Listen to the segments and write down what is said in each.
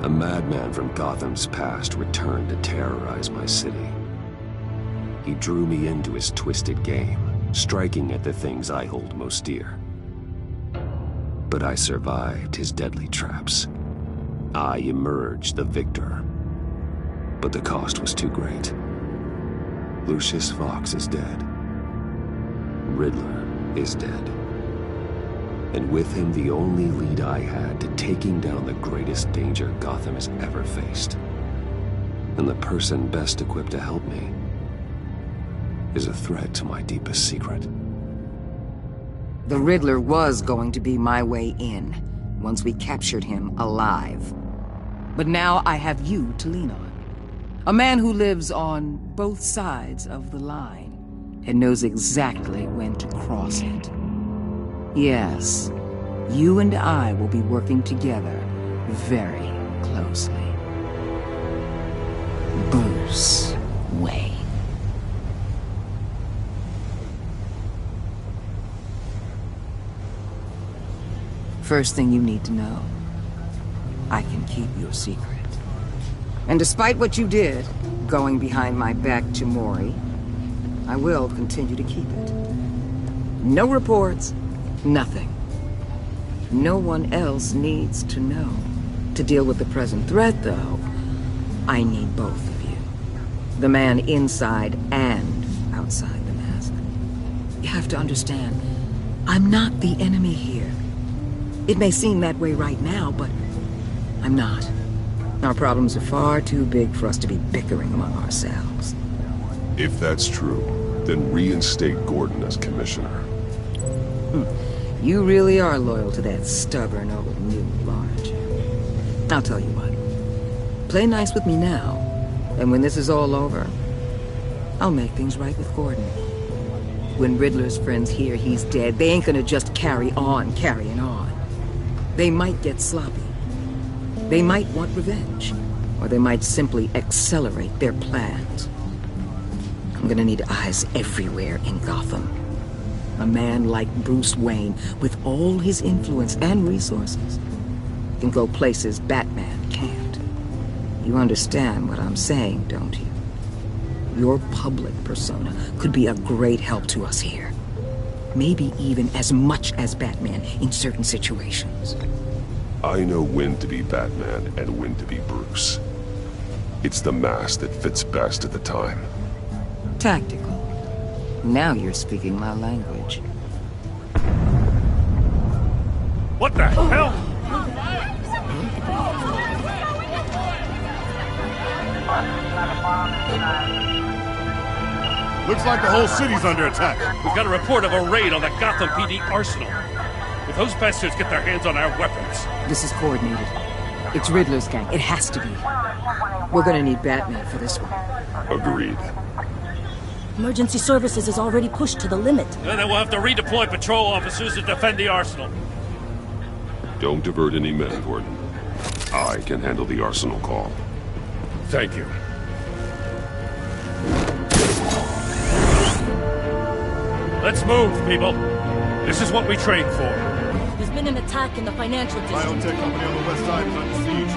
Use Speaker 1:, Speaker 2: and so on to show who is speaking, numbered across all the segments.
Speaker 1: A madman from Gotham's past returned to terrorize my city. He drew me into his twisted game, striking at the things I hold most dear. But I survived his deadly traps. I emerged the victor. But the cost was too great. Lucius Fox is dead. Riddler is dead. And with him, the only lead I had to taking down the greatest danger Gotham has ever faced. And the person best equipped to help me is a threat to my deepest secret.
Speaker 2: The Riddler was going to be my way in, once we captured him alive. But now I have you to lean on. A man who lives on both sides of the line, and knows exactly when to cross it. Yes, you and I will be working together very closely. Bruce Wayne. First thing you need to know, I can keep your secret. And despite what you did, going behind my back to Mori, I will continue to keep it. No reports, nothing. No one else needs to know. To deal with the present threat, though, I need both of you. The man inside and outside the mask. You have to understand, I'm not the enemy here. It may seem that way right now, but I'm not. Our problems are far too big for us to be bickering among ourselves.
Speaker 3: If that's true, then reinstate Gordon as commissioner.
Speaker 2: You really are loyal to that stubborn old mule, aren't you? I'll tell you what. Play nice with me now, and when this is all over, I'll make things right with Gordon. When Riddler's friends hear he's dead, they ain't gonna just carry on carrying on. They might get sloppy. They might want revenge, or they might simply accelerate their plans. I'm gonna need eyes everywhere in Gotham. A man like Bruce Wayne, with all his influence and resources, can go places Batman can't. You understand what I'm saying, don't you? Your public persona could be a great help to us here. Maybe even as much as Batman in certain situations.
Speaker 3: I know when to be Batman and when to be Bruce. It's the mask that fits best at the time.
Speaker 2: Tactical. Now you're speaking my language.
Speaker 4: What the hell?
Speaker 5: Looks like the whole city's under attack.
Speaker 4: We've got a report of a raid on the Gotham PD arsenal. If those bastards get their hands on our weapons...
Speaker 2: This is coordinated. It's Riddler's gang. It has to be. We're gonna need Batman for this one.
Speaker 3: Agreed.
Speaker 6: Emergency services is already pushed to the limit.
Speaker 4: Then we'll have to redeploy patrol officers to defend the arsenal.
Speaker 3: Don't divert any men, Gordon. I can handle the arsenal call.
Speaker 4: Thank you. Let's move, people. This is what we trained for.
Speaker 6: There's been an attack in the financial district.
Speaker 5: Biotech company on the west side is under siege.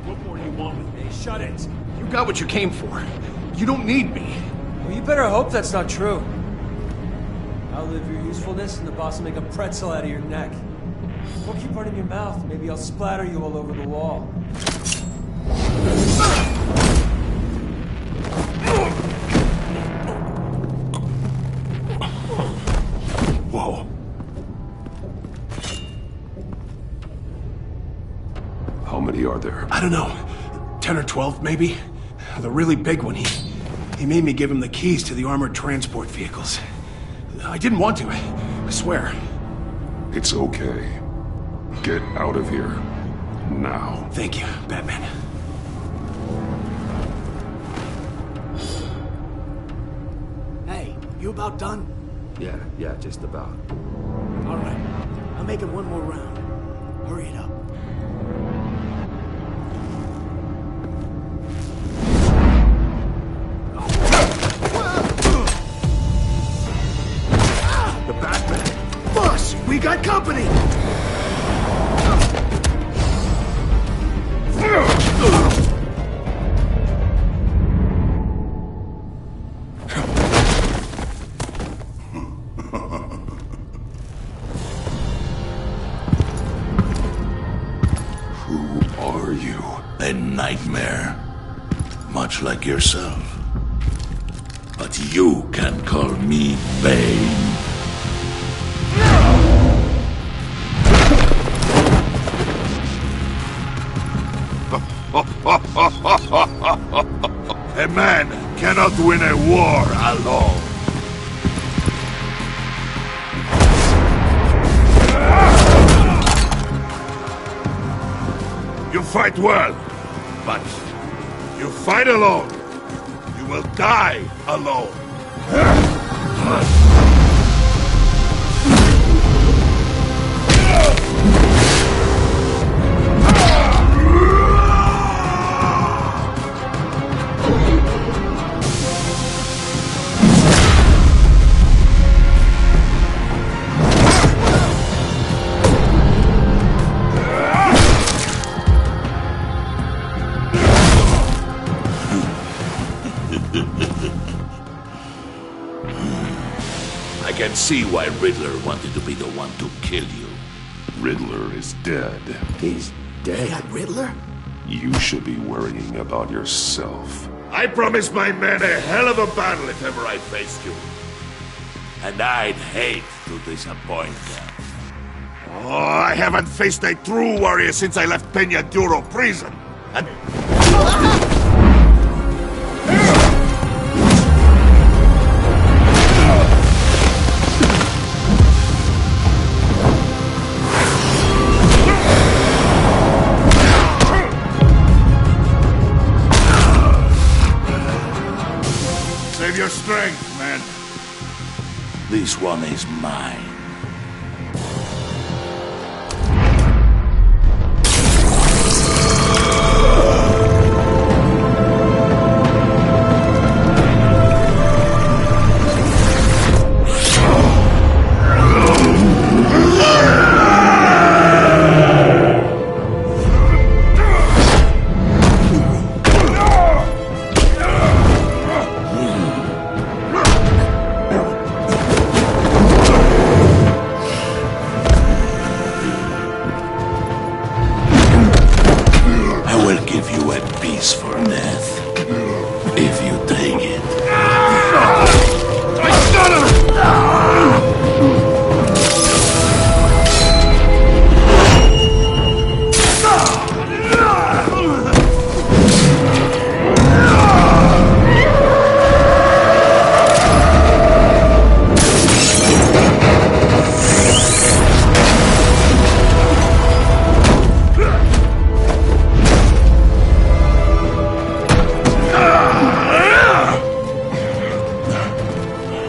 Speaker 4: What more do you want with me? Shut it!
Speaker 7: You got what you came for.
Speaker 5: You don't need me.
Speaker 7: Well, you better hope that's not true. Outlive your usefulness and the boss will make a pretzel out of your neck. Or keep running your mouth. Maybe I'll splatter you all over the wall.
Speaker 5: Whoa.
Speaker 3: How many are there?
Speaker 5: I don't know. 10 or 12, maybe? The really big one, he made me give him the keys to the armored transport vehicles. I didn't want to, I swear.
Speaker 3: It's okay. Get out of here. Now.
Speaker 5: Thank you, Batman.
Speaker 8: Hey, you about done?
Speaker 1: Yeah, just about.
Speaker 8: All right. I'll make it one more round. Hurry it up.
Speaker 5: The Batman. Boss, we got company!
Speaker 3: Who are you?
Speaker 9: A nightmare. Much like yourself. But you can call me Bane. A man cannot win a war alone. You fight well, but you fight alone. You will die alone. I can see why Riddler wanted to be the one to kill you.
Speaker 3: Riddler is dead.
Speaker 1: He's dead.
Speaker 8: That Riddler?
Speaker 3: You should be worrying about yourself.
Speaker 9: I promised my men a hell of a battle if ever I faced you. And I'd hate to disappoint them. Oh, I haven't faced a true warrior since I left Peña Duro prison. And... Save your strength, man. This one is mine.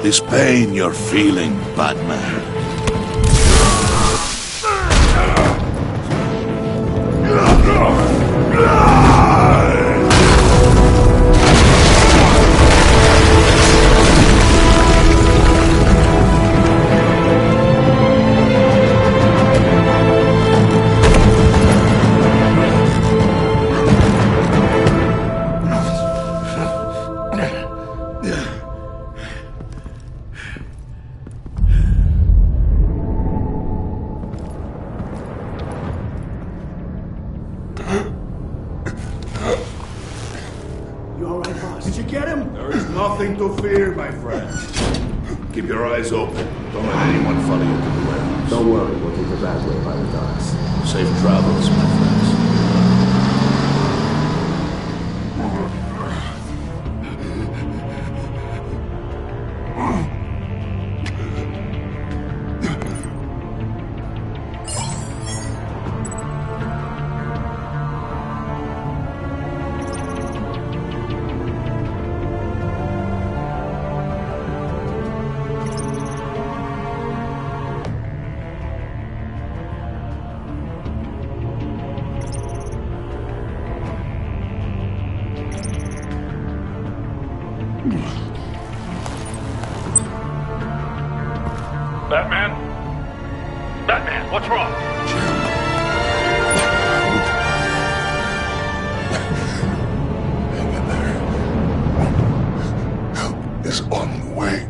Speaker 9: This pain you're feeling, Batman. Nothing to fear, my friend. Keep your eyes open. Don't let anyone follow you to the warehouse.
Speaker 1: Don't worry, we'll take the back way by the docks.
Speaker 9: Safe travels, my friends.
Speaker 4: Batman? Batman, what's wrong?
Speaker 3: Hang in there. Help is on the way.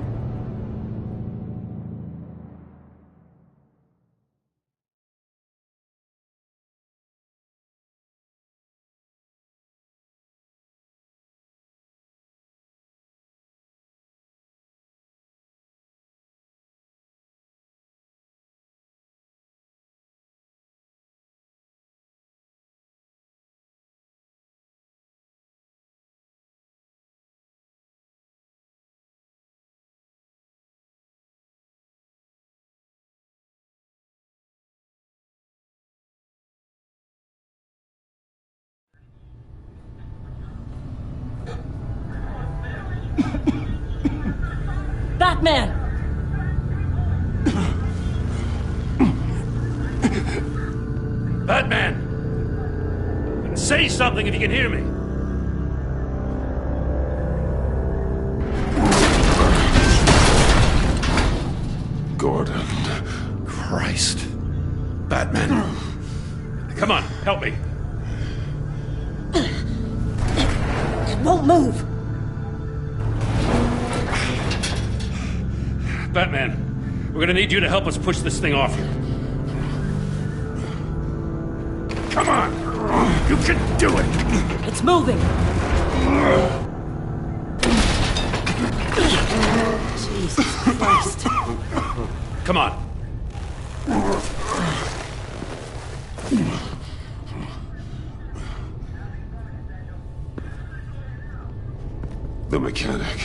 Speaker 6: Batman!
Speaker 4: Batman! Say something if you can hear me.
Speaker 3: Gordon.
Speaker 4: Christ. Batman. Come on, help me.
Speaker 6: It won't move.
Speaker 4: Batman, we're gonna need you to help us push this thing off here. Come on! You can do it!
Speaker 6: It's moving. Jesus Christ.
Speaker 4: Come on.
Speaker 3: The mechanic.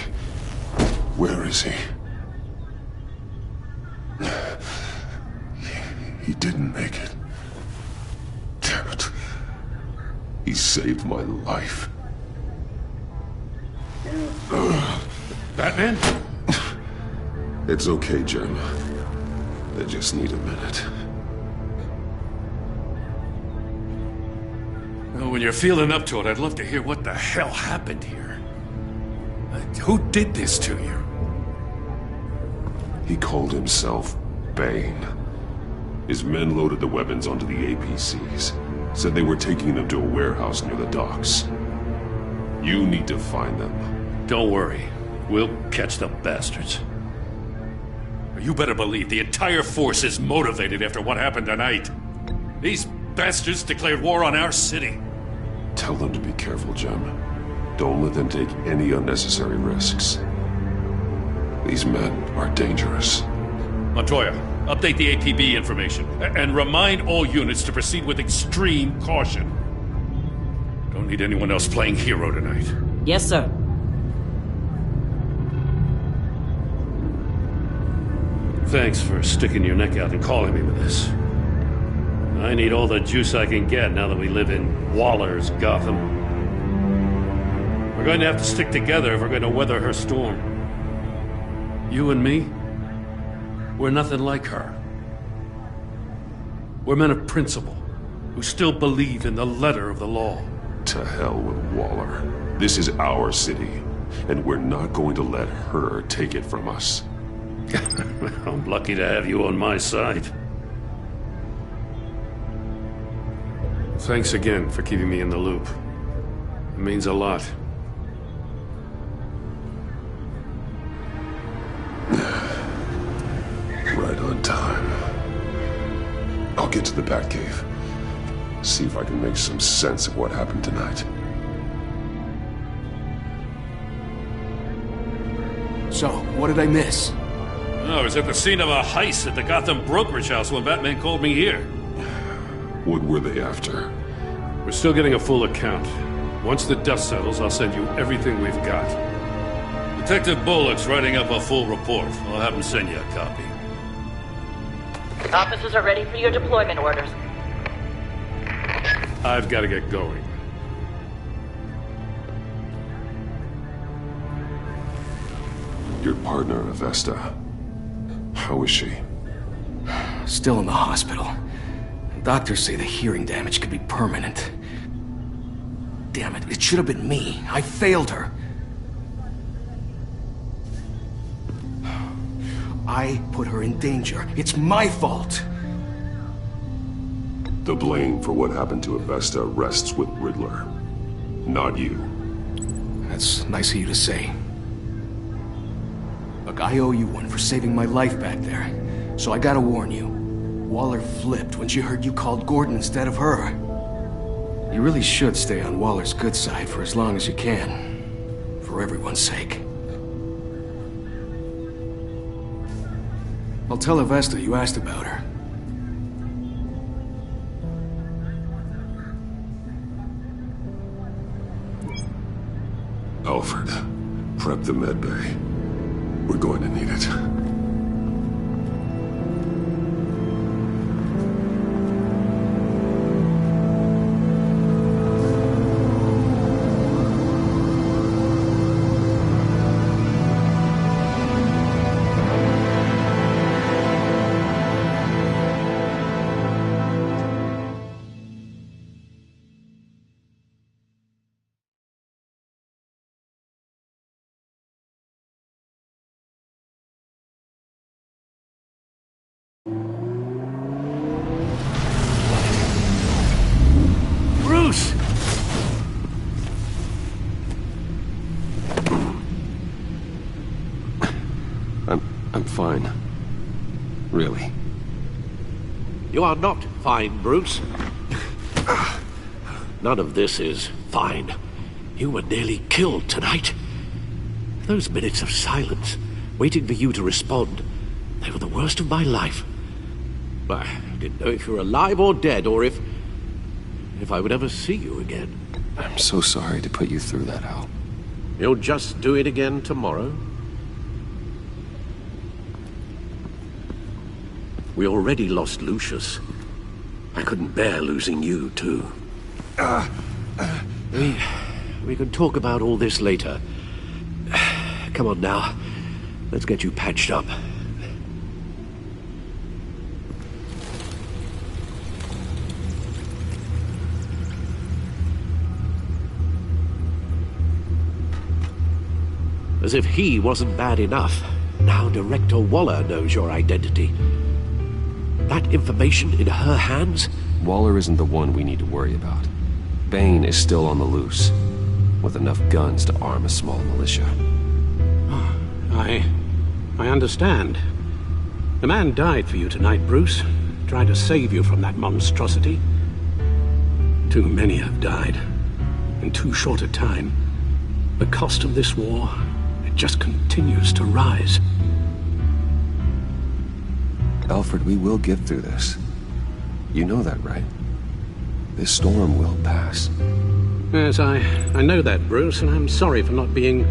Speaker 3: Where is he? He didn't make it. Damn it. He saved my life.
Speaker 4: Batman?
Speaker 3: It's okay, Jim. I just need a minute.
Speaker 4: Well, when you're feeling up to it, I'd love to hear what the hell happened here. Who did this to you?
Speaker 3: He called himself Bane. His men loaded the weapons onto the APCs. Said they were taking them to a warehouse near the docks. You need to find them.
Speaker 4: Don't worry. We'll catch the bastards. You better believe the entire force is motivated after what happened tonight. These bastards declared war on our city.
Speaker 3: Tell them to be careful, Jim. Don't let them take any unnecessary risks. These men are dangerous.
Speaker 4: Montoya, update the APB information. And remind all units to proceed with extreme caution. Don't need anyone else playing hero tonight.
Speaker 6: Yes, sir.
Speaker 4: Thanks for sticking your neck out and calling me with this. I need all the juice I can get now that we live in Waller's Gotham. We're going to have to stick together if we're going to weather her storm. You and me, we're nothing like her. We're men of principle, who still believe in the letter of the law.
Speaker 3: To hell with Waller. This is our city, and we're not going to let her take it from us.
Speaker 4: I'm lucky to have you on my side. Thanks again for keeping me in the loop. It means a lot.
Speaker 3: Right on time. I'll get to the Batcave. See if I can make some sense of what happened tonight.
Speaker 5: So, what did I miss?
Speaker 4: I was at the scene of a heist at the Gotham brokerage house when Batman called me here.
Speaker 3: What were they after?
Speaker 4: We're still getting a full account. Once the dust settles, I'll send you everything we've got. Detective Bullock's writing up a full report. I'll have him send you a copy.
Speaker 10: Officers are ready for your deployment orders.
Speaker 4: I've got to get going.
Speaker 3: Your partner, Avesta. How is she?
Speaker 5: Still in the hospital. Doctors say the hearing damage could be permanent. Damn it, it should have been me. I failed her. I put her in danger. It's my fault.
Speaker 3: The blame for what happened to Avesta rests with Riddler, not you.
Speaker 5: That's nice of you to say. Look, I owe you one for saving my life back there. So I gotta warn you. Waller flipped when she heard you called Gordon instead of her. You really should stay on Waller's good side for as long as you can. For everyone's sake. I'll tell Avesta you asked about her.
Speaker 3: Alfred, prep the medbay. We're going to need it.
Speaker 9: Bruce!
Speaker 1: I'm fine. Really.
Speaker 11: You are not fine, Bruce. None of this is fine. You were nearly killed tonight. Those minutes of silence, waiting for you to respond, they were the worst of my life. I didn't know if you were alive or dead, or if I would ever see you again.
Speaker 1: I'm so sorry to put you through that, Al.
Speaker 11: You'll just do it again tomorrow? We already lost Lucius. I couldn't bear losing you, too. We can talk about all this later. Come on now. Let's get you patched up. As if he wasn't bad enough, now Director Waller knows your identity. That information in her hands?
Speaker 1: Waller isn't the one we need to worry about. Bane is still on the loose, with enough guns to arm a small militia.
Speaker 12: I understand. The man died for you tonight, Bruce. Tried to save you from that monstrosity. Too many have died. In too short a time. The cost of this war, it just continues to rise.
Speaker 1: Alfred, we will get through this. You know that, right? This storm will pass.
Speaker 12: Yes, I know that, Bruce, and I'm sorry for not being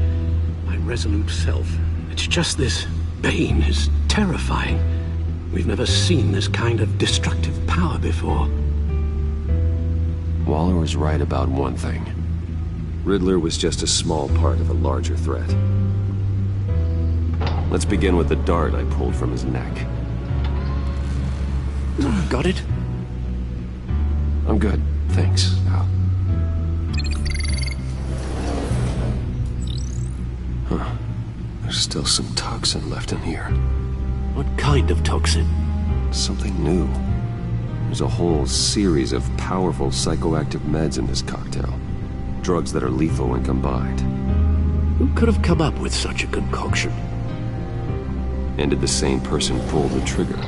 Speaker 12: my resolute self. It's just this Bane is terrifying. We've never seen this kind of destructive power before.
Speaker 1: Waller was right about one thing. Riddler was just a small part of a larger threat. Let's begin with the dart I pulled from his neck.
Speaker 11: Got it?
Speaker 1: I'm good, thanks, Al. Huh. There's still some toxin left in here.
Speaker 11: What kind of toxin?
Speaker 1: Something new. There's a whole series of powerful psychoactive meds in this cocktail. Drugs that are lethal when combined.
Speaker 11: Who could have come up with such a concoction?
Speaker 1: And did the same person pull the trigger?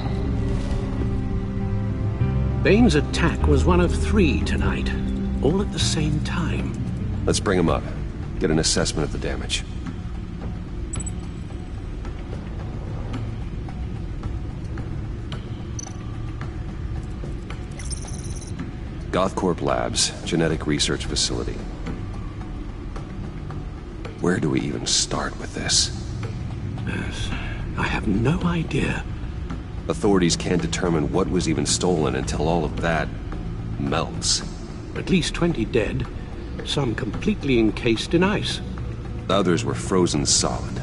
Speaker 12: Bane's attack was one of 3 tonight, all at the same time.
Speaker 1: Let's bring him up. Get an assessment of the damage. Gothcorp Labs, genetic research facility. Where do we even start with this?
Speaker 11: Yes, I have no idea.
Speaker 1: Authorities can't determine what was even stolen until all of that melts.
Speaker 11: At least 20 dead, some completely encased in ice.
Speaker 1: Others were frozen solid.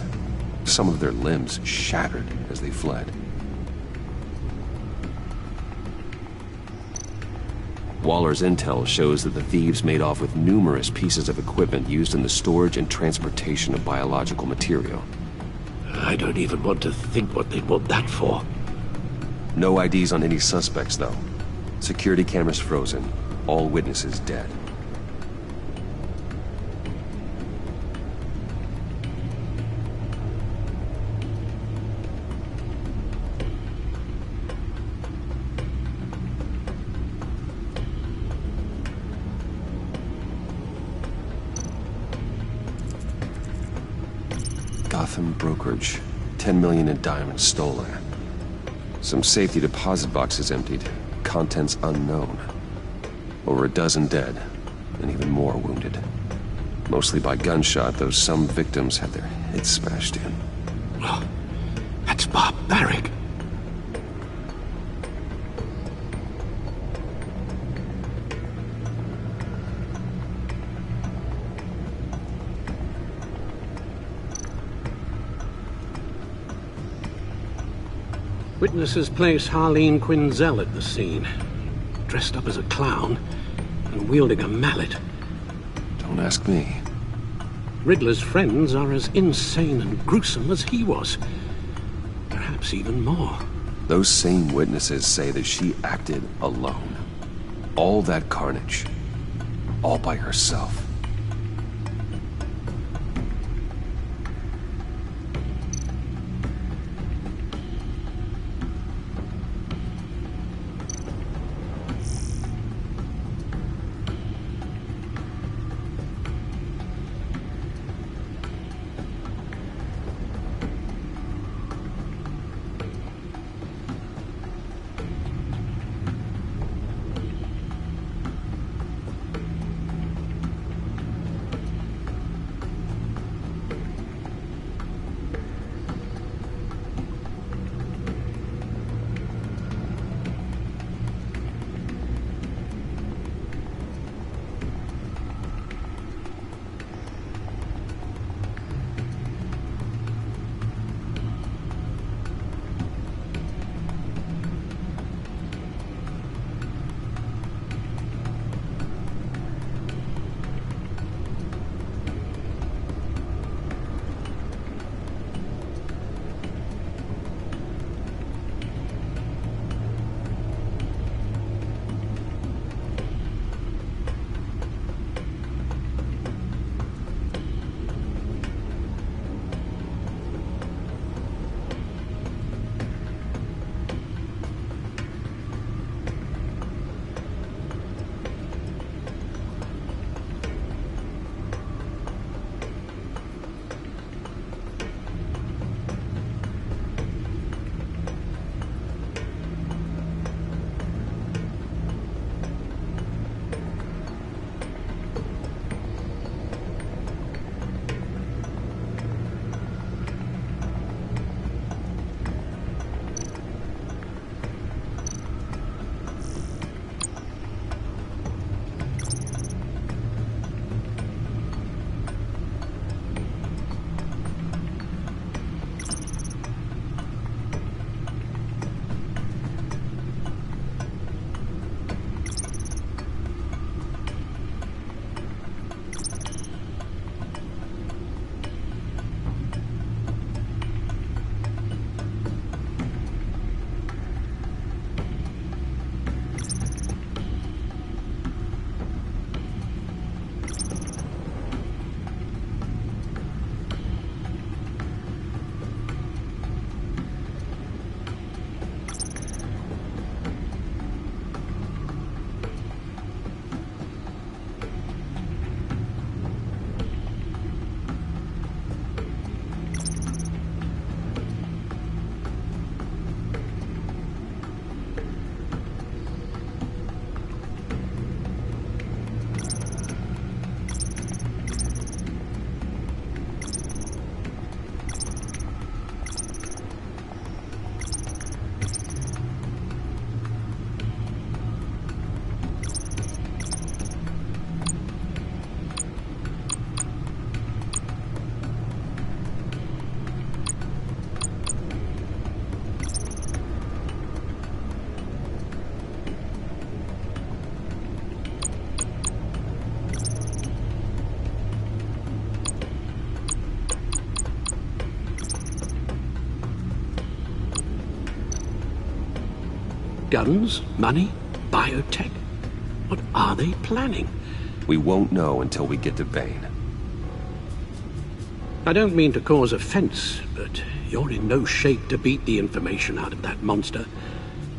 Speaker 1: Some of their limbs shattered as they fled. Waller's intel shows that the thieves made off with numerous pieces of equipment used in the storage and transportation of biological material.
Speaker 11: I don't even want to think what they'd want that for.
Speaker 1: No IDs on any suspects, though. Security cameras frozen. All witnesses dead. Gotham brokerage. 10 million in diamonds stolen. Some safety deposit boxes emptied. Contents unknown. Over a dozen dead, and even more wounded. Mostly by gunshot, though some victims had their heads smashed in.
Speaker 11: Oh, that's barbaric. Witnesses place Harleen Quinzel at the scene, dressed up as a clown and wielding a mallet.
Speaker 1: Don't ask me.
Speaker 11: Riddler's friends are as insane and gruesome as he was. Perhaps even more.
Speaker 1: Those same witnesses say that she acted alone. All that carnage. All by herself.
Speaker 12: Guns, money, biotech. What are they planning?
Speaker 1: We won't know until we get to Bane.
Speaker 12: I don't mean to cause offense, but you're in no shape to beat the information out of that monster,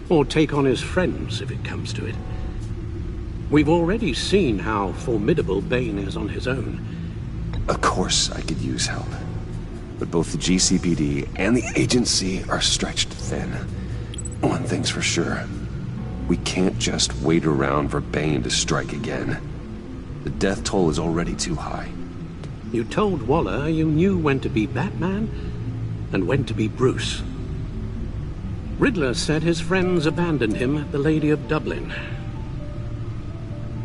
Speaker 12: or take on his friends if it comes to it. We've already seen how formidable Bane is on his own.
Speaker 1: Of course I could use help. But both the GCPD and the agency are stretched thin. One thing's for sure. We can't just wait around for Bane to strike again. The death toll is already too high.
Speaker 12: You told Waller you knew when to be Batman and when to be Bruce. Riddler said his friends abandoned him at the Lady of Dublin.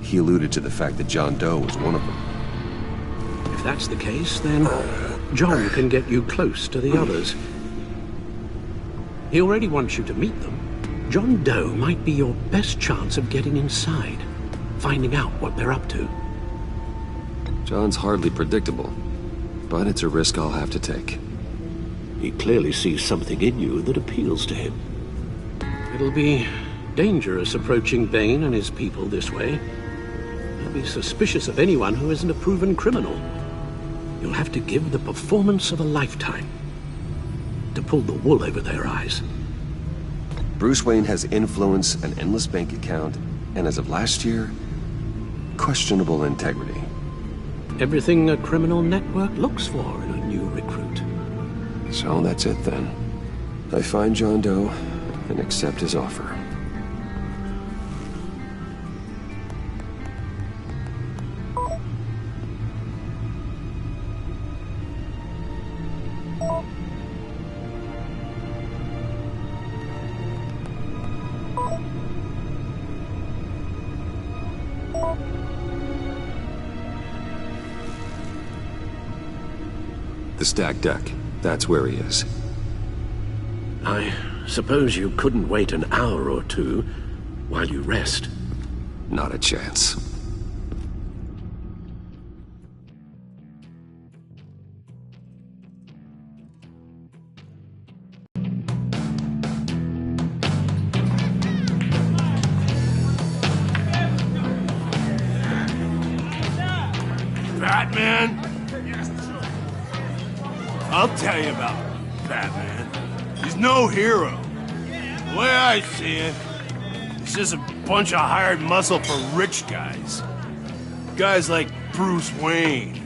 Speaker 1: He alluded to the fact that John Doe was one of them.
Speaker 12: If that's the case, then John can get you close to the others. He already wants you to meet them. John Doe might be your best chance of getting inside, finding out what they're up to.
Speaker 1: John's hardly predictable, but it's a risk I'll have to take.
Speaker 11: He clearly sees something in you that appeals to him.
Speaker 12: It'll be dangerous approaching Bane and his people this way. They'll be suspicious of anyone who isn't a proven criminal. You'll have to give the performance of a lifetime to pull the wool over their eyes.
Speaker 1: Bruce Wayne has influence, an endless bank account, and as of last year, questionable integrity.
Speaker 12: Everything a criminal network looks for in a new recruit.
Speaker 1: So that's it then. I find John Doe and accept his offer. The stacked deck. That's where he is.
Speaker 11: I suppose you couldn't wait an hour or two while you rest?
Speaker 1: Not a chance.
Speaker 9: Batman? I'll tell you about Batman. He's no hero. The way I see it, he's just a bunch of hired muscle for rich guys. Guys like Bruce Wayne.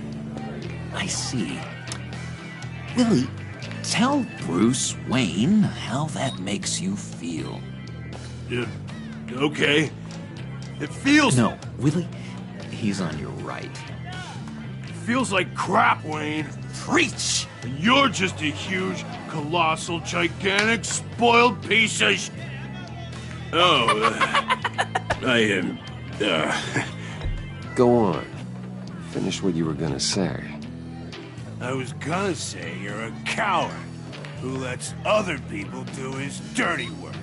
Speaker 13: I see. Willie, tell Bruce Wayne how that makes you feel.
Speaker 9: Okay. It feels...
Speaker 13: No, Willie, he's on your right.
Speaker 9: It feels like crap, Wayne.
Speaker 13: Preach!
Speaker 9: And you're just a huge, colossal, gigantic, spoiled piece of I am...
Speaker 1: Go on. Finish what you were gonna say.
Speaker 9: I was gonna say you're a coward who lets other people do his dirty work.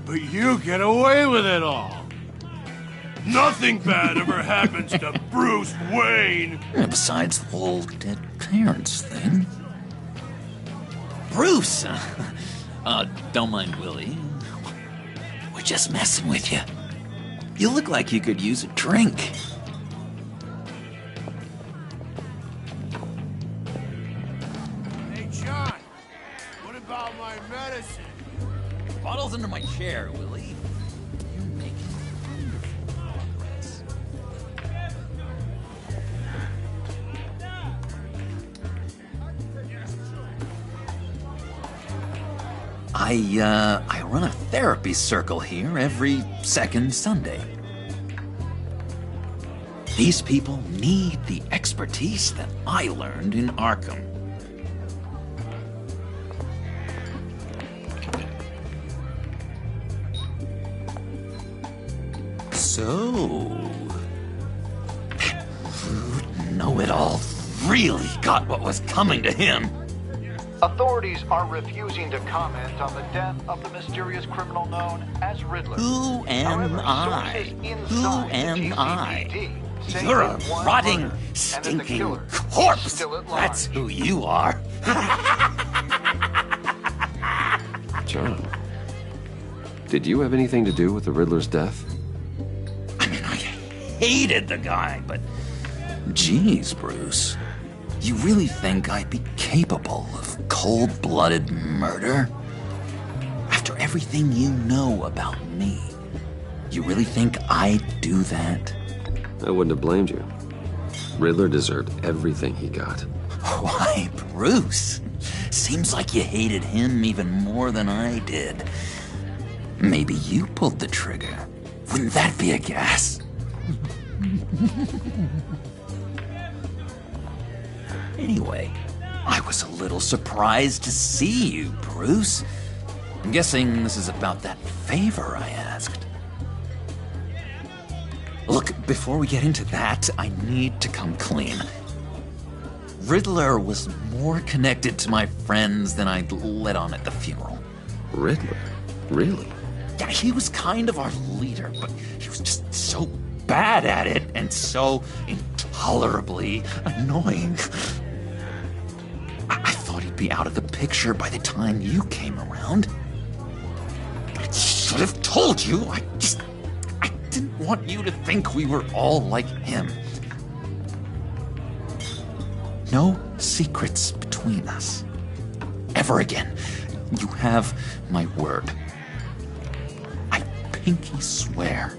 Speaker 9: But you get away with it all. Nothing bad ever happens to Bruce Wayne.
Speaker 13: Besides the whole dead parents thing. Bruce! Don't mind Willie. We're just messing with you. You look like you could use a drink.
Speaker 9: Hey, John. What about my medicine?
Speaker 13: Bottle's under my chair, Willie. You're making wonderful progress. I run a therapy circle here every second Sunday. These people need the expertise that I learned in Arkham. So, that rude know-it-all really got what was coming to him.
Speaker 14: Authorities are refusing to comment on the death of the mysterious criminal known as Riddler.
Speaker 13: Who am I? Who am I? You're a rotting, stinking corpse. That's who you are.
Speaker 1: John. Did you have anything to do with the Riddler's death?
Speaker 13: I mean, I hated the guy, but... Geez, Bruce. You really think I'd be capable of cold-blooded murder? After everything you know about me, you really think I'd do that?
Speaker 1: I wouldn't have blamed you. Riddler deserved everything he got.
Speaker 13: Why, Bruce? Seems like you hated him even more than I did. Maybe you pulled the trigger. Wouldn't that be a gas? Anyway, I was a little surprised to see you, Bruce. I'm guessing this is about that favor I asked. Look, before we get into that, I need to come clean. Riddler was more connected to my friends than I'd let on at the funeral.
Speaker 1: Riddler? Really?
Speaker 13: Yeah, he was kind of our leader, but he was just so bad at it and so intolerably annoying. I thought he'd be out of the picture by the time you came around. I should have told you. I didn't want you to think we were all like him. No secrets between us. Ever again. You have my word. I pinky swear.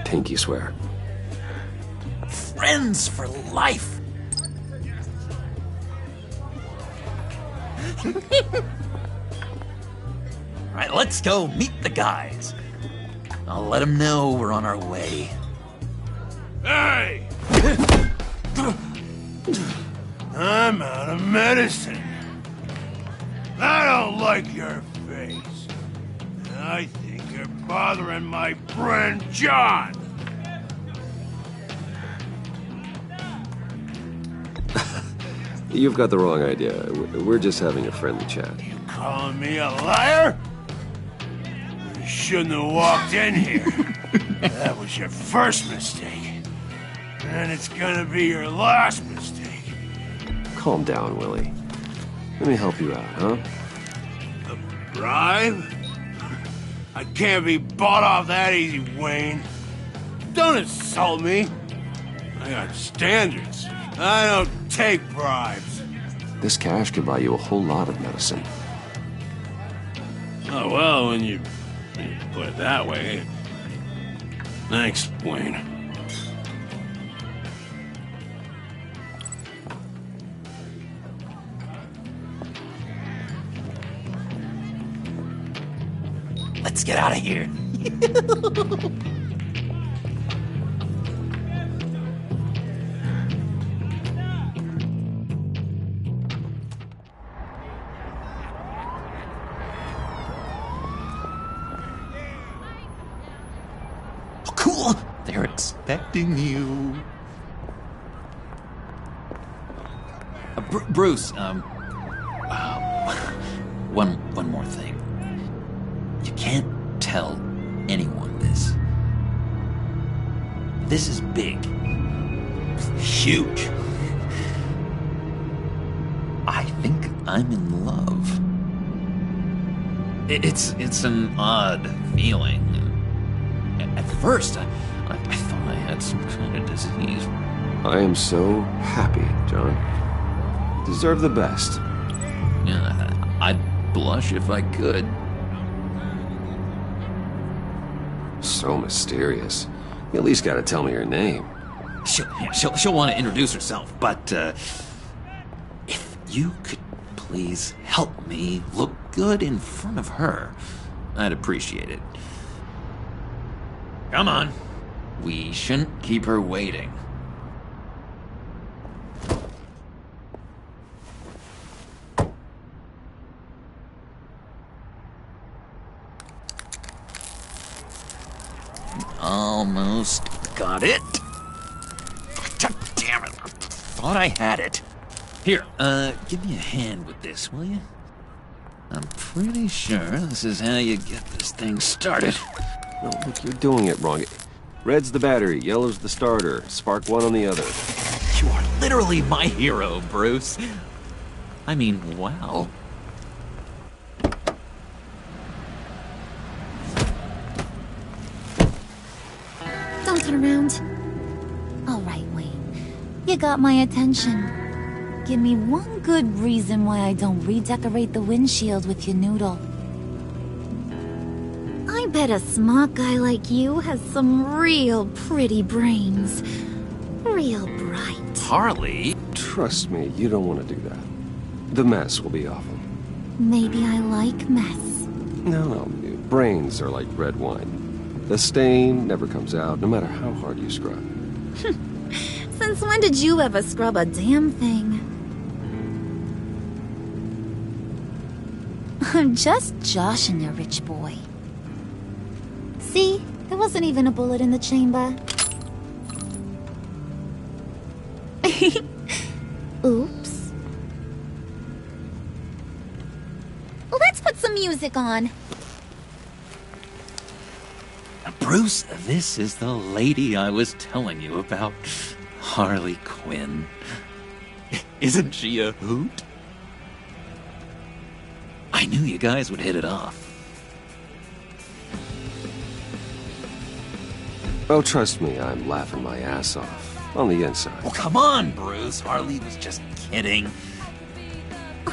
Speaker 1: Pinky swear.
Speaker 13: Friends for life. All right, let's go meet the guys. I'll let them know we're on our way.
Speaker 9: Hey! I'm out of medicine. I don't like your face. I think you're bothering my friend John.
Speaker 1: You've got the wrong idea. We're just having a friendly chat.
Speaker 9: You calling me a liar? You shouldn't have walked in here. That was your first mistake. And it's gonna be your last mistake.
Speaker 1: Calm down, Willie. Let me help you out, huh?
Speaker 9: A bribe? I can't be bought off that easy, Wayne. Don't insult me. I got standards. I don't take bribes.
Speaker 1: This cash could buy you a whole lot of medicine.
Speaker 9: Oh, well, when you put it that way. Thanks, Wayne.
Speaker 13: Let's get out of here. Cool. They're expecting you. Bruce, one more thing. You can't tell anyone this. This is big. Huge. I think I'm in love. It's an odd feeling. At first, I thought I had some kind of disease.
Speaker 1: I am so happy, John. You deserve the best.
Speaker 13: Yeah, I'd blush if I could.
Speaker 1: So mysterious. You at least gotta tell me her name.
Speaker 13: She'll want to introduce herself, but if you could please help me look good in front of her, I'd appreciate it. Come on. We shouldn't keep her waiting. Almost got it. Damn it. Thought I had it. Here, give me a hand with this, will you? I'm pretty sure this is how you get this thing started.
Speaker 1: No, look, you're doing it wrong. Red's the battery, yellow's the starter. Spark one on the other.
Speaker 13: You are literally my hero, Bruce. I mean, wow.
Speaker 15: Don't turn around. All right, Wayne. You got my attention. Give me one good reason why I don't redecorate the windshield with your noodle. I bet a smart guy like you has some real pretty brains. Real bright.
Speaker 13: Harley?
Speaker 1: Trust me, you don't want to do that. The mess will be awful.
Speaker 15: Maybe I like mess.
Speaker 1: No, brains are like red wine. The stain never comes out, no matter how hard you scrub.
Speaker 15: Since when did you ever scrub a damn thing? I'm just joshing you, rich boy. See? There wasn't even a bullet in the chamber. Oops. Let's put some music on.
Speaker 13: Bruce, this is the lady I was telling you about. Harley Quinn. Isn't she a hoot? I knew you guys would hit it off.
Speaker 1: Oh, trust me, I'm laughing my ass off. On the inside.
Speaker 13: Oh, come on, Bruce. Harley was just kidding.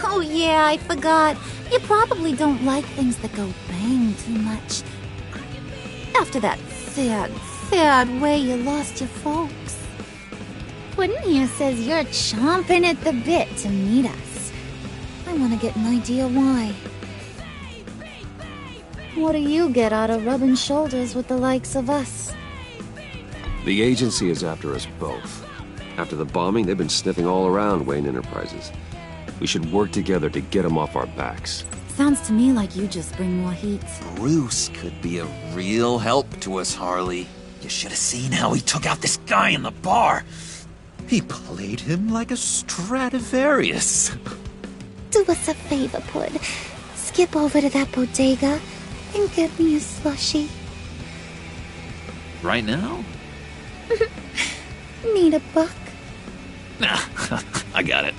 Speaker 15: Oh yeah, I forgot. You probably don't like things that go bang too much. After that sad way you lost your folks. Puddin' here says you're chomping at the bit to meet us. I want to get an idea why. What do you get out of rubbing shoulders with the likes of us?
Speaker 1: The agency is after us both. After the bombing, they've been sniffing all around Wayne Enterprises. We should work together to get them off our backs.
Speaker 15: Sounds to me like you just bring more heat.
Speaker 13: Bruce could be a real help to us, Harley. You should have seen how he took out this guy in the bar. He played him like a Stradivarius.
Speaker 15: Do us a favor, Pud. Skip over to that bodega and get me a slushie.
Speaker 13: Right now?
Speaker 15: Need a buck?
Speaker 13: Nah, I got it.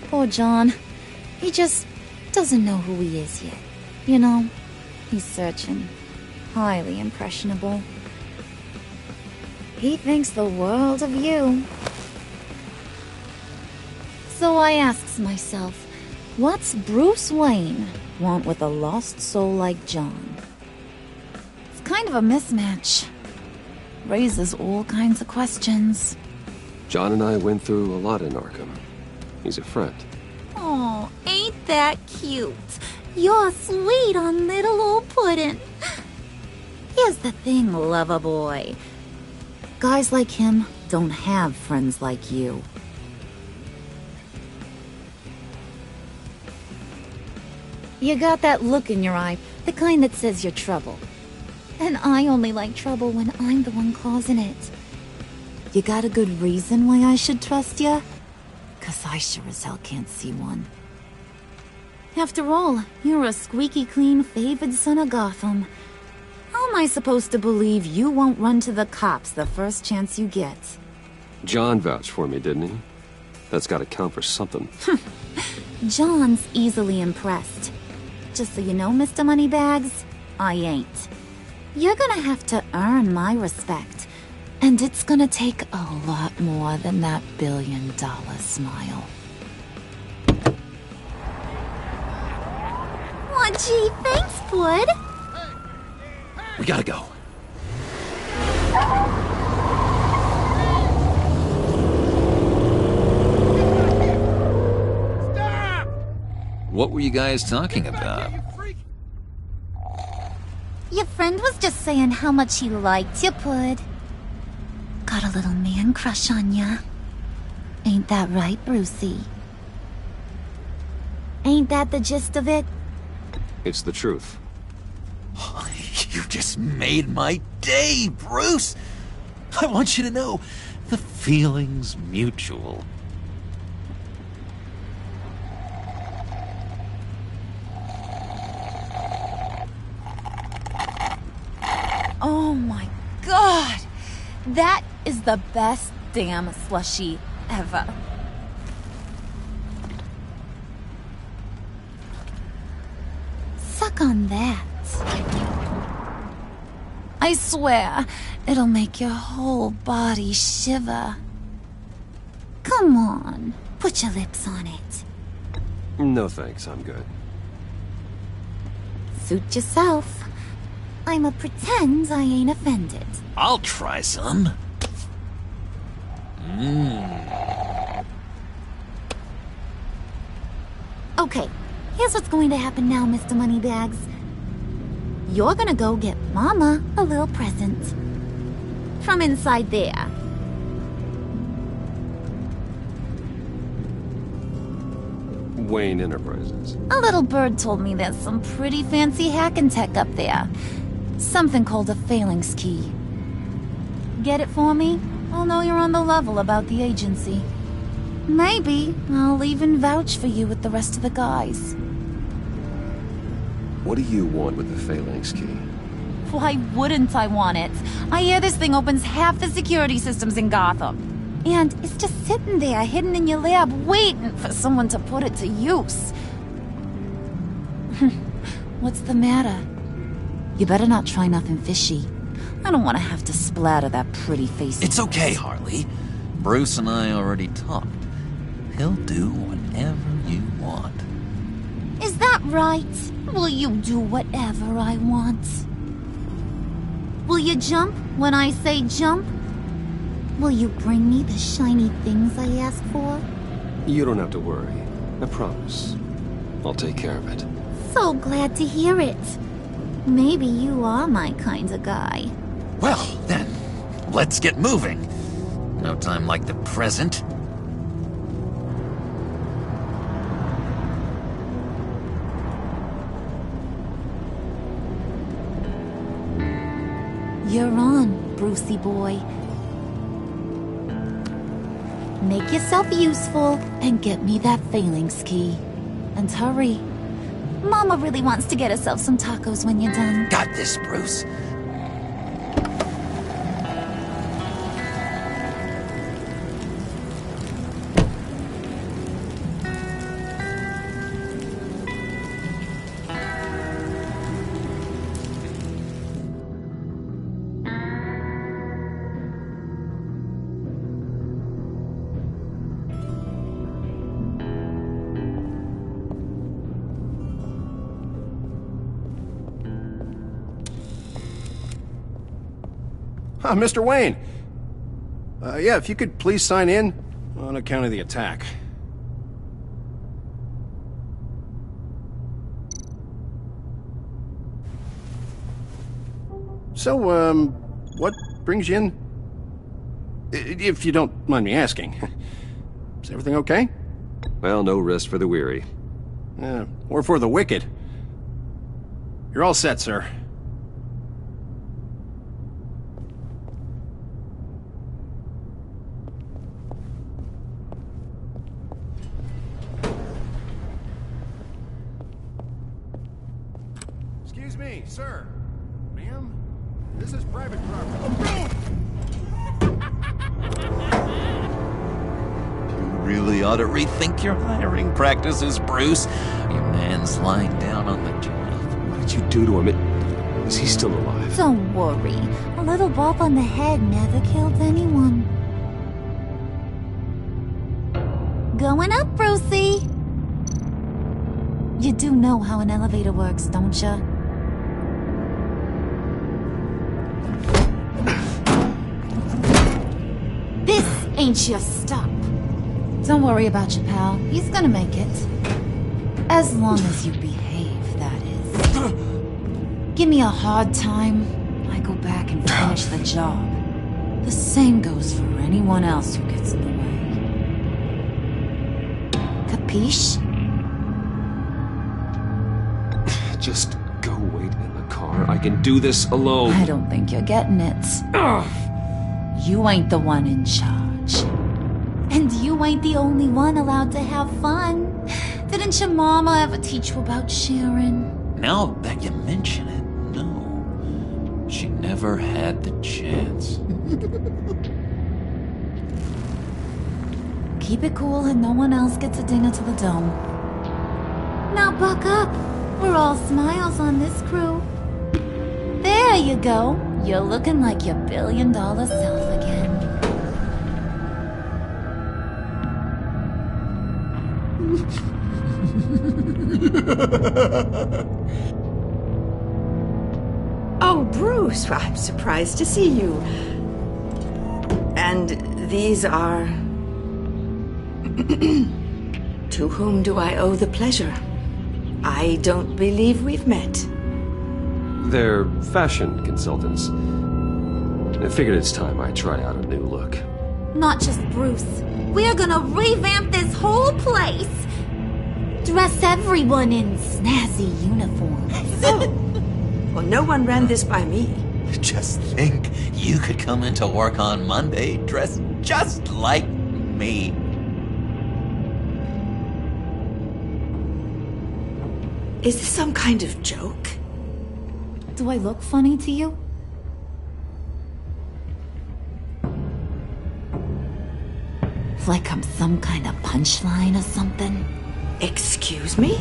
Speaker 15: Poor John. He just doesn't know who he is yet. You know, he's searching. Highly impressionable. He thinks the world of you. So I asks myself, what's Bruce Wayne want with a lost soul like John? It's kind of a mismatch. Raises all kinds of questions.
Speaker 1: John and I went through a lot in Arkham. He's a friend.
Speaker 15: Oh, ain't that cute? You're sweet on little old Puddin'. Here's the thing, lover boy. Guys like him don't have friends like you. You got that look in your eye, the kind that says you're trouble. And I only like trouble when I'm the one causing it. You got a good reason why I should trust you? 'Cause I sure as hell can't see one. After all, you're a squeaky clean favored son of Gotham. How am I supposed to believe you won't run to the cops the first chance you get?
Speaker 1: John vouched for me, didn't he? That's gotta count for something.
Speaker 15: John's easily impressed. Just so you know, Mr. Moneybags, I ain't. You're gonna have to earn my respect. And it's gonna take a lot more than that $1 billion smile. Aw, gee, thanks, Bud.
Speaker 13: We gotta go. What were you guys talking about?
Speaker 15: Your friend was just saying how much he liked you, Pud. Got a little man crush on ya. Ain't that right, Brucey? Ain't that the gist of it?
Speaker 1: It's the truth.
Speaker 13: You just made my day, Bruce! I want you to know, the feeling's mutual.
Speaker 15: Oh, That is the best damn slushie ever. Suck on that. I swear, it'll make your whole body shiver. Come on, put your lips on it.
Speaker 1: No thanks, I'm good.
Speaker 15: Suit yourself. I'ma pretend I ain't offended.
Speaker 13: I'll try some.
Speaker 15: Okay, here's what's going to happen now, Mr. Moneybags. You're gonna go get Mama a little present. From inside there.
Speaker 1: Wayne Enterprises.
Speaker 15: A little bird told me there's some pretty fancy hacking tech up there. Something called a phalanx key. Get it for me? I'll know you're on the level about the agency. Maybe I'll even vouch for you with the rest of the guys.
Speaker 1: What do you want with the phalanx key?
Speaker 15: Why wouldn't I want it? I hear this thing opens half the security systems in Gotham. And it's just sitting there, hidden in your lab, waiting for someone to put it to use. What's the matter? You better not try nothing fishy. I don't want to have to splatter that pretty face.
Speaker 13: It's okay, Harley. Bruce and I already talked. He'll do whatever you want.
Speaker 15: Is that right? Will you do whatever I want? Will you jump when I say jump? Will you bring me the shiny things I ask for?
Speaker 1: You don't have to worry. I promise. I'll take care of it.
Speaker 15: So glad to hear it. Maybe you are my kind of guy.
Speaker 13: Well, then, let's get moving. No time like the present.
Speaker 15: You're on, Brucey boy. Make yourself useful and get me that phalanx key. And hurry. Mama really wants to get herself some tacos when you're done.
Speaker 13: Got this, Bruce.
Speaker 16: Mr. Wayne. Yeah, if you could please sign in on account of the attack. So, what brings you in? If you don't mind me asking. Is everything okay?
Speaker 1: Well, no rest for the weary.
Speaker 16: Or for the wicked. You're all set, sir. Excuse me, sir. Ma'am? This is private property.
Speaker 13: You really ought to rethink your hiring practices, Bruce. Your man's lying down on the job.
Speaker 1: What did you do to him? Is he still alive?
Speaker 15: Don't worry. A little bump on the head never killed anyone. Going up, Brucey. You do know how an elevator works, don't you? This ain't your stop. Don't worry about your pal. He's gonna make it. As long as you behave, that is. Give me a hard time, I go back and finish the job. The same goes for anyone else who gets in the way. Capiche?
Speaker 1: Just go wait in the car. I can do this alone.
Speaker 15: I don't think you're getting it. You ain't the one in charge. And you ain't the only one allowed to have fun. Didn't your mama ever teach you about sharing?
Speaker 13: Now that you mention it, no. She never had the chance.
Speaker 15: Keep it cool and no one else gets a dinner to the dome. Now buck up. We're all smiles on this crew. There you go. You're looking like your billion-dollar self again.
Speaker 17: Oh, Bruce, well, I'm surprised to see you. And these are... To whom do I owe the pleasure? I don't believe we've met.
Speaker 1: They're fashion consultants. I figured it's time I try out a new look.
Speaker 15: Not just Bruce. We're gonna revamp this whole place. Dress everyone in snazzy uniforms.
Speaker 17: Oh. Well, no one ran this by me.
Speaker 13: Just think, you could come into work on Monday dressed just like me.
Speaker 17: Is this some kind of joke?
Speaker 15: Do I look funny to you? Like I'm some kind of punchline or something?
Speaker 17: Excuse me?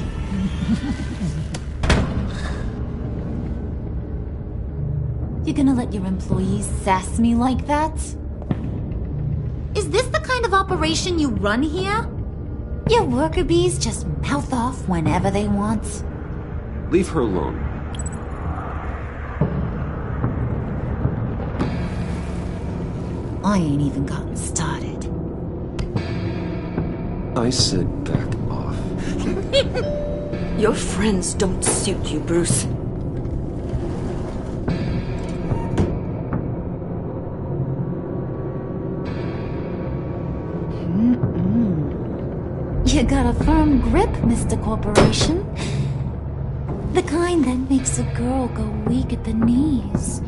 Speaker 15: You gonna let your employees sass me like that? Is this the kind of operation you run here? Your worker bees just mouth off whenever they want?
Speaker 1: Leave her alone.
Speaker 15: I ain't even gotten started.
Speaker 1: I said back off.
Speaker 17: Your friends don't suit you, Bruce.
Speaker 15: You got a firm grip, Mr. Corporation. The kind that makes a girl go weak at the knees.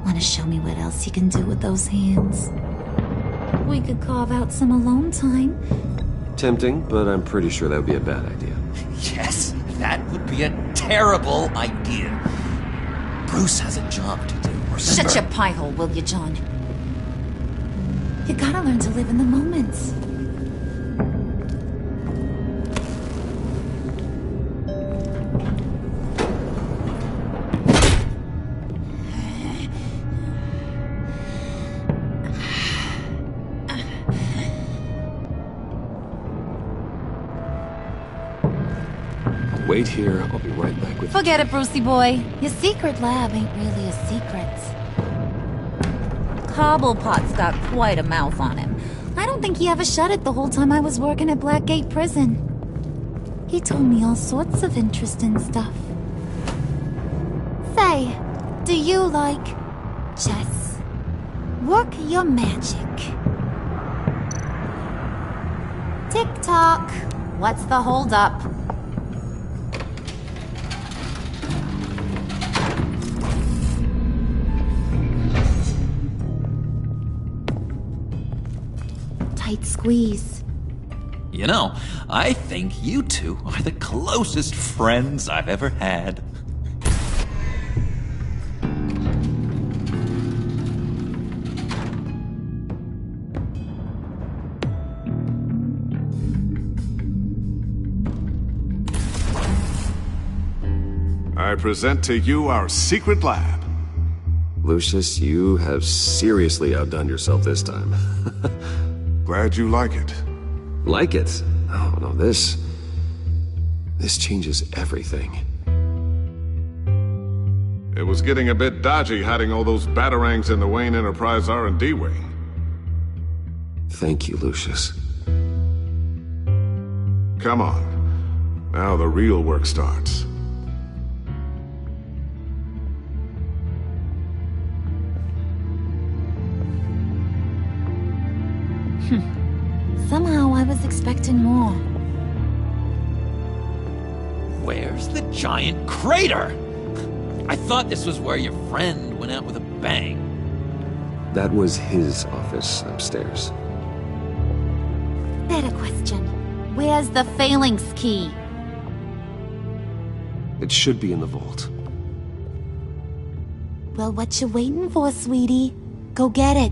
Speaker 15: Wanna show me what else you can do with those hands? We could carve out some alone time.
Speaker 1: Tempting, but I'm pretty sure that would be a bad idea.
Speaker 13: Yes, that would be a terrible idea. Bruce has a job to do, remember?
Speaker 15: Shut your pie hole, will you, John? You gotta learn to live in the moment.
Speaker 1: Wait here, I'll be right back with you.
Speaker 15: Forget it, Brucey boy. Your secret lab ain't really a secret. Cobblepot's got quite a mouth on him. I don't think he ever shut it the whole time I was working at Blackgate Prison. He told me all sorts of interesting stuff. Say, do you like chess? Work your magic. Tick-tock. What's the holdup? Tight squeeze.
Speaker 13: You know, I think you two are the closest friends I've ever had.
Speaker 18: I present to you our secret lab.
Speaker 1: Lucius, you have seriously outdone yourself this time.
Speaker 18: Glad you like it.
Speaker 1: Like it? Oh, no, this changes everything.
Speaker 18: It was getting a bit dodgy hiding all those batarangs in the Wayne Enterprise R&D wing.
Speaker 1: Thank you, Lucius.
Speaker 18: Come on. Now the real work starts.
Speaker 15: Somehow I was expecting more.
Speaker 13: Where's the giant crater? I thought this was where your friend went out with a bang.
Speaker 1: That was his office upstairs.
Speaker 15: Better question. Where's the phalanx key?
Speaker 1: It should be in the vault.
Speaker 15: Well, what you waiting for, sweetie? Go get it.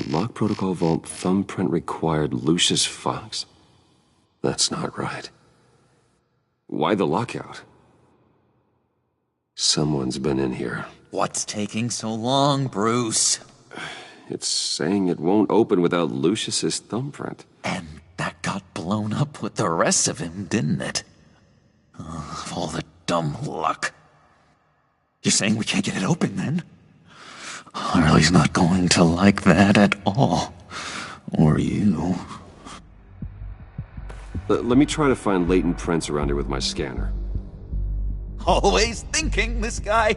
Speaker 1: Lock protocol vault thumbprint required Lucius Fox. That's not right. Why the lockout? Someone's been in here.
Speaker 13: What's taking so long, Bruce?
Speaker 1: It's saying it won't open without Lucius's thumbprint.
Speaker 13: And that got blown up with the rest of him, didn't it? All the dumb luck. You're saying we can't get it open, then? Harley's not going to like that at all. Or you.
Speaker 1: Let me try to find latent prints around here with my scanner.
Speaker 13: Always thinking, this guy.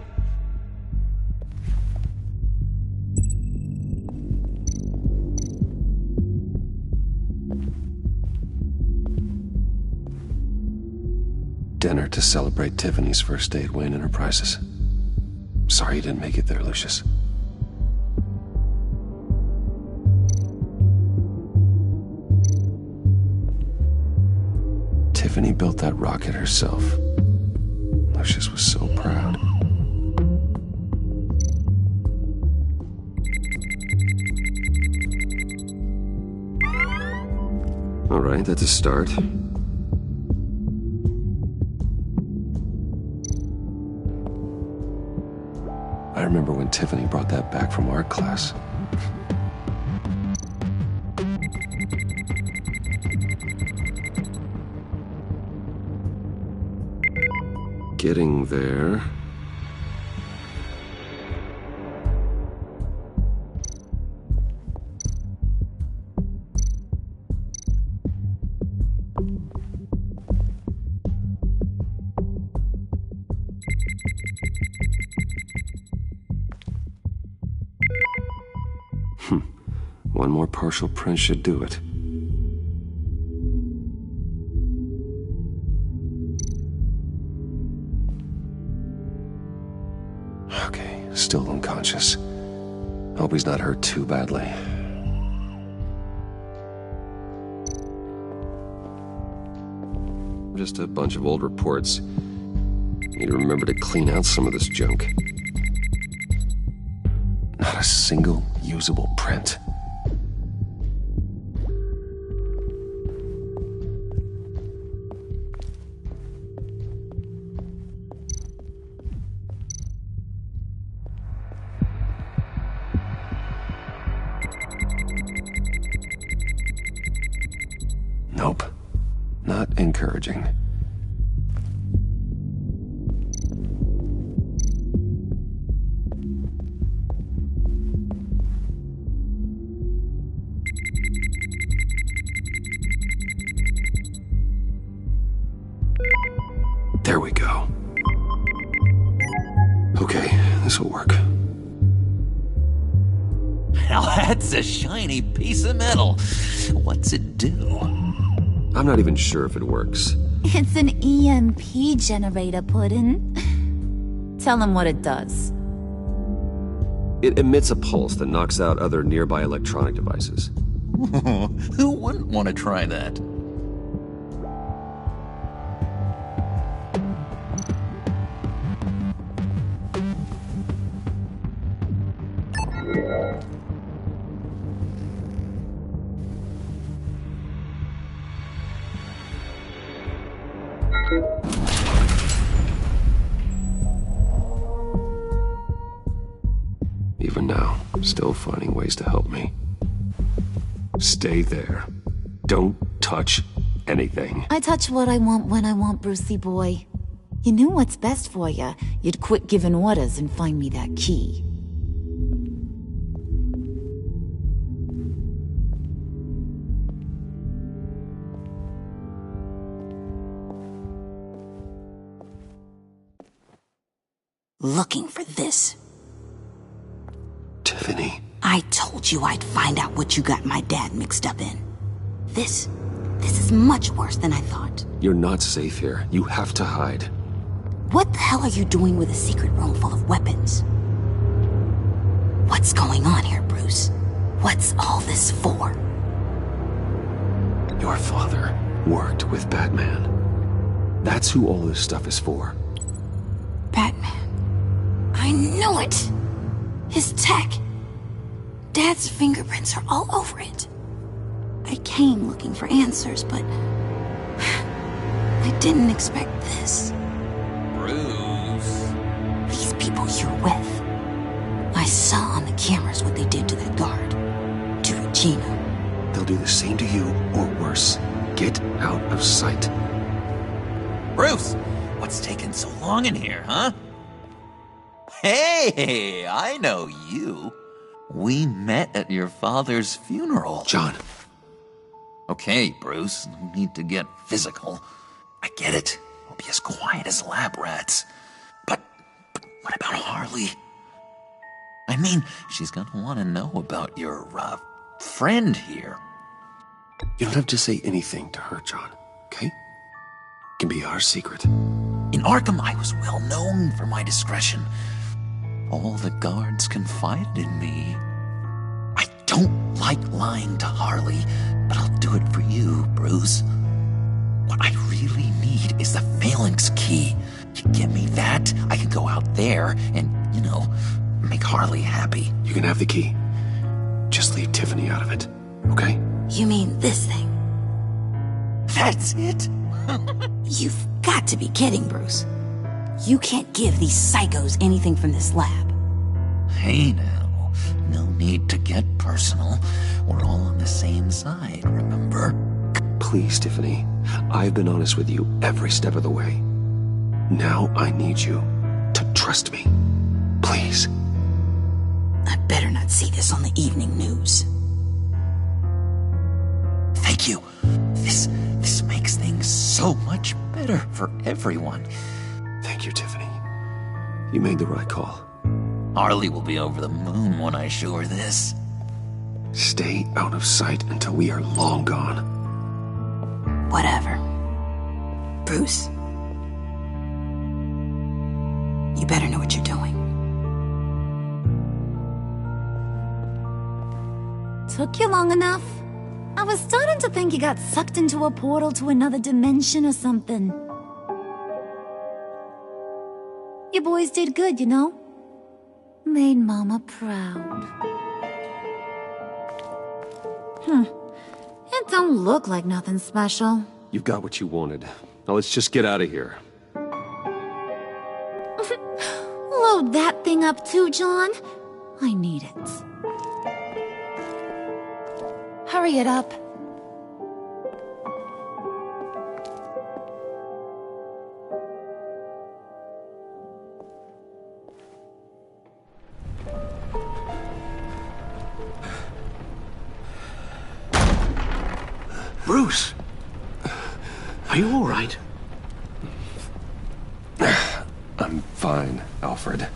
Speaker 1: Dinner to celebrate Tiffany's first day at Wayne Enterprises. Sorry you didn't make it there, Lucius. Tiffany built that rocket herself. Lucius was so proud. All right, that's a start. I remember when Tiffany brought that back from art class. Getting there. One more partial print should do it. Okay, still unconscious. Hope he's not hurt too badly. Just a bunch of old reports. Need to remember to clean out some of this junk. Not a single usable print. Nope. Not encouraging. There we go. Okay, this will work.
Speaker 13: Now that's a shiny piece of metal. What's it do?
Speaker 1: I'm not even sure if it works.
Speaker 15: It's an EMP generator, Puddin'. Tell him what it does.
Speaker 1: It emits a pulse that knocks out other nearby electronic devices.
Speaker 13: Who wouldn't want to try that?
Speaker 1: Even now, still finding ways to help me. Stay there. Don't touch anything.
Speaker 15: I touch what I want when I want, Brucey boy. You knew what's best for you. You'd quit giving orders and find me that key.
Speaker 19: Looking for this.
Speaker 1: Tiffany.
Speaker 19: I told you I'd find out what you got my dad mixed up in. This is much worse than I thought.
Speaker 1: You're not safe here. You have to hide.
Speaker 19: What the hell are you doing with a secret room full of weapons? What's going on here, Bruce? What's all this for?
Speaker 1: Your father worked with Batman. That's who all this stuff is for.
Speaker 19: Batman. I knew it! His tech. Dad's fingerprints are all over it. I came looking for answers, but I didn't expect this.
Speaker 13: Bruce.
Speaker 19: These people you're with. I saw on the cameras what they did to that guard. To Regina.
Speaker 1: They'll do the same to you, or worse. Get out of sight.
Speaker 13: Bruce, what's taking so long in here, huh? Hey, I know you. We met at your father's funeral.
Speaker 1: John.
Speaker 13: Okay, Bruce, no need to get physical. I get it. We'll be as quiet as lab rats. But what about Harley? I mean, she's gonna want to know about your, friend here.
Speaker 1: You don't have to say anything to her, John, okay? It can be our secret.
Speaker 13: In Arkham, I was well known for my discretion. All the guards confided in me. I don't like lying to Harley, but I'll do it for you, Bruce. What I really need is the Phalanx key. You get me that, I can go out there and, make Harley happy.
Speaker 1: You can have the key. Just leave Tiffany out of it, okay?
Speaker 19: You mean this thing?
Speaker 13: That's it?
Speaker 19: You've got to be kidding, Bruce. You can't give these psychos anything from this lab.
Speaker 13: Hey now, no need to get personal. We're all on the same side, remember?
Speaker 1: Please, Tiffany. I've been honest with you every step of the way. Now I need you to trust me. Please.
Speaker 19: I better not see this on the evening news.
Speaker 13: Thank you. This makes things so much better for everyone.
Speaker 1: Thank you, Tiffany. You made the right call.
Speaker 13: Harley will be over the moon when I show her this.
Speaker 1: Stay out of sight until we are long gone.
Speaker 19: Whatever. Bruce. You better know what you're doing. Took you long enough? I was starting to think you got sucked into a portal to another dimension or something. You boys did good, you know? Made Mama proud. It don't look like nothing special.
Speaker 1: You've got what you wanted. Now let's just get out of here.
Speaker 19: Load that thing up too, John. I need it. Hurry it up.
Speaker 12: Bruce! Are you all right?
Speaker 1: I'm fine, Alfred.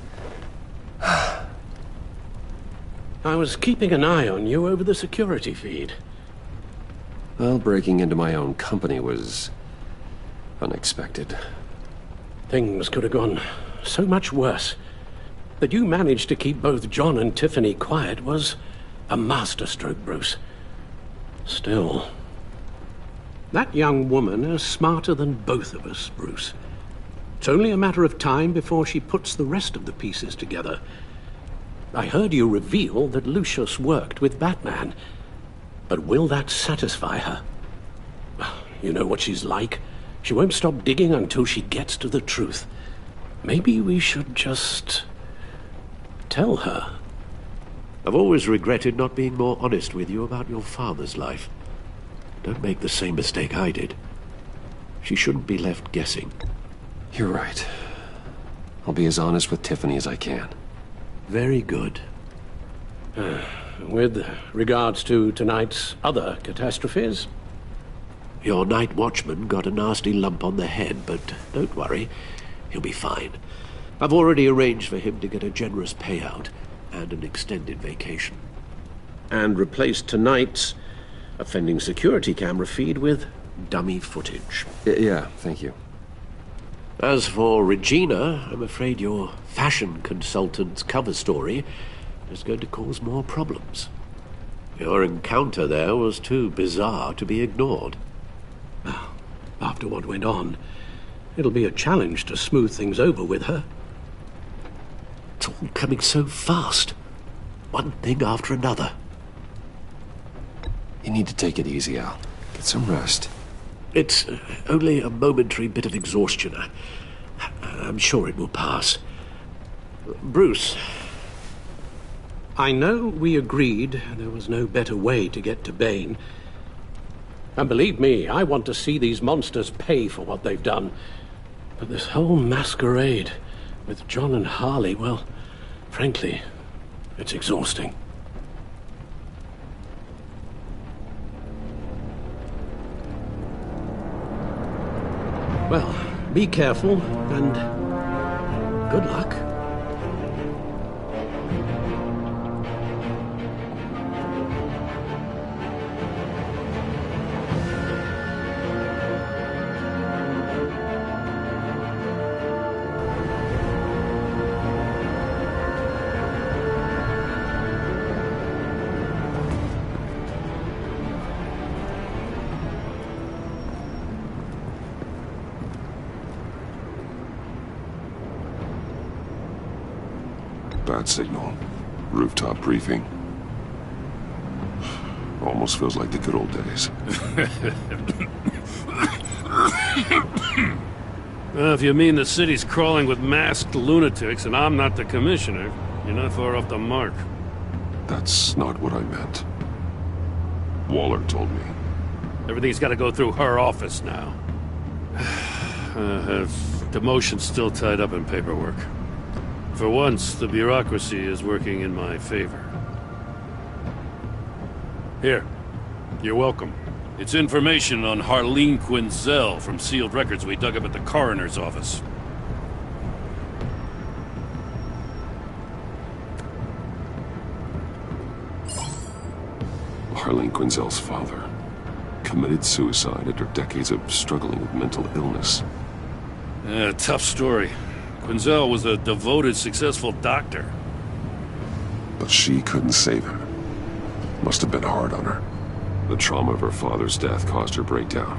Speaker 12: I was keeping an eye on you over the security feed.
Speaker 1: Well, breaking into my own company was unexpected.
Speaker 12: Things could have gone so much worse. That you managed to keep both John and Tiffany quiet was a masterstroke, Bruce. Still, that young woman is smarter than both of us, Bruce. It's only a matter of time before she puts the rest of the pieces together. I heard you reveal that Lucius worked with Batman. But will that satisfy her? You know what she's like. She won't stop digging until she gets to the truth. Maybe we should just tell her.
Speaker 11: I've always regretted not being more honest with you about your father's life. Don't make the same mistake I did. She shouldn't be left guessing.
Speaker 1: You're right. I'll be as honest with Tiffany as I can.
Speaker 11: Very good.
Speaker 12: With regards to tonight's other catastrophes?
Speaker 11: Your night watchman got a nasty lump on the head, but don't worry. He'll be fine. I've already arranged for him to get a generous payout and an extended vacation.
Speaker 12: And replaced tonight's offending security camera feed with dummy footage.
Speaker 1: Yeah, thank you.
Speaker 11: As for Regina, I'm afraid your fashion consultant's cover story is going to cause more problems. Your encounter there was too bizarre to be ignored.
Speaker 12: After what went on, it'll be a challenge to smooth things over with her.
Speaker 11: It's all coming so fast. One thing after another.
Speaker 1: You need to take it easy, Al. Get some rest.
Speaker 11: It's only a momentary bit of exhaustion. I'm sure it will pass. Bruce.
Speaker 12: I know we agreed there was no better way to get to Bane. And believe me, I want to see these monsters pay for what they've done. But this whole masquerade with John and Harley, well, frankly, it's exhausting. Well, be careful, and good luck.
Speaker 3: Bad signal. Rooftop briefing. Almost feels like the good old days.
Speaker 4: Well, if you mean the city's crawling with masked lunatics and I'm not the commissioner, you're not far off the mark.
Speaker 3: That's not what I meant. Waller told me.
Speaker 4: Everything's got to go through her office now. Demotion's still tied up in paperwork. For once, the bureaucracy is working in my favor. Here. You're welcome. It's information on Harleen Quinzel from sealed records we dug up at the coroner's office.
Speaker 3: Harleen Quinzel's father committed suicide after decades of struggling with mental illness.
Speaker 4: Tough story. Quinzel was a devoted, successful doctor.
Speaker 3: But she couldn't save him. Must have been hard on her. The trauma of her father's death caused her breakdown.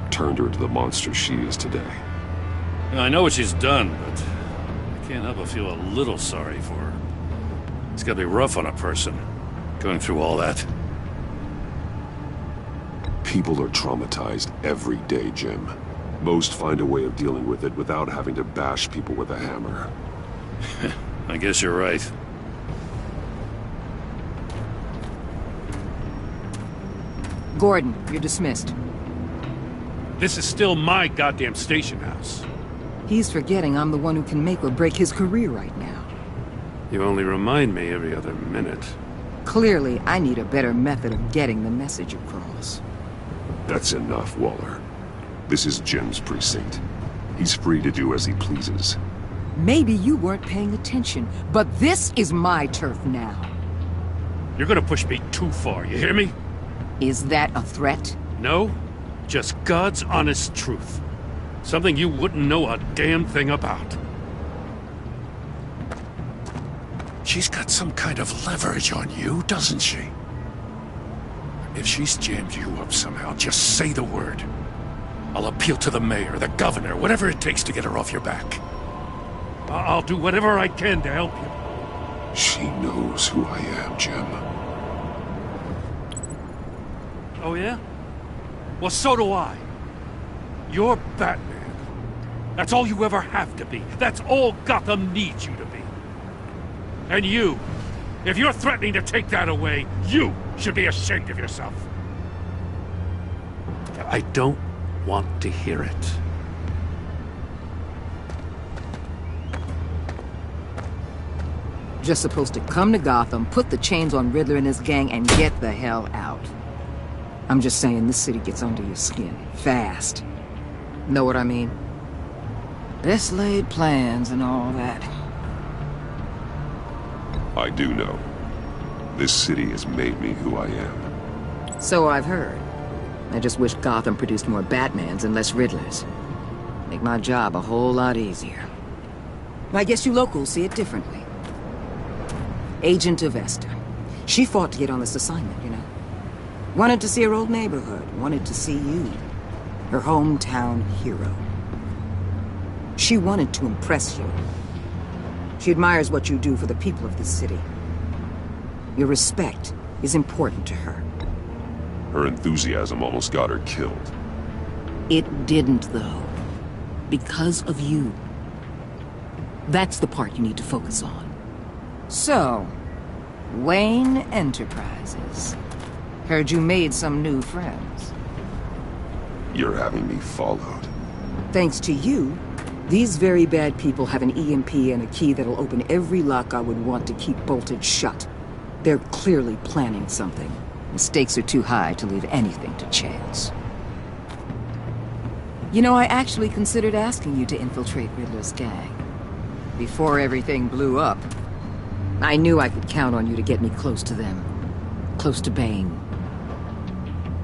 Speaker 3: Turned her into the monster she is today.
Speaker 4: I know what she's done, but I can't help but feel a little sorry for her. It's gotta be rough on a person, going through all that.
Speaker 3: People are traumatized every day, Jim. Most find a way of dealing with it without having to bash people with a hammer.
Speaker 4: I guess you're right.
Speaker 2: Gordon, you're dismissed.
Speaker 4: This is still my goddamn station house.
Speaker 2: He's forgetting I'm the one who can make or break his career right now.
Speaker 4: You only remind me every other minute.
Speaker 2: Clearly, I need a better method of getting the message across.
Speaker 3: That's enough, Waller. This is Jim's precinct. He's free to do as he pleases.
Speaker 2: Maybe you weren't paying attention, but this is my turf now.
Speaker 4: You're gonna push me too far, you hear me?
Speaker 2: Is that a threat?
Speaker 4: No, just God's honest truth. Something you wouldn't know a damn thing about. She's got some kind of leverage on you, doesn't she? If she's jammed you up somehow, just say the word. I'll appeal to the mayor, the governor, whatever it takes to get her off your back. I'll do whatever I can to help you.
Speaker 3: She knows who I am, Jim.
Speaker 4: Oh, yeah? Well, so do I. You're Batman. That's all you ever have to be. That's all Gotham needs you to be. And you, if you're threatening to take that away, you should be ashamed of yourself. I don't want to hear it.
Speaker 2: Just supposed to come to Gotham, put the chains on Riddler and his gang, and get the hell out. I'm just saying, this city gets under your skin. Fast. Know what I mean? Best laid plans and all that.
Speaker 3: I do know. This city has made me who I am.
Speaker 2: So I've heard. I just wish Gotham produced more Batmans and less Riddlers. Make my job a whole lot easier. I guess you locals see it differently. Agent Avesta. She fought to get on this assignment, you know. Wanted to see her old neighborhood, wanted to see you, her hometown hero. She wanted to impress you. She admires what you do for the people of this city. Your respect is important to her.
Speaker 3: Her enthusiasm almost got her killed.
Speaker 2: It didn't, though. Because of you. That's the part you need to focus on. So, Wayne Enterprises. Heard you made some new friends.
Speaker 3: You're having me followed.
Speaker 2: Thanks to you, these very bad people have an EMP and a key that'll open every lock I would want to keep bolted shut. They're clearly planning something. The stakes are too high to leave anything to chance. You know, I actually considered asking you to infiltrate Riddler's gang. Before everything blew up, I knew I could count on you to get me close to them. Close to Bane.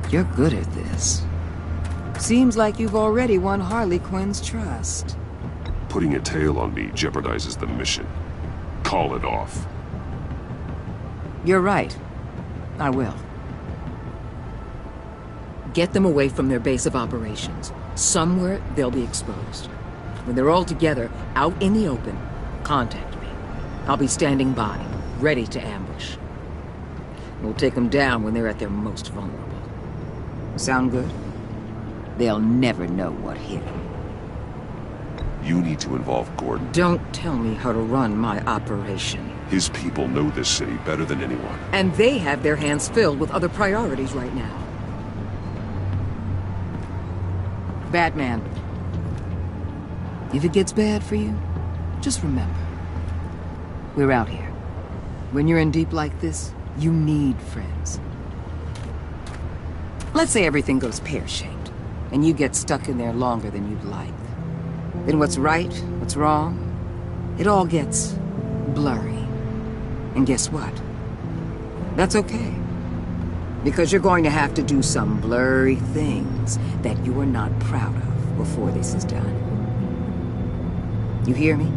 Speaker 2: You're good at this. Seems like you've already won Harley Quinn's trust.
Speaker 3: Putting a tail on me jeopardizes the mission. Call it off.
Speaker 2: You're right. I will. Get them away from their base of operations. Somewhere they'll be exposed. When they're all together, out in the open, contact me. I'll be standing by, ready to ambush. We'll take them down when they're at their most vulnerable. Sound good? They'll never know what hit them.
Speaker 3: You need to involve Gordon.
Speaker 2: Don't tell me how to run my operation.
Speaker 3: His people know this city better than anyone.
Speaker 2: And they have their hands filled with other priorities right now. Batman. If it gets bad for you, just remember. We're out here. When you're in deep like this, you need friends. Let's say everything goes pear-shaped, and you get stuck in there longer than you'd like. Then what's right, what's wrong, it all gets blurry. And guess what? That's okay. Because you're going to have to do some blurry things that you are not proud of before this is done. You hear me?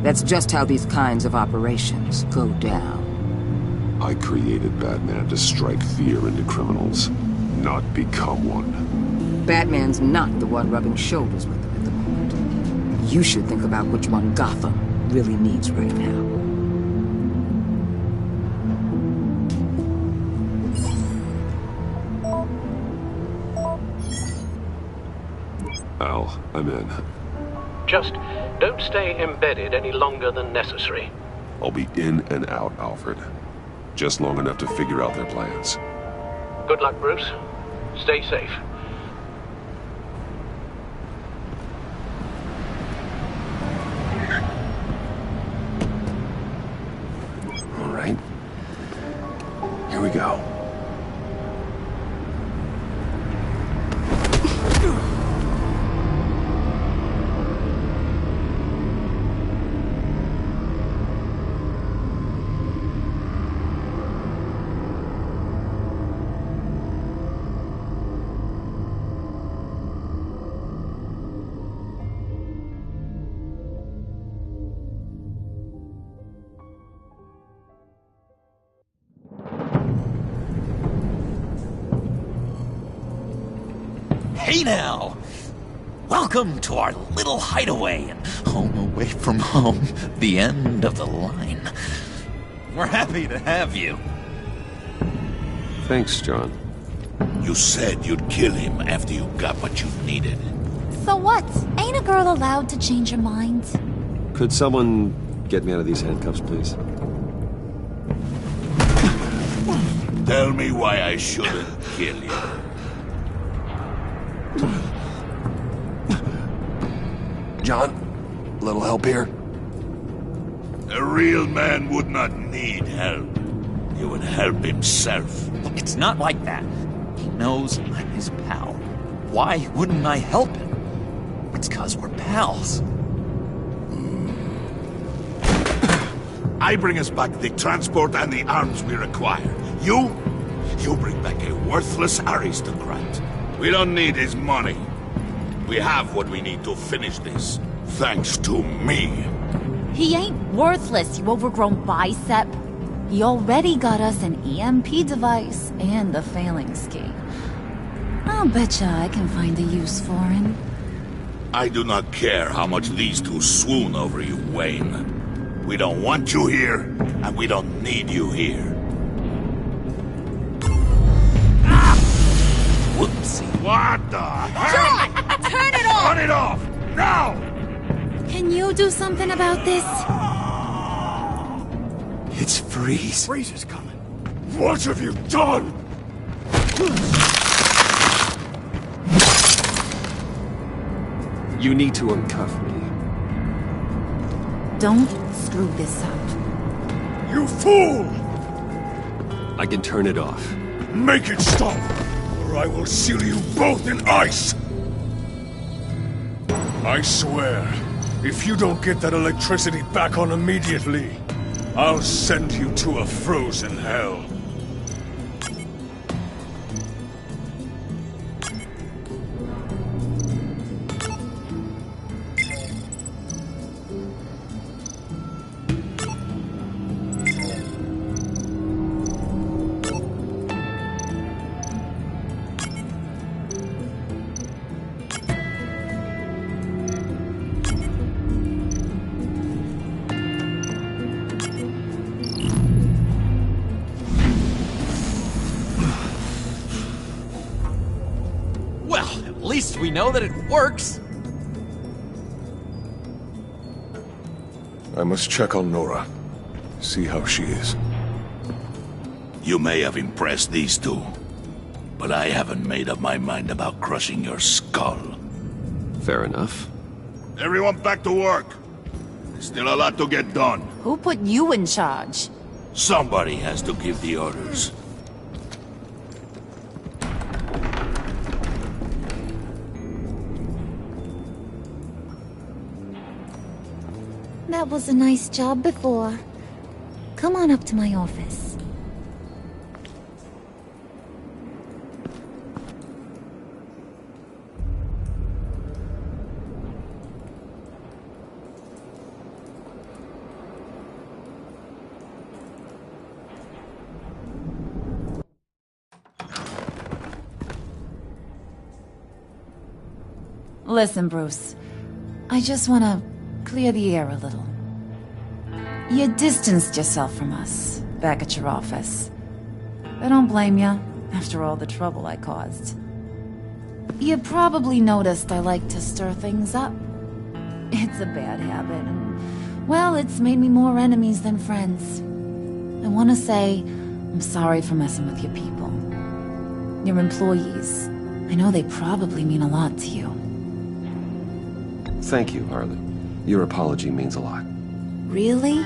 Speaker 2: That's just how these kinds of operations go down.
Speaker 3: I created Batman to strike fear into criminals, not become one.
Speaker 2: Batman's not the one rubbing shoulders with them at the moment. You should think about which one Gotham really needs right now.
Speaker 3: Al, I'm in.
Speaker 12: Just don't stay embedded any longer than necessary.
Speaker 3: I'll be in and out, Alfred. Just long enough to figure out their plans.
Speaker 12: Good luck, Bruce. Stay safe.
Speaker 3: All right. Here we go.
Speaker 13: Hey now! Welcome to our little hideaway and home away from home, the end of the line. We're happy to have you.
Speaker 3: Thanks, John.
Speaker 9: You said you'd kill him after you got what you needed.
Speaker 15: So what? Ain't a girl allowed to change her mind?
Speaker 1: Could someone get me out of these handcuffs, please?
Speaker 9: Tell me why I shouldn't kill you.
Speaker 1: John, a little help here?
Speaker 9: A real man would not need help. He would help himself.
Speaker 13: Look, it's not like that. He knows I'm his pal. Why wouldn't I help him? It's 'cause we're pals.
Speaker 9: I bring us back the transport and the arms we require. You bring back a worthless aristocrat. We don't need his money. We have what we need to finish this, thanks to me.
Speaker 15: He ain't worthless, you overgrown bicep. He already got us an EMP device and the phalanx key. I'll betcha I can find a use for him.
Speaker 9: I do not care how much these two swoon over you, Wayne. We don't want you here, and we don't need you here.
Speaker 13: Whoopsie.
Speaker 9: What the hell?
Speaker 15: John! Turn it off!
Speaker 9: Turn it off! Now!
Speaker 15: Can you do something about this?
Speaker 13: It's Freeze.
Speaker 9: Freeze is coming. What have you done?
Speaker 1: You need to uncuff me.
Speaker 15: Don't screw this up.
Speaker 9: You fool!
Speaker 1: I can turn it off.
Speaker 9: Make it stop, or I will seal you both in ice! I swear, if you don't get that electricity back on immediately, I'll send you to a frozen hell.
Speaker 13: We know that it works.
Speaker 3: I must check on Nora. See how she is.
Speaker 9: You may have impressed these two, but I haven't made up my mind about crushing your skull.
Speaker 1: Fair enough.
Speaker 9: Everyone back to work. There's still a lot to get done.
Speaker 15: Who put you in charge?
Speaker 9: Somebody has to give the orders.
Speaker 15: That was a nice job before. Come on up to my office. Listen, Bruce. I just want to clear the air a little. You distanced yourself from us, back at your office. I don't blame you, after all the trouble I caused. You probably noticed I like to stir things up. It's a bad habit, and, well, it's made me more enemies than friends. I want to say I'm sorry for messing with your people. Your employees. I know they probably mean a lot to you.
Speaker 1: Thank you, Harley. Your apology means a lot.
Speaker 15: Really?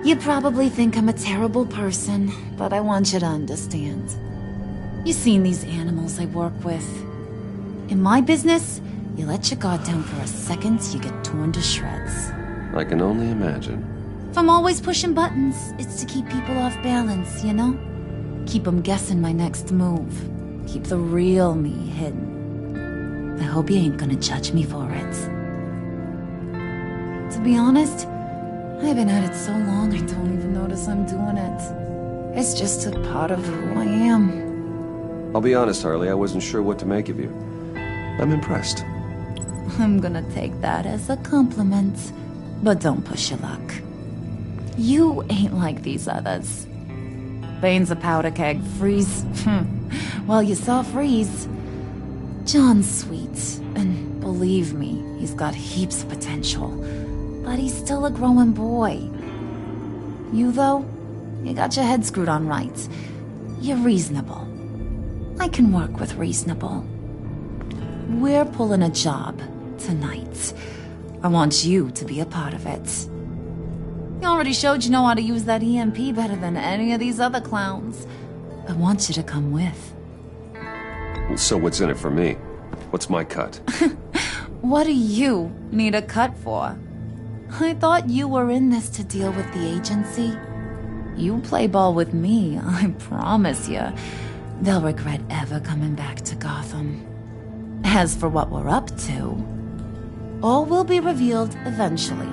Speaker 15: You probably think I'm a terrible person, but I want you to understand. You've seen these animals I work with. In my business, you let your guard down for a second, you get torn to shreds.
Speaker 1: I can only imagine.
Speaker 15: If I'm always pushing buttons, it's to keep people off balance, you know? Keep them guessing my next move. Keep the real me hidden. I hope you ain't gonna judge me for it. To be honest, I've been at it so long I don't even notice I'm doing it. It's just a part of who I am.
Speaker 1: I'll be honest, Harley, I wasn't sure what to make of you. I'm impressed.
Speaker 15: I'm gonna take that as a compliment. But don't push your luck. You ain't like these others. Bane's a powder keg. Freeze. Well, you saw Freeze. John's sweet, and believe me, he's got heaps of potential. But he's still a growing boy. You, though, you got your head screwed on right. You're reasonable. I can work with reasonable. We're pulling a job tonight. I want you to be a part of it. You already showed you know how to use that EMP better than any of these other clowns. I want you to come with.
Speaker 1: So what's in it for me? What's my cut?
Speaker 15: What do you need a cut for? I thought you were in this to deal with the agency. You play ball with me, I promise you. They'll regret ever coming back to Gotham. As for what we're up to, all will be revealed eventually.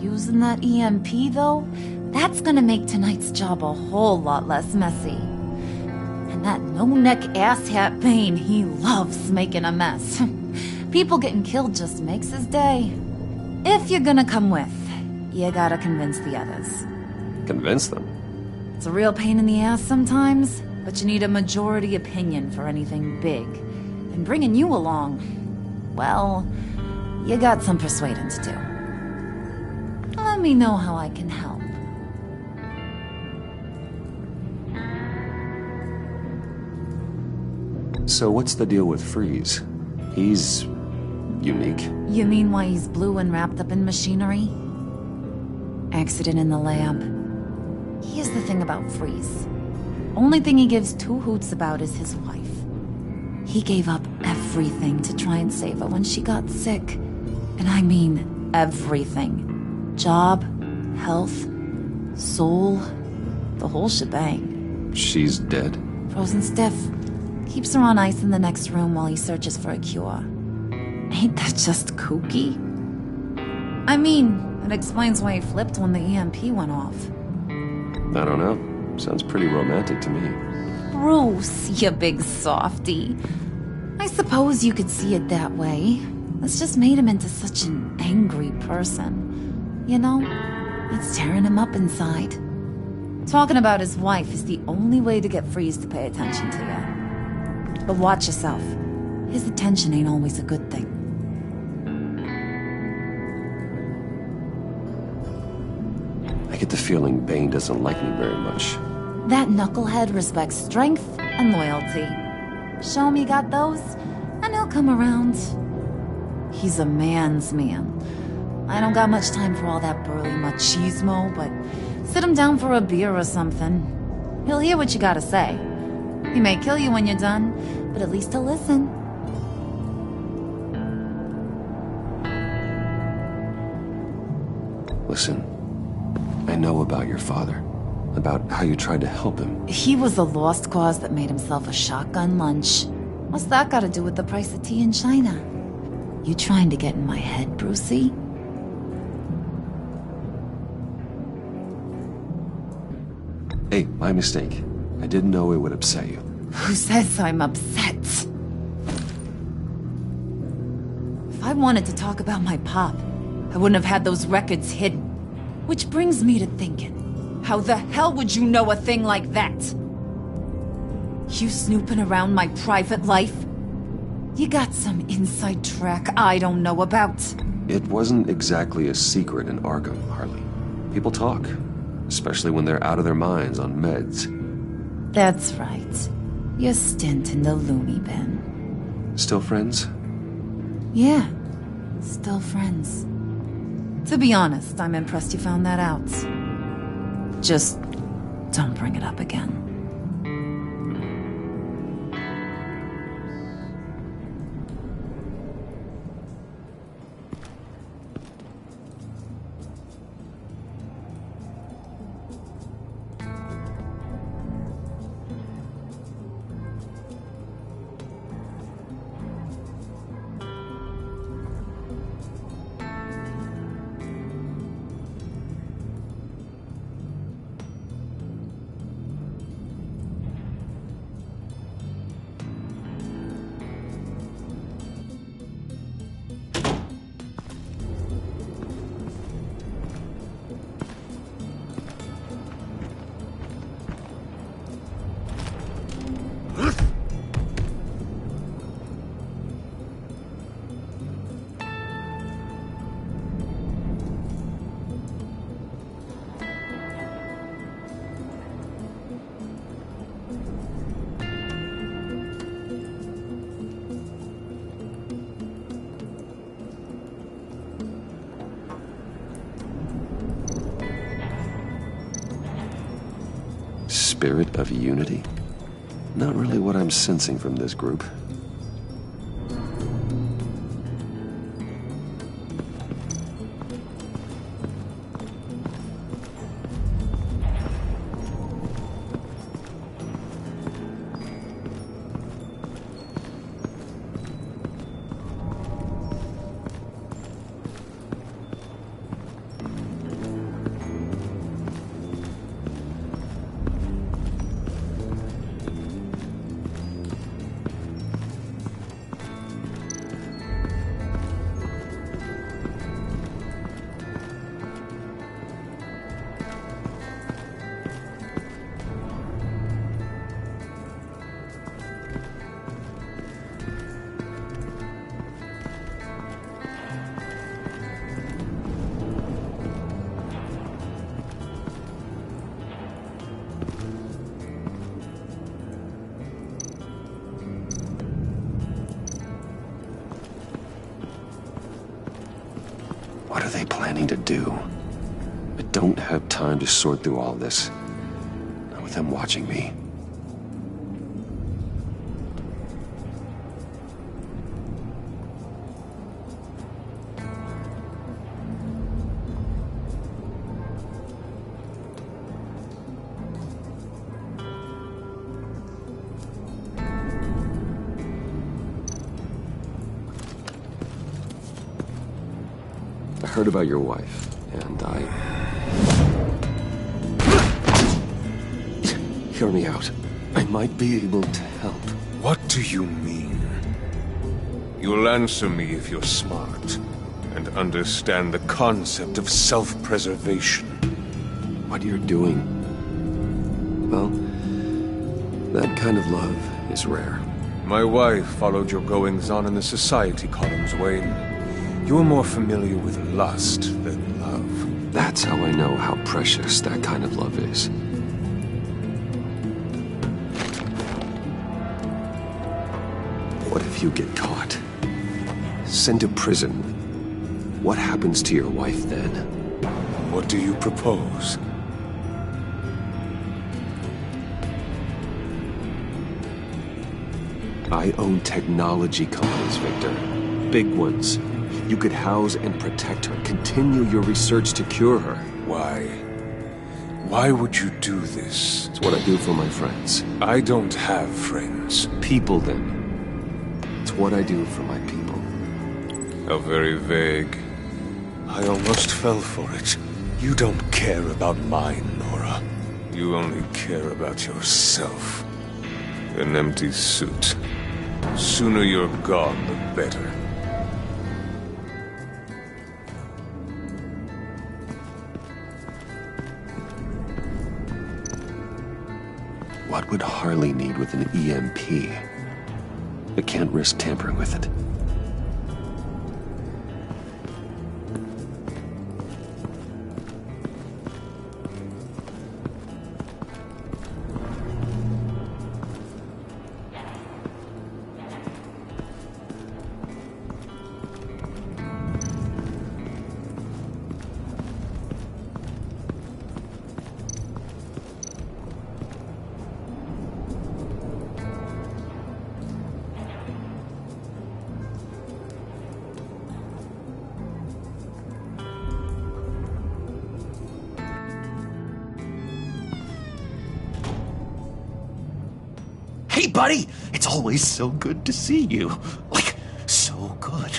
Speaker 15: Using that EMP, though, that's gonna make tonight's job a whole lot less messy. And that no-neck asshat Bane, he loves making a mess. People getting killed just makes his day. If you're gonna come with, you gotta convince the others.
Speaker 1: Convince them?
Speaker 15: It's a real pain in the ass sometimes, but you need a majority opinion for anything big. And bringing you along, well, you got some persuading to do. Let me know how I can help.
Speaker 1: So what's the deal with Freeze? He's unique.
Speaker 15: You mean why he's blue and wrapped up in machinery? Accident in the lab. Here's the thing about Freeze. Only thing he gives two hoots about is his wife. He gave up everything to try and save her when she got sick. And I mean everything. Job, health, soul, the whole shebang.
Speaker 1: She's dead?
Speaker 15: Frozen stiff. Keeps her on ice in the next room while he searches for a cure. Ain't that just kooky? I mean, it explains why he flipped when the EMP went off.
Speaker 1: I don't know. Sounds pretty romantic to me.
Speaker 15: Bruce, you big softy. I suppose you could see it that way. It's just made him into such an angry person. You know, it's tearing him up inside. Talking about his wife is the only way to get Freeze to pay attention to you. But watch yourself. His attention ain't always a good thing.
Speaker 1: I get the feeling Bane doesn't like me very much.
Speaker 15: That knucklehead respects strength and loyalty. Show him you got those, and he'll come around. He's a man's man. I don't got much time for all that burly machismo, but sit him down for a beer or something. He'll hear what you gotta say. He may kill you when you're done, but at least he'll listen.
Speaker 1: Listen, I know about your father. About how you tried to help him.
Speaker 15: He was a lost cause that made himself a shotgun lunch. What's that got to do with the price of tea in China? You trying to get in my head, Brucey?
Speaker 1: Hey, my mistake. I didn't know it would upset you.
Speaker 15: Who says I'm upset? If I wanted to talk about my pop, I wouldn't have had those records hidden. Which brings me to thinking, how the hell would you know a thing like that? You snooping around my private life? You got some inside track I don't know about.
Speaker 1: It wasn't exactly a secret in Arkham, Harley. People talk, especially when they're out of their minds on meds.
Speaker 15: That's right. Your stint in the loony bin.
Speaker 1: Still friends?
Speaker 15: Yeah, still friends. To be honest, I'm impressed you found that out. Just don't bring it up again.
Speaker 1: Spirit of unity? Not really what I'm sensing from this group. they planning to do? I don't have time to sort through all this. Not with them watching me. I heard about your wife, and Hear me out. I might be able to help.
Speaker 20: What do you mean? You'll answer me if you're smart, and understand the concept of self-preservation.
Speaker 1: What you're doing, well, that kind of love is rare.
Speaker 20: My wife followed your goings-on in the society columns, Wayne. You are more familiar with lust than love.
Speaker 1: That's how I know how precious that kind of love is. What if you get caught? Sent to prison? What happens to your wife then?
Speaker 20: What do you propose?
Speaker 1: I own technology companies, Victor. Big ones. You could house and protect her, continue your research to cure her.
Speaker 20: Why? Why would you do this?
Speaker 1: It's what I do for my friends.
Speaker 20: I don't have friends.
Speaker 1: People, then. It's what I do for my people.
Speaker 20: How very vague. I almost fell for it. You don't care about mine, Nora. You only care about yourself. An empty suit. Sooner you're gone, the better.
Speaker 1: What would Harley need with an EMP? I can't risk tampering with it.
Speaker 13: Hey, buddy! It's always so good to see you. Like, so good.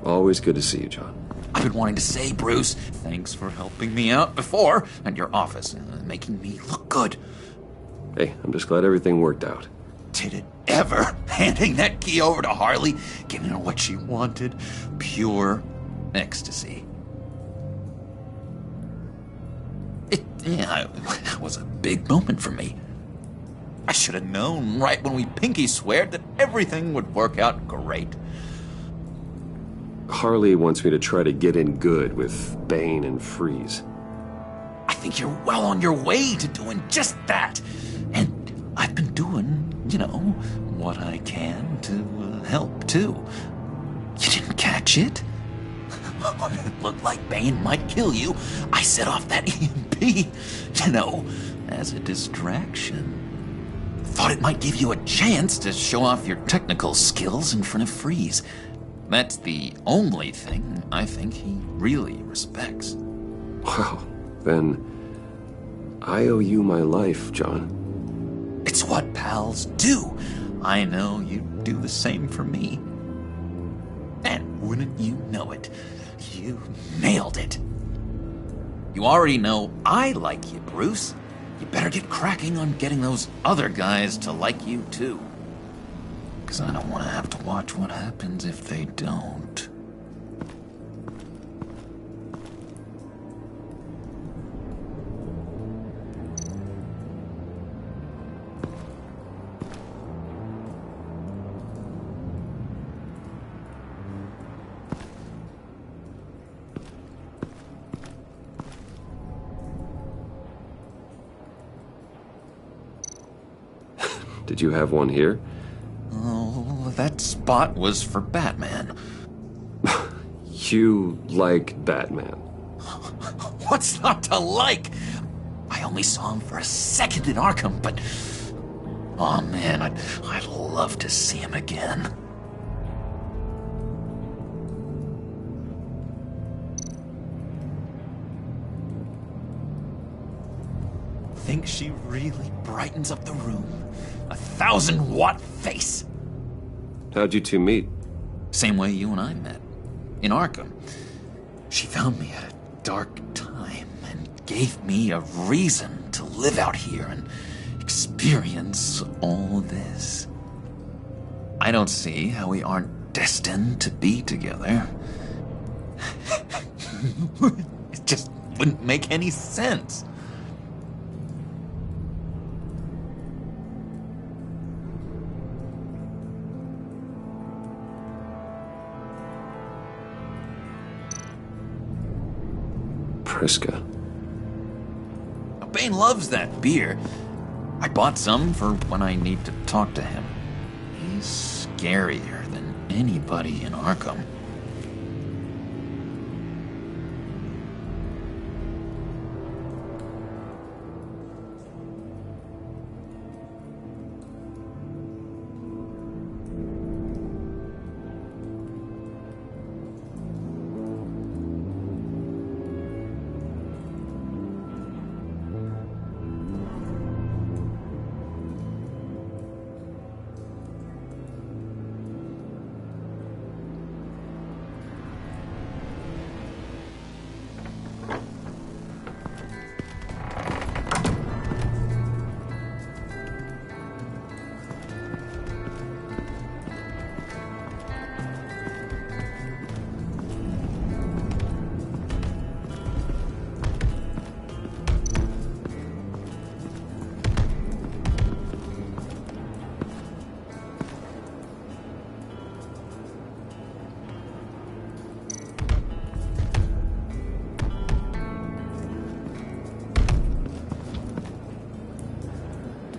Speaker 1: Always good to see you, John.
Speaker 13: I've been wanting to say, Bruce, thanks for helping me out before at your office, making me look good.
Speaker 1: Hey, I'm just glad everything worked out.
Speaker 13: Did it ever? Handing that key over to Harley, giving her what she wanted. Pure ecstasy. It was a big moment for me. I should have known right when we pinky sweared that everything would work out great.
Speaker 1: Harley wants me to try to get in good with Bane and Freeze.
Speaker 13: I think you're well on your way to doing just that. And I've been doing, what I can to help, too. You didn't catch it? It looked like Bane might kill you. I set off that EMP, as a distraction. Thought it might give you a chance to show off your technical skills in front of Freeze. That's the only thing I think he really respects.
Speaker 1: Well, then I owe you my life, John.
Speaker 13: It's what pals do. I know you'd do the same for me. And wouldn't you know it, you nailed it. You already know I like you, Bruce. You better get cracking on getting those other guys to like you, too. Because I don't want to have to watch what happens if they don't.
Speaker 1: Did you have one here?
Speaker 13: Oh, that spot was for Batman.
Speaker 1: You like Batman?
Speaker 13: What's not to like? I only saw him for a second in Arkham, but... oh man, I'd love to see him again. Think she really brightens up the room? 1,000-watt face!
Speaker 1: How'd you two meet?
Speaker 13: Same way you and I met. In Arkham. She found me at a dark time and gave me a reason to live out here and experience all this. I don't see how we aren't destined to be together. It just wouldn't make any sense.
Speaker 1: Priska.
Speaker 13: Bane loves that beer. I bought some for when I need to talk to him. He's scarier than anybody in Arkham.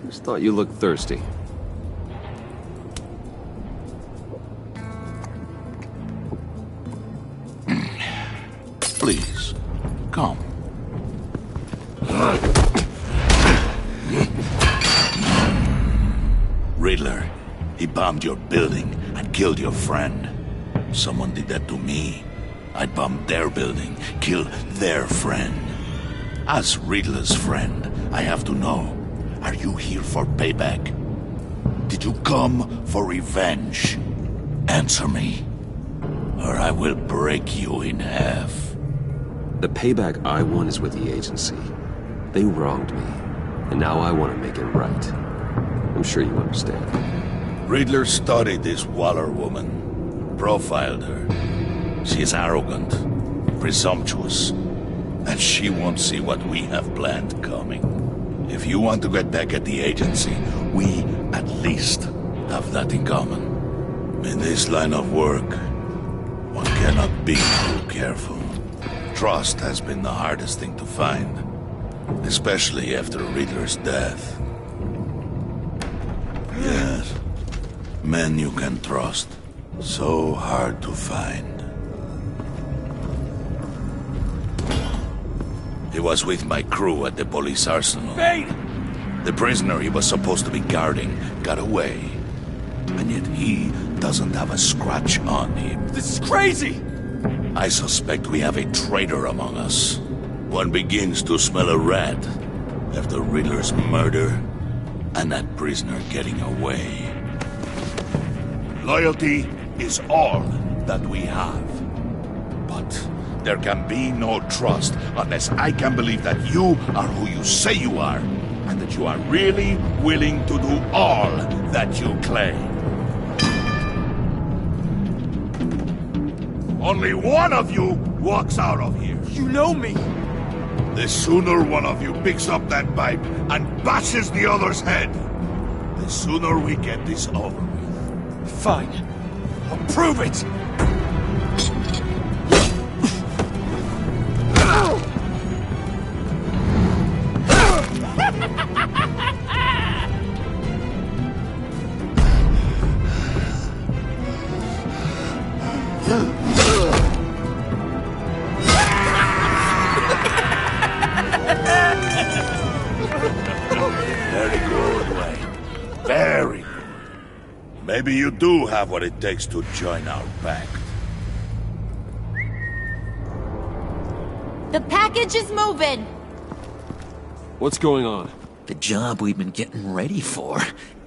Speaker 1: Just thought you looked thirsty.
Speaker 9: Please, come. Riddler, he bombed your building and killed your friend. Someone did that to me. I'd bomb their building, kill their friend. As Riddler's friend, I have to know, are you here for payback? Did you come for revenge? Answer me, or I will break you in half.
Speaker 1: The payback I want is with the agency. They wronged me, and now I want to make it right. I'm sure you understand.
Speaker 9: Riddler studied this Waller woman, profiled her. She is arrogant, presumptuous, and she won't see what we have planned coming. If you want to get back at the agency, we at least have that in common. In this line of work, one cannot be too careful. Trust has been the hardest thing to find, especially after Riddler's death. Yes, men you can trust, so hard to find. He was with my crew at the police arsenal.
Speaker 7: Bane!
Speaker 9: The prisoner he was supposed to be guarding got away. And yet he doesn't have a scratch on him.
Speaker 7: This is crazy!
Speaker 9: I suspect we have a traitor among us. One begins to smell a rat after Riddler's murder and that prisoner getting away. Loyalty is all that we have. But there can be no trust unless I can believe that you are who you say you are, and that you are really willing to do all that you claim. Only one of you walks out of here.
Speaker 7: You know me.
Speaker 9: The sooner one of you picks up that pipe and bashes the other's head, the sooner we get this over with.
Speaker 7: Fine. I'll prove it!
Speaker 9: Maybe you do have what it takes to join our pact.
Speaker 15: The package is moving!
Speaker 1: What's going on?
Speaker 13: The job we've been getting ready for.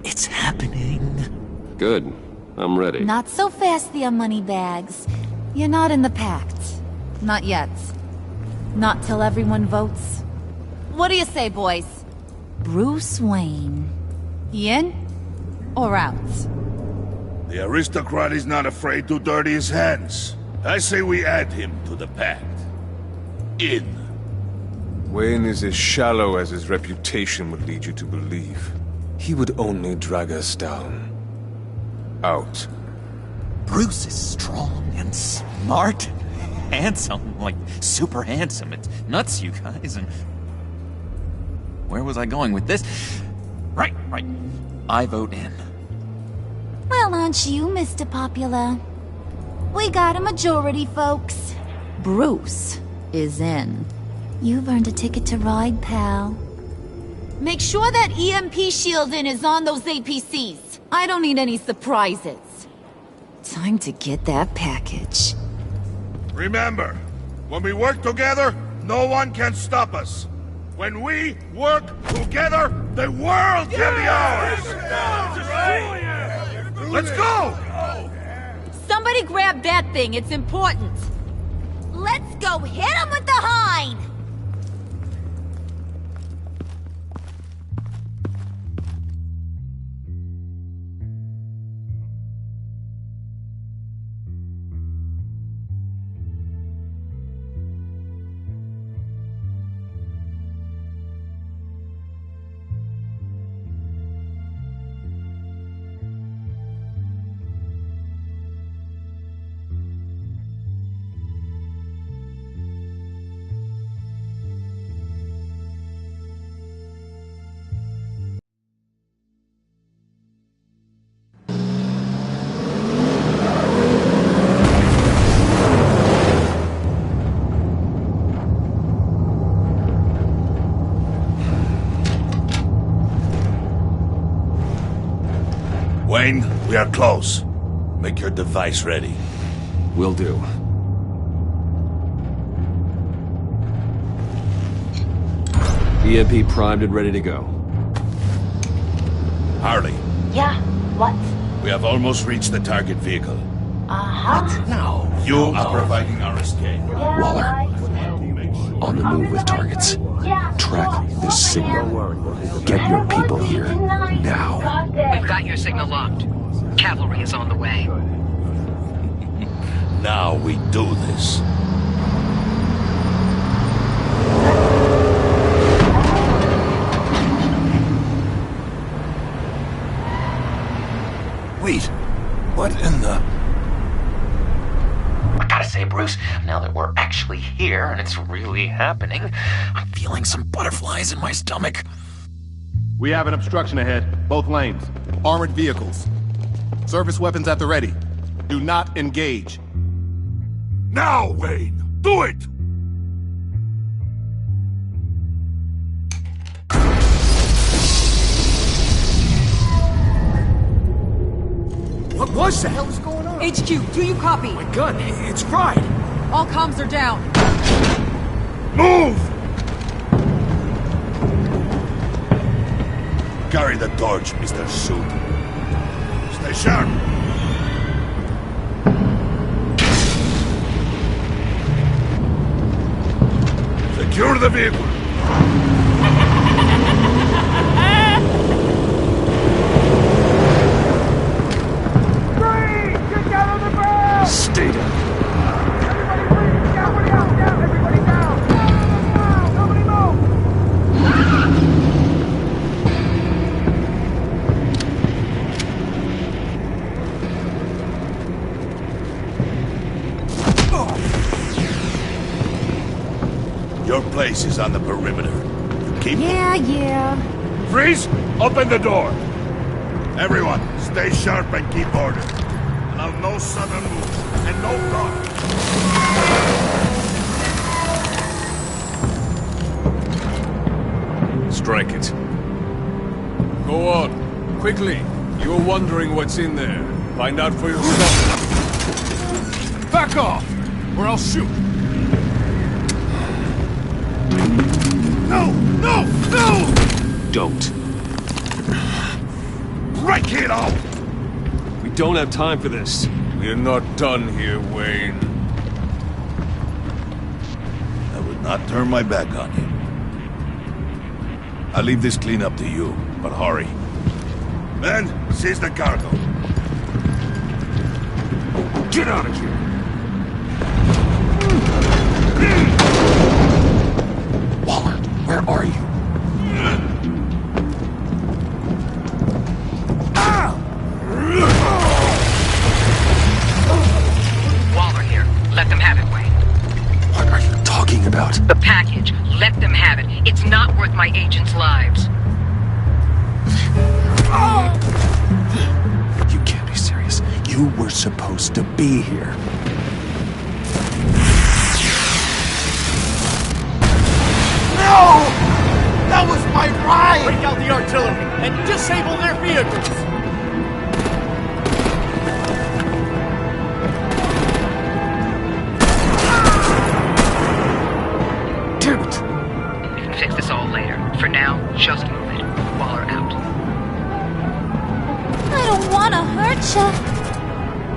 Speaker 13: It's happening.
Speaker 1: Good. I'm ready.
Speaker 15: Not so fast, the Moneybags. You're not in the pact. Not yet. Not till everyone votes. What do you say, boys? Bruce Wayne. He in? Or out?
Speaker 9: The aristocrat is not afraid to dirty his hands. I say we add him to the pact. In.
Speaker 20: Wayne is as shallow as his reputation would lead you to believe. He would only drag us down. Out.
Speaker 13: Bruce is strong and smart and handsome. Like, super handsome. It's nuts, you guys, and... Where was I going with this? Right. I vote in.
Speaker 15: Well, aren't you, Mr. Popular? We got a majority, folks. Bruce is in. You've earned a ticket to ride, pal. Make sure that EMP shielding is on those APCs. I don't need any surprises. Time to get that package.
Speaker 9: Remember, when we work together, no one can stop us. When we work together, the world can be ours! Let's go!
Speaker 15: Somebody grab that thing, it's important. Let's go hit him with the hind!
Speaker 9: Wayne, we are close. Make your device ready.
Speaker 1: Will do. EMP primed and ready to go.
Speaker 9: Harley.
Speaker 10: Yeah, what?
Speaker 9: We have almost reached the target vehicle.
Speaker 10: What?
Speaker 9: No. You are providing our escape.
Speaker 1: Waller. On the move with targets. Track this signal. Get your people here. Now.
Speaker 2: We've got your signal locked. Cavalry is on the way.
Speaker 9: Now we do this.
Speaker 13: Wait. What in the...
Speaker 21: I gotta say, Bruce, now that we're actually here and it's really happening, I'm feeling some butterflies in my stomach.
Speaker 16: We have an obstruction ahead, both lanes. Armored vehicles. Service weapons at the ready. Do not engage.
Speaker 9: Now, Wayne! Do it!
Speaker 5: What was that? What was going on?
Speaker 2: HQ, do you copy?
Speaker 5: My gun, it's fried.
Speaker 2: All comms are down.
Speaker 9: Move! Carry the torch, Mr. Suit. Stay sharp. Secure the vehicle.
Speaker 1: Stay down.
Speaker 9: Your place is on the perimeter. Keep...
Speaker 15: Yeah.
Speaker 9: Freeze! Open the door! Everyone, stay sharp and keep order. Allow no sudden moves, and no talk.
Speaker 20: Strike it.
Speaker 5: Go on. Quickly.
Speaker 18: You're wondering what's in there. Find out for yourself. Back off, or I'll shoot.
Speaker 9: No! No! No!
Speaker 1: Don't.
Speaker 9: Right, kiddo!
Speaker 1: We don't have time for this.
Speaker 18: We're not done here, Wayne.
Speaker 9: I would not turn my back on you. I'll leave this clean up to you, but hurry. Men, seize the cargo.
Speaker 1: Get out of here!
Speaker 13: Waller, where are you?
Speaker 2: Waller here. Let them have it, Wayne.
Speaker 13: What are you talking about?
Speaker 2: The package. Let them have it. It's not worth my agents' lives.
Speaker 13: You can't be serious. You were supposed to be here.
Speaker 9: No! That was my ride!
Speaker 7: Break out the artillery and disable their vehicles!
Speaker 2: Damn it! We can fix this all later. For now, just move it. Waller out.
Speaker 15: I don't want to hurt you,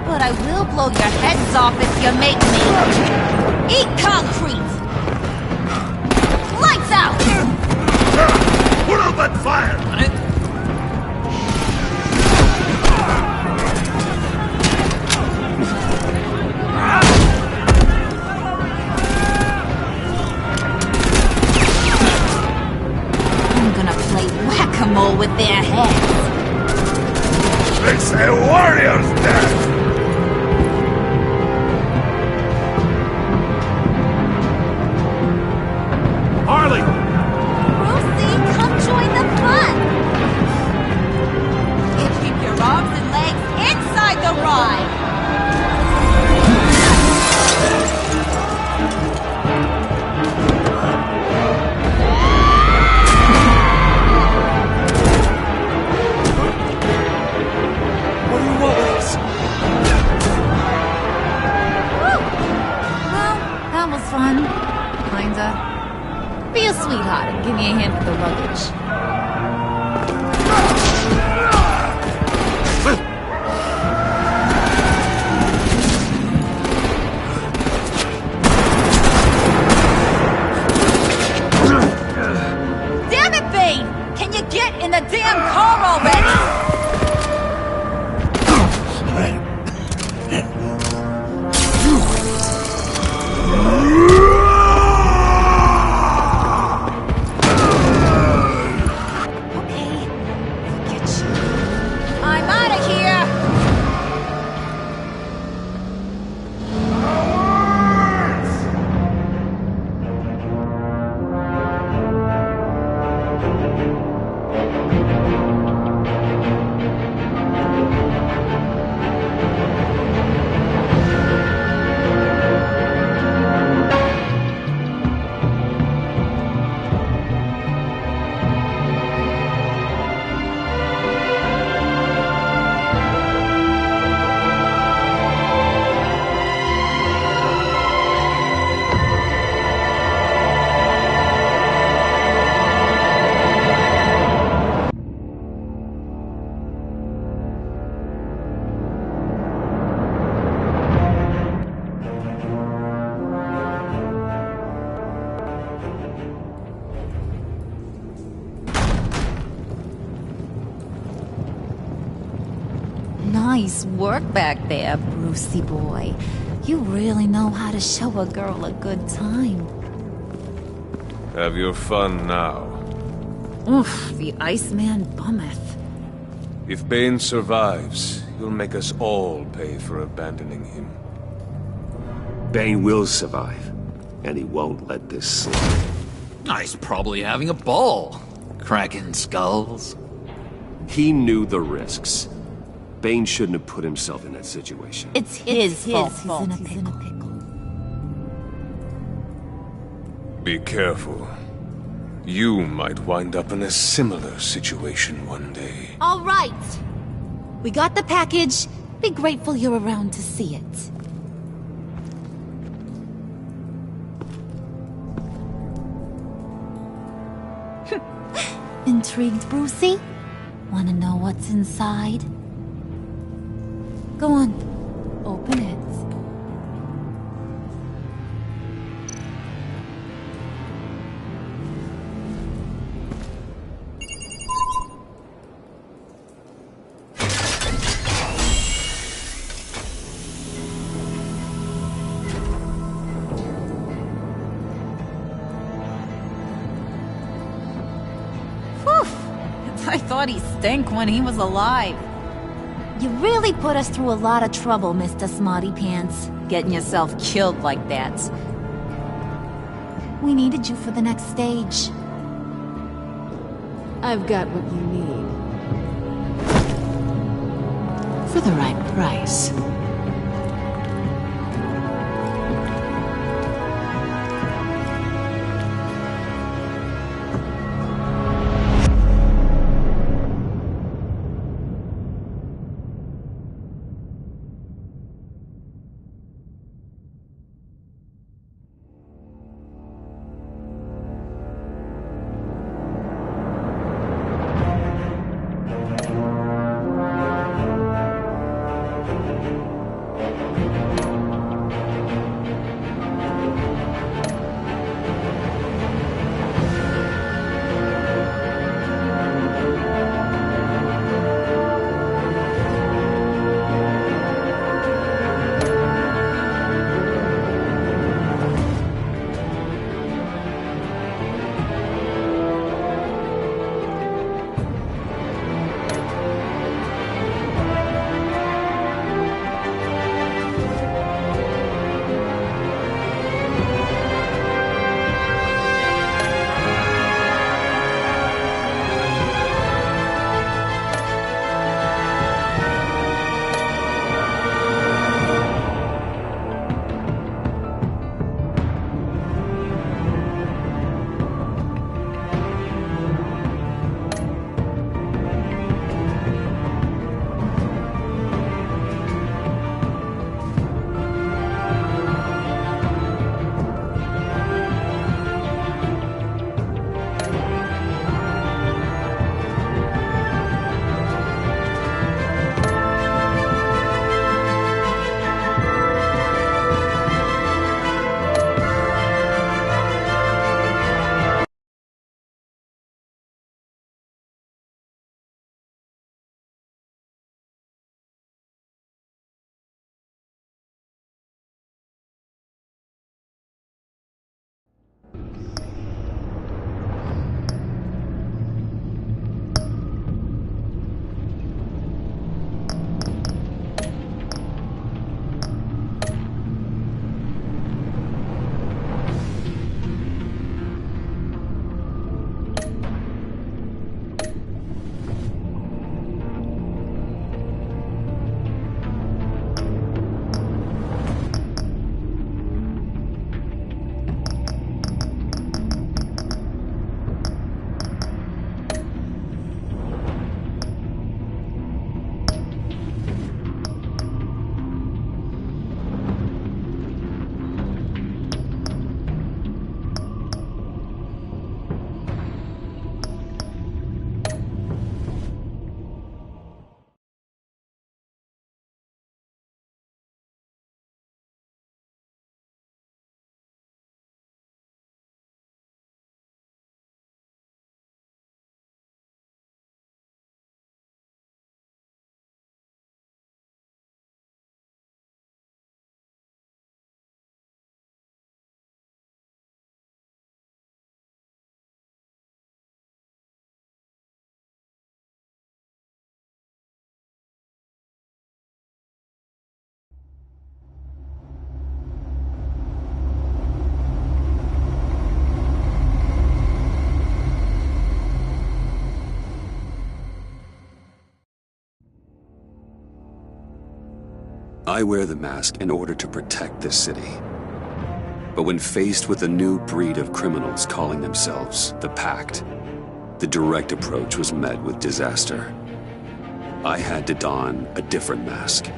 Speaker 15: but I will blow your heads off if you make me. Eat concrete! Lights out!
Speaker 9: Put up that fire!
Speaker 15: I'm gonna play whack-a-mole with their heads.
Speaker 9: It's a warrior's death!
Speaker 1: Harley!
Speaker 15: Brucey, come join the fun! And keep your arms and legs inside the ride!
Speaker 7: What do you want with us?
Speaker 15: Woo! Well, that was fun. Kinda. Be a sweetheart and give me a hand with the luggage. Damn it, Bane! Can you get in the damn car already? I'm out of here! Nice work back there, Brucey boy. You really know how to show a girl a good time.
Speaker 18: Have your fun now.
Speaker 15: Oof, the Iceman bummeth.
Speaker 18: If Bane survives, he'll make us all pay for abandoning him.
Speaker 1: Bane will survive, and he won't let this slide.
Speaker 13: He's probably having a ball. Cracking skulls.
Speaker 1: He knew the risks. Bane shouldn't have put himself in that situation.
Speaker 15: It's his fault. He's in a pickle.
Speaker 18: Be careful. You might wind up in a similar situation one day.
Speaker 15: All right. We got the package. Be grateful you're around to see it. Intrigued, Brucey? Wanna know what's inside? Go on. Open it.
Speaker 8: I thought he stank when he was alive.
Speaker 15: You really put us through a lot of trouble, Mr. Smarty Pants.
Speaker 8: Getting yourself killed like that.
Speaker 15: We needed you for the next stage.
Speaker 22: I've got what you need.
Speaker 8: For the right price.
Speaker 1: I wear the mask in order to protect this city. But when faced with a new breed of criminals calling themselves the Pact, the direct approach was met with disaster. I had to don a different mask.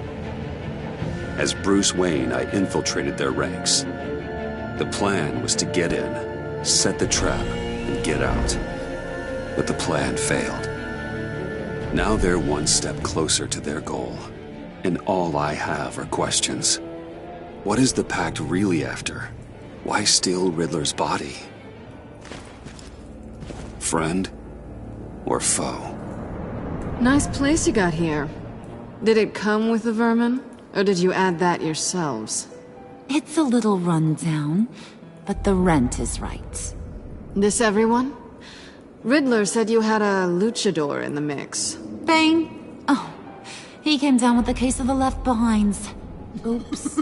Speaker 1: As Bruce Wayne, I infiltrated their ranks. The plan was to get in, set the trap, and get out. But the plan failed. Now they're one step closer to their goal, and all I have are questions. What is the Pact really after? Why steal Riddler's body? Friend or foe?
Speaker 6: Nice place you got here. Did it come with the vermin, or did you add that yourselves?
Speaker 15: It's a little rundown, but the rent is right.
Speaker 6: This everyone? Riddler said you had a luchador in the mix.
Speaker 15: Bane? Oh, he came down with a case of the Left Behinds. Oops.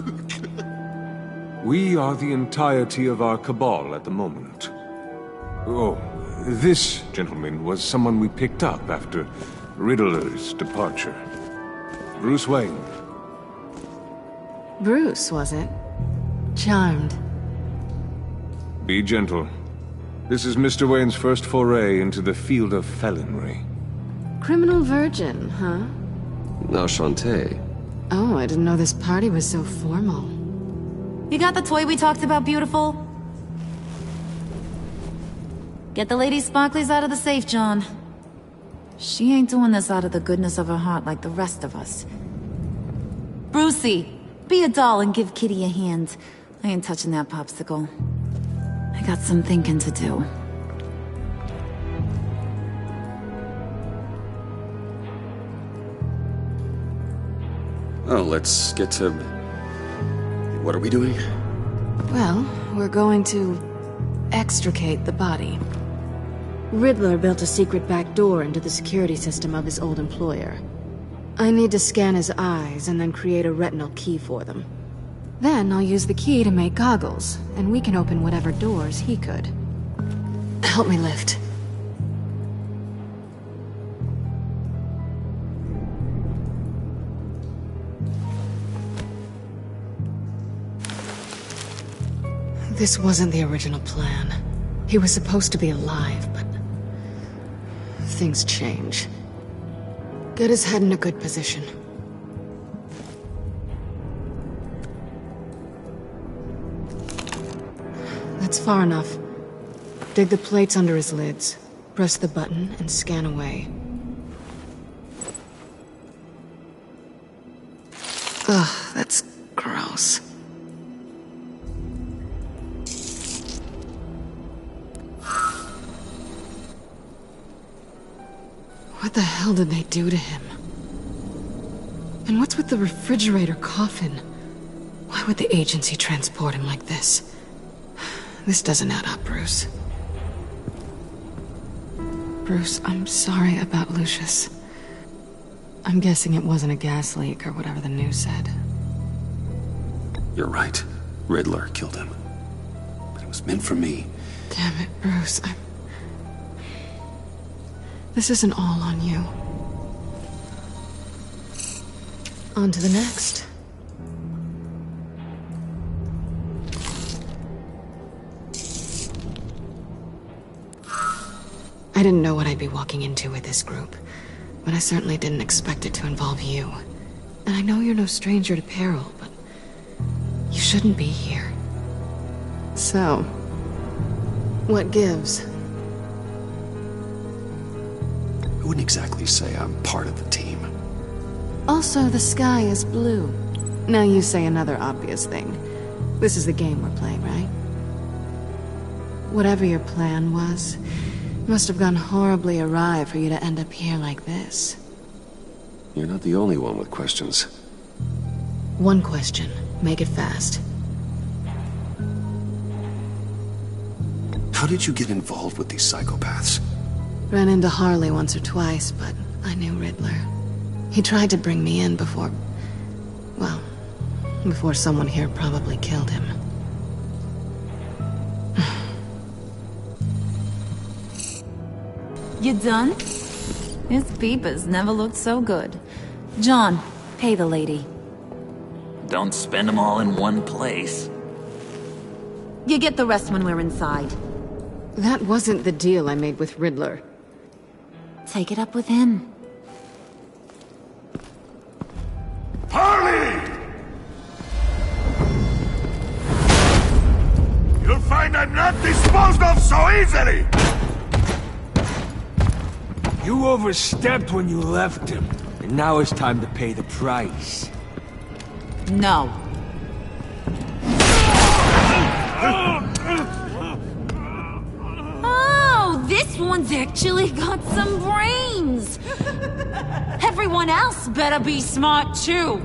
Speaker 20: We are the entirety of our cabal at the moment. Oh, this gentleman was someone we picked up after Riddler's departure. Bruce Wayne.
Speaker 6: Bruce, was it? Charmed.
Speaker 20: Be gentle. This is Mr. Wayne's first foray into the field of felonry.
Speaker 6: Criminal virgin, huh?
Speaker 22: Enchanté.
Speaker 6: Oh, I didn't know this party was so formal.
Speaker 15: You got the toy we talked about, beautiful? Get the lady sparklies out of the safe, John. She ain't doing this out of the goodness of her heart like the rest of us. Brucey, be a doll and give Kitty a hand. I ain't touching that popsicle. I got some thinking to do.
Speaker 1: Oh, let's get to... What are we doing?
Speaker 6: Well, we're going to extricate the body. Riddler built a secret back door into the security system of his old employer. I need to scan his eyes and then create a retinal key for them. Then I'll use the key to make goggles, and we can open whatever doors he could. Help me lift. This wasn't the original plan. He was supposed to be alive, but... things change. Get his head in a good position. That's far enough. Dig the plates under his lids, press the button, and scan away. Ugh, that's gross. What the hell did they do to him? And what's with the refrigerator coffin? Why would the agency transport him like this? This doesn't add up, Bruce. Bruce, I'm sorry about Lucius. I'm guessing it wasn't a gas leak or whatever the news said.
Speaker 1: You're right. Riddler killed him. But it was meant for me.
Speaker 6: Damn it, Bruce. This isn't all on you. On to the next. I didn't know what I'd be walking into with this group, but I certainly didn't expect it to involve you. And I know you're no stranger to peril, but you shouldn't be here. So, what gives?
Speaker 1: I wouldn't exactly say I'm part of the team.
Speaker 6: Also, the sky is blue. Now you say another obvious thing. This is the game we're playing, right? Whatever your plan was, it must have gone horribly awry for you to end up here like this.
Speaker 1: You're not the only one with questions.
Speaker 6: One question. Make it fast.
Speaker 1: How did you get involved with these psychopaths?
Speaker 6: Ran into Harley once or twice, but I knew Riddler. He tried to bring me in before... well, before someone here probably killed him.
Speaker 15: You done? His peepers never looked so good. John, pay the lady.
Speaker 21: Don't spend them all in one place.
Speaker 15: You get the rest when we're inside.
Speaker 6: That wasn't the deal I made with Riddler.
Speaker 15: Take it up with him.
Speaker 9: easily!
Speaker 14: You overstepped when you left him, and now it's time to pay the price.
Speaker 8: No. Oh, this one's actually got some brains. Everyone else better be smart too.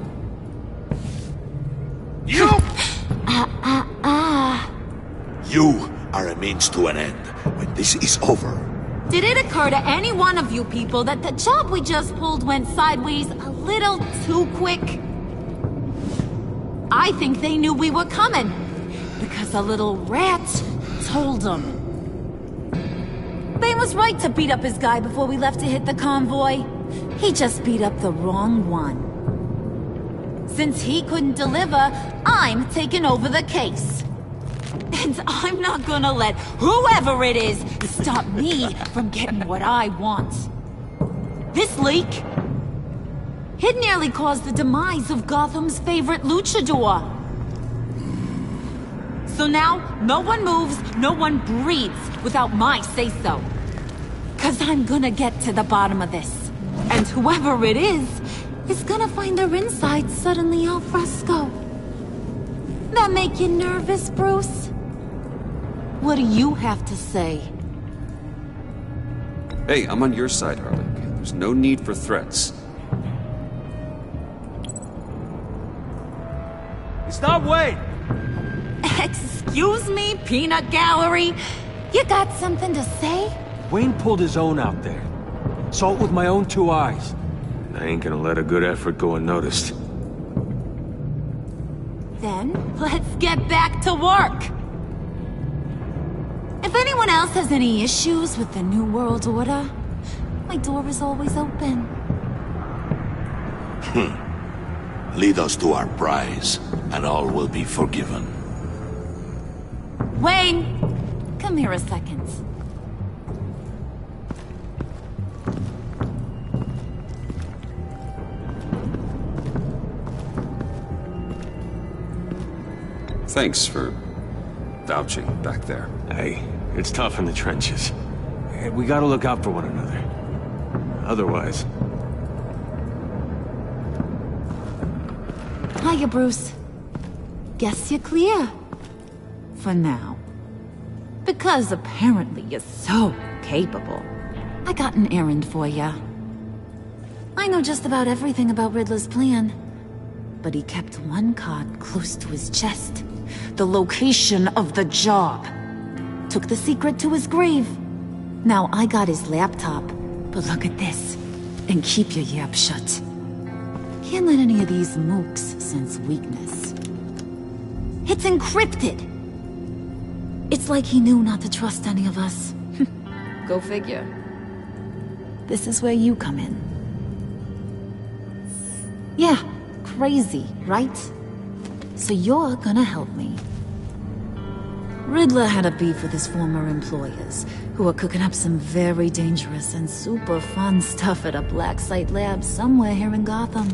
Speaker 9: You! You are a means to an end. When this is over,
Speaker 8: Did it occur to any one of you people that the job we just pulled went sideways a little too quick? I think they knew we were coming, because a little rat told them. Bane was right to beat up his guy before we left to hit the convoy. He just beat up the wrong one. Since he couldn't deliver, I'm taking over the case. And I'm not gonna let whoever it is stop me from getting what I want. This leak, it nearly caused the demise of Gotham's favorite luchador. So now, no one moves, no one breathes without my say-so. 'Cause I'm gonna get to the bottom of this. And whoever it is gonna find their insides suddenly al fresco. That make you nervous, Bruce? What do you have to say?
Speaker 22: Hey, I'm on your side, Harley. There's no need for threats.
Speaker 14: Stop, wait!
Speaker 8: Excuse me, Peanut Gallery? You got something to say?
Speaker 14: Wayne pulled his own out there. Saw it with my own 2 eyes.
Speaker 20: I ain't gonna let a good effort go unnoticed.
Speaker 8: Then, let's get back to work. If anyone else has any issues with the New World Order, my door is always open.
Speaker 9: lead us to our prize, and all will be forgiven.
Speaker 8: Wayne, come here a second.
Speaker 22: Thanks for vouching back there.
Speaker 20: Hey, it's tough in the trenches. We gotta look out for one another. Otherwise...
Speaker 8: Hiya, Bruce. Guess you're clear. For now. Because apparently you're so capable. I got an errand for ya. I know just about everything about Riddler's plan. But he kept one card close to his chest. The location of the job. Took the secret to his grave. Now I got his laptop. But look at this. And keep your yap shut. Can't let any of these mooks sense weakness. It's encrypted. It's like he knew not to trust any of us. Go figure. This is where you come in. Yeah, crazy, right? So you're gonna help me. Riddler had a beef with his former employers, who are cooking up some very dangerous and super fun stuff at a black site lab somewhere here in Gotham.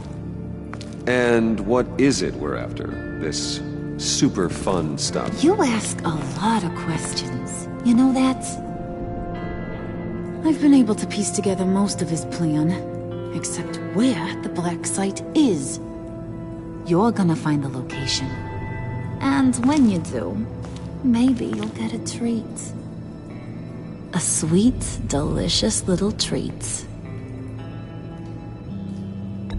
Speaker 22: And what is it we're after? This super fun stuff?
Speaker 8: You ask a lot of questions. You know that? I've been able to piece together most of his plan, except where the black site is. You're gonna find the location. And when you do, maybe you'll get a treat. A sweet, delicious little treat.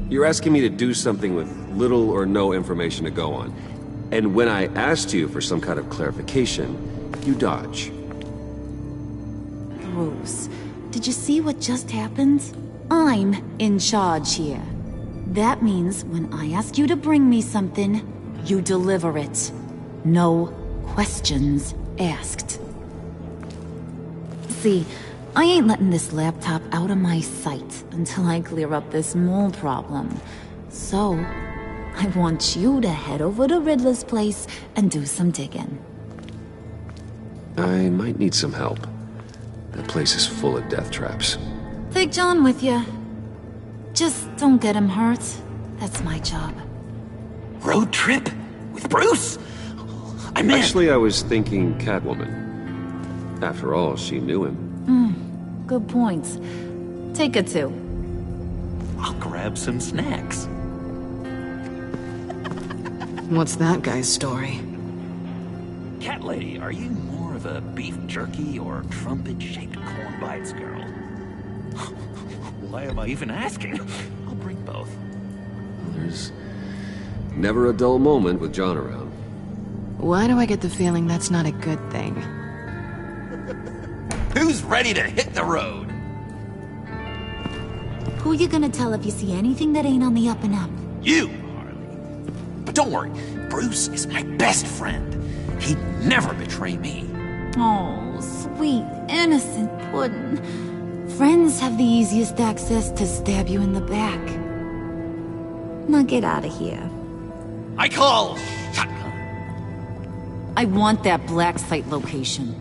Speaker 22: You're asking me to do something with little or no information to go on. And when I asked you for some kind of clarification, you dodge.
Speaker 8: Bruce, did you see what just happened? I'm in charge here. That means when I ask you to bring me something, you deliver it. No questions asked. See, I ain't letting this laptop out of my sight until I clear up this mole problem. So, I want you to head over to Riddler's place and do some digging.
Speaker 22: I might need some help. That place is full of death traps.
Speaker 8: Take John with you. Just don't get him hurt. That's my job.
Speaker 21: Road trip? With Bruce? I'm in.
Speaker 22: Actually, I was thinking Catwoman. After all, she knew him.
Speaker 8: Good points. Take it to.
Speaker 21: I'll grab some snacks.
Speaker 6: What's that guy's story?
Speaker 21: Cat lady, are you more of a beef jerky or trumpet-shaped corn bites girl? Why am I even asking? I'll bring both.
Speaker 22: There's never a dull moment with John around.
Speaker 6: Why do I get the feeling that's not a good thing?
Speaker 21: Who's ready to hit the road?
Speaker 8: Who you gonna tell if you see anything that ain't on the up and up?
Speaker 21: You, Harley. But don't worry, Bruce is my best friend. He'd never betray me.
Speaker 8: Oh, sweet, innocent Puddin'. Friends have the easiest access to stab you in the back. Now get out of here.
Speaker 21: I call shotgun.
Speaker 8: I want that black site location.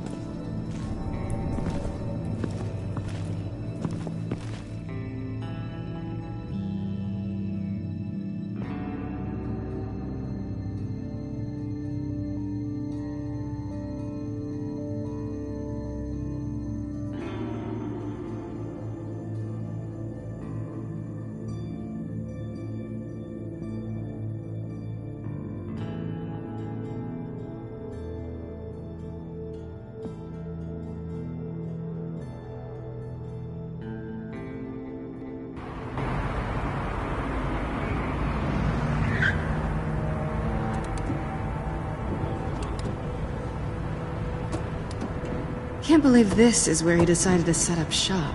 Speaker 6: Can't believe this is where he decided to set up shop.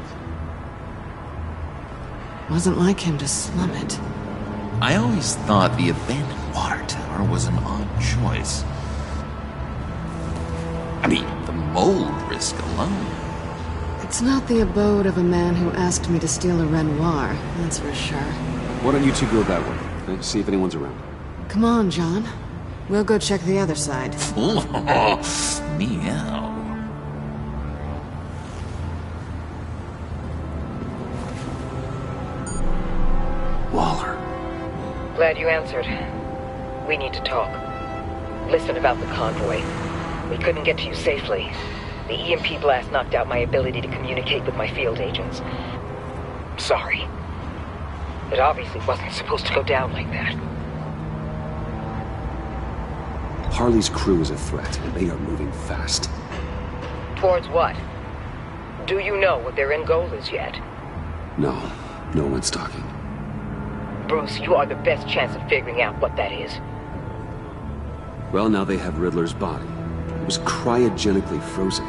Speaker 6: Wasn't like him to slum it.
Speaker 21: I always thought the abandoned water tower was an odd choice. I mean, the mold risk alone.
Speaker 6: It's not the abode of a man who asked me to steal a Renoir, that's for sure.
Speaker 22: Why don't you two go that way? See if anyone's around.
Speaker 6: Come on, John. We'll go check the other side.
Speaker 21: Meow.
Speaker 22: Waller.
Speaker 2: Glad you answered. We need to talk. Listen about the convoy. We couldn't get to you safely. The EMP blast knocked out my ability to communicate with my field agents. Sorry. It obviously wasn't supposed to go down like that.
Speaker 22: Harley's crew is a threat, and they are moving fast.
Speaker 2: Towards what? Do you know what their end goal is yet?
Speaker 22: No one's talking.
Speaker 2: Bruce, you are the best chance of figuring out what that is.
Speaker 22: Well, now they have Riddler's body. It was cryogenically frozen.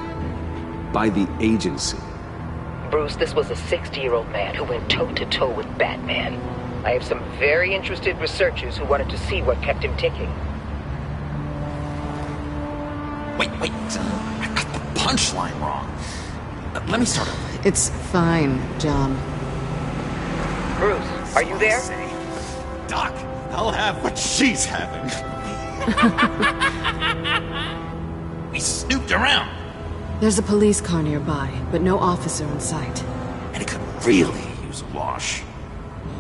Speaker 22: By the agency.
Speaker 2: Bruce, this was a 60-year-old man who went toe-to-toe with Batman. I have some very interested researchers who wanted to see what kept him ticking.
Speaker 21: Wait. I got the punchline wrong. Let me start over.
Speaker 6: It's fine, John.
Speaker 2: Bruce, are you there?
Speaker 21: Doc, I'll have what she's having. We snooped around.
Speaker 6: There's a police car nearby, but no officer in sight.
Speaker 21: And it could really use a wash.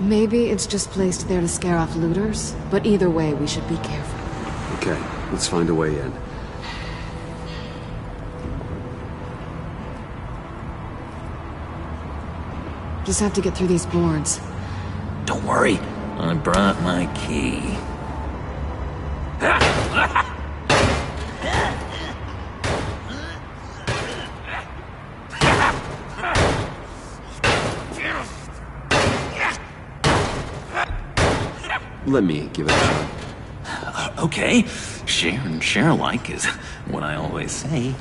Speaker 6: Maybe it's just placed there to scare off looters, but either way, we should be careful.
Speaker 22: Okay, let's find a way in.
Speaker 6: Just have to get through these boards.
Speaker 21: Don't worry, I brought my key.
Speaker 22: Let me give it a shot.
Speaker 21: Okay, share and share alike is what I always say.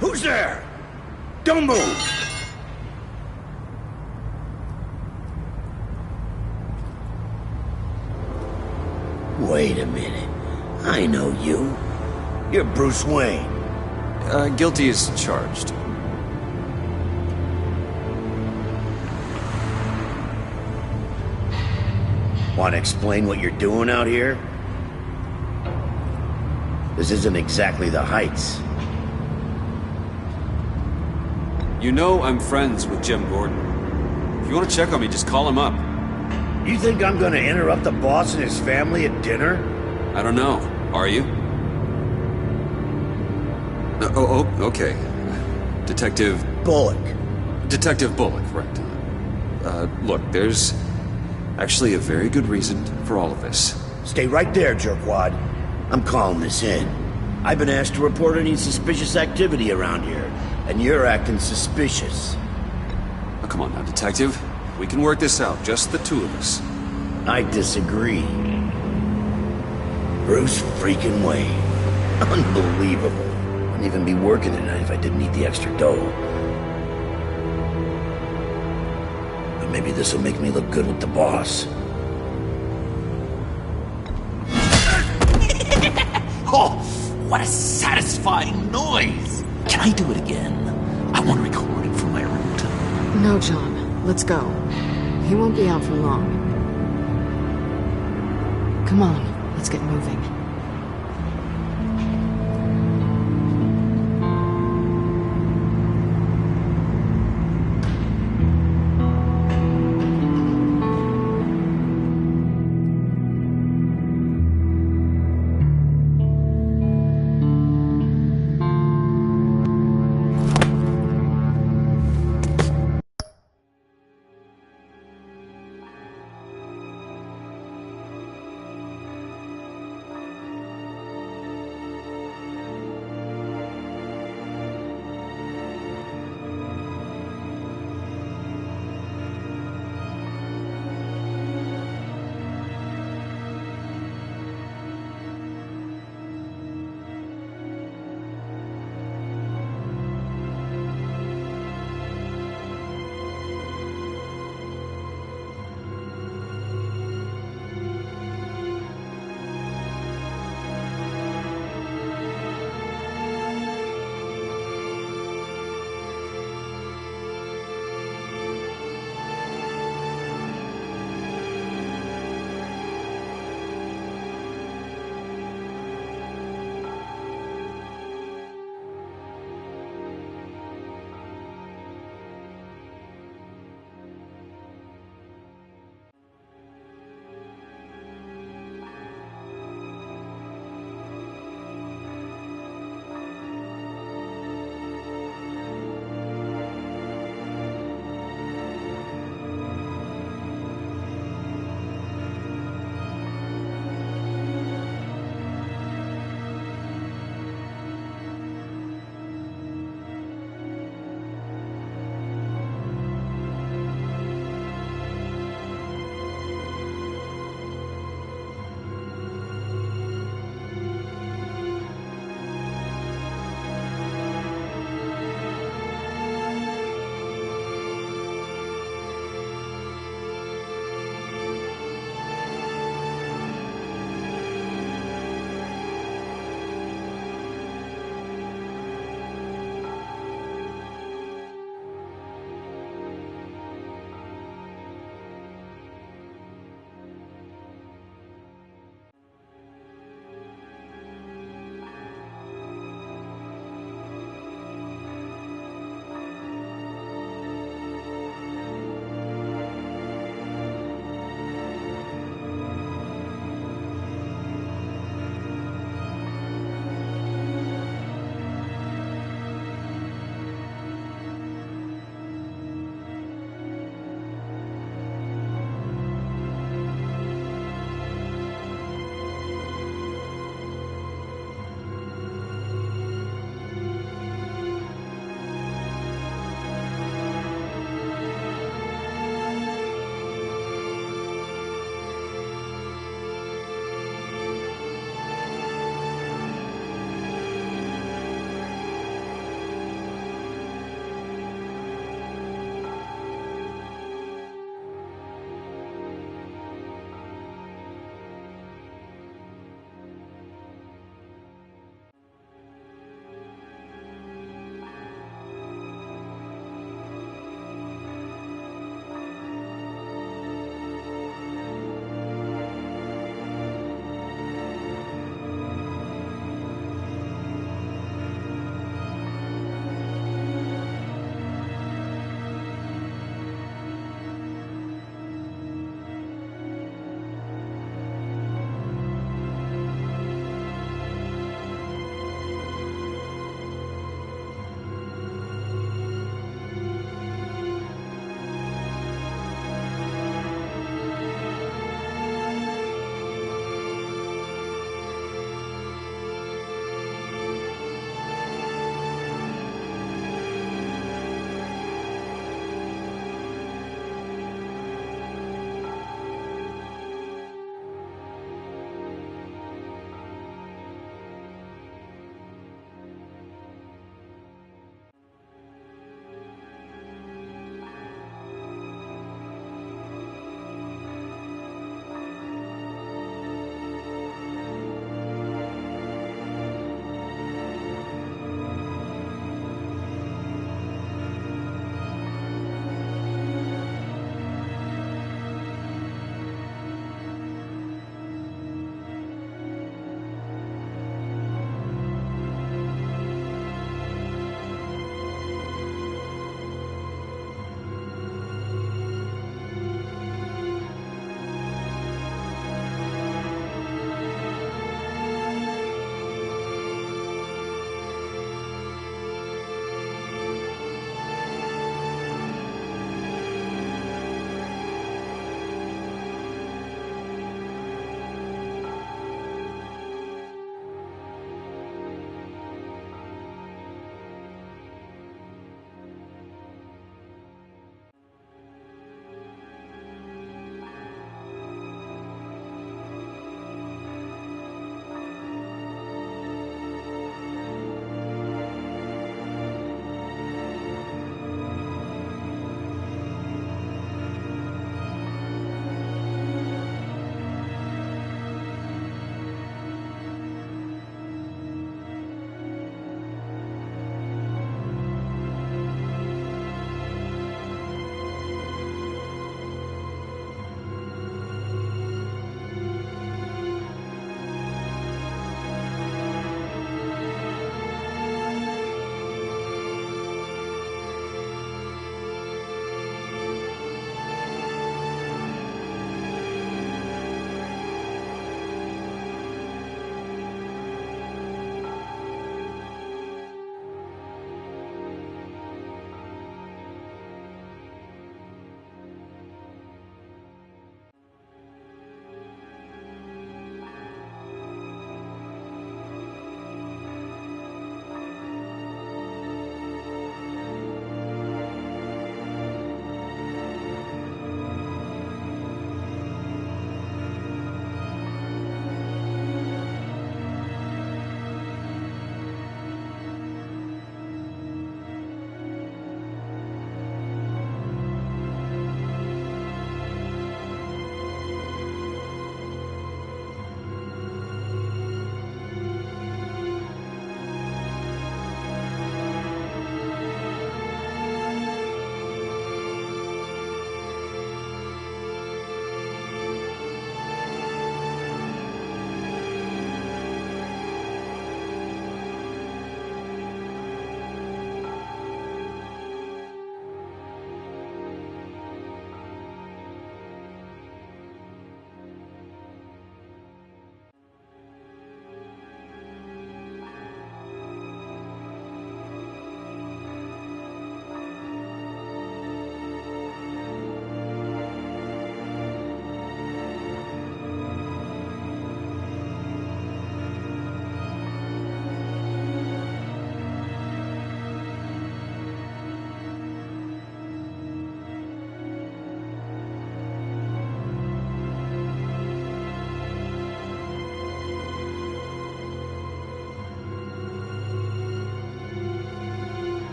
Speaker 9: Who's there? Don't move!
Speaker 17: Wait a minute. I know you. You're Bruce Wayne.
Speaker 19: Guilty as charged.
Speaker 17: Want to explain what you're doing out here? This isn't exactly the Heights.
Speaker 22: You know I'm friends with Jim Gordon. If you want to check on me, just call him up.
Speaker 17: You think I'm gonna interrupt the boss and his family at dinner?
Speaker 22: I don't know. Are you? Okay. Detective...
Speaker 17: Bullock.
Speaker 22: Detective Bullock, right. Look, there's actually a very good reason for all of this.
Speaker 17: Stay right there, jerkwad. I'm calling this in. I've been asked to report any suspicious activity around here, and you're acting suspicious.
Speaker 22: Oh, come on now, Detective. We can work this out, just the two of us.
Speaker 17: I disagree. Bruce freaking Wayne. Unbelievable. Wouldn't even be working tonight if I didn't need the extra dough. But maybe this'll make me look good with the boss.
Speaker 21: Oh, what a satisfying noise! Can I do it again? I want to record it for my ringtone.
Speaker 6: No, John. Let's go. He won't be out for long. Come on, let's get moving.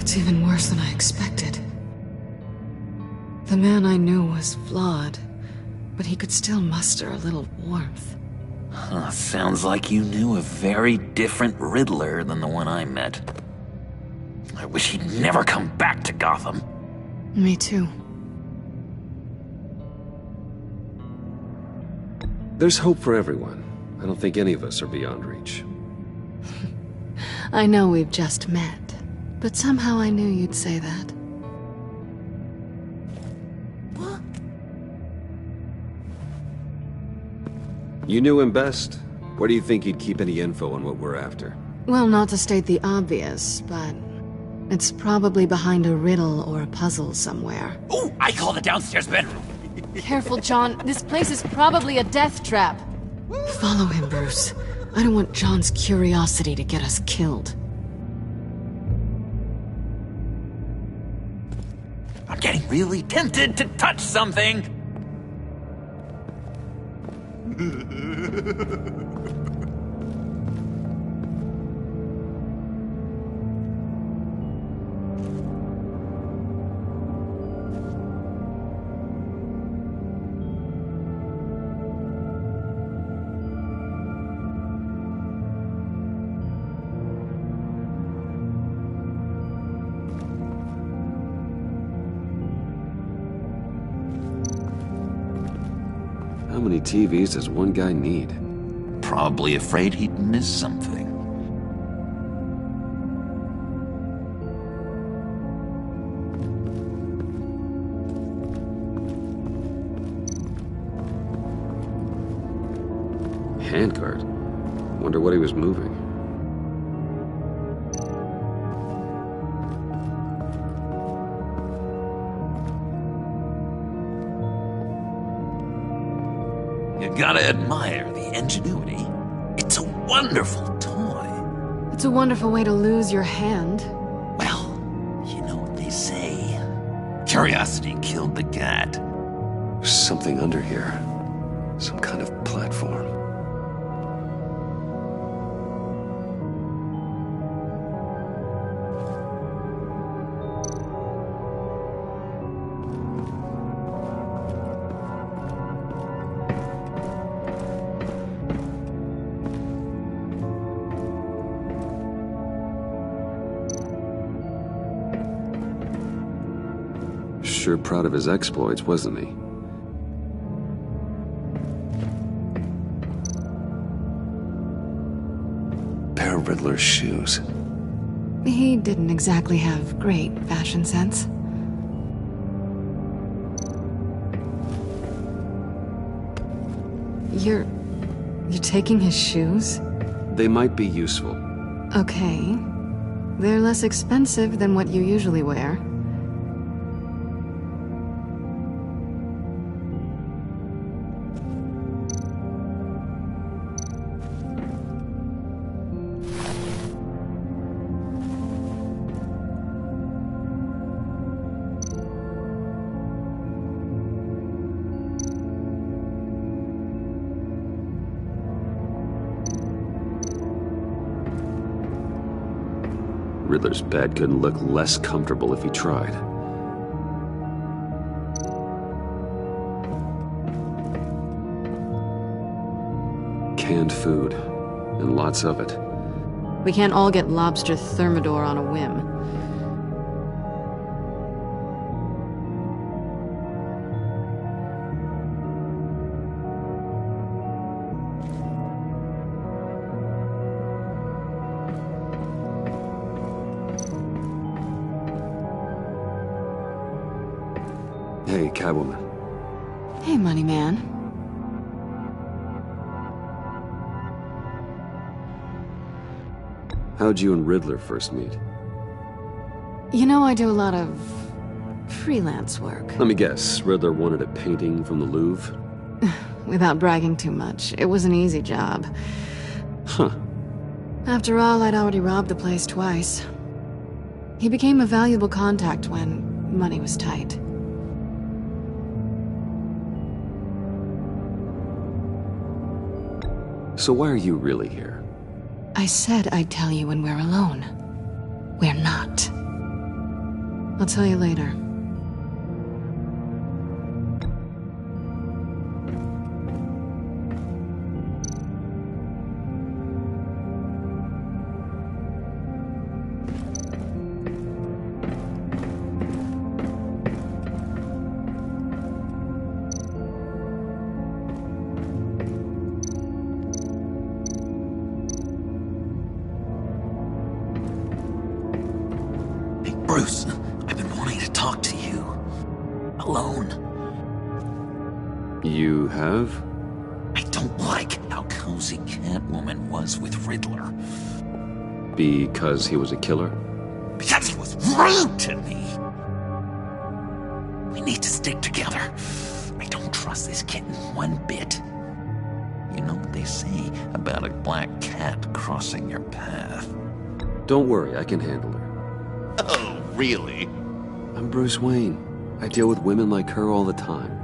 Speaker 6: It's even worse than I expected. The man I knew was flawed, but he could still muster a little warmth.
Speaker 21: Huh, sounds like you knew a very different Riddler than the one I met. I wish he'd never come back to Gotham.
Speaker 6: Me too.
Speaker 22: There's hope for everyone. I don't think any of us are beyond reach.
Speaker 6: I know we've just met, but somehow I knew you'd say that.
Speaker 22: You knew him best. Where do you think he'd keep any info on what we're after?
Speaker 6: Well, not to state the obvious, but it's probably behind a riddle or a puzzle somewhere.
Speaker 21: Oh, I call the downstairs bedroom.
Speaker 6: Careful, John. This place is probably a death trap. Follow him, Bruce. I don't want John's curiosity to get us killed.
Speaker 21: I'm getting really tempted to touch something.
Speaker 22: How many TVs does one guy need?
Speaker 21: Probably afraid he'd miss something.
Speaker 22: Handguard? Wonder what he was moving.
Speaker 21: You gotta admire the ingenuity. It's a wonderful toy.
Speaker 6: It's a wonderful way to lose your hand.
Speaker 21: Well, you know what they say. Curiosity killed the cat.
Speaker 22: There's something under here. Some kind of platform. Sure proud of his exploits, wasn't he? Pair of Riddler's shoes.
Speaker 6: He didn't exactly have great fashion sense. You're taking his shoes?
Speaker 22: They might be useful.
Speaker 6: Okay. They're less expensive than what you usually wear.
Speaker 22: Riddler's bed couldn't look less comfortable if he tried. Canned food, and lots of it.
Speaker 6: We can't all get lobster thermidor on a whim.
Speaker 22: Hey, Catwoman.
Speaker 6: Hey, Money Man.
Speaker 22: How'd you and Riddler first meet?
Speaker 6: You know, I do a lot of freelance work.
Speaker 22: Let me guess, Riddler wanted a painting from the Louvre?
Speaker 6: Without bragging too much, it was an easy job.
Speaker 22: Huh.
Speaker 6: After all, I'd already robbed the place twice. He became a valuable contact when money was tight.
Speaker 22: So why are you really here?
Speaker 6: I said I'd tell you when we're alone. We're not. I'll tell you later.
Speaker 21: Bruce, I've been wanting to talk to you. Alone.
Speaker 22: You have?
Speaker 21: I don't like how cozy Catwoman was with Riddler.
Speaker 22: Because he was a killer?
Speaker 21: Because he was rude to me! We need to stick together. I don't trust this kitten one bit. You know what they say about a black cat crossing your path?
Speaker 22: Don't worry, I can handle her.
Speaker 21: Oh, really?
Speaker 22: I'm Bruce Wayne. I deal with women like her all the time.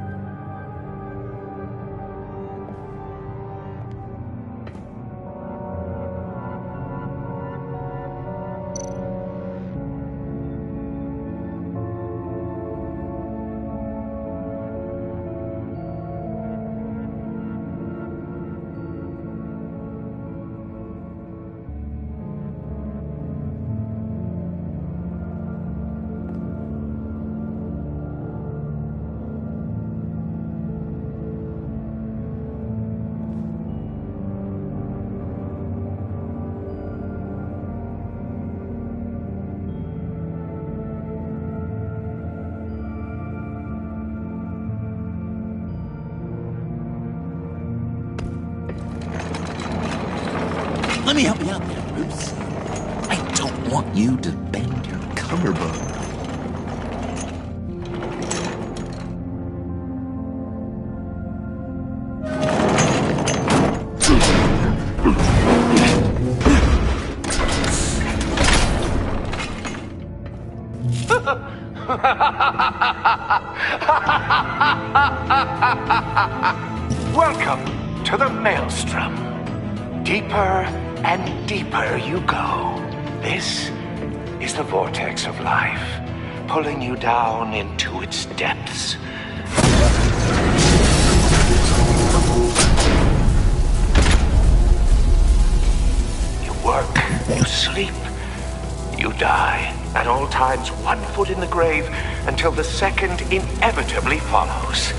Speaker 21: Let me help you out there, Bruce. I don't want you to bend your collarbone.
Speaker 4: Welcome to the Maelstrom. Deeper and deeper you go. This is the vortex of life, pulling you down into its depths. You work, you sleep, you die. At all times, 1 foot in the grave until the second inevitably follows.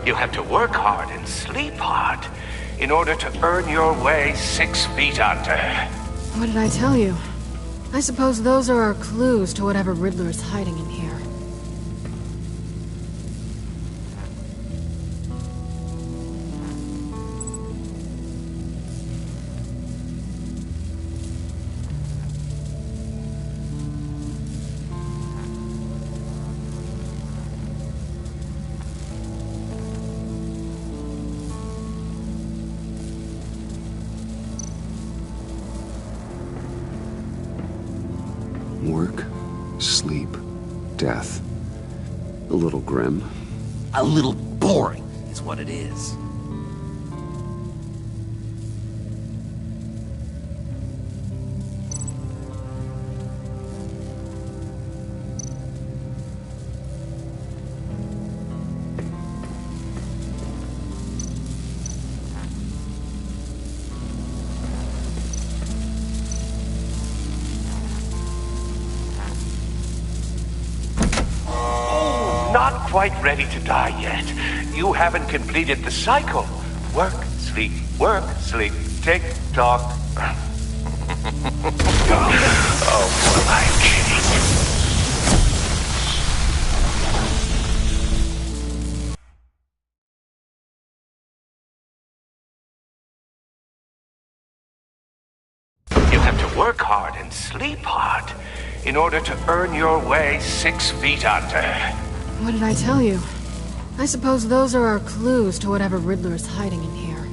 Speaker 4: You have to work hard and sleep hard in order to earn your way 6 feet under.
Speaker 6: What did I tell you? I suppose those are our clues to whatever Riddler is hiding in here.
Speaker 1: Work, sleep, death. A little grim.
Speaker 21: A little boring is what it is.
Speaker 4: Not quite ready to die yet. You haven't completed the cycle. Work, sleep, tick tock. Oh, what am I kidding? You have to work hard and sleep hard in order to earn your way 6 feet under.
Speaker 6: What did I tell you? I suppose those are our clues to whatever Riddler is hiding in here.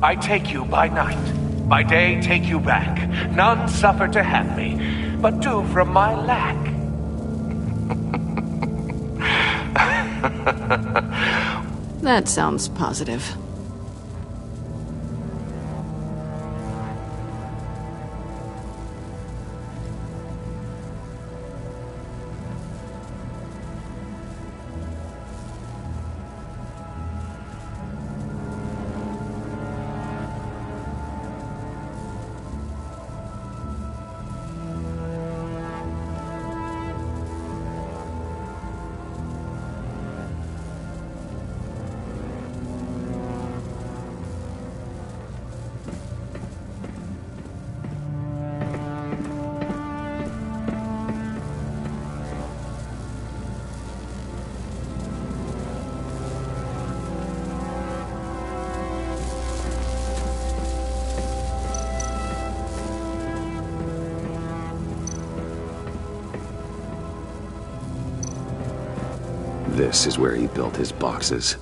Speaker 4: I take you by night, by day take you back. None suffer to have me, but do from my lack.
Speaker 6: That sounds positive.
Speaker 1: This is where he built his boxes.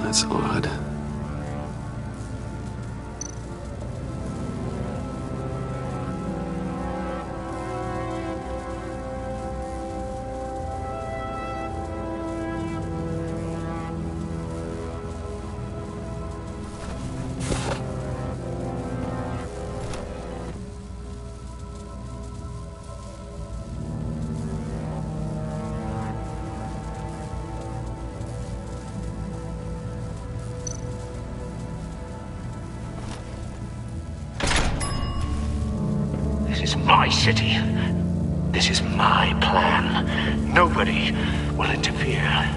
Speaker 1: That's odd.
Speaker 4: This is my city. This is my plan. Nobody will interfere.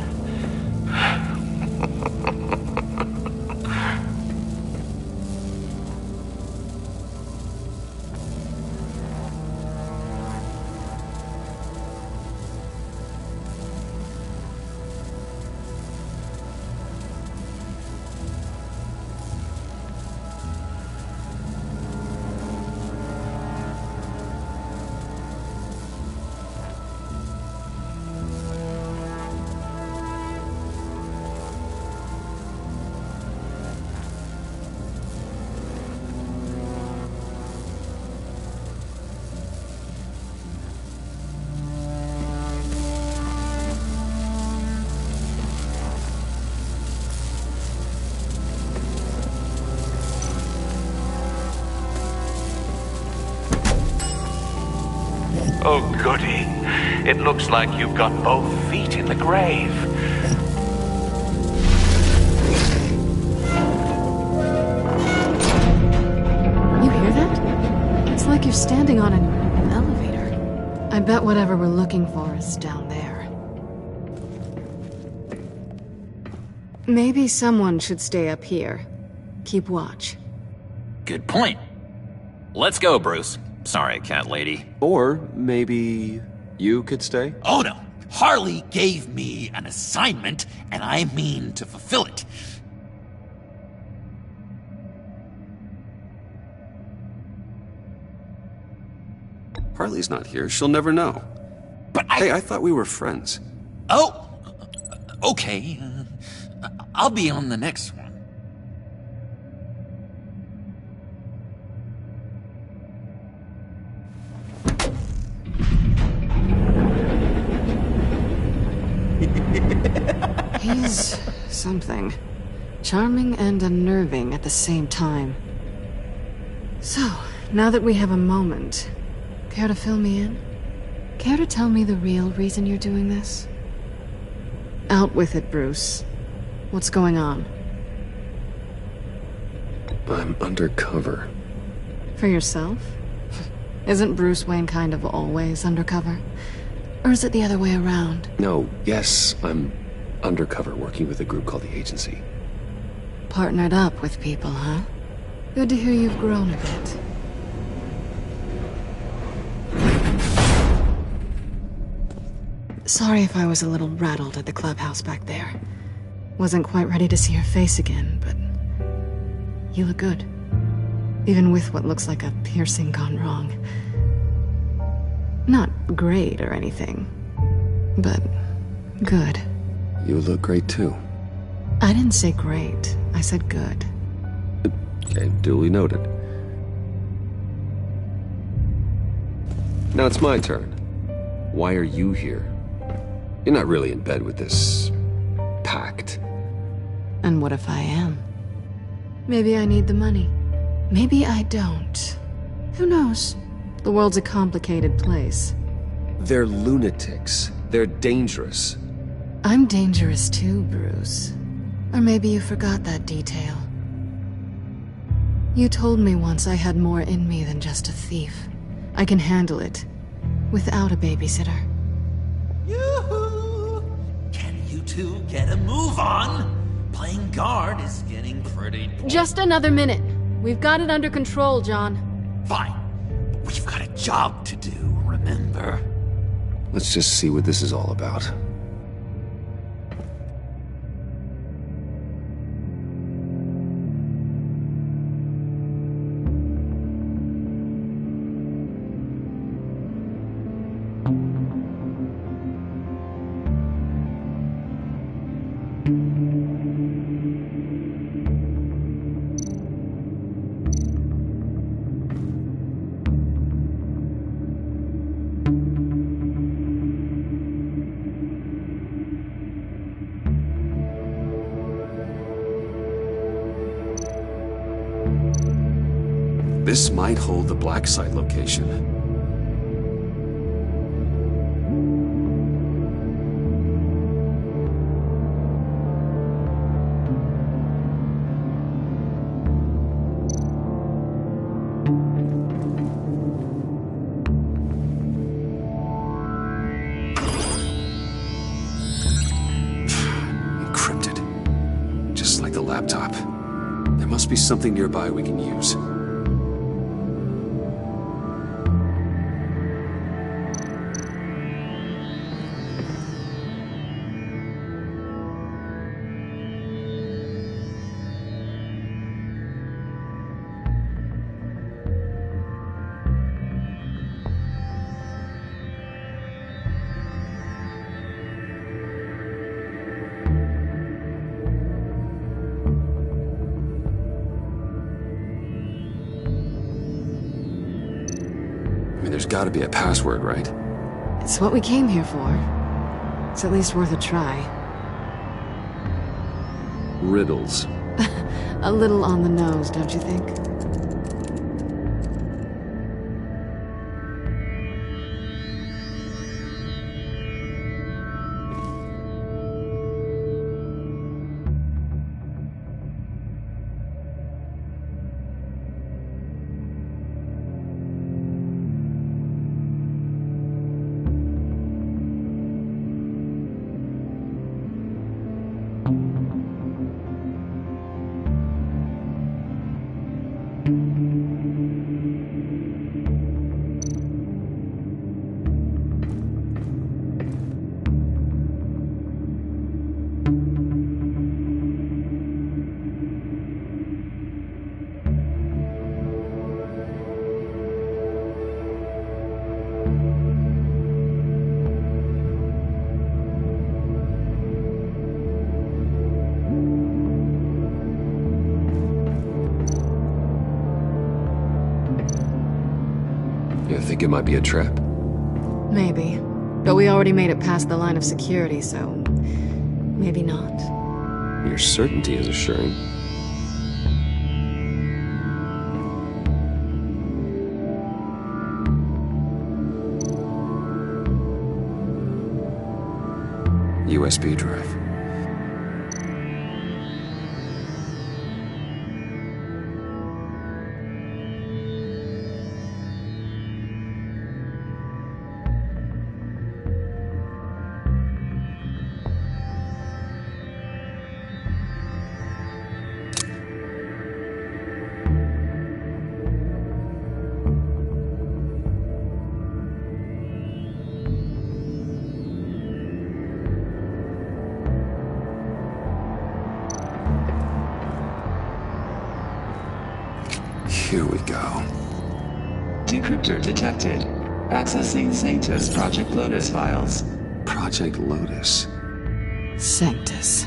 Speaker 4: Oh, goody. It looks like you've got both feet in the grave.
Speaker 6: You hear that? It's like you're standing on an elevator. I bet whatever we're looking for is down there. Maybe someone should stay up here. Keep watch.
Speaker 13: Good point. Let's go, Bruce. Sorry, cat lady.
Speaker 22: Or maybe you could stay?
Speaker 21: Oh no! Harley gave me an assignment, and I mean to fulfill it.
Speaker 22: Harley's not here. She'll never know.
Speaker 21: But
Speaker 22: Hey, I thought we were friends.
Speaker 21: Oh! Okay. I'll be on the next one.
Speaker 6: He's something. Charming and unnerving at the same time. So, now that we have a moment, care to fill me in? Care to tell me the real reason you're doing this? Out with it, Bruce. What's going on?
Speaker 1: I'm undercover.
Speaker 6: For yourself? Isn't Bruce Wayne kind of always undercover? Or is it the other way around?
Speaker 1: No, yes, I'm undercover working with a group called the Agency.
Speaker 6: Partnered up with people, huh? Good to hear you've grown a bit. Sorry if I was a little rattled at the clubhouse back there. Wasn't quite ready to see your face again, but... you look good. Even with what looks like a piercing gone wrong. Not great or anything, but good.
Speaker 1: You look great too.
Speaker 6: I didn't say great, I said good.
Speaker 1: Okay, duly noted. Now it's my turn. Why are you here? You're not really in bed with this... pact.
Speaker 6: And what if I am? Maybe I need the money. Maybe I don't. Who knows? The world's a complicated place.
Speaker 1: They're lunatics. They're dangerous.
Speaker 6: I'm dangerous too, Bruce. Or maybe you forgot that detail. You told me once I had more in me than just a thief. I can handle it. Without a babysitter.
Speaker 21: Yoo-hoo! Can you two get a move on? Playing guard is getting pretty...
Speaker 6: Just another minute. We've got it under control, John.
Speaker 21: Fine. But we've got a job to do, remember?
Speaker 1: Let's just see what this is all about. This might hold the black site location. Encrypted. Just like the laptop. There must be something nearby we can use. There's gotta be a password, right?
Speaker 6: It's what we came here for. It's at least worth a try.
Speaker 1: Riddles.
Speaker 6: A little on the nose, don't you think?
Speaker 1: You think it might be a trap?
Speaker 6: Maybe. But we already made it past the line of security, so... maybe not.
Speaker 1: Your certainty is assuring. USB drive. Here we go.
Speaker 11: Decryptor detected. Accessing Sanctus Project Lotus files.
Speaker 1: Project Lotus?
Speaker 6: Sanctus.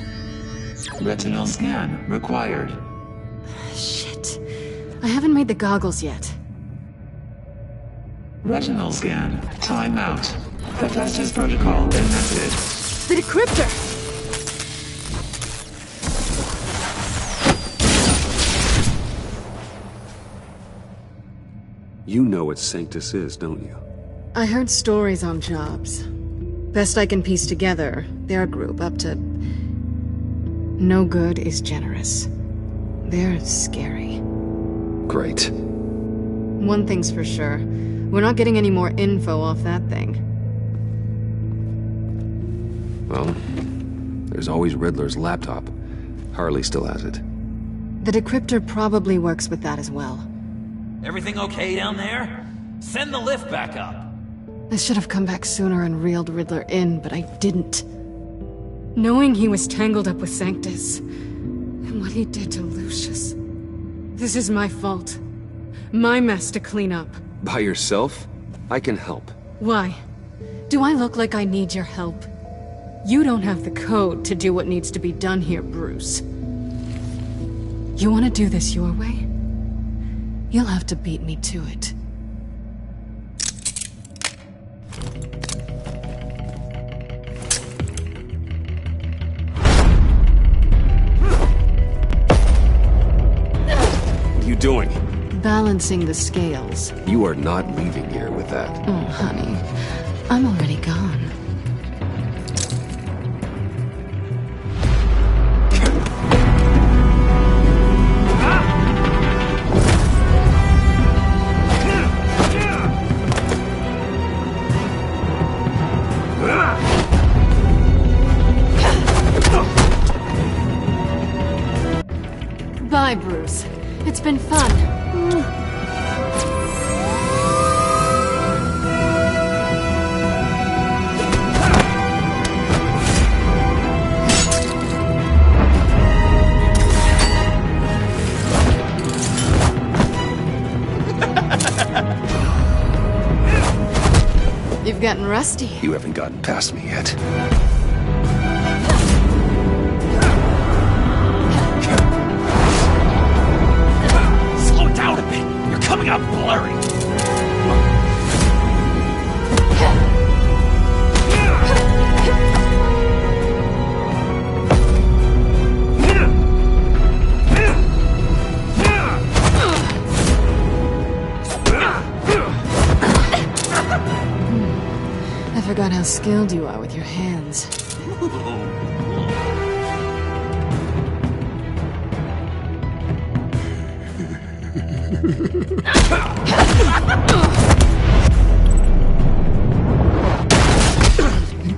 Speaker 11: Retinal scan required.
Speaker 6: Shit. I haven't made the goggles yet.
Speaker 11: Retinal scan. Time out. Hephaestus protocol enacted.
Speaker 6: The decryptor!
Speaker 1: You know what Sanctus is, don't you?
Speaker 6: I heard stories on jobs. Best I can piece together, their group up to... No good is generous. They're scary.
Speaker 1: Great.
Speaker 6: One thing's for sure. We're not getting any more info off that thing.
Speaker 1: Well, there's always Riddler's laptop. Harley still has it.
Speaker 6: The decryptor probably works with that as well.
Speaker 21: Everything okay down there? Send the lift back up.
Speaker 6: I should have come back sooner and reeled Riddler in, but I didn't. Knowing he was tangled up with Sanctus, and what he did to Lucius. This is my fault. My mess to clean up.
Speaker 1: By yourself? I can help.
Speaker 6: Why? Do I look like I need your help? You don't have the code to do what needs to be done here, Bruce. You want to do this your way? You'll have to beat me to it.
Speaker 1: What are you doing?
Speaker 6: Balancing the scales.
Speaker 1: You are not leaving here with that.
Speaker 6: Oh, honey. I'm already gone. Bye, Bruce. It's been fun. You've gotten rusty.
Speaker 1: You haven't gotten past me yet.
Speaker 21: Slow down a bit. You're coming up blurry.
Speaker 6: I forgot how skilled you are with your hands.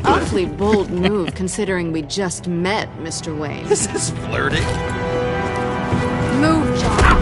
Speaker 6: Awfully bold move, considering we just met, Mr. Wayne.
Speaker 21: This is flirting.
Speaker 6: Move, John.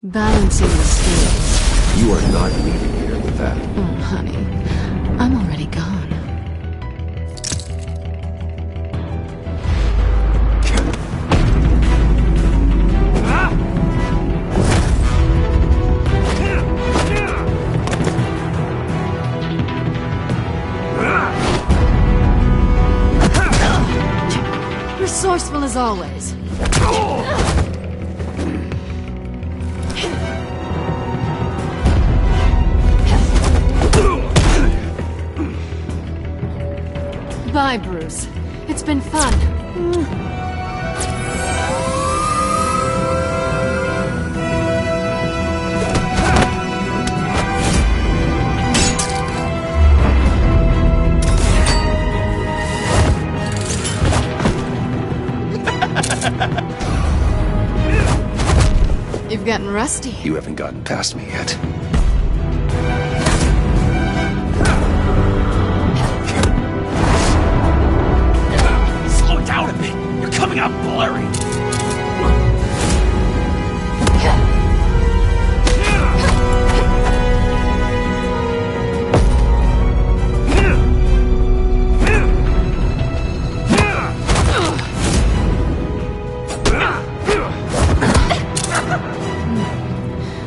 Speaker 6: Balancing the scales.
Speaker 1: You are not leaving here with that.
Speaker 6: Oh, honey. I'm already gone. Resourceful as always. Bye, Bruce. It's been fun. You've gotten rusty.
Speaker 1: You haven't gotten past me yet.
Speaker 21: Slow it down a bit. You're coming out blurry.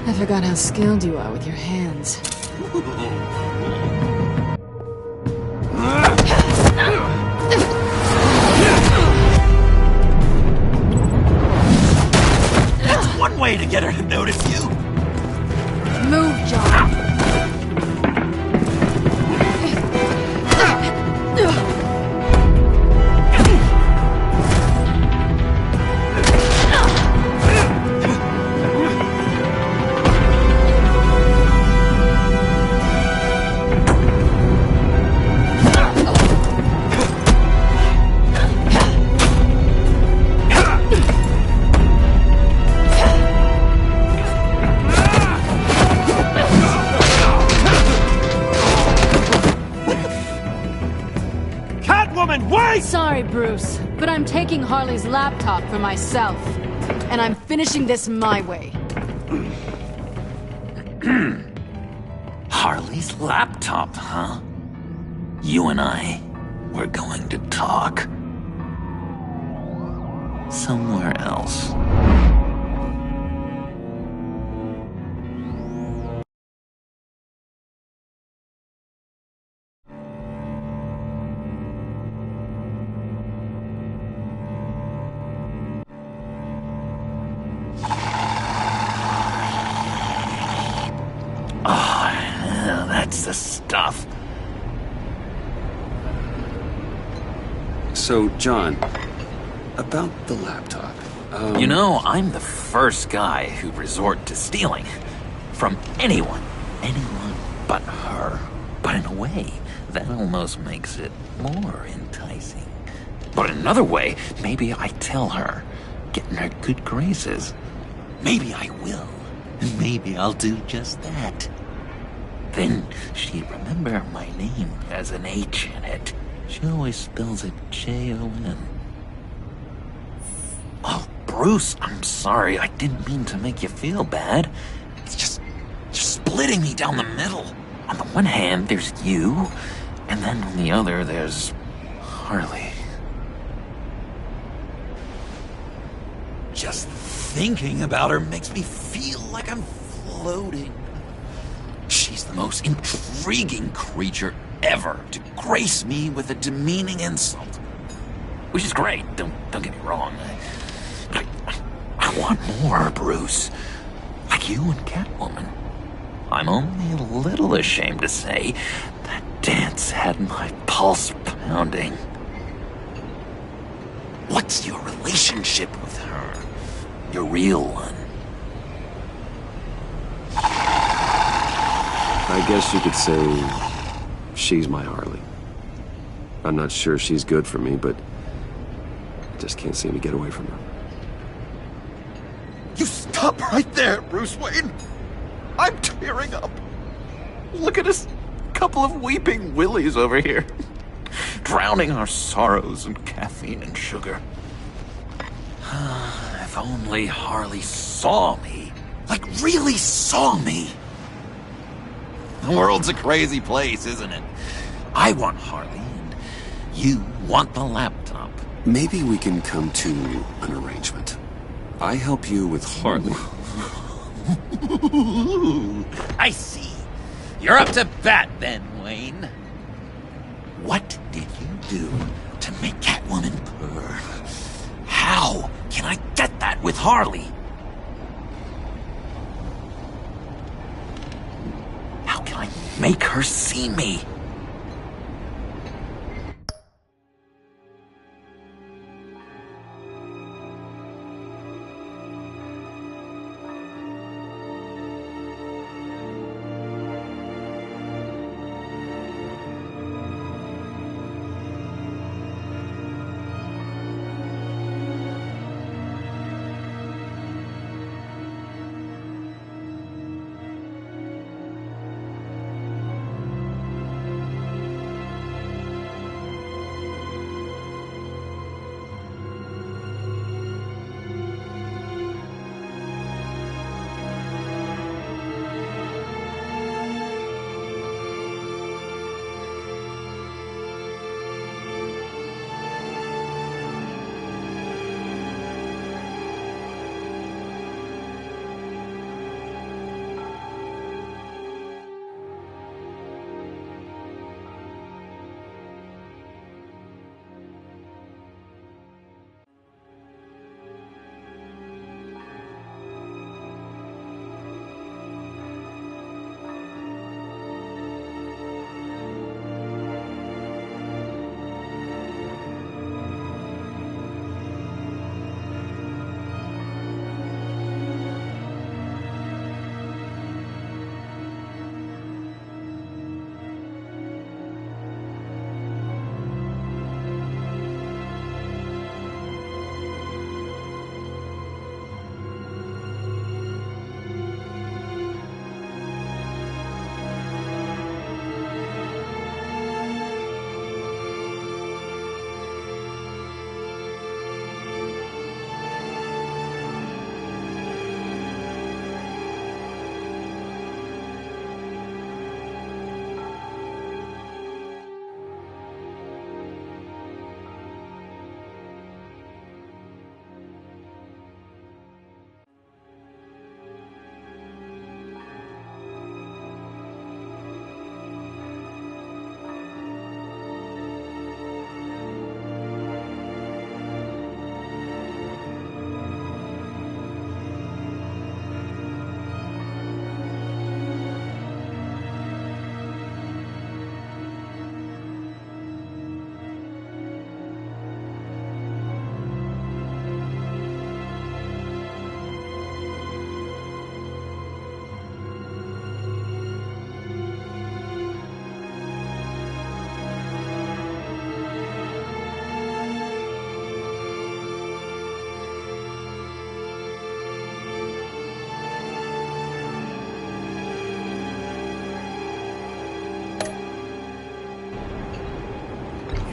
Speaker 6: I forgot how skilled you are with your hands.
Speaker 21: That's one way to get her to notice you.
Speaker 6: Move, John. Sorry, Bruce, but I'm taking Harley's laptop for myself. And I'm finishing this my way.
Speaker 21: Harley's laptop, huh? You and I, we're going to talk. Somewhere else. That's the stuff.
Speaker 22: So, John, about the laptop.
Speaker 21: You know, I'm the first guy who'd resort to stealing. From anyone. Anyone but her. But in a way, that almost makes it more enticing. But in another way, maybe I tell her, get in her good graces. Maybe I will. And maybe I'll do just that. Then she'd remember my name as an H in it. She always spells it Jon. Oh, Bruce, I'm sorry. I didn't mean to make you feel bad. It's just splitting me down the middle. On the one hand, there's you, and then on the other, there's Harley. Just thinking about her makes me feel like I'm floating. She's the most intriguing creature ever to grace me with a demeaning insult. Which is great, don't get me wrong. I want more, Bruce. Like you and Catwoman. I'm only a little ashamed to say that dance had my pulse pounding. What's your relationship with her? Your real one?
Speaker 1: I guess you could say she's my Harley. I'm not sure she's good for me, but I just can't seem to get away from her.
Speaker 21: You stop right there, Bruce Wayne! I'm tearing up. Look at us, couple of weeping willies over here. Drowning our sorrows in caffeine and sugar. If only Harley saw me Like, really saw me. The world's a crazy place, isn't it? I want Harley, and you want the laptop.
Speaker 1: Maybe we can come to an arrangement. I help you with Harley.
Speaker 21: I see. You're up to bat then, Wayne. What did you do to make Catwoman purr? How can I get that with Harley? How can I make her see me?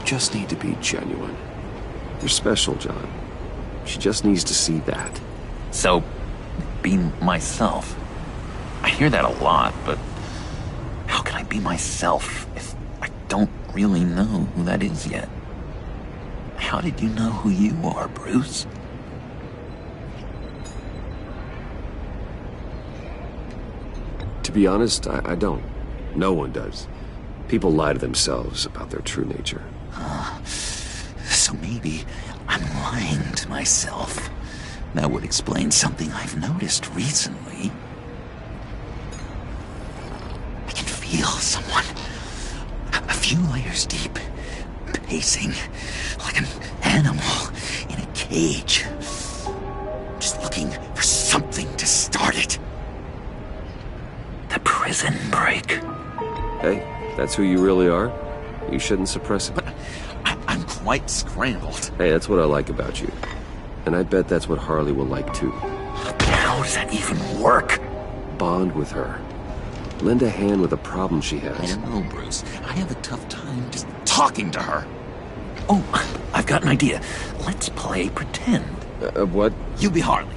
Speaker 1: Just need to be genuine. You're special, John. She just needs to see that.
Speaker 21: So, be myself. I hear that a lot, but how can I be myself if I don't really know who that is yet? How did you know who you are, Bruce?
Speaker 1: To be honest, I don't. No one does. People lie to themselves about their true nature.
Speaker 21: So maybe I'm lying to myself. That would explain something I've noticed recently. I can feel someone a few layers deep, pacing like an animal in a cage. Just looking for something to start it. The prison break.
Speaker 1: Hey, that's who you really are. You shouldn't suppress it.
Speaker 21: But I'm quite scrambled.
Speaker 1: Hey, that's what I like about you. And I bet that's what Harley will like too.
Speaker 21: How does that even work?
Speaker 1: Bond with her. Lend a hand with a problem she has.
Speaker 21: I don't know, Bruce. I have a tough time just talking to her. Oh, I've got an idea. Let's play pretend.
Speaker 1: What?
Speaker 21: You be Harley.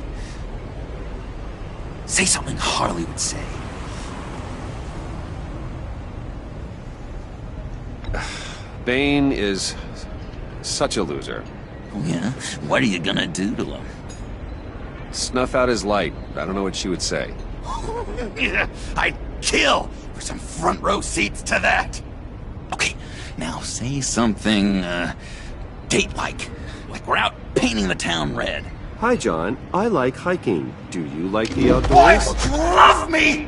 Speaker 21: Say something Harley would say.
Speaker 22: Bane is such a loser.
Speaker 21: Oh, yeah? What are you gonna do to him?
Speaker 22: Snuff out his light. I don't know what she would say.
Speaker 21: I'd kill for some front row seats to that. Okay, now say something, date-like. Like we're out painting the town red.
Speaker 22: Hi, John. I like hiking. Do you like the outdoors?
Speaker 21: Boys, love me!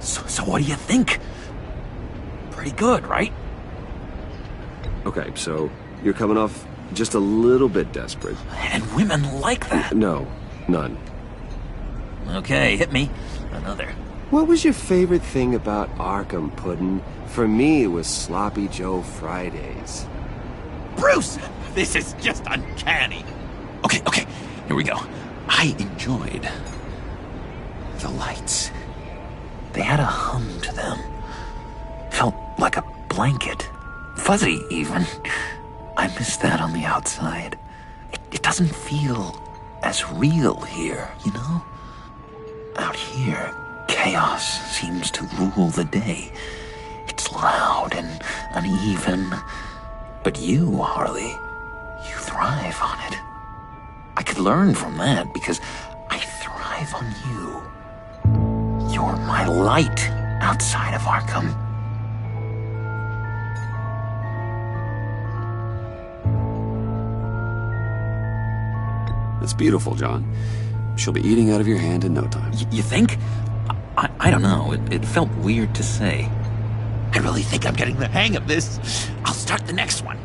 Speaker 21: So what do you think? Pretty good, right?
Speaker 22: Okay, so you're coming off just a little bit desperate.
Speaker 21: And women like that.
Speaker 22: No, none.
Speaker 21: Okay, hit me. Another.
Speaker 22: What was your favorite thing about Arkham, Puddin'? For me, it was Sloppy Joe Fridays.
Speaker 21: Bruce! This is just uncanny. Okay, here we go. I enjoyed the lights. They had a hum to them. Felt like a blanket. Fuzzy, even. I miss that on the outside. It doesn't feel as real here, you know? Out here, chaos seems to rule the day. It's loud and uneven. But you, Harley, you thrive on it. I could learn from that because I thrive on you. You're my light outside of Arkham.
Speaker 22: It's beautiful, John. She'll be eating out of your hand in no time.
Speaker 21: You think? I don't know. It felt weird to say. I really think I'm getting the hang of this. I'll start the next one.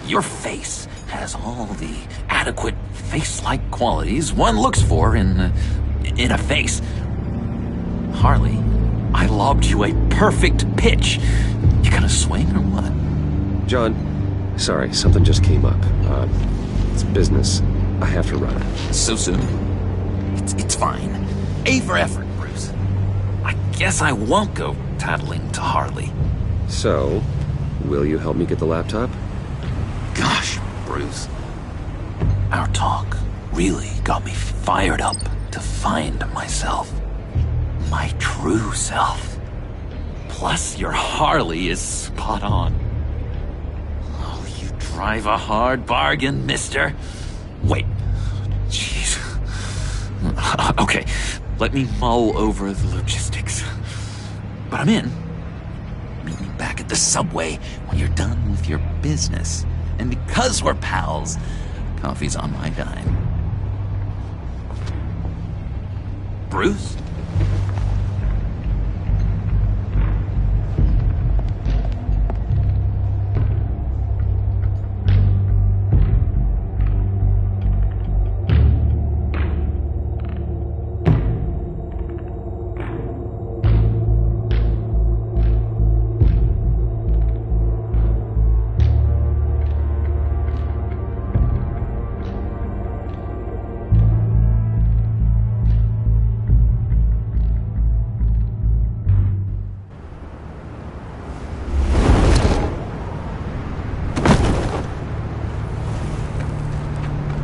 Speaker 21: Your face has all the adequate face-like qualities one looks for in a face. Harley, I lobbed you a perfect pitch. You gonna swing or what?
Speaker 22: John, sorry, something just came up. It's business. I have to run.
Speaker 21: So soon? It's fine. A for effort, Bruce. I guess I won't go tattling to Harley.
Speaker 22: So, will you help me get the laptop?
Speaker 21: Gosh, Bruce. Our talk really got me fired up to find myself. My true self. Plus, your Harley is spot on. Oh, you drive a hard bargain, mister. Wait. Jeez. Okay, let me mull over the logistics. But I'm in. Meet me back at the subway when you're done with your business. And because we're pals, coffee's on my dime. Bruce?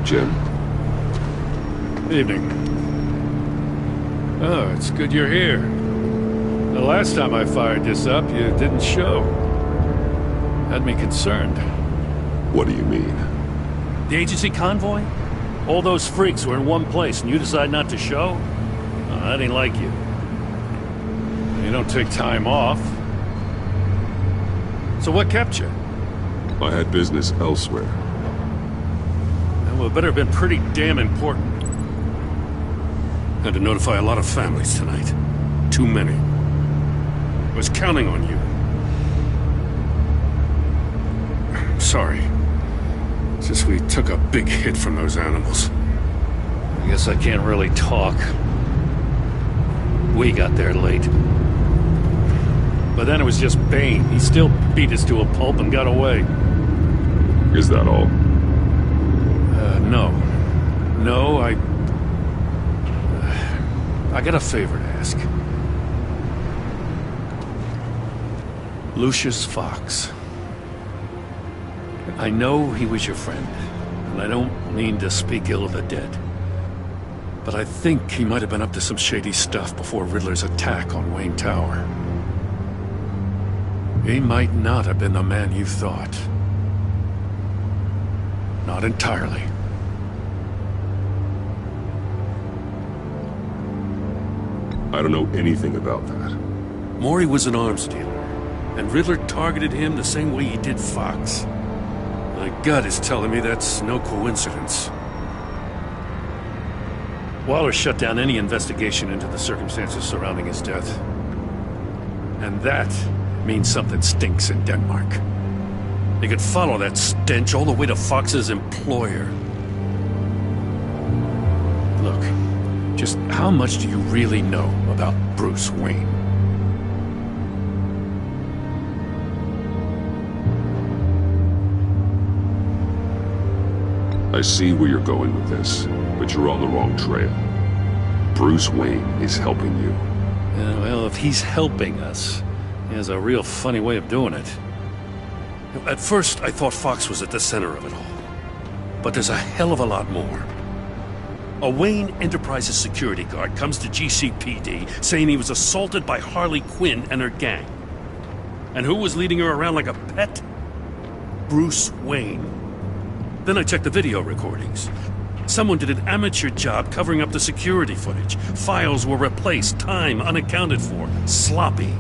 Speaker 22: Jim?
Speaker 18: Evening. Oh, it's good you're here. The last time I fired this up, you didn't show. Had me concerned.
Speaker 22: What do you mean?
Speaker 18: The agency convoy? All those freaks were in one place and you decide not to show? Oh, that ain't like you. You don't take time off. So what kept you?
Speaker 22: I had business elsewhere.
Speaker 18: Well, it better have been pretty damn important. Had to notify a lot of families tonight. Too many. I was counting on you. Sorry. It's just we took a big hit from those animals. I guess I can't really talk. We got there late. But then it was just Bane. He still beat us to a pulp and got away.
Speaker 22: Is that all?
Speaker 18: No. No, I got a favor to ask. Lucius Fox. I know he was your friend, and I don't mean to speak ill of the dead. But I think he might have been up to some shady stuff before Riddler's attack on Wayne Tower. He might not have been the man you thought. Not entirely.
Speaker 1: I don't know anything about that.
Speaker 18: Maury was an arms dealer, and Riddler targeted him the same way he did Fox. My gut is telling me that's no coincidence. Waller shut down any investigation into the circumstances surrounding his death. And that means something stinks in Denmark. They could follow that stench all the way to Fox's employer. Look, just how much do you really know about Bruce Wayne?
Speaker 1: I see where you're going with this, but you're on the wrong trail. Bruce Wayne is helping you.
Speaker 18: Yeah, well, if he's helping us, he has a real funny way of doing it. At first, I thought Fox was at the center of it all. But there's a hell of a lot more. A Wayne Enterprises security guard comes to GCPD saying he was assaulted by Harley Quinn and her gang. And who was leading her around like a pet? Bruce Wayne. Then I checked the video recordings. Someone did an amateur job covering up the security footage. Files were replaced, time unaccounted for, sloppy.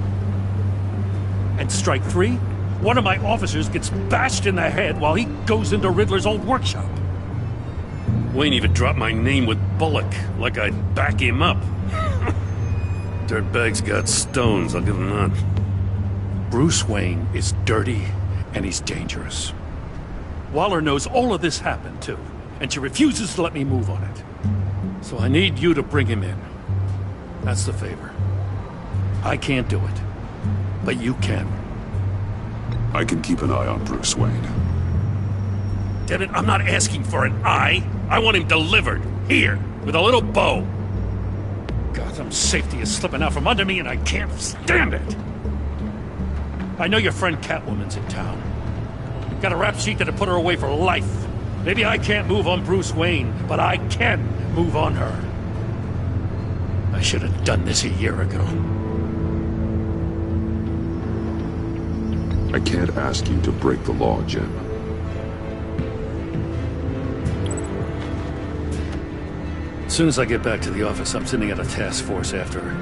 Speaker 18: And strike three? One of my officers gets bashed in the head while he goes into Riddler's old workshop. Wayne even dropped my name with Bullock, like I'd back him up. Dirtbag's got stones, I'll give him that. Bruce Wayne is dirty, and he's dangerous. Waller knows all of this happened, too, and she refuses to let me move on it. So I need you to bring him in. That's the favor. I can't do it, but you can.
Speaker 1: I can keep an eye on Bruce Wayne.
Speaker 18: Damn it, I'm not asking for an eye. I want him delivered, here, with a little bow. Gotham safety is slipping out from under me and I can't stand it. I know your friend Catwoman's in town. Got a rap sheet that'll put her away for life. Maybe I can't move on Bruce Wayne, but I can move on her. I should have done this a year ago.
Speaker 1: I can't ask you to break the law, Jim.
Speaker 18: As soon as I get back to the office, I'm sending out a task force after her.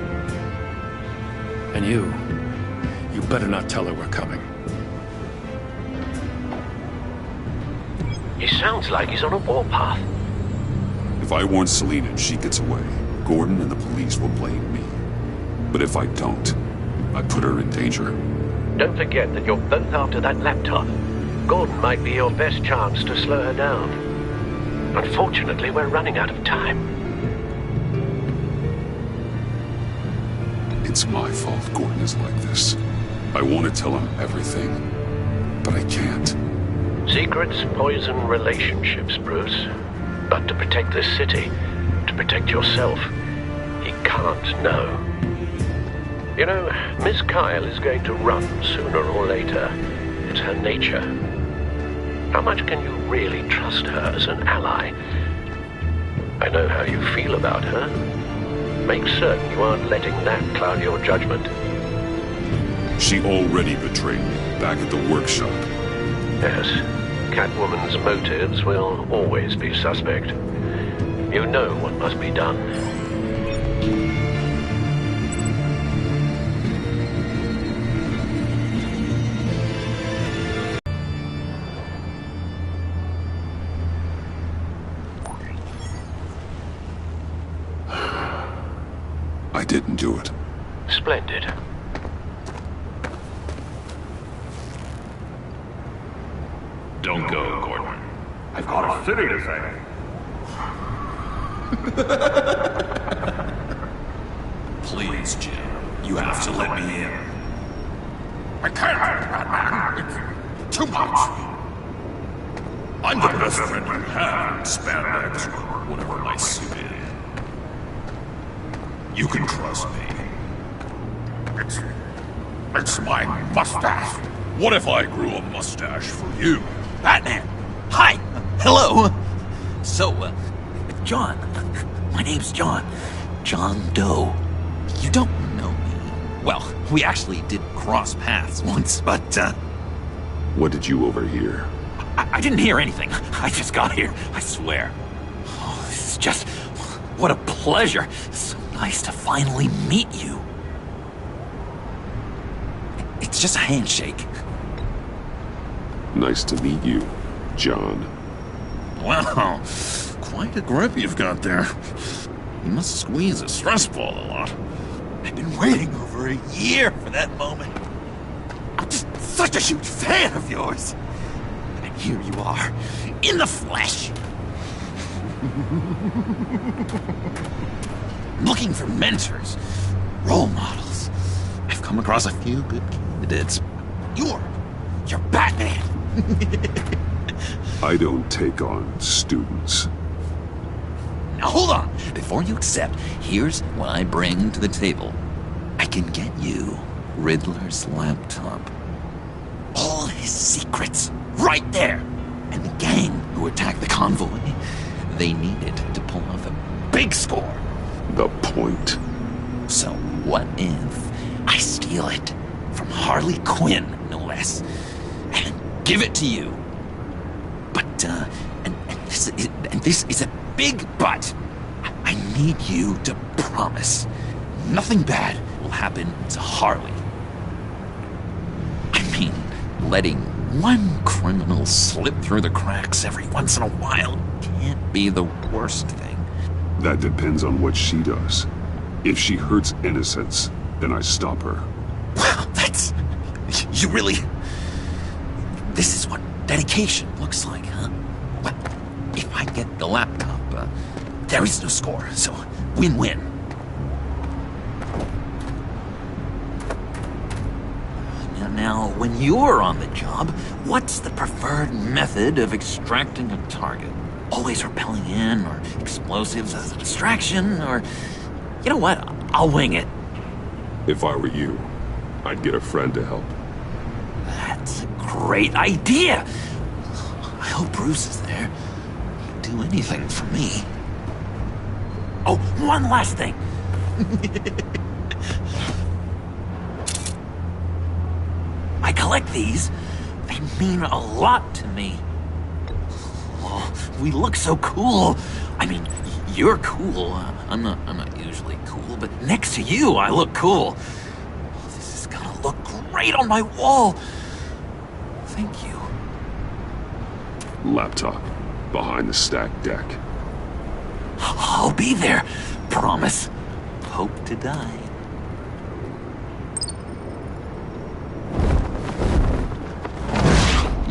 Speaker 18: And you better not tell her we're coming.
Speaker 4: He sounds like he's on a warpath.
Speaker 1: If I warn Selina and she gets away, Gordon and the police will blame me. But if I don't, I put her in danger.
Speaker 4: Don't forget that you're both after that laptop. Gordon might be your best chance to slow her down. Unfortunately, we're running out of time.
Speaker 1: It's my fault Gordon is like this. I want to tell him everything, but I can't.
Speaker 4: Secrets poison relationships, Bruce. But to protect this city, to protect yourself, he can't know. You know, Miss Kyle is going to run sooner or later. It's her nature. How much can you really trust her as an ally? I know how you feel about her. Make certain you aren't letting that cloud your judgment.
Speaker 1: She already betrayed me back at the workshop.
Speaker 4: Yes, Catwoman's motives will always be suspect. You know what must be done.
Speaker 1: I didn't do it.
Speaker 4: Splendid.
Speaker 9: Don't go, Gordon. I've got a city to save.
Speaker 13: Please, Jim. You have to let me in.
Speaker 9: I can't, Batman. It's too much. I'm the best friend you have, spandex, or whatever my suit is. You can trust me. It's my mustache. What if I grew a mustache for you?
Speaker 21: Batman! Hi! Hello! So, John. My name's John. John Doe. You don't know me. Well, we actually did cross paths once, but,
Speaker 1: What did you overhear?
Speaker 21: I didn't hear anything. I just got here, I swear. Oh, this is just... What a pleasure. So nice to finally meet you. It's just a handshake.
Speaker 1: Nice to meet you, John.
Speaker 21: Wow, quite a grip you've got there. You must squeeze a stress ball a lot. I've been waiting over a year for that moment. I'm just such a huge fan of yours. And here you are, in the flesh. Looking for mentors, role models. I've come across a few good candidates. You're Batman.
Speaker 1: I don't take on students.
Speaker 21: Now hold on. Before you accept, here's what I bring to the table. I can get you Riddler's laptop. All his secrets, right there. And the gang who attacked the convoy, they needed to pull off a big score.
Speaker 1: The point.
Speaker 21: So what if I steal it from Harley Quinn, no less, and give it to you? But, and this is a big but. I need you to promise nothing bad will happen to Harley. I mean, letting one criminal slip through the cracks every once in a while can't be the worst thing.
Speaker 1: That depends on what she does. If she hurts innocents, then I stop her.
Speaker 21: Wow, that's... You really... This is what dedication looks like, huh? Well, if I get the laptop, there is no score, so win-win. Now, when you're on the job, what's the preferred method of extracting a target? Always rappelling in, or explosives as a distraction, or... You know what? I'll wing it.
Speaker 1: If I were you, I'd get a friend to help.
Speaker 21: That's a great idea! I hope Bruce is there. He'd do anything for me. Oh, one last thing! I collect these. They mean a lot to me. Oh, we look so cool. I mean, you're cool. I'm not usually cool, but next to you, I look cool. Oh, this is gonna look great on my wall. Thank you.
Speaker 1: Laptop. Behind the stacked deck.
Speaker 21: I'll be there. Promise. Hope to die.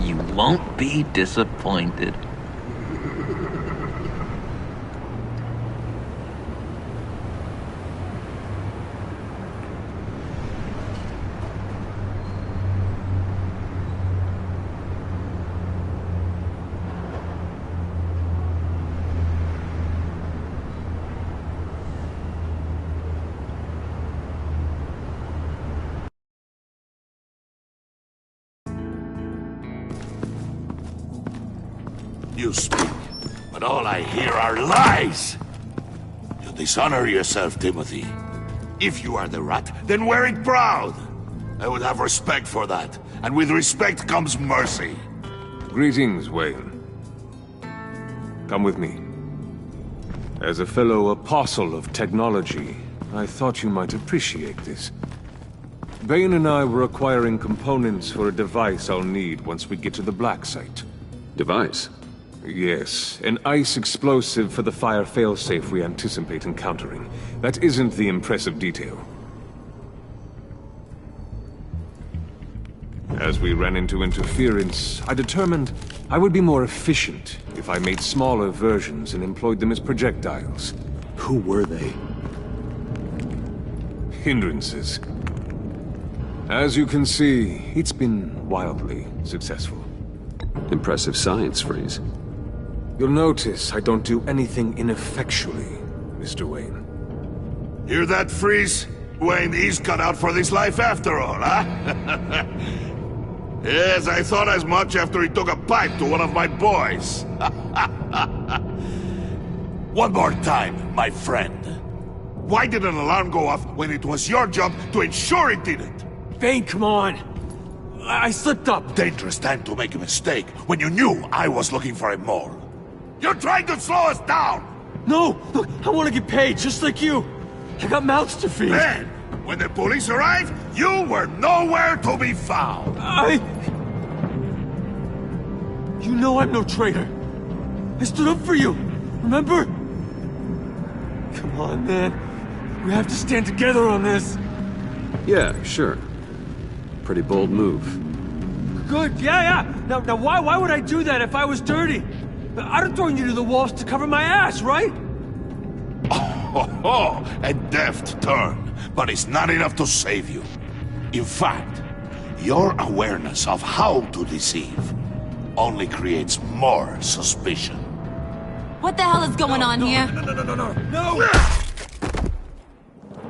Speaker 21: You won't be disappointed.
Speaker 9: You speak, but all I hear are lies! You dishonor yourself, Timothy. If you are the Rat, then wear it proud! I would have respect for that, and with respect comes mercy.
Speaker 20: Greetings, Wayne. Come with me. As a fellow apostle of technology, I thought you might appreciate this. Bane and I were acquiring components for a device I'll need once we get to the Black Site.
Speaker 1: Device?
Speaker 20: Yes, an ice explosive for the fire failsafe we anticipate encountering. That isn't the impressive detail. As we ran into interference, I determined I would be more efficient if I made smaller versions and employed them as projectiles.
Speaker 1: Who were they?
Speaker 20: Hindrances. As you can see, it's been wildly successful.
Speaker 1: Impressive science, Freeze.
Speaker 20: You'll notice I don't do anything ineffectually, Mr. Wayne.
Speaker 9: Hear that, Freeze? Wayne, he's cut out for this life after all, huh? Yes, I thought as much after he took a pipe to one of my boys. One more time, my friend. Why did an alarm go off when it was your job to ensure it didn't?
Speaker 14: Bane, come on. I slipped up.
Speaker 9: Dangerous time to make a mistake when you knew I was looking for a mole. You're trying to slow us down!
Speaker 14: No! Look, I want to get paid, just like you. I got mouths to feed.
Speaker 9: Then, when the police arrived, you were nowhere to be found.
Speaker 14: You know I'm no traitor. I stood up for you, remember? Come on, man. We have to stand together on this.
Speaker 22: Yeah, sure. Pretty bold move.
Speaker 14: Good, yeah. Now why would I do that if I was dirty? I'd have thrown you to the walls to cover my ass, right?
Speaker 9: Oh, a deft turn, but it's not enough to save you. In fact, your awareness of how to deceive only creates more suspicion.
Speaker 8: What the hell is going on here?
Speaker 14: No!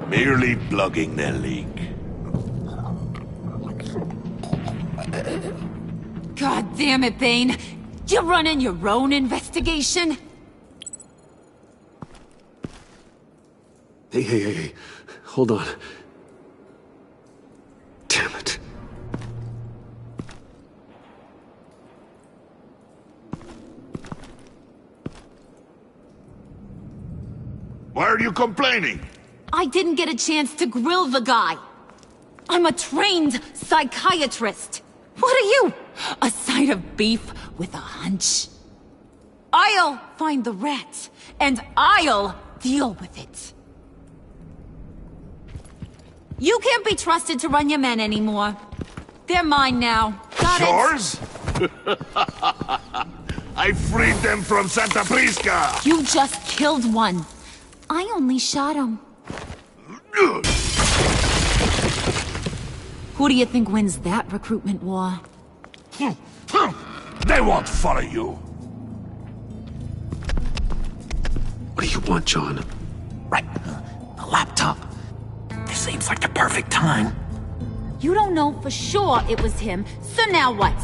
Speaker 9: Merely plugging the leak.
Speaker 8: God damn it, Bane. You're running your own investigation?
Speaker 22: Hey. Hold on. Damn it.
Speaker 9: Why are you complaining?
Speaker 8: I didn't get a chance to grill the guy. I'm a trained psychiatrist. What are you? A side of beef with a hunch? I'll find the rat, and I'll deal with it. You can't be trusted to run your men anymore. They're mine now. Got it?
Speaker 9: Yours? I freed them from Santa Prisca!
Speaker 8: You just killed one. I only shot him. Who do you think wins that recruitment war?
Speaker 9: They won't follow you.
Speaker 22: What do you want, John?
Speaker 21: Right. The laptop. This seems like the perfect time.
Speaker 8: You don't know for sure it was him, so now what?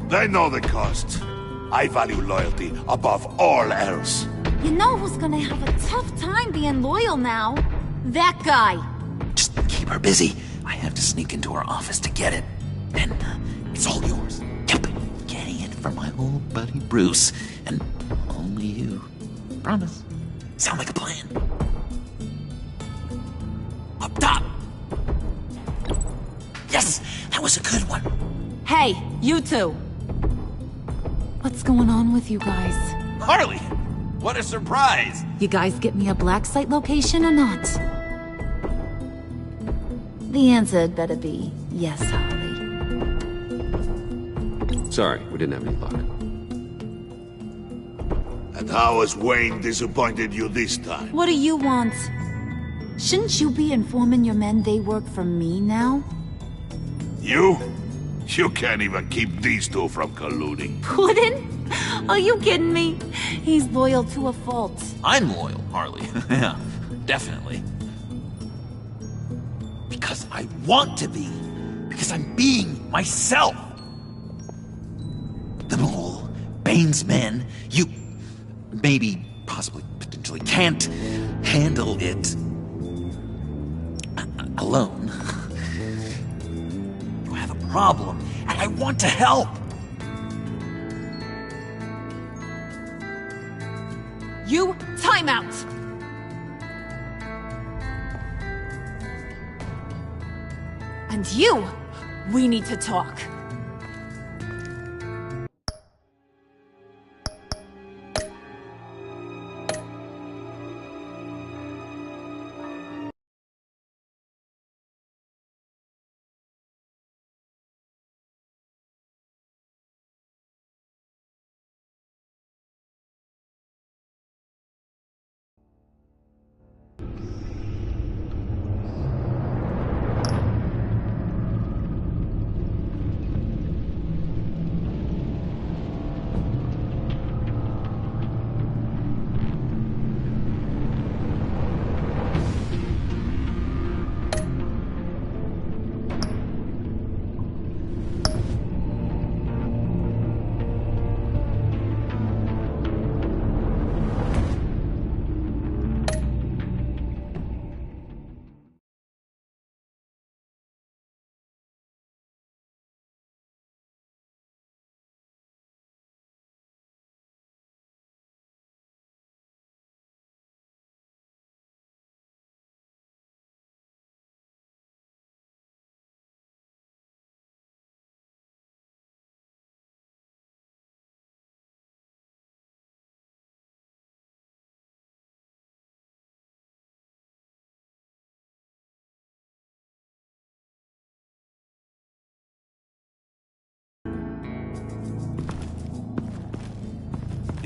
Speaker 9: They know the cost. I value loyalty above all else.
Speaker 8: You know who's gonna have a tough time being loyal now? That guy.
Speaker 21: Just keep her busy. I have to sneak into her office to get it. And it's all yours. Yep. Getting it from my old buddy Bruce. And only you. Promise. Sound like a plan. Up top. Yes, that was a good one.
Speaker 8: Hey, you two. What's going on with you guys?
Speaker 21: Harley, what a surprise.
Speaker 8: You guys get me a black site location or not? The answer had better be yes, Harley.
Speaker 22: Sorry, we didn't have any luck.
Speaker 9: And how has Wayne disappointed you this time?
Speaker 8: What do you want? Shouldn't you be informing your men they work for me now?
Speaker 9: You? You can't even keep these two from colluding.
Speaker 8: Puddin'? Are you kidding me? He's loyal to a fault.
Speaker 21: I'm loyal, Harley. Yeah, definitely. Because I want to be. Because I'm being myself. The Mole, Bane's men, you maybe, possibly, potentially can't handle it alone. You have a problem, and I want to help.
Speaker 8: You, time out. And you, we need to talk.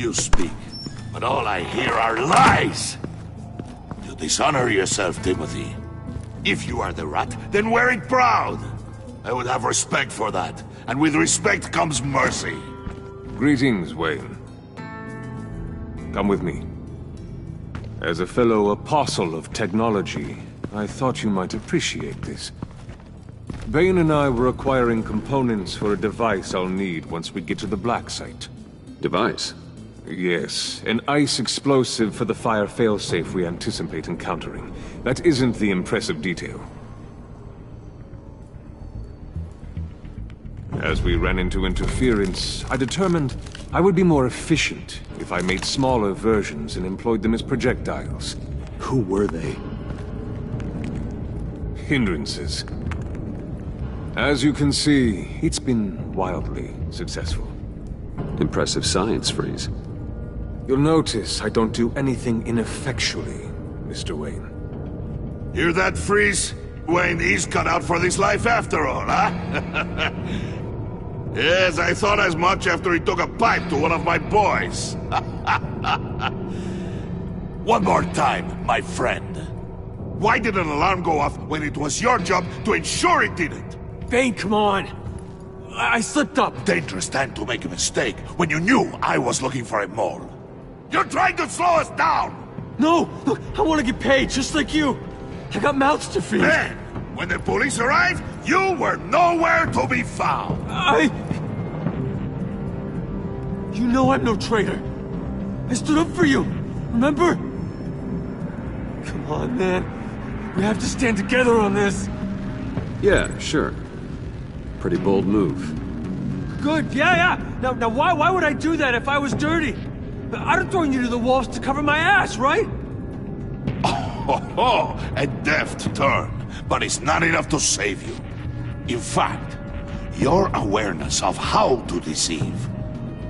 Speaker 9: You speak, but all I hear are lies! You dishonor yourself, Timothy. If you are the rat, then wear it proud! I would have respect for that, and with respect comes mercy.
Speaker 20: Greetings, Wayne. Come with me. As a fellow apostle of technology, I thought you might appreciate this. Bane and I were acquiring components for a device I'll need once we get to the Black Site.
Speaker 22: Device?
Speaker 20: Yes, an ice explosive for the fire failsafe we anticipate encountering. That isn't the impressive detail. As we ran into interference, I determined I would be more efficient if I made smaller versions and employed them as projectiles.
Speaker 22: Who were they?
Speaker 20: Hindrances. As you can see, it's been wildly successful.
Speaker 22: Impressive science, Freeze.
Speaker 20: You'll notice I don't do anything ineffectually, Mr. Wayne.
Speaker 9: Hear that, Freeze? Wayne, he's cut out for this life after all, huh? Yes, I thought as much after he took a pipe to one of my boys. One more time, my friend. Why did an alarm go off when it was your job to ensure it didn't?
Speaker 14: Bane, come on! I slipped up!
Speaker 9: Dangerous time to make a mistake when you knew I was looking for a mole. You're trying to slow us down!
Speaker 14: No! Look, I want to get paid, just like you! I got mouths to feed!
Speaker 9: Then, when the police arrived, you were nowhere to be found!
Speaker 14: You know I'm no traitor! I stood up for you, remember? Come on, man. We have to stand together on this!
Speaker 22: Yeah, sure. Pretty bold move.
Speaker 14: Good, yeah. Now why would I do that if I was dirty? I'd have thrown you to the wolves to cover my ass, right?
Speaker 9: Oh, a deft turn, but it's not enough to save you. In fact, your awareness of how to deceive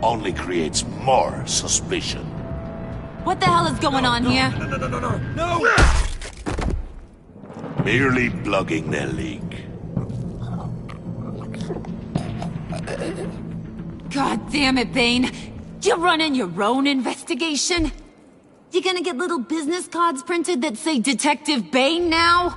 Speaker 9: only creates more suspicion.
Speaker 8: What the hell is going on here?
Speaker 14: No!
Speaker 9: Merely plugging the leak.
Speaker 8: God damn it, Bane. You're running your own investigation? You gonna get little business cards printed that say Detective Bane now?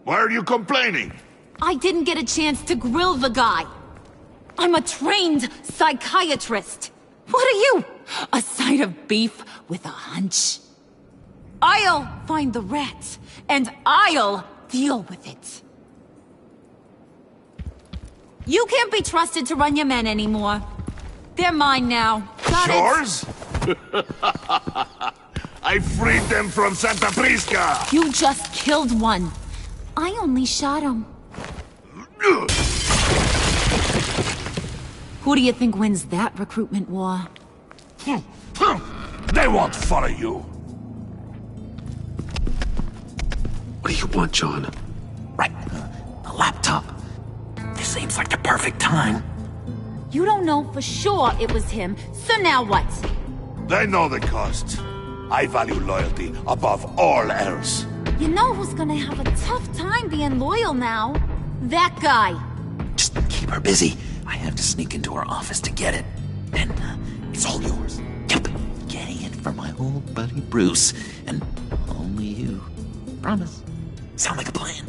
Speaker 9: Why are you complaining?
Speaker 8: I didn't get a chance to grill the guy. I'm a trained psychiatrist. What are you? A side of beef with a hunch? I'll find the rat, and I'll deal with it. You can't be trusted to run your men anymore. They're mine now. Got
Speaker 9: Yours? I freed them from Santa Prisca!
Speaker 8: You just killed one. I only shot him. Who do you think wins that recruitment war?
Speaker 9: They won't follow you.
Speaker 22: What do you want, John?
Speaker 21: Right. The laptop. This seems like the perfect time.
Speaker 8: You don't know for sure it was him, so now what?
Speaker 9: They know the cost. I value loyalty above all else.
Speaker 8: You know who's gonna have a tough time being loyal now? That guy.
Speaker 21: Just keep her busy. I have to sneak into her office to get it. And it's all yours. Yep. Getting it for my old buddy Bruce. And only you. Promise. Sound like a plan?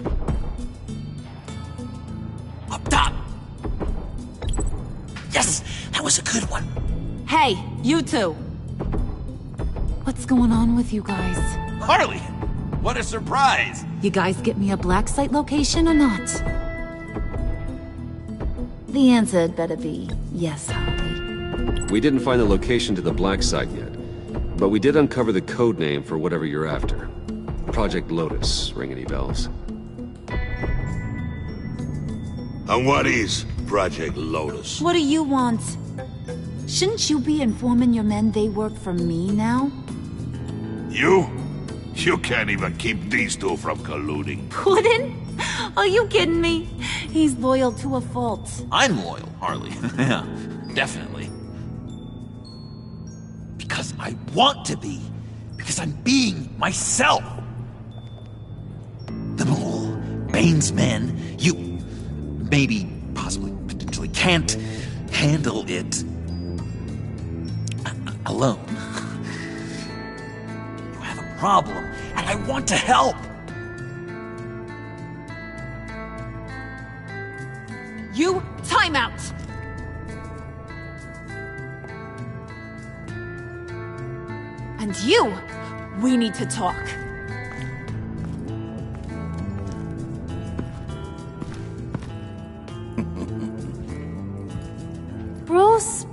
Speaker 21: Up top. Yes! That was a good one.
Speaker 8: Hey, you two. What's going on with you guys?
Speaker 21: Harley! What a surprise!
Speaker 8: You guys get me a black site location or not? The answer had better be yes, Harley.
Speaker 22: We didn't find the location to the Black Site yet, but we did uncover the code name for whatever you're after. Project Lotus. Ring any bells?
Speaker 9: And what is Project Lotus?
Speaker 8: What do you want? Shouldn't you be informing your men they work for me now?
Speaker 9: You? You can't even keep these two from colluding.
Speaker 8: Puddin'? Are you kidding me? He's loyal to a fault.
Speaker 21: I'm loyal, Harley. Yeah, definitely. Because I want to be. Because I'm being myself. The Mole, Bane's men, you maybe, possibly, potentially can't handle it alone. You have a problem, and I want to help.
Speaker 8: You, time out! And you, we need to talk.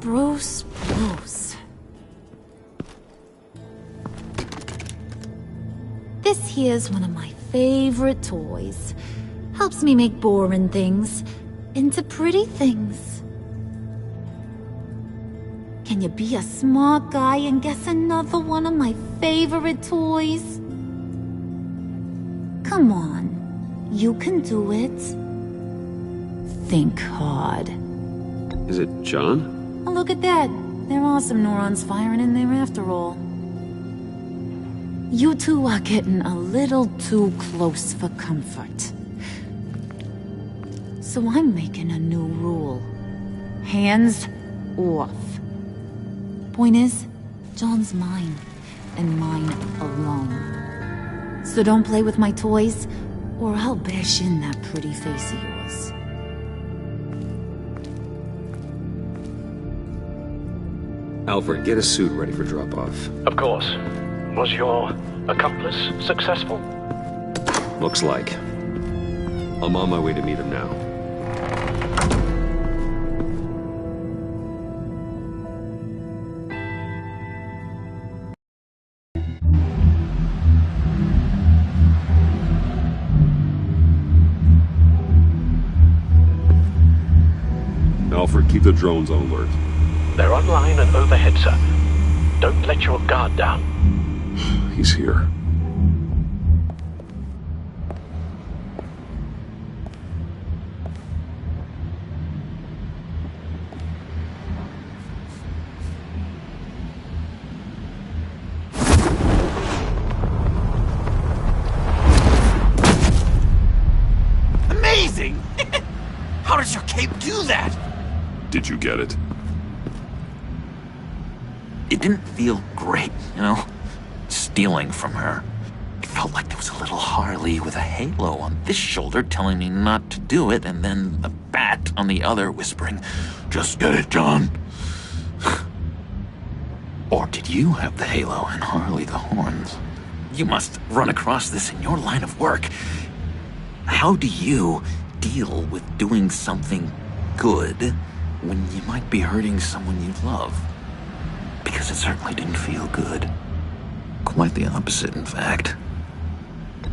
Speaker 8: Bruce. This here's one of my favorite toys. Helps me make boring things into pretty things. Can you be a smart guy and guess another one of my favorite toys? Come on, you can do it. Think hard.
Speaker 22: Is it John?
Speaker 8: Oh, look at that. There are some neurons firing in there after all. You two are getting a little too close for comfort. So I'm making a new rule. Hands off. Point is, John's mine, and mine alone. So don't play with my toys, or I'll bash in that pretty face of yours.
Speaker 22: Alfred, get a suit ready for drop-off.
Speaker 4: Of course. Was your accomplice successful?
Speaker 22: Looks like. I'm on my way to meet him now.
Speaker 18: Alfred, keep the drones on alert.
Speaker 4: They're online and overhead, sir. Don't let your guard down.
Speaker 18: He's here.
Speaker 21: Amazing! How does your cape do that?
Speaker 18: Did you get it?
Speaker 21: It didn't feel great, you know? Stealing from her. It felt like there was a little Harley with a halo on this shoulder telling me not to do it, and then the bat on the other whispering, "Just get it, John." Or did you have the halo and Harley the horns? You must run across this in your line of work. How do you deal with doing something good when you might be hurting someone you love? Because it certainly didn't feel good. Quite the opposite, in fact.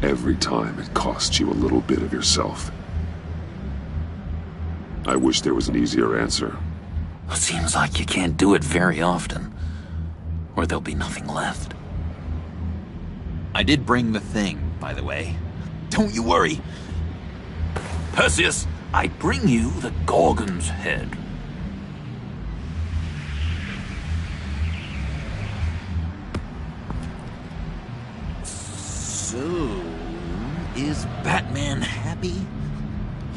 Speaker 18: Every time it costs you a little bit of yourself. I wish there was an easier answer.
Speaker 21: It seems like you can't do it very often, or there'll be nothing left. I did bring the thing, by the way. Don't you worry. Perseus, I bring you the Gorgon's head. So, is Batman happy?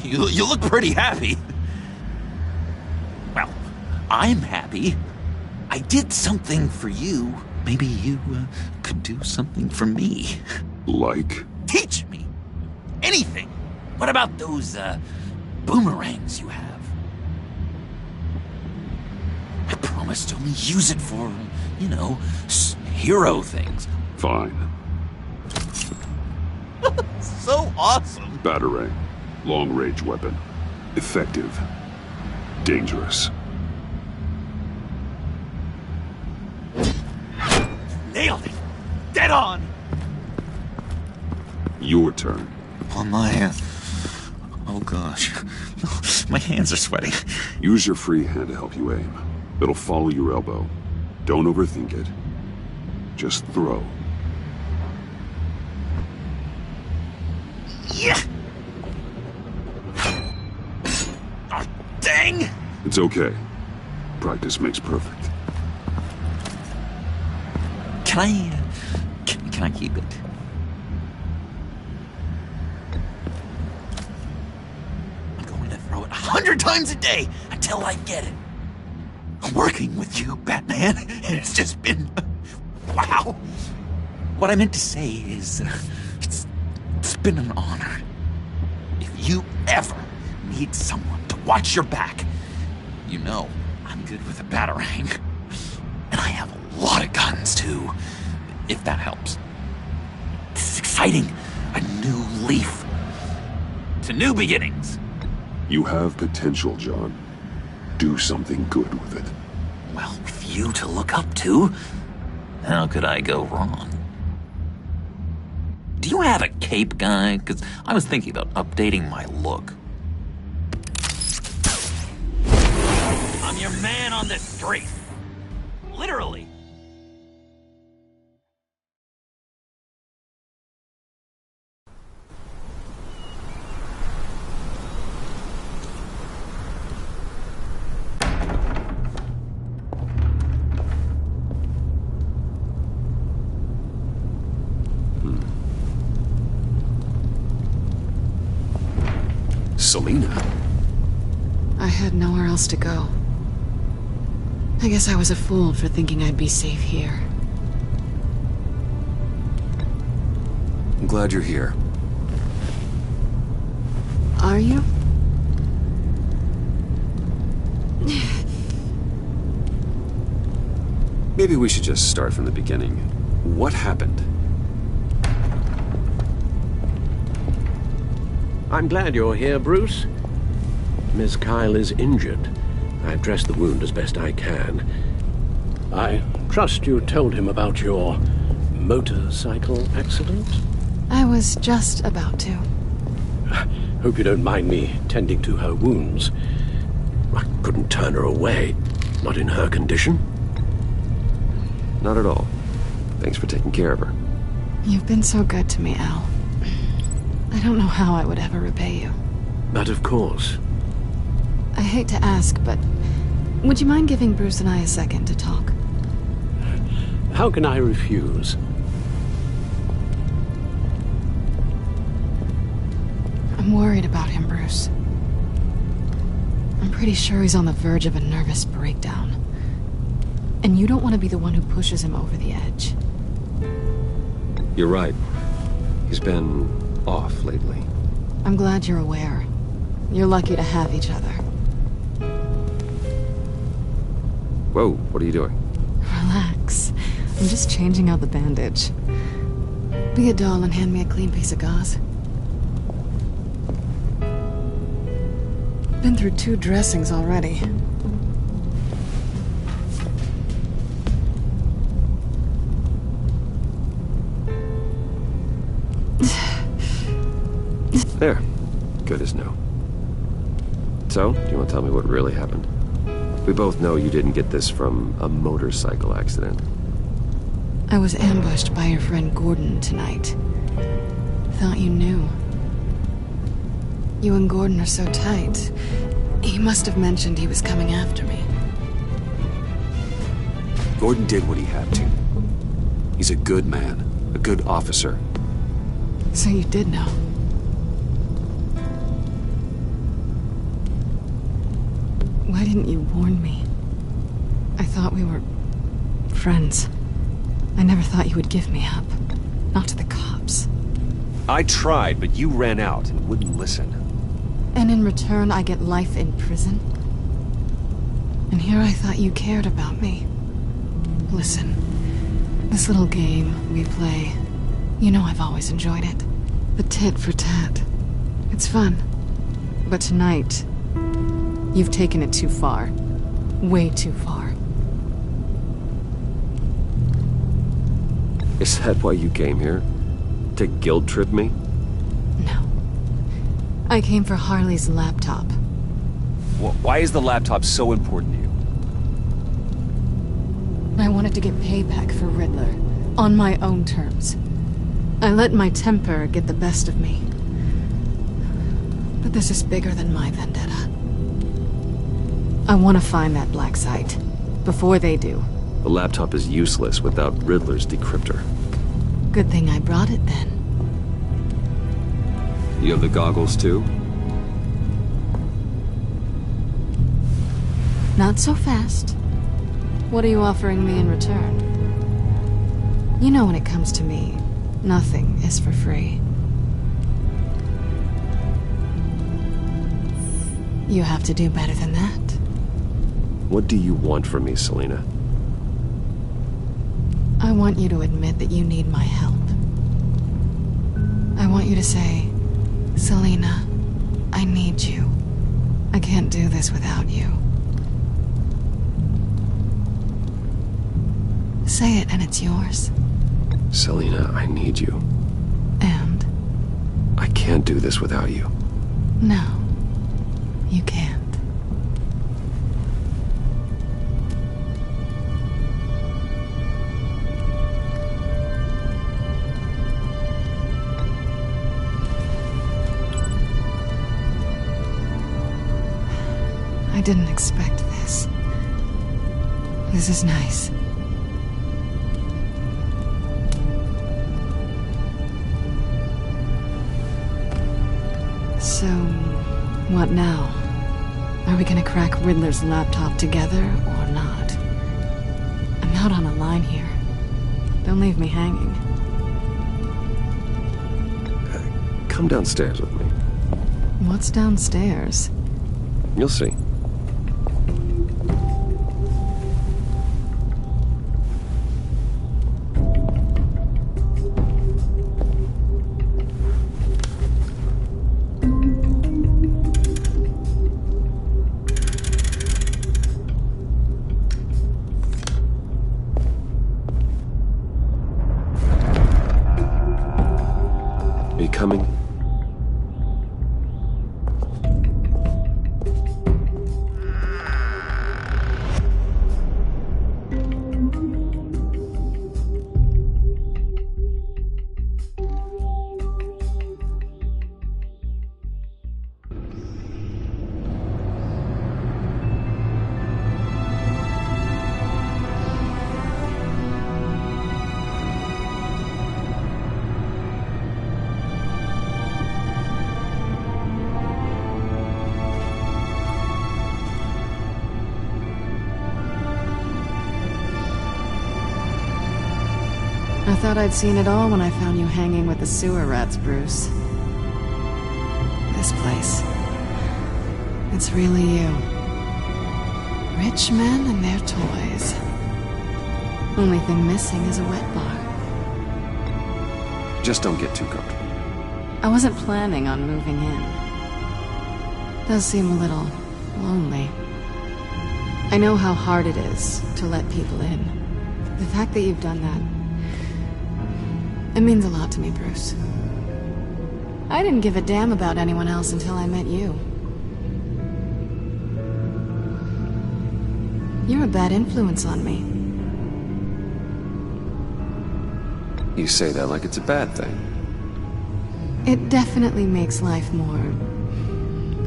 Speaker 21: You look pretty happy. Well, I'm happy. I did something for you. Maybe you could do something for me.
Speaker 18: Like?
Speaker 21: Teach me. Anything. What about those boomerangs you have? I promise to only use it for, you know, hero things.
Speaker 18: Fine.
Speaker 21: So awesome.
Speaker 18: Batarang. Long-range weapon. Effective. Dangerous.
Speaker 21: Nailed it. Dead on.
Speaker 18: Your turn.
Speaker 21: On my oh gosh. My hands are sweating.
Speaker 18: Use your free hand to help you aim. It'll follow your elbow. Don't overthink it. Just throw.
Speaker 21: Yeah. Oh, dang!
Speaker 18: It's okay. Practice makes perfect.
Speaker 21: Can I keep it? I'm going to throw it 100 times a day until I get it. Working with you, Batman, it's just been... wow. What I meant to say is, it's been an honor. If you ever need someone to watch your back, you know I'm good with a batarang. And I have a lot of guns, too, if that helps. This is exciting. A new leaf. To new beginnings.
Speaker 1: You have potential, John. Do something good with it.
Speaker 21: Well, with you to look up to, how could I go wrong? Do you have a cape, guy? Because I was thinking about updating my look. I'm your man on the street. Literally.
Speaker 1: Selina.
Speaker 6: I had nowhere else to go. I guess I was a fool for thinking I'd be safe here.
Speaker 1: I'm glad you're here.
Speaker 6: Are you?
Speaker 1: Maybe we should just start from the beginning. What happened?
Speaker 16: I'm glad you're here, Bruce. Miss Kyle is injured. I've dressed the wound as best I can. I trust you told him about your motorcycle accident?
Speaker 6: I was just about to.
Speaker 16: Hope you don't mind me tending to her wounds. I couldn't turn her away. Not in her condition.
Speaker 1: Not at all. Thanks for taking care of her.
Speaker 6: You've been so good to me, Al. I don't know how I would ever repay you.
Speaker 16: But of course.
Speaker 6: I hate to ask, but would you mind giving Bruce and I a second to talk?
Speaker 16: How can I refuse?
Speaker 6: I'm worried about him, Bruce. I'm pretty sure he's on the verge of a nervous breakdown. And you don't want to be the one who pushes him over the edge.
Speaker 1: You're right. He's been off lately.
Speaker 6: I'm glad you're aware. You're lucky to have each other.
Speaker 1: Whoa, what are you doing?
Speaker 6: Relax. I'm just changing out the bandage. Be a doll and hand me a clean piece of gauze. Been through 2 dressings already.
Speaker 1: There. Good as new. So, do you want to tell me what really happened? We both know you didn't get this from a motorcycle accident.
Speaker 6: I was ambushed by your friend Gordon tonight. Thought you knew. You and Gordon are so tight. He must have mentioned he was coming after me.
Speaker 1: Gordon did what he had to. He's a good man, a good officer.
Speaker 6: So you did know. Why didn't you warn me? I thought we were friends. I never thought you would give me up. Not to the cops.
Speaker 1: I tried, but you ran out and wouldn't listen.
Speaker 6: And in return, I get life in prison? And here I thought you cared about me. Listen, this little game we play, you know I've always enjoyed it. The tit for tat. It's fun. But tonight, you've taken it too far. Way too far.
Speaker 1: Is that why you came here? To guilt trip me?
Speaker 6: No. I came for Harley's laptop.
Speaker 1: Why is the laptop so important to you?
Speaker 6: I wanted to get payback for Riddler. On my own terms. I let my temper get the best of me. But this is bigger than my vendetta. I want to find that black site. Before they do.
Speaker 22: The laptop is useless without Riddler's decryptor.
Speaker 6: Good thing I brought it then.
Speaker 22: You have the goggles too?
Speaker 6: Not so fast. What are you offering me in return? You know when it comes to me, nothing is for free. You have to do better than that.
Speaker 22: What do you want from me, Selina?
Speaker 6: I want you to admit that you need my help. I want you to say, Selina, I need you. I can't do this without you. Say it and it's yours.
Speaker 22: Selina, I need you.
Speaker 6: And?
Speaker 22: I can't do this without you.
Speaker 6: No, you can't. I didn't expect this. This is nice. So, what now? Are we gonna crack Riddler's laptop together or not? I'm out on a line here. Don't leave me hanging.
Speaker 22: Come downstairs with me.
Speaker 6: What's downstairs?
Speaker 22: You'll see. Coming.
Speaker 6: I thought I'd seen it all when I found you hanging with the sewer rats, Bruce. This place. It's really you. Rich men and their toys. Only thing missing is a wet bar.
Speaker 22: Just don't get too comfortable.
Speaker 6: I wasn't planning on moving in. Does seem a little lonely. I know how hard it is to let people in. The fact that you've done that, it means a lot to me, Bruce. I didn't give a damn about anyone else until I met you. You're a bad influence on me.
Speaker 22: You say that like it's a bad thing.
Speaker 6: It definitely makes life more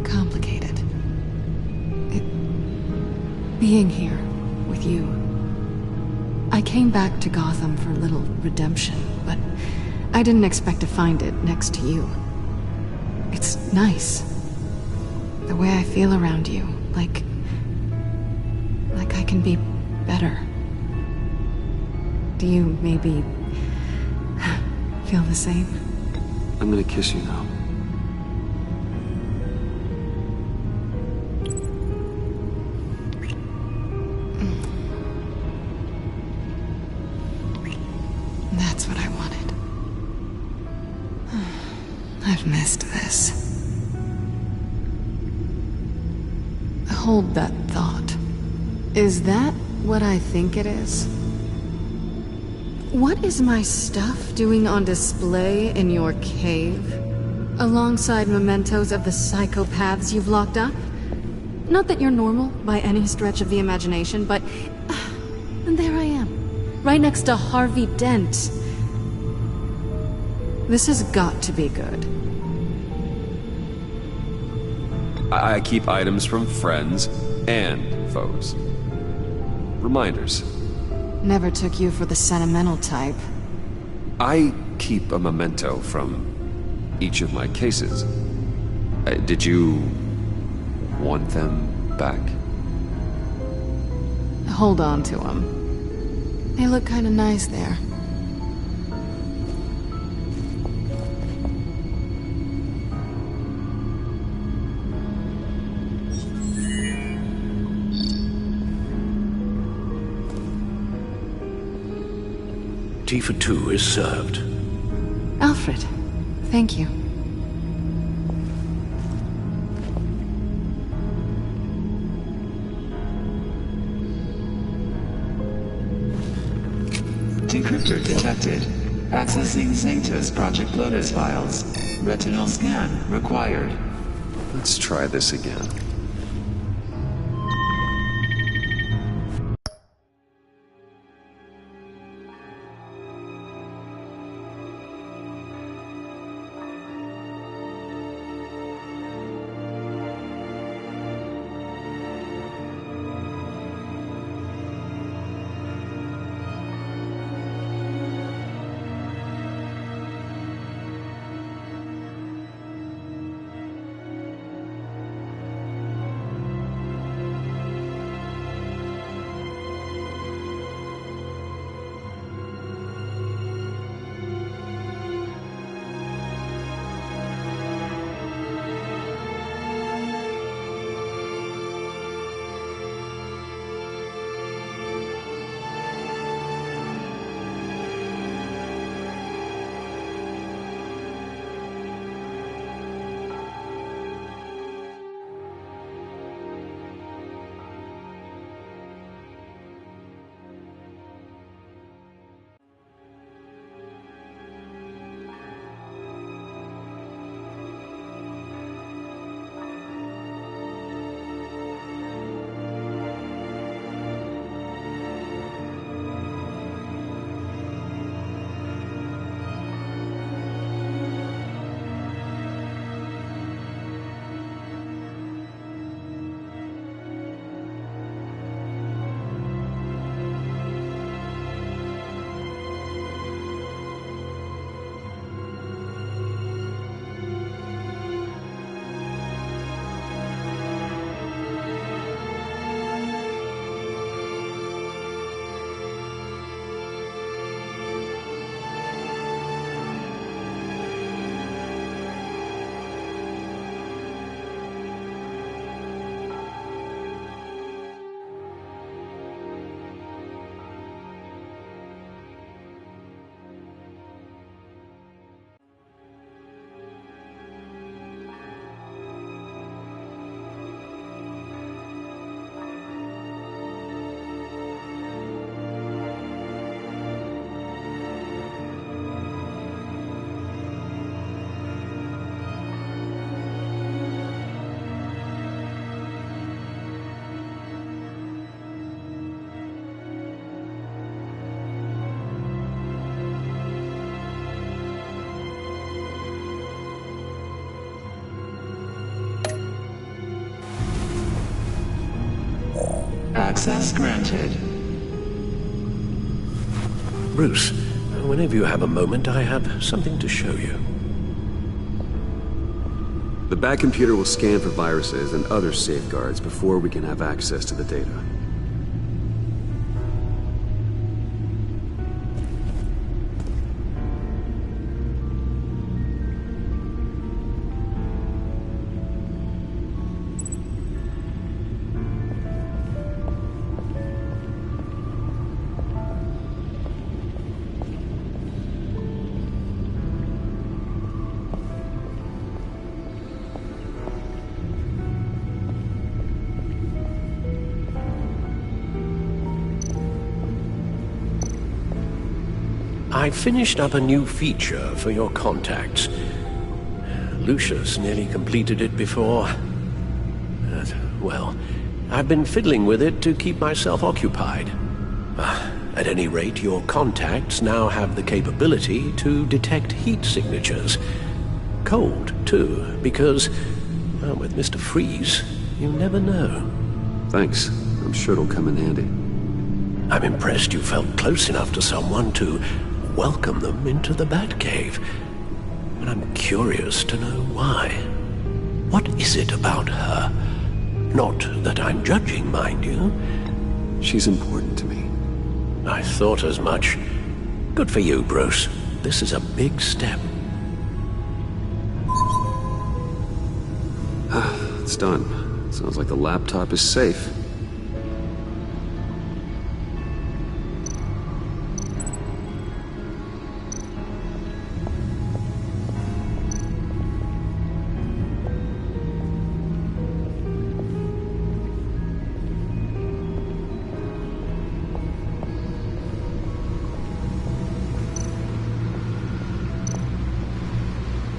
Speaker 6: complicated. Being here with you. I came back to Gotham for a little redemption, but I didn't expect to find it next to you. It's nice. The way I feel around you, like I can be better. Do you maybe feel the same?
Speaker 22: I'm gonna kiss you now.
Speaker 6: That's what I wanted. I've missed this. Hold that thought. Is that what I think it is? What is my stuff doing on display in your cave? Alongside mementos of the psychopaths you've locked up? Not that you're normal by any stretch of the imagination, but... and there I am. Right next to Harvey Dent. This has got to be good.
Speaker 22: I keep items from friends and foes. Reminders.
Speaker 6: Never took you for the sentimental type.
Speaker 22: I keep a memento from each of my cases. Did you want them back?
Speaker 6: Hold on to them. They look kinda nice there.
Speaker 16: Tea for two is served.
Speaker 6: Alfred, thank you.
Speaker 11: Decryptor detected. Accessing Sanctus Project Lotus files. Retinal scan required.
Speaker 22: Let's try this again.
Speaker 11: Access granted.
Speaker 16: Bruce, whenever you have a moment, I have something to show you.
Speaker 22: The back computer will scan for viruses and other safeguards before we can have access to the data.
Speaker 16: I finished up a new feature for your contacts. Lucius nearly completed it before. Well, I've been fiddling with it to keep myself occupied. At any rate, your contacts now have the capability to detect heat signatures. Cold, too, because, well, with Mr. Freeze, you never know.
Speaker 22: Thanks. I'm sure it'll come in handy.
Speaker 16: I'm impressed you felt close enough to someone to welcome them into the Batcave. And I'm curious to know why. What is it about her? Not that I'm judging, mind you.
Speaker 22: She's important to me.
Speaker 16: I thought as much. Good for you, Bruce. This is a big step.
Speaker 22: It's done. Sounds like the laptop is safe.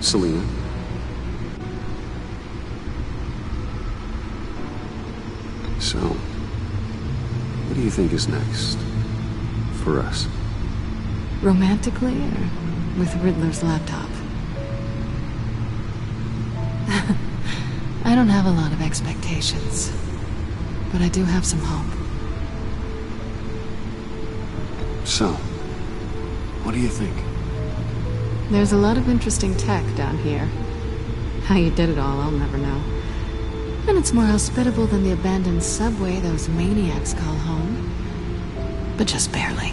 Speaker 22: Selina. So, what do you think is next? For us?
Speaker 6: Romantically, or with Riddler's laptop? I don't have a lot of expectations, but I do have some hope.
Speaker 22: So, what do you think?
Speaker 6: There's a lot of interesting tech down here. How you did it all, I'll never know. And it's more hospitable than the abandoned subway those maniacs call home. But just barely.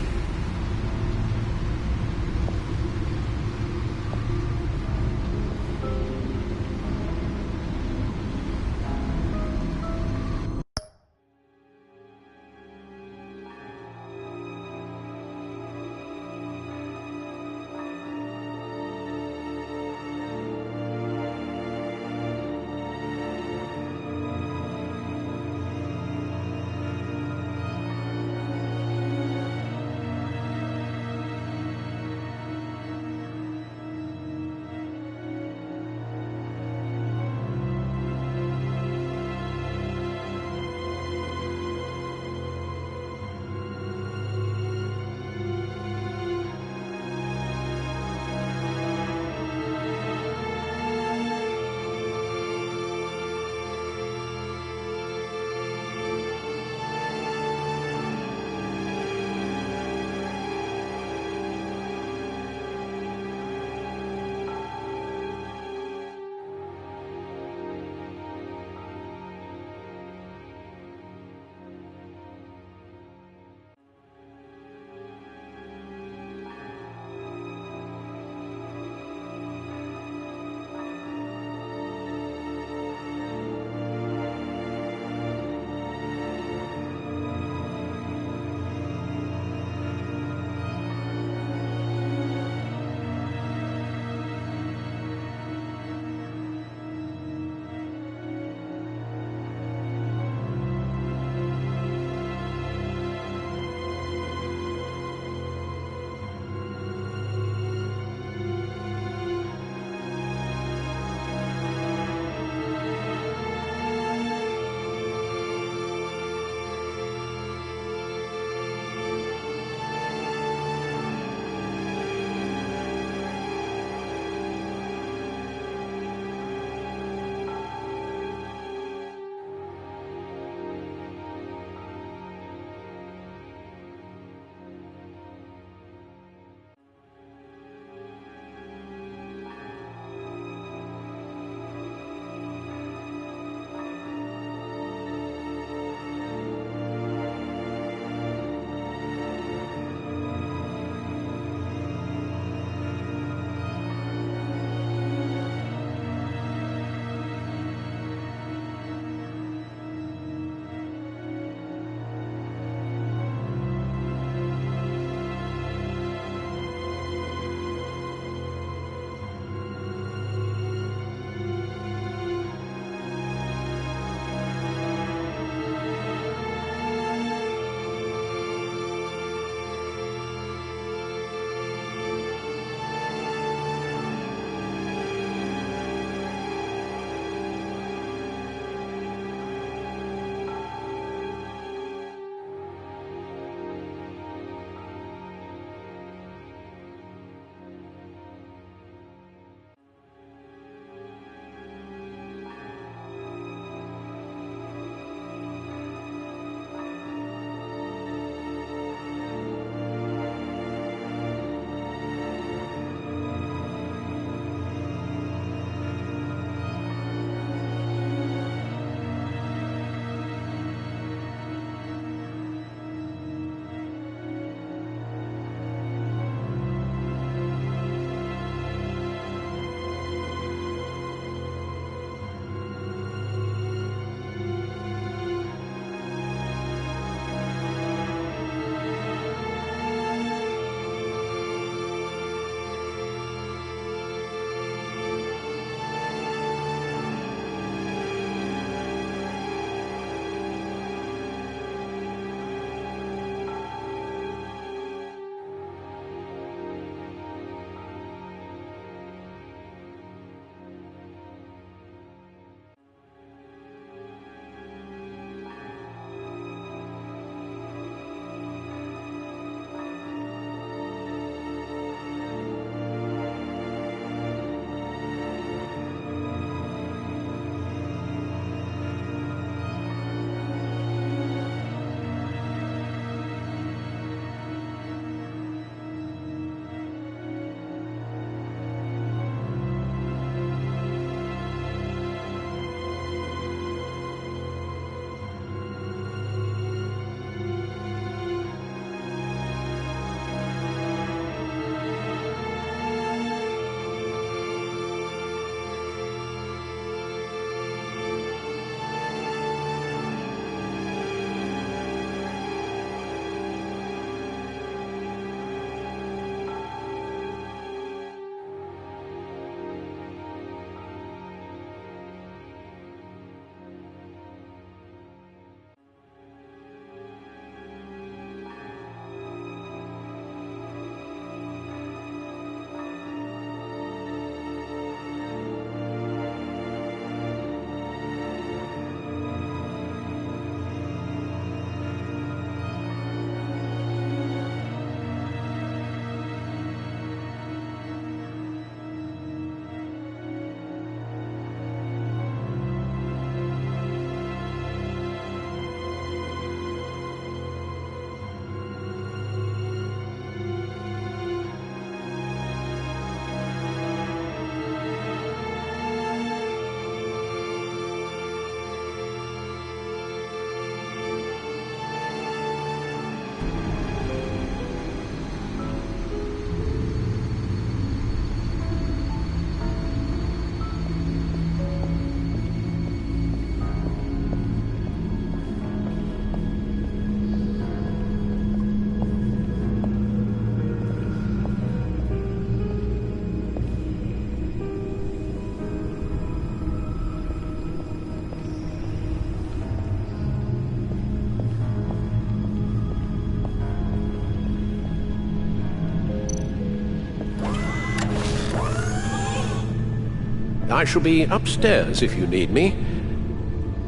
Speaker 16: I shall be upstairs if you need me.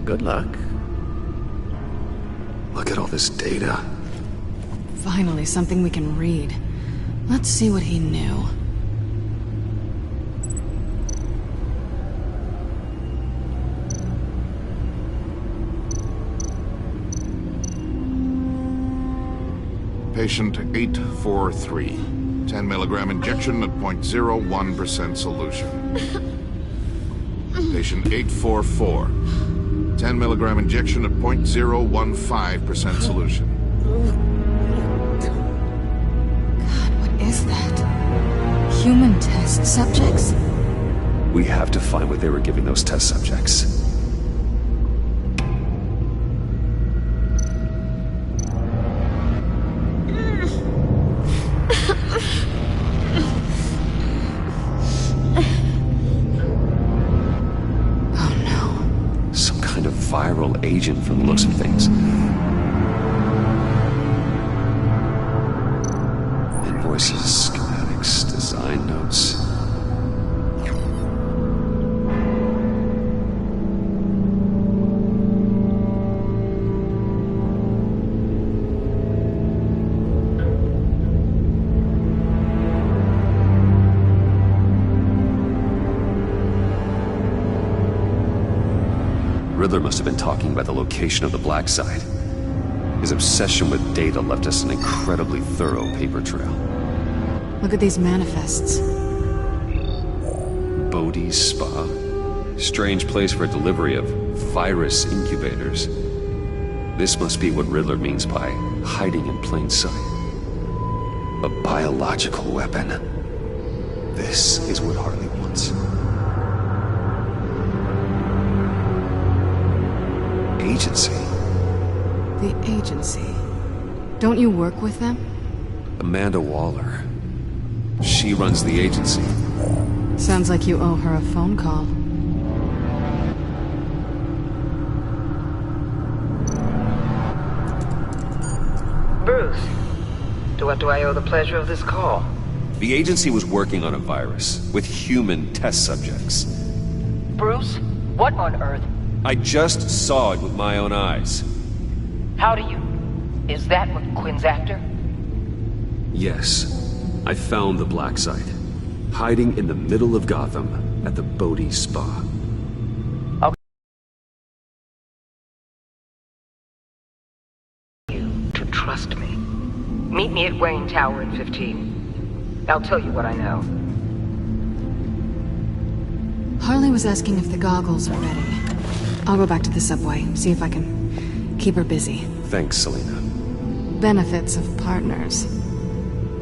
Speaker 16: Good luck.
Speaker 1: Look at all this data.
Speaker 6: Finally, something we can read. Let's see what he knew.
Speaker 3: Patient 843. 10 milligram injection at 0.01% solution. Patient 844. 10 milligram injection at 0.015% solution.
Speaker 6: God, what is that? Human test subjects?
Speaker 1: We have to find what they were giving those test subjects. Viral agent from the looks of things. Invoices, schematics, design notes. Riddler must have been talking about the location of the Black Site. His obsession with data left us an incredibly thorough paper trail.
Speaker 6: Look at these manifests.
Speaker 1: Bodhi's Spa? Strange place for delivery of virus incubators. This must be what Riddler means by hiding in plain sight. A biological weapon. This is what Harley wants. Agency.
Speaker 6: The agency. Don't you work with them?
Speaker 1: Amanda Waller. She runs the agency.
Speaker 6: Sounds like you owe her a phone call.
Speaker 2: Bruce, to what do I owe the pleasure of this call?
Speaker 1: The agency was working on a virus with human test subjects.
Speaker 2: Bruce, what on earth?
Speaker 1: I just saw it with my own eyes.
Speaker 2: How do you... Is that what Quinn's after?
Speaker 1: Yes. I found the Black Site. Hiding in the middle of Gotham at the Bodhi Spa.
Speaker 2: Okay. You to trust me. Meet me at Wayne Tower in 15. I'll tell you what I know.
Speaker 6: Harley was asking if the goggles are ready. I'll go back to the subway, see if I can keep her busy.
Speaker 1: Thanks, Selina.
Speaker 6: Benefits of partners.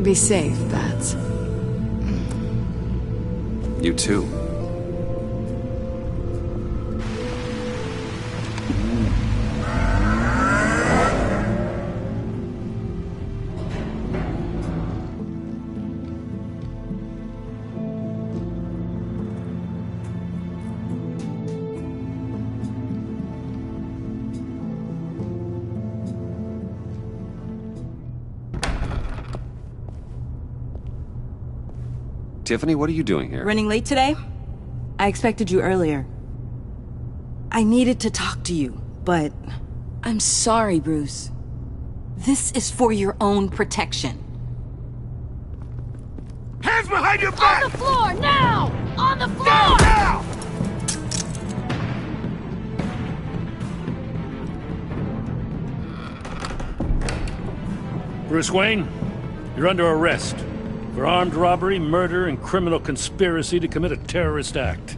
Speaker 6: Be safe, Bats.
Speaker 1: You too. Tiffany, what are you doing here?
Speaker 12: Running late today? I expected you earlier. I needed to talk to you, but... I'm sorry, Bruce. This is for your own protection.
Speaker 9: Hands behind your back!
Speaker 15: On the floor, now! On the floor!
Speaker 9: Now!
Speaker 18: Bruce Wayne, you're under arrest for armed robbery, murder, and criminal conspiracy to commit a terrorist act.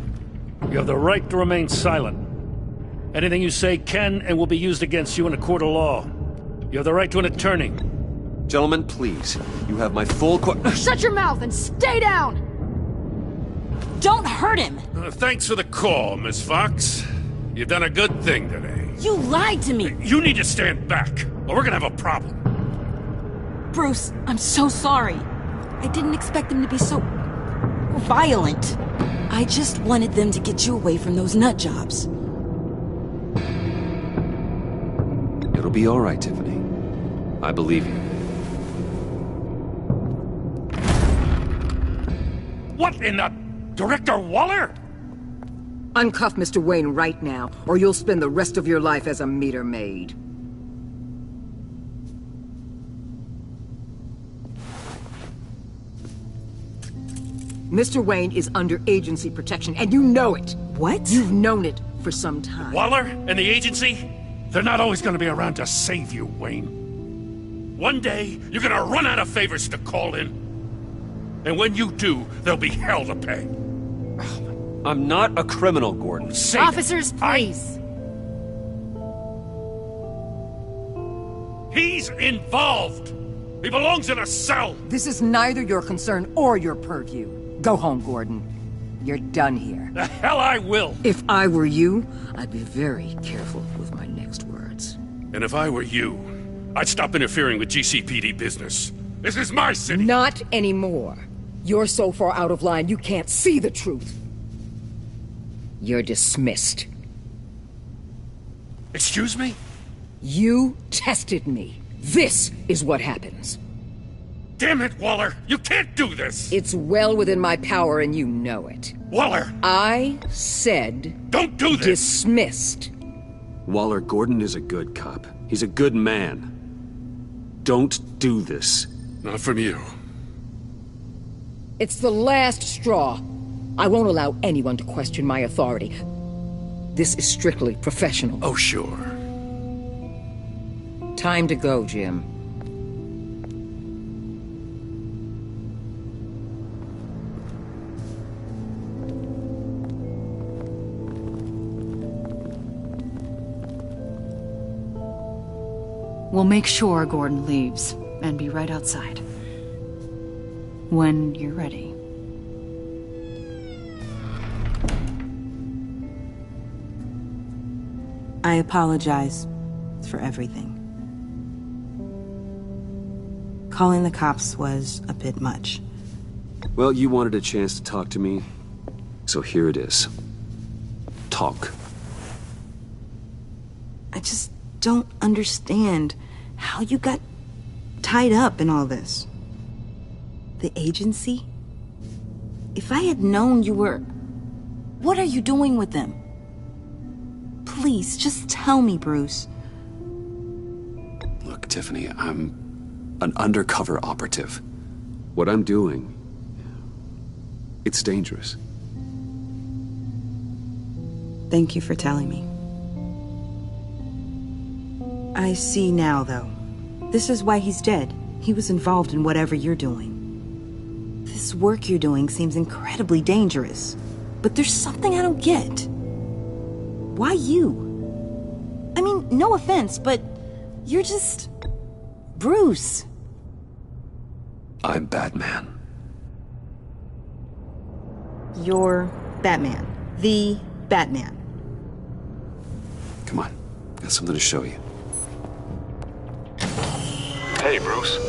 Speaker 18: You have the right to remain silent. Anything you say can and will be used against you in a court of law. You have the right to an attorney.
Speaker 1: Gentlemen, please. You have my full
Speaker 15: Shut your mouth and stay down!
Speaker 12: Don't hurt him!
Speaker 18: Thanks for the call, Miss Fox. You've done a good thing today.
Speaker 12: You lied to me!
Speaker 18: You need to stand back, or we're gonna have a problem.
Speaker 12: Bruce, I'm so sorry. I didn't expect them to be so... violent. I just wanted them to get you away from those nut jobs.
Speaker 1: It'll be all right, Tiffany. I believe you.
Speaker 18: What in the... Director Waller?
Speaker 2: Uncuff Mr. Wayne right now, or you'll spend the rest of your life as a meter maid. Mr. Wayne is under agency protection, and you know it.
Speaker 12: What?
Speaker 2: You've known it for some time.
Speaker 18: Waller and the agency? They're not always gonna be around to save you, Wayne. One day, you're gonna run out of favors to call in. And when you do, there'll be hell to pay.
Speaker 16: I'm not a criminal, Gordon.
Speaker 15: Officers, please.
Speaker 18: He's involved. He belongs in a cell.
Speaker 2: This is neither your concern or your purview. Go home, Gordon. You're done here.
Speaker 18: The hell I will.
Speaker 2: If I were you, I'd be very careful with my next words.
Speaker 18: And if I were you, I'd stop interfering with GCPD business. This is my city.
Speaker 2: Not anymore. You're so far out of line, you can't see the truth. You're dismissed.
Speaker 18: Excuse me?
Speaker 2: You tested me. This is what happens.
Speaker 18: Damn it, Waller! You can't do this!
Speaker 2: It's well within my power and you know it.
Speaker 18: Waller!
Speaker 2: I said...
Speaker 18: Don't do this!
Speaker 2: Dismissed.
Speaker 22: Waller, Gordon is a good cop. He's a good man. Don't do this.
Speaker 18: Not from you.
Speaker 2: It's the last straw. I won't allow anyone to question my authority. This is strictly professional.
Speaker 18: Oh, sure.
Speaker 2: Time to go, Jim.
Speaker 12: We'll make sure Gordon leaves, and be right outside. When you're ready. I apologize for everything. Calling the cops was a bit much.
Speaker 22: Well, you wanted a chance to talk to me, so here it is. Talk.
Speaker 12: I just don't understand how you got tied up in all this. The agency? If I had known you were... What are you doing with them? Please, just tell me, Bruce.
Speaker 22: Look, Tiffany, I'm an undercover operative. What I'm doing, it's dangerous.
Speaker 12: Thank you for telling me. I see now, though. This is why he's dead. He was involved in whatever you're doing. This work you're doing seems incredibly dangerous. But there's something I don't get. Why you? I mean, no offense, but you're just... Bruce.
Speaker 22: I'm Batman.
Speaker 12: You're Batman. The Batman.
Speaker 22: Come on, got something to show you.
Speaker 3: Hey, Bruce.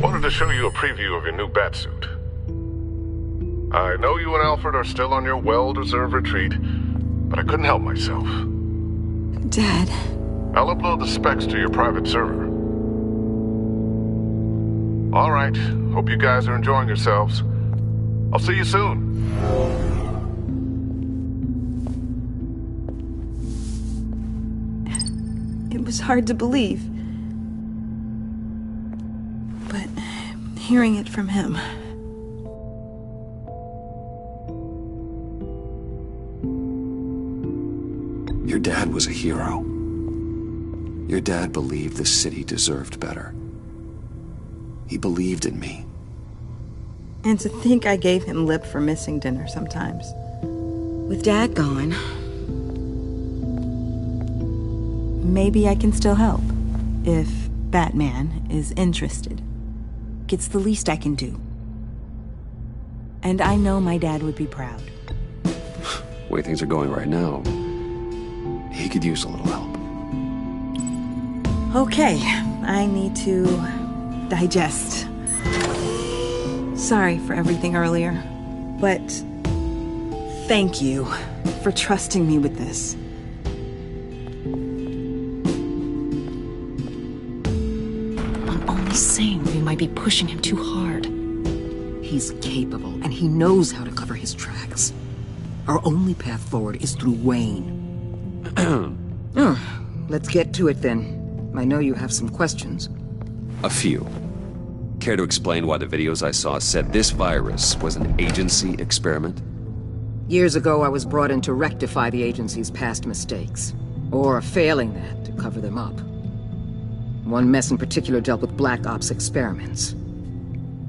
Speaker 3: Wanted to show you a preview of your new Batsuit. I know you and Alfred are still on your well-deserved retreat, but I couldn't help myself.
Speaker 12: Dad.
Speaker 3: I'll upload the specs to your private server. All right. Hope you guys are enjoying yourselves. I'll see you soon.
Speaker 12: It was hard to believe. But hearing it from him...
Speaker 22: Your dad was a hero. Your dad believed the city deserved better. He believed in me.
Speaker 12: And to think I gave him lip for missing dinner sometimes. With Dad gone... Maybe I can still help. If Batman is interested. It's the least I can do. And I know my dad would be proud.
Speaker 22: The way things are going right now, he could use a little help.
Speaker 12: Okay, I need to digest. Sorry for everything earlier, but thank you for trusting me with this.
Speaker 2: I'm only saying we might be pushing him too hard. He's capable, and he knows how to cover his tracks. Our only path forward is through Wayne. Let's get to it then. I know you have some questions.
Speaker 1: A few. Care to explain why the videos I saw said this virus was an agency experiment?
Speaker 2: Years ago, I was brought in to rectify the agency's past mistakes. Or failing that, to cover them up. One mess in particular dealt with Black Ops experiments.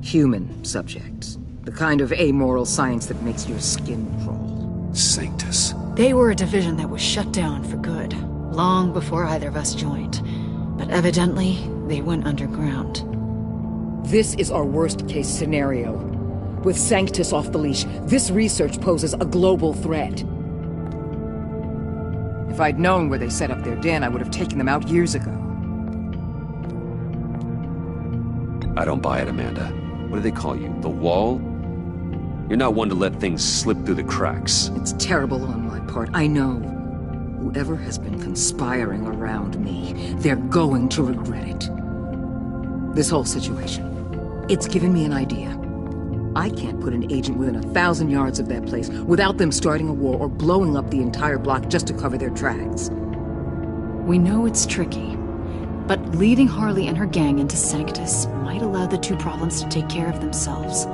Speaker 2: Human subjects. The kind of amoral science that makes your skin crawl.
Speaker 1: Sanctus.
Speaker 5: They were a division that was shut down for good, long before either of us joined. But evidently, they went underground.
Speaker 2: This is our worst-case scenario. With Sanctus off the leash, this research poses a global threat. If I'd known where they set up their den, I would have taken them out years ago.
Speaker 1: I don't buy it, Amanda. What do they call you? The Wall? You're not one to let things slip through the cracks.
Speaker 2: It's terrible on my part, I know. Whoever has been conspiring around me, they're going to regret it. This whole situation, it's given me an idea. I can't put an agent within 1,000 yards of that place without them starting a war or blowing up the entire block just to cover their tracks.
Speaker 5: We know it's tricky, but leading Harley and her gang into Sanctus might allow the two problems to take care of themselves.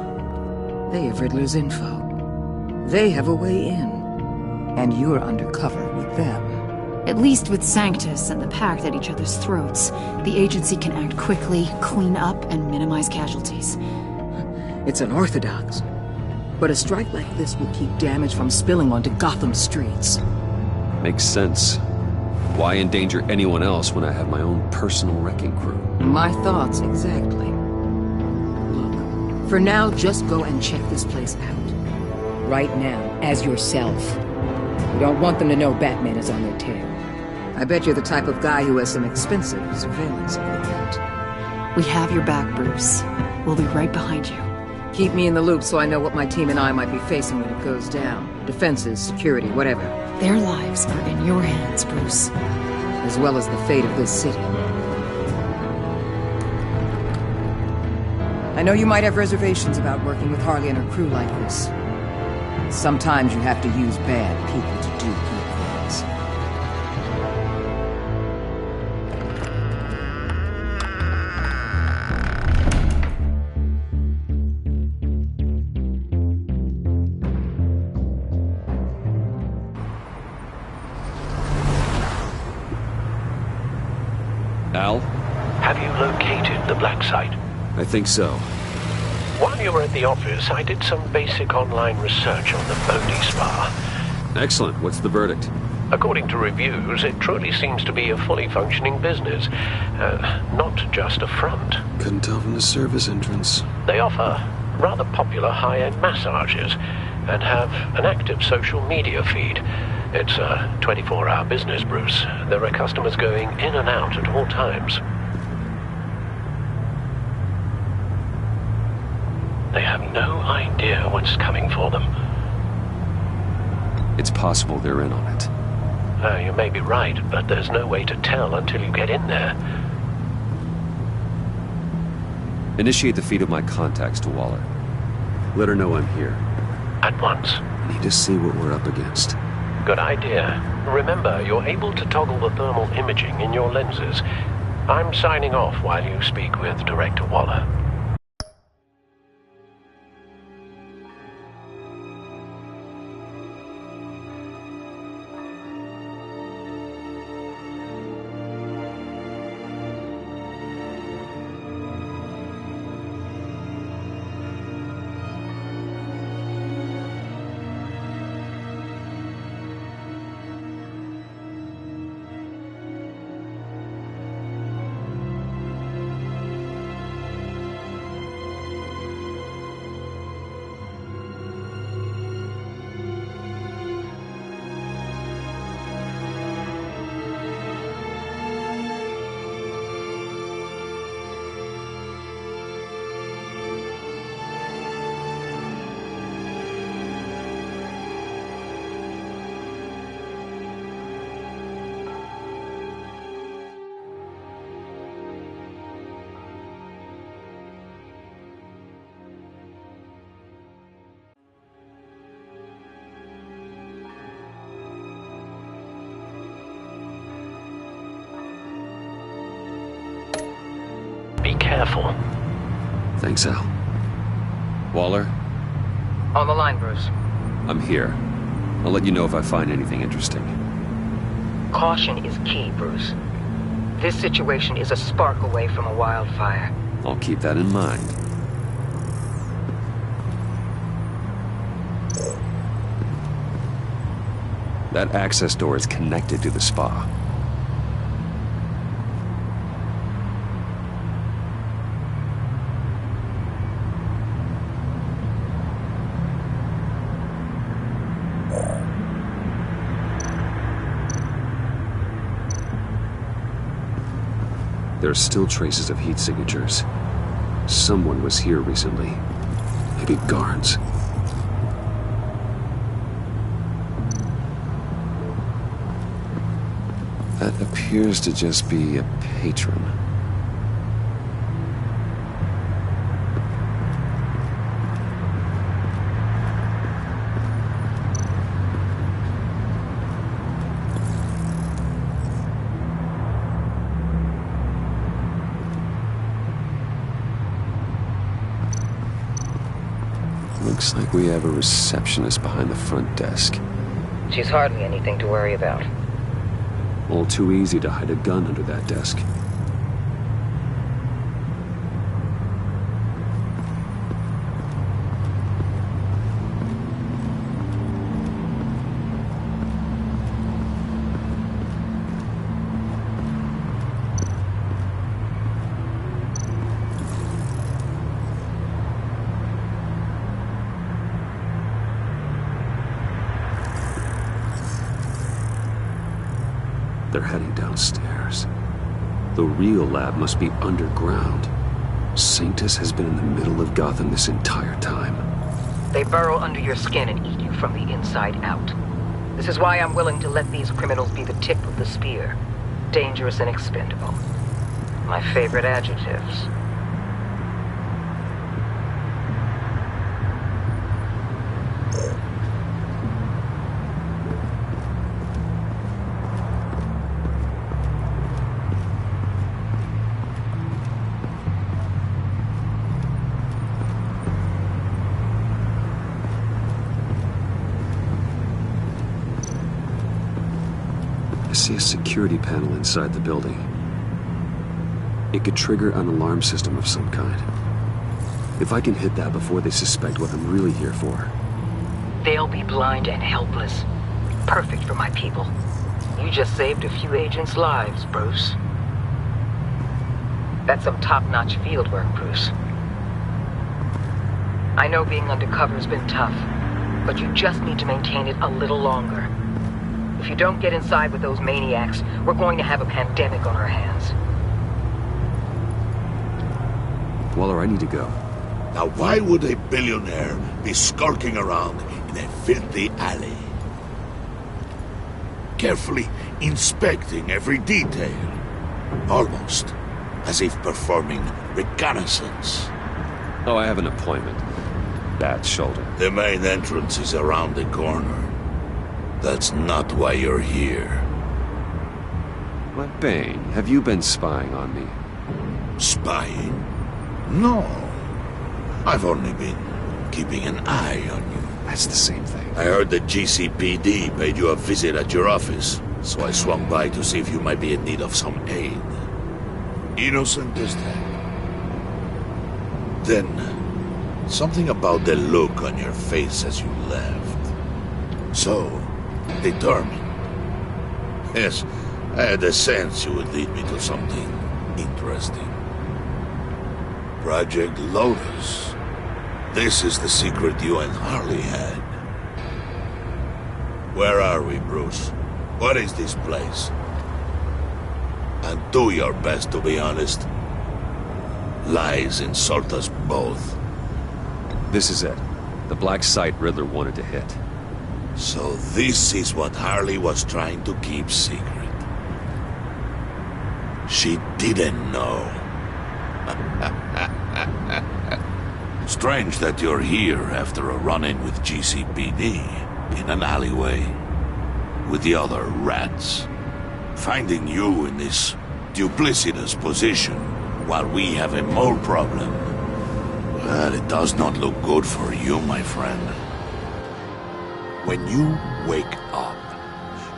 Speaker 2: They have Riddler's info. They have a way in. And you're undercover with them.
Speaker 5: At least with Sanctus and the Pact at each other's throats, the agency can act quickly, clean up, and minimize casualties.
Speaker 2: It's unorthodox. But a strike like this will keep damage from spilling onto Gotham streets.
Speaker 1: Makes sense. Why endanger anyone else when I have my own personal wrecking crew?
Speaker 2: My thoughts, exactly. Look, for now, just go and check this place out. Right now, as yourself. We don't want them to know Batman is on their tail. I bet you're the type of guy who has some expensive surveillance equipment.
Speaker 5: We have your back, Bruce. We'll be right behind you.
Speaker 2: Keep me in the loop so I know what my team and I might be facing when it goes down. Defenses, security, whatever.
Speaker 5: Their lives are in your hands, Bruce.
Speaker 2: As well as the fate of this city. I know you might have reservations about working with Harley and her crew like this. Sometimes you have to use bad people to do good things.
Speaker 1: Al?
Speaker 4: Have you located the black site?
Speaker 1: I think so.
Speaker 4: While you were at the office, I did some basic online research on the Bodhi Spa.
Speaker 1: Excellent. What's the verdict?
Speaker 4: According to reviews, it truly seems to be a fully functioning business. Not just a front.
Speaker 22: Couldn't tell from the service entrance.
Speaker 4: They offer rather popular high-end massages and have an active social media feed. It's a 24-hour business, Bruce. There are customers going in and out at all times. They have no idea what's coming for them.
Speaker 1: It's possible they're in on it.
Speaker 4: You may be right, but there's no way to tell until you get in there.
Speaker 1: Initiate the feed of my contacts to Waller. Let her know I'm here.
Speaker 4: At once.
Speaker 1: I need to see what we're up against.
Speaker 4: Good idea. Remember, you're able to toggle the thermal imaging in your lenses. I'm signing off while you speak with Director Waller.
Speaker 11: careful.
Speaker 22: Thanks, Al. Waller?
Speaker 2: On the line, Bruce.
Speaker 22: I'm here. I'll let you know if I find anything interesting.
Speaker 2: Caution is key, Bruce. This situation is a spark away from a wildfire.
Speaker 22: I'll keep that in mind. That access door is connected to the spa. There are still traces of heat signatures. Someone was here recently. Maybe guards. That appears to just be a patron. Looks like we have a receptionist behind the front desk.
Speaker 2: She's hardly anything to worry about.
Speaker 22: All too easy to hide a gun under that desk. They're heading downstairs. The real lab must be underground. Sanctus has been in the middle of Gotham this entire time.
Speaker 2: They burrow under your skin and eat you from the inside out. This is why I'm willing to let these criminals be the tip of the spear. Dangerous and expendable. My favorite adjectives.
Speaker 22: I see a security panel inside the building. It could trigger an alarm system of some kind. If I can hit that before they suspect what I'm really here for.
Speaker 2: They'll be blind and helpless. Perfect for my people. You just saved a few agents' lives, Bruce. That's some top-notch field work, Bruce. I know being undercover's been tough, but you just need to maintain it a little longer. If you don't get inside with those maniacs, we're going to have a pandemic on our hands.
Speaker 22: Waller, I need to go.
Speaker 9: Now why would a billionaire be skulking around in a filthy alley? Carefully inspecting every detail. Almost as if performing reconnaissance.
Speaker 22: Oh, I have an appointment. Bad shoulder.
Speaker 9: The main entrance is around the corner. That's not why you're here.
Speaker 22: What, Bane? Have you been spying on me?
Speaker 9: Spying? No. I've only been keeping an eye on you.
Speaker 22: That's the same thing.
Speaker 9: I heard the GCPD paid you a visit at your office, so I swung by to see if you might be in need of some aid. Innocent as that. Then, something about the look on your face as you left. So, determined. Yes, I had a sense you would lead me to something interesting. Project Lotus. This is the secret you and Harley had. Where are we, Bruce? What is this place? And do your best to be honest. Lies insult us both.
Speaker 22: This is it. The black site Riddler wanted to hit.
Speaker 9: So this is what Harley was trying to keep secret. She didn't know. Strange that you're here after a run-in with GCPD in an alleyway with the other rats. Finding you in this duplicitous position while we have a mole problem. Well, it does not look good for you, my friend. When you wake up,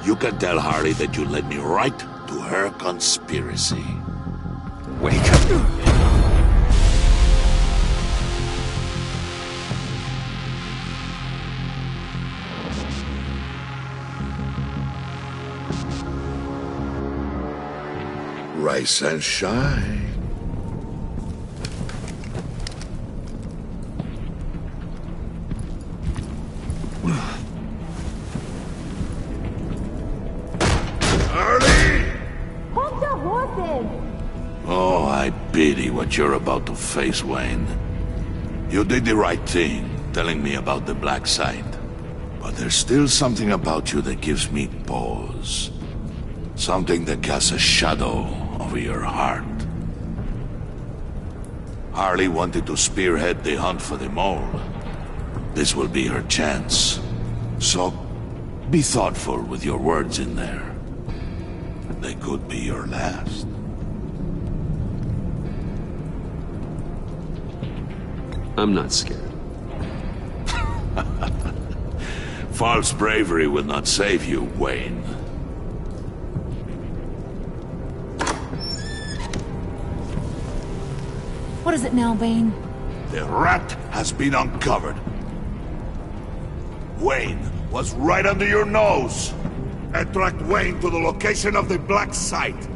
Speaker 9: you can tell Harley that you led me right to her conspiracy.
Speaker 1: Wake up.
Speaker 9: Rise and shine.
Speaker 15: Hold your horses!
Speaker 9: Oh, I pity what you're about to face, Wayne. You did the right thing, telling me about the black site. But there's still something about you that gives me pause. Something that casts a shadow over your heart. Harley wanted to spearhead the hunt for the mole. This will be her chance. So, be thoughtful with your words in there. They could be your last.
Speaker 1: I'm not scared.
Speaker 9: False bravery will not save you, Wayne.
Speaker 8: What is it now, Bane?
Speaker 9: The rat has been uncovered. Wayne was right under your nose. I tracked Wayne to the location of the black site.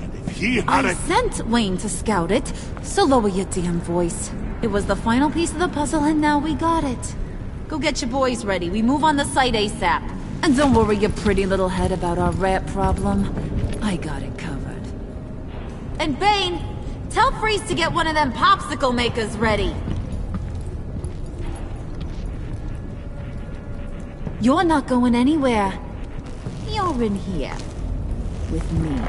Speaker 9: And if he had
Speaker 8: I sent Wayne to scout it, so lower your damn voice. It was the final piece of the puzzle and now we got it. Go get your boys ready. We move on the site ASAP. And don't worry your pretty little head about our rat problem. I got it covered. And Bane, tell Freeze to get one of them popsicle makers ready. You're not going anywhere. You're in here. With me.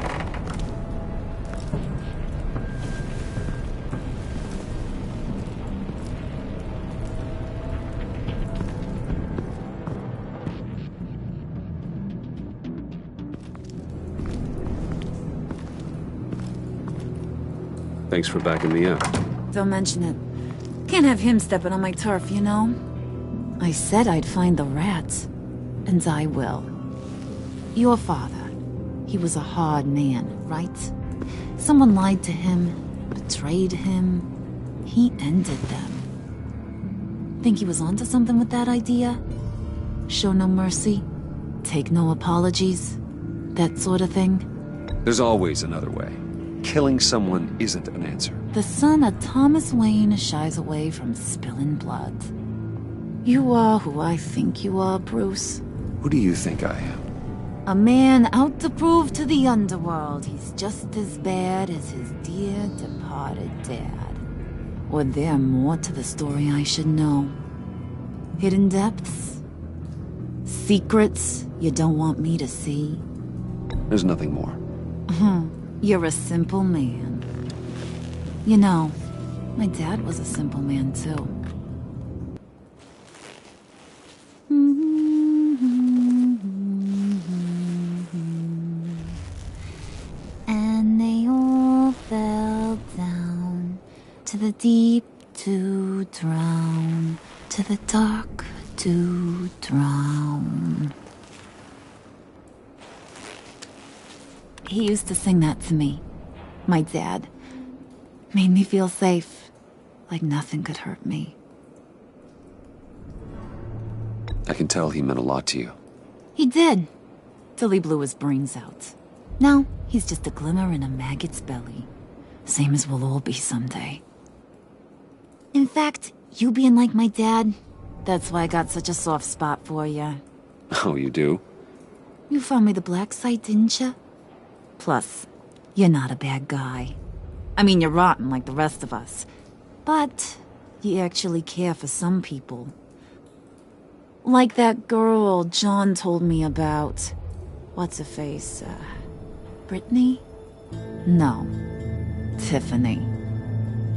Speaker 1: Thanks for backing me up.
Speaker 8: Don't mention it. Can't have him stepping on my turf, you know? I said I'd find the rats. And I will. Your father, he was a hard man, right? Someone lied to him, betrayed him. He ended them. Think he was onto something with that idea? Show no mercy? Take no apologies? That sort of thing?
Speaker 1: There's always another way. Killing someone isn't an answer.
Speaker 8: The son of Thomas Wayne shies away from spilling blood. You are who I think you are, Bruce.
Speaker 1: Who do you think I am?
Speaker 8: A man out to prove to the underworld he's just as bad as his dear departed dad. Or there more to the story I should know. Hidden depths? Secrets you don't want me to see?
Speaker 1: There's nothing more.
Speaker 8: You're a simple man. You know, my dad was a simple man too.
Speaker 15: And they all fell down to the deep to drown, to the dark to drown.
Speaker 8: He used to sing that to me. My dad. Made me feel safe. Like nothing could hurt me.
Speaker 1: I can tell he meant a lot to you.
Speaker 8: He did. Till he blew his brains out. Now, he's just a glimmer in a maggot's belly. Same as we'll all be someday. In fact, you being like my dad, that's why I got such a soft spot for you.
Speaker 1: Oh, you do?
Speaker 8: You found me the black site, didn't you? Plus, you're not a bad guy. I mean, you're rotten like the rest of us. But you actually care for some people. Like that girl John told me about. What's her face? Brittany? No. Tiffany.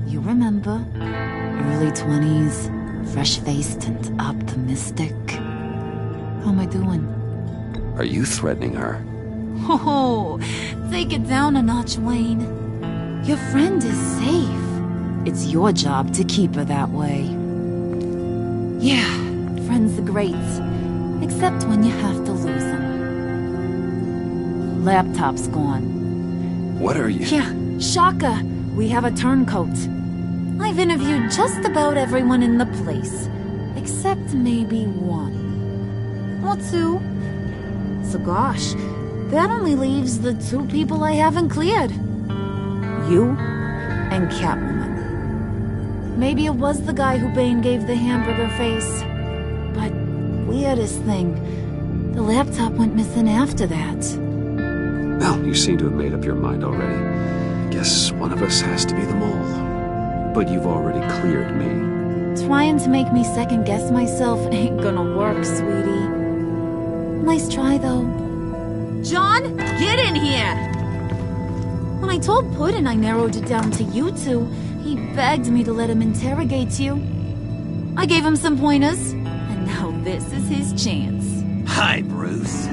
Speaker 8: You remember? Early 20s, fresh-faced and optimistic. How am I doing?
Speaker 1: Are you threatening her?
Speaker 8: Oh, take it down a notch, Wayne. Your friend is safe. It's your job to keep her that way. Yeah, friends are great. Except when you have to lose them. Laptop's gone.
Speaker 1: What are you...
Speaker 8: Yeah, Shaka. We have a turncoat. I've interviewed just about everyone in the place. Except maybe one. Or two. So gosh, that only leaves the two people I haven't cleared. You and Catwoman. Maybe it was the guy who Bane gave the hamburger face. But weirdest thing, the laptop went missing after that.
Speaker 1: Well, you seem to have made up your mind already. Guess one of us has to be the mole. But you've already cleared me.
Speaker 8: Trying to make me second-guess myself ain't gonna work, sweetie. Nice try, though. John, get in here! When I told Puddin' I narrowed it down to you two, he begged me to let him interrogate you. I gave him some pointers, and now this is his chance.
Speaker 21: Hi, Bruce.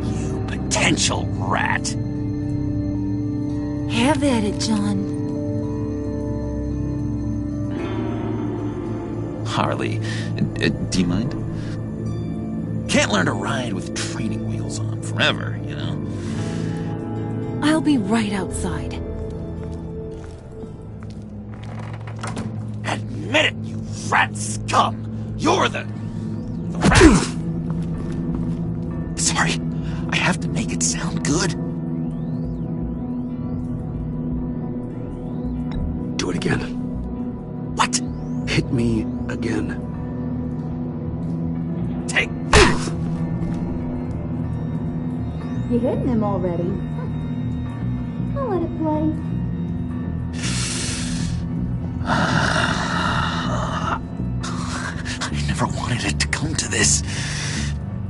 Speaker 21: You potential rat.
Speaker 8: Have at it, John.
Speaker 21: Harley, do you mind? Can't learn to ride with training wheels on forever, you know?
Speaker 8: I'll be right outside.
Speaker 21: Admit it, you rat scum! You're the rat! Sorry, I have to make it sound good.
Speaker 1: Do it again.
Speaker 21: What?
Speaker 1: Hit me again.
Speaker 21: Take.
Speaker 15: You hitting him already? I'll let it play.
Speaker 21: I never wanted it to come to this.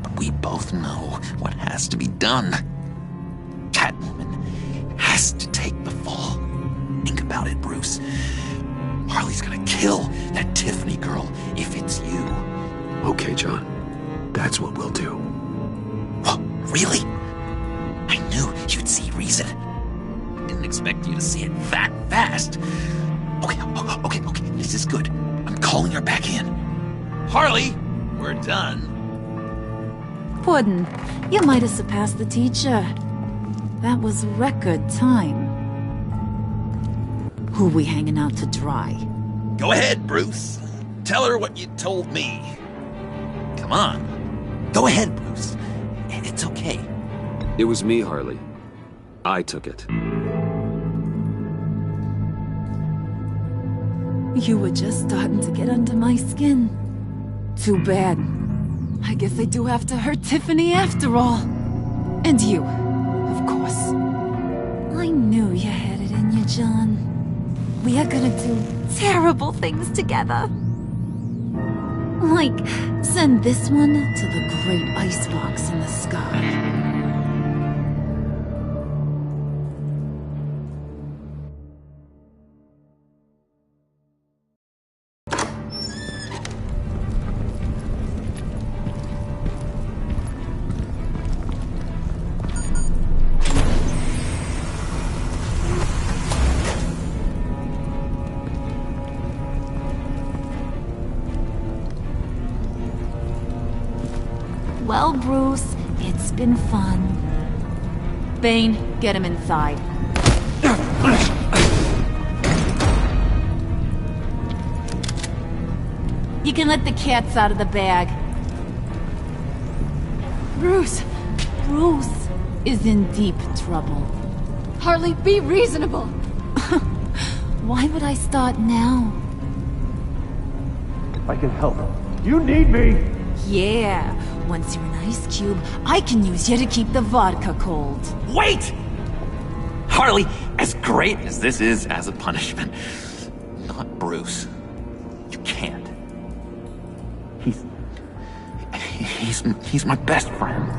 Speaker 21: But we both know what has to be done. Catwoman has to take the fall. Think about it, Bruce. Harley's gonna kill that Tiffany girl if it's you.
Speaker 1: Okay, John. That's what we'll do.
Speaker 21: What? Really? I knew you'd see reason. Didn't expect you to see it that fast. Okay. This is good. I'm calling her back in. Harley, we're done.
Speaker 8: Puddin', you might have surpassed the teacher. That was record time. Who we hanging out to dry?
Speaker 21: Go ahead, Bruce. Tell her what you told me. Come on. Go ahead, Bruce. It's okay.
Speaker 1: It was me, Harley. I took it.
Speaker 8: You were just starting to get under my skin. Too bad. I guess I do have to hurt Tiffany after all. And you, of course. I knew you had it in you, John. We are gonna do terrible things together. Like, send this one to the great icebox in the sky. Well, Bruce, it's been fun. Bane, get him inside. You can let the cats out of the bag. Bruce is in deep trouble.
Speaker 5: Harley, be reasonable.
Speaker 8: Why would I start now?
Speaker 14: I can help. You need me!
Speaker 8: Yeah, once you're an ice cube, I can use you to keep the vodka cold.
Speaker 21: Wait! Harley, as great as this is as a punishment, not Bruce. You can't. He's my best friend.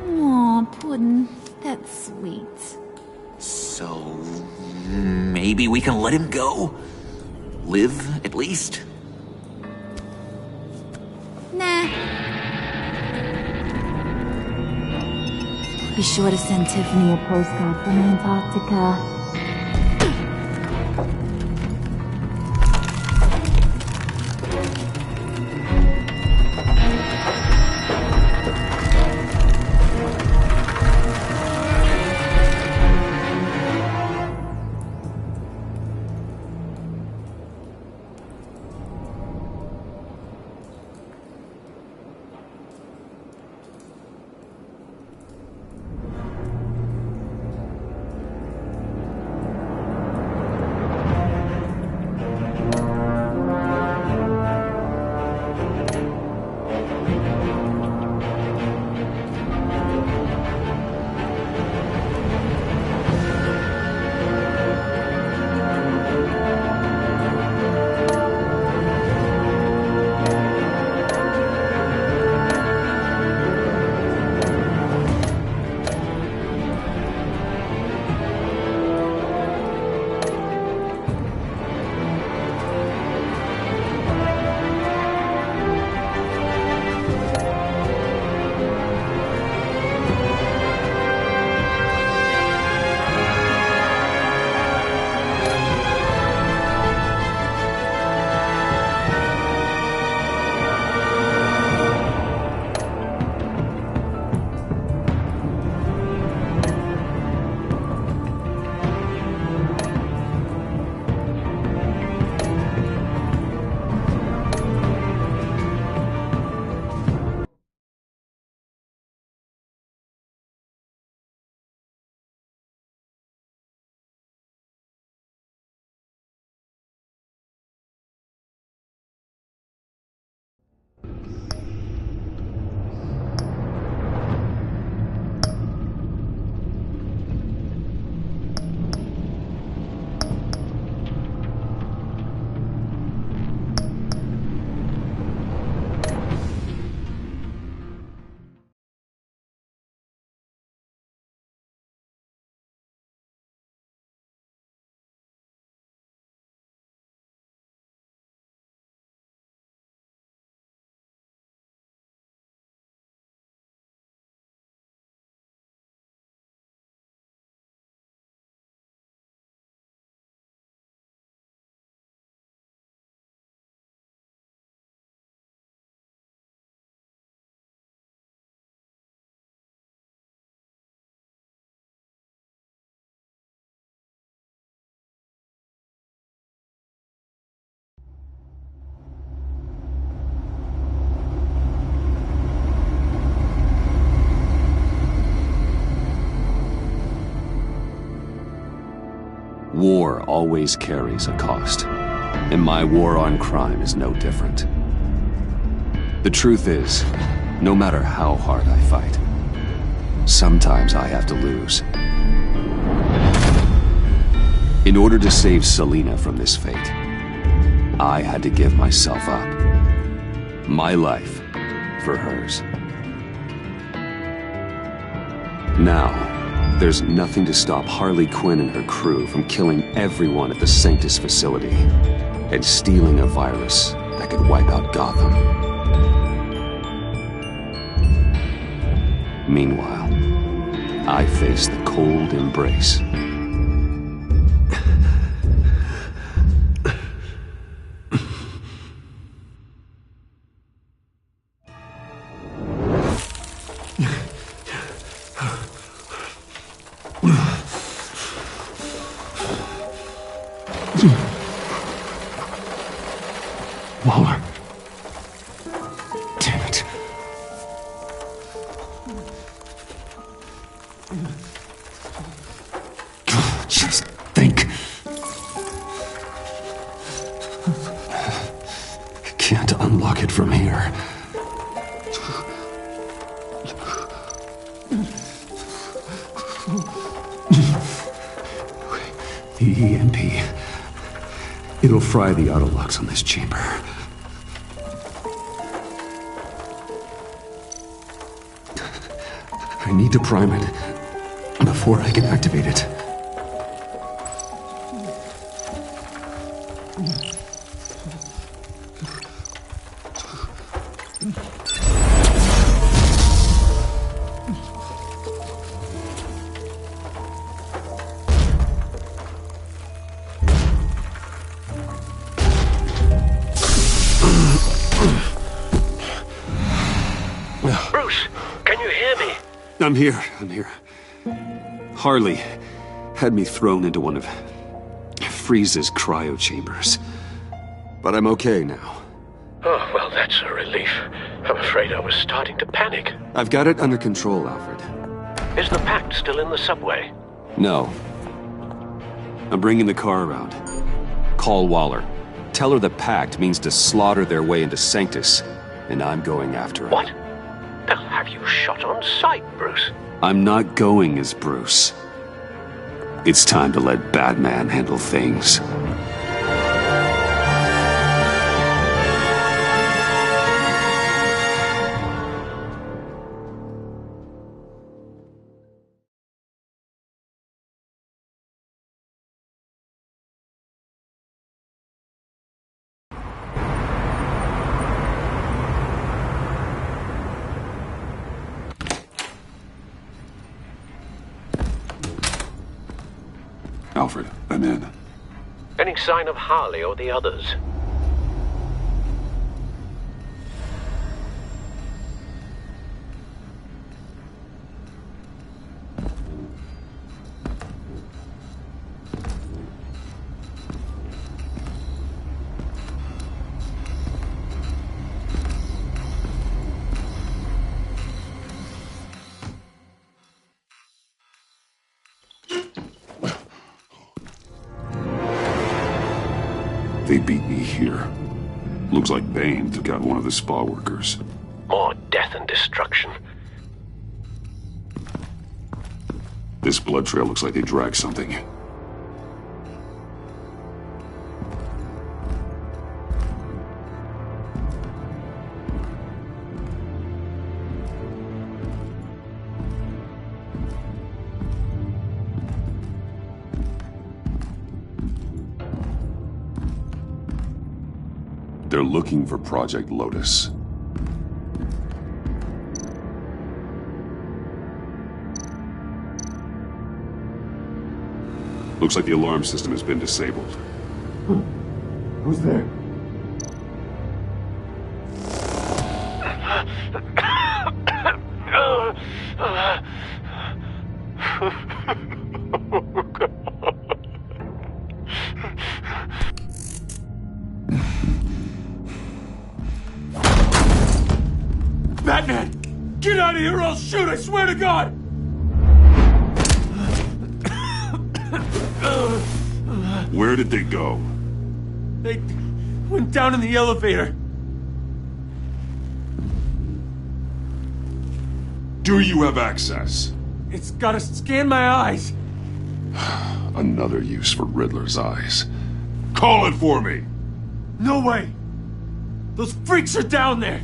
Speaker 8: Aw, Puddin', that's sweet.
Speaker 21: So, maybe we can let him go? Live, at least?
Speaker 8: Nah. Be sure to send Tiffany a postcard from Antarctica.
Speaker 1: War always carries a cost, and my war on crime is no different. The truth is, no matter how hard I fight, sometimes I have to lose. In order to save Selina from this fate, I had to give myself up. My life for hers. Now, there's nothing to stop Harley Quinn and her crew from killing everyone at the Sanctus facility and stealing a virus that could wipe out Gotham. Meanwhile, I face the cold embrace.
Speaker 16: Waller. Damn it. Just think. Can't unlock it from here. The EMP. It'll fry the auto locks on this chamber. I need to prime it before I can activate it.
Speaker 7: Bruce, can you hear me?
Speaker 22: I'm here. Harley had me thrown into one of Freeze's cryo chambers. But I'm okay now.
Speaker 7: Oh, well, that's a relief. I'm afraid I was starting to panic.
Speaker 22: I've got it under control, Alfred.
Speaker 7: Is the Pact still in the subway?
Speaker 22: No. I'm bringing the car around. Call Waller. Tell her the Pact means to slaughter their way into Sanctus, and I'm going after her.
Speaker 7: What? They'll have you shot on sight, Bruce.
Speaker 22: I'm not going as Bruce. It's time to let Batman handle things.
Speaker 1: Alfred, I'm in.
Speaker 7: Any sign of Harley or the others?
Speaker 1: They beat me here. Looks like Bane took out one of the spa workers.
Speaker 7: More death and destruction.
Speaker 1: This blood trail looks like they dragged something. They're looking for Project Lotus. Looks like the alarm system has been disabled.
Speaker 14: Who's there? Batman! Get out of here or I'll shoot, I swear to God!
Speaker 1: Where did they go?
Speaker 14: They went down in the elevator.
Speaker 1: Do you have access?
Speaker 14: It's gotta scan my eyes.
Speaker 1: Another use for Riddler's eyes. Call it for me!
Speaker 14: No way! Those freaks are down there!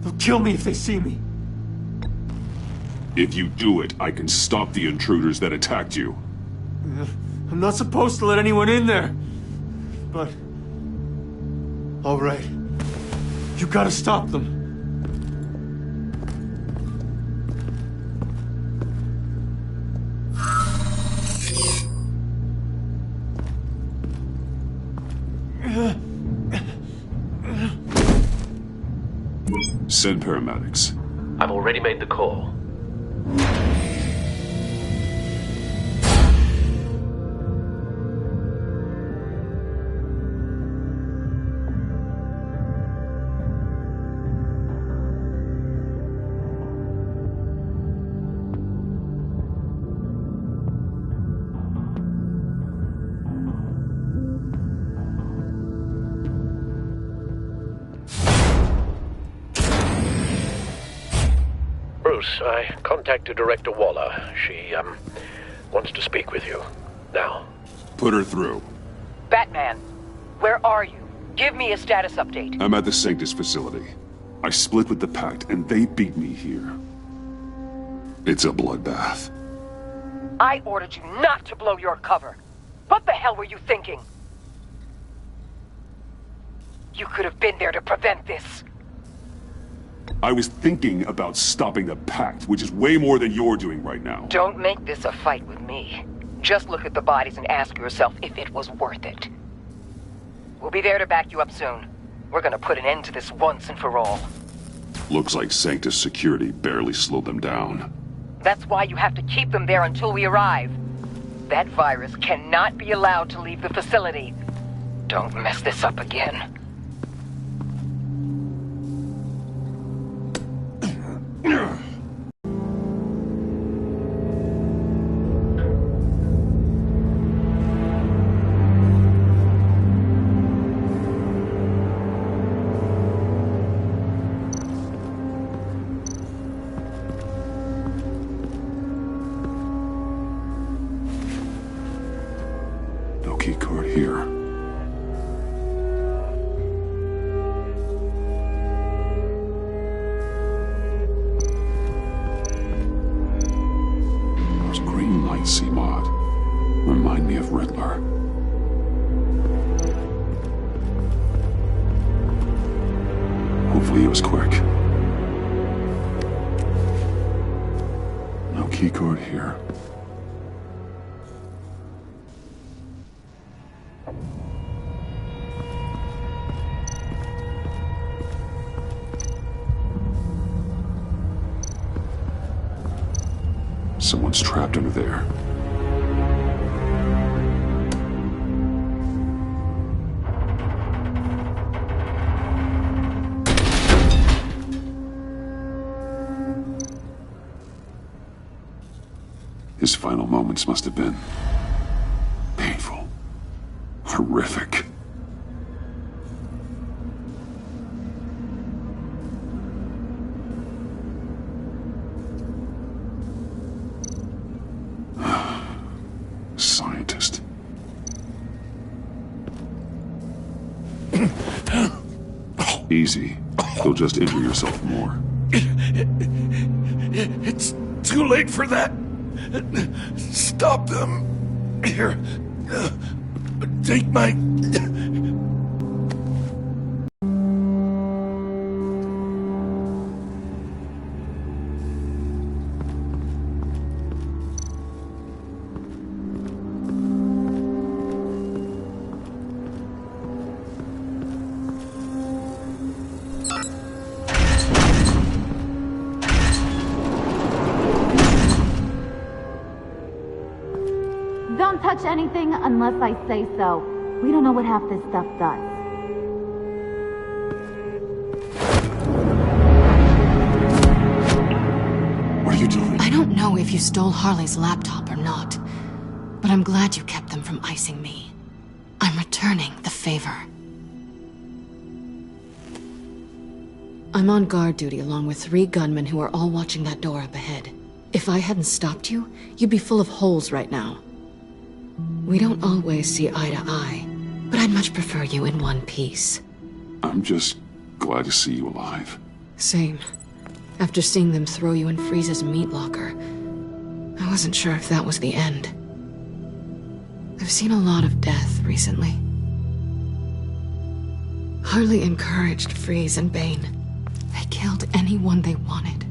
Speaker 14: They'll kill me if they see me.
Speaker 1: If you do it, I can stop the intruders that attacked you.
Speaker 14: I'm not supposed to let anyone in there. But... all right. You gotta stop them.
Speaker 1: Send paramedics.
Speaker 7: I've already made the call. Bruce, I contacted Director Waller. She, wants to speak with you. Now.
Speaker 1: Put her through.
Speaker 10: Batman, where are you? Give me a status update.
Speaker 1: I'm at the Sanctus facility. I split with the Pact, and they beat me here. It's a bloodbath.
Speaker 10: I ordered you not to blow your cover. What the hell were you thinking? You could have been there to prevent this.
Speaker 1: I was thinking about stopping the Pact, which is way more than you're doing right now.
Speaker 10: Don't make this a fight with me. Just look at the bodies and ask yourself if it was worth it. We'll be there to back you up soon. We're gonna put an end to this once and for all.
Speaker 9: Looks like Sanctus security barely slowed them down.
Speaker 10: That's why you have to keep them there until we arrive. That virus cannot be allowed to leave the facility. Don't mess this up again.
Speaker 9: No keycard here. Those green lights, CMOD, remind me of Riddler. Hopefully it was quick. No keycard here. Someone's trapped under there. His final moments must have been painful, horrific. Scientist. Easy. You'll just injure yourself more.
Speaker 14: It's too late for that. Stop them. Here. Take my...
Speaker 8: Don't touch anything unless I say so. We don't know what half this stuff does.
Speaker 9: What are you doing?
Speaker 6: I don't know if you stole Harley's laptop or not, but I'm glad you kept them from icing me. I'm returning the favor. I'm on guard duty along with 3 gunmen who are all watching that door up ahead. If I hadn't stopped you, you'd be full of holes right now. We don't always see eye to eye, but I'd much prefer you in one piece.
Speaker 9: I'm just glad to see you alive.
Speaker 6: Same. After seeing them throw you in Freeze's meat locker, I wasn't sure if that was the end. I've seen a lot of death recently. Harley encouraged Freeze and Bane. They killed anyone they wanted.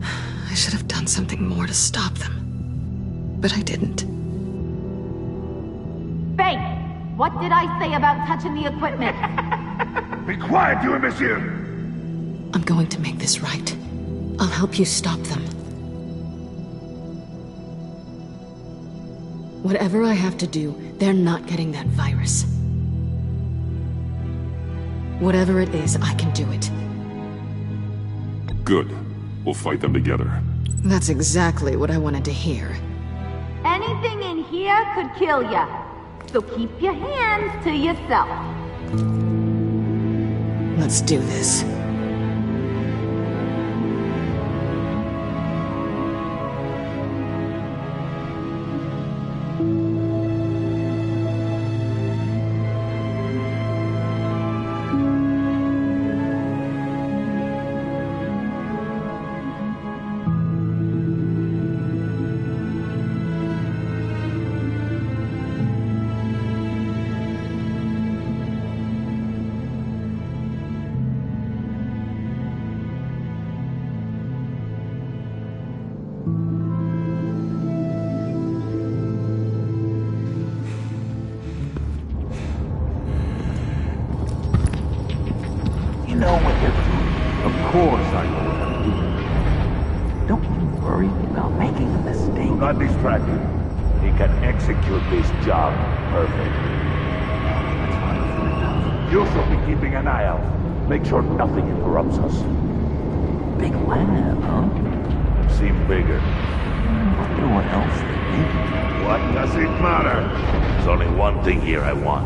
Speaker 6: I should have done something more to stop them. But I didn't.
Speaker 8: Bane! What did I say about touching the equipment?
Speaker 9: Be quiet, you imbecile!
Speaker 6: I'm going to make this right. I'll help you stop them. Whatever I have to do, they're not getting that virus. Whatever it is, I can do it.
Speaker 9: Good. We'll fight them together.
Speaker 6: That's exactly what I wanted to hear.
Speaker 8: Anything in here could kill ya. So keep your hands to yourself.
Speaker 6: Let's do this.
Speaker 4: You know what you're doing.
Speaker 9: Of course I know what I'm doing.
Speaker 4: Don't you worry about making a mistake.
Speaker 9: Do not distract him. He can execute this job perfectly. You shall be keeping an eye out. Make sure nothing interrupts us.
Speaker 4: Big lab, huh?
Speaker 9: Seem bigger.
Speaker 4: Wonder what else they need.
Speaker 9: What does it matter? There's only one thing here I want.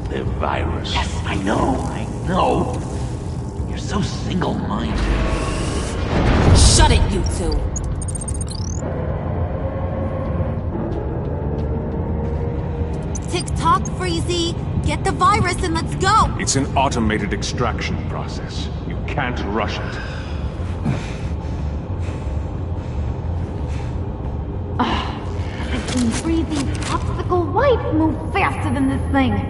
Speaker 9: The virus.
Speaker 4: Yes, I know. You're so single-minded.
Speaker 8: Shut it, you two!
Speaker 15: Tick-tock, Freezy! Get the virus and let's go!
Speaker 17: It's an automated extraction process. You can't rush it.
Speaker 15: I've seen Freezy's popsicle wife move faster than this thing.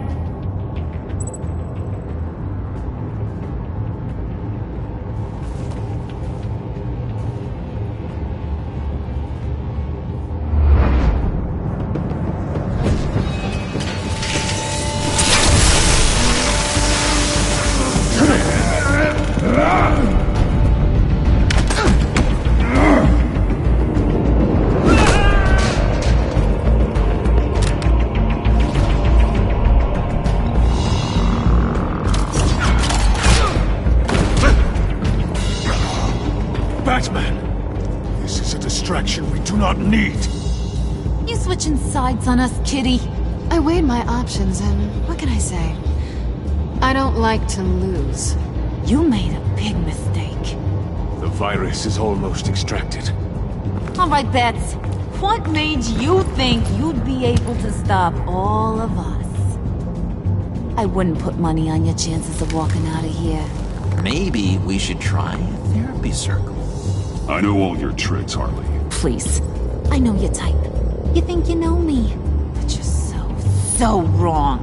Speaker 17: Batman! This is a distraction we do not need.
Speaker 8: You switching sides on us, kitty?
Speaker 6: I weighed my options and what can I say? I don't like to lose.
Speaker 8: You made a big mistake.
Speaker 17: The virus is almost extracted.
Speaker 8: All right, Bats. What made you think you'd be able to stop all of us? I wouldn't put money on your chances of walking out of here.
Speaker 21: Maybe we should try a therapy circle.
Speaker 17: I know all your tricks, Harley.
Speaker 8: Please. I know your type. You think you know me. But you're so wrong.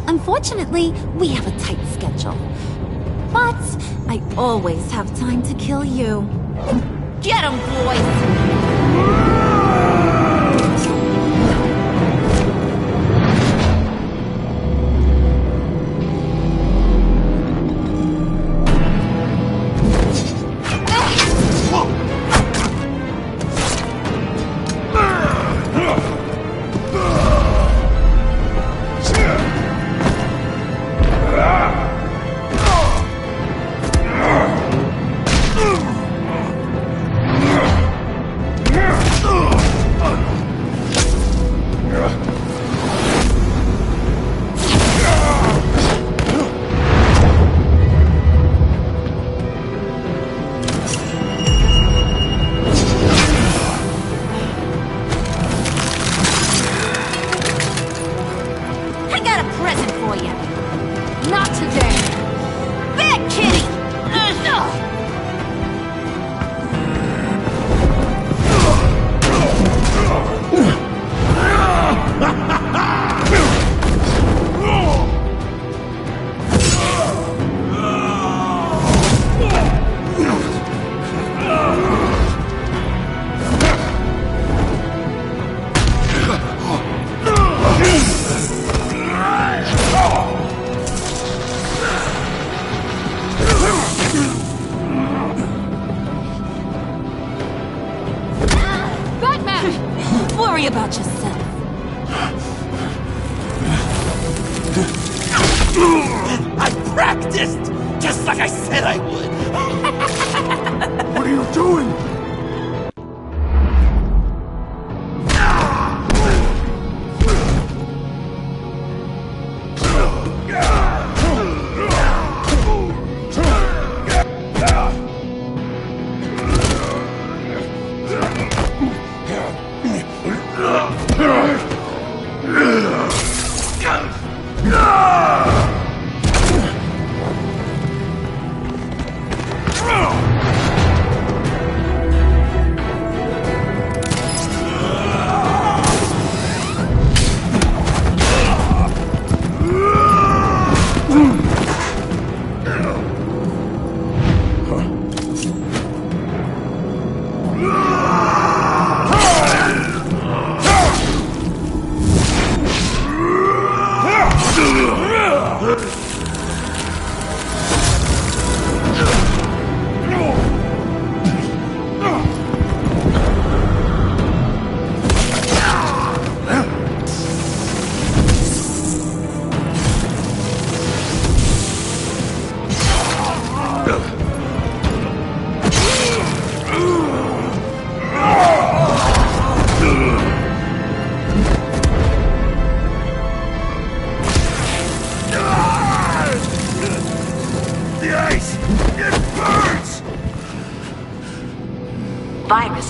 Speaker 8: Unfortunately, we have a tight schedule. But I always have time to kill you. Get 'em, boys! Worry about yourself.
Speaker 4: I practiced! Just like I said I would!
Speaker 17: What are you doing?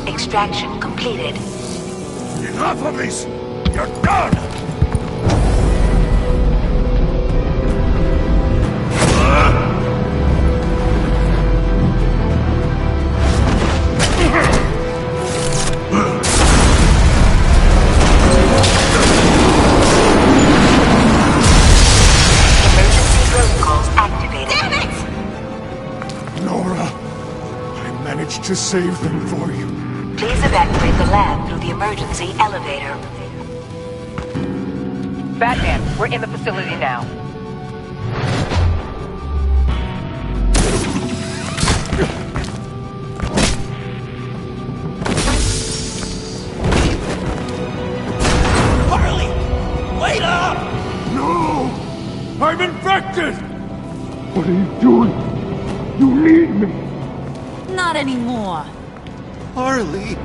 Speaker 13: Extraction completed.
Speaker 9: Enough of this! You're done!
Speaker 13: Emergency protocols activated. Damn it!
Speaker 9: Nora, I managed to save them for you.
Speaker 13: Please evacuate the lab through the emergency elevator.
Speaker 10: Batman, we're in the facility now.
Speaker 14: Harley! Wait up!
Speaker 9: No! I'm infected! What are you doing? You need me!
Speaker 8: Not anymore.
Speaker 9: Harley!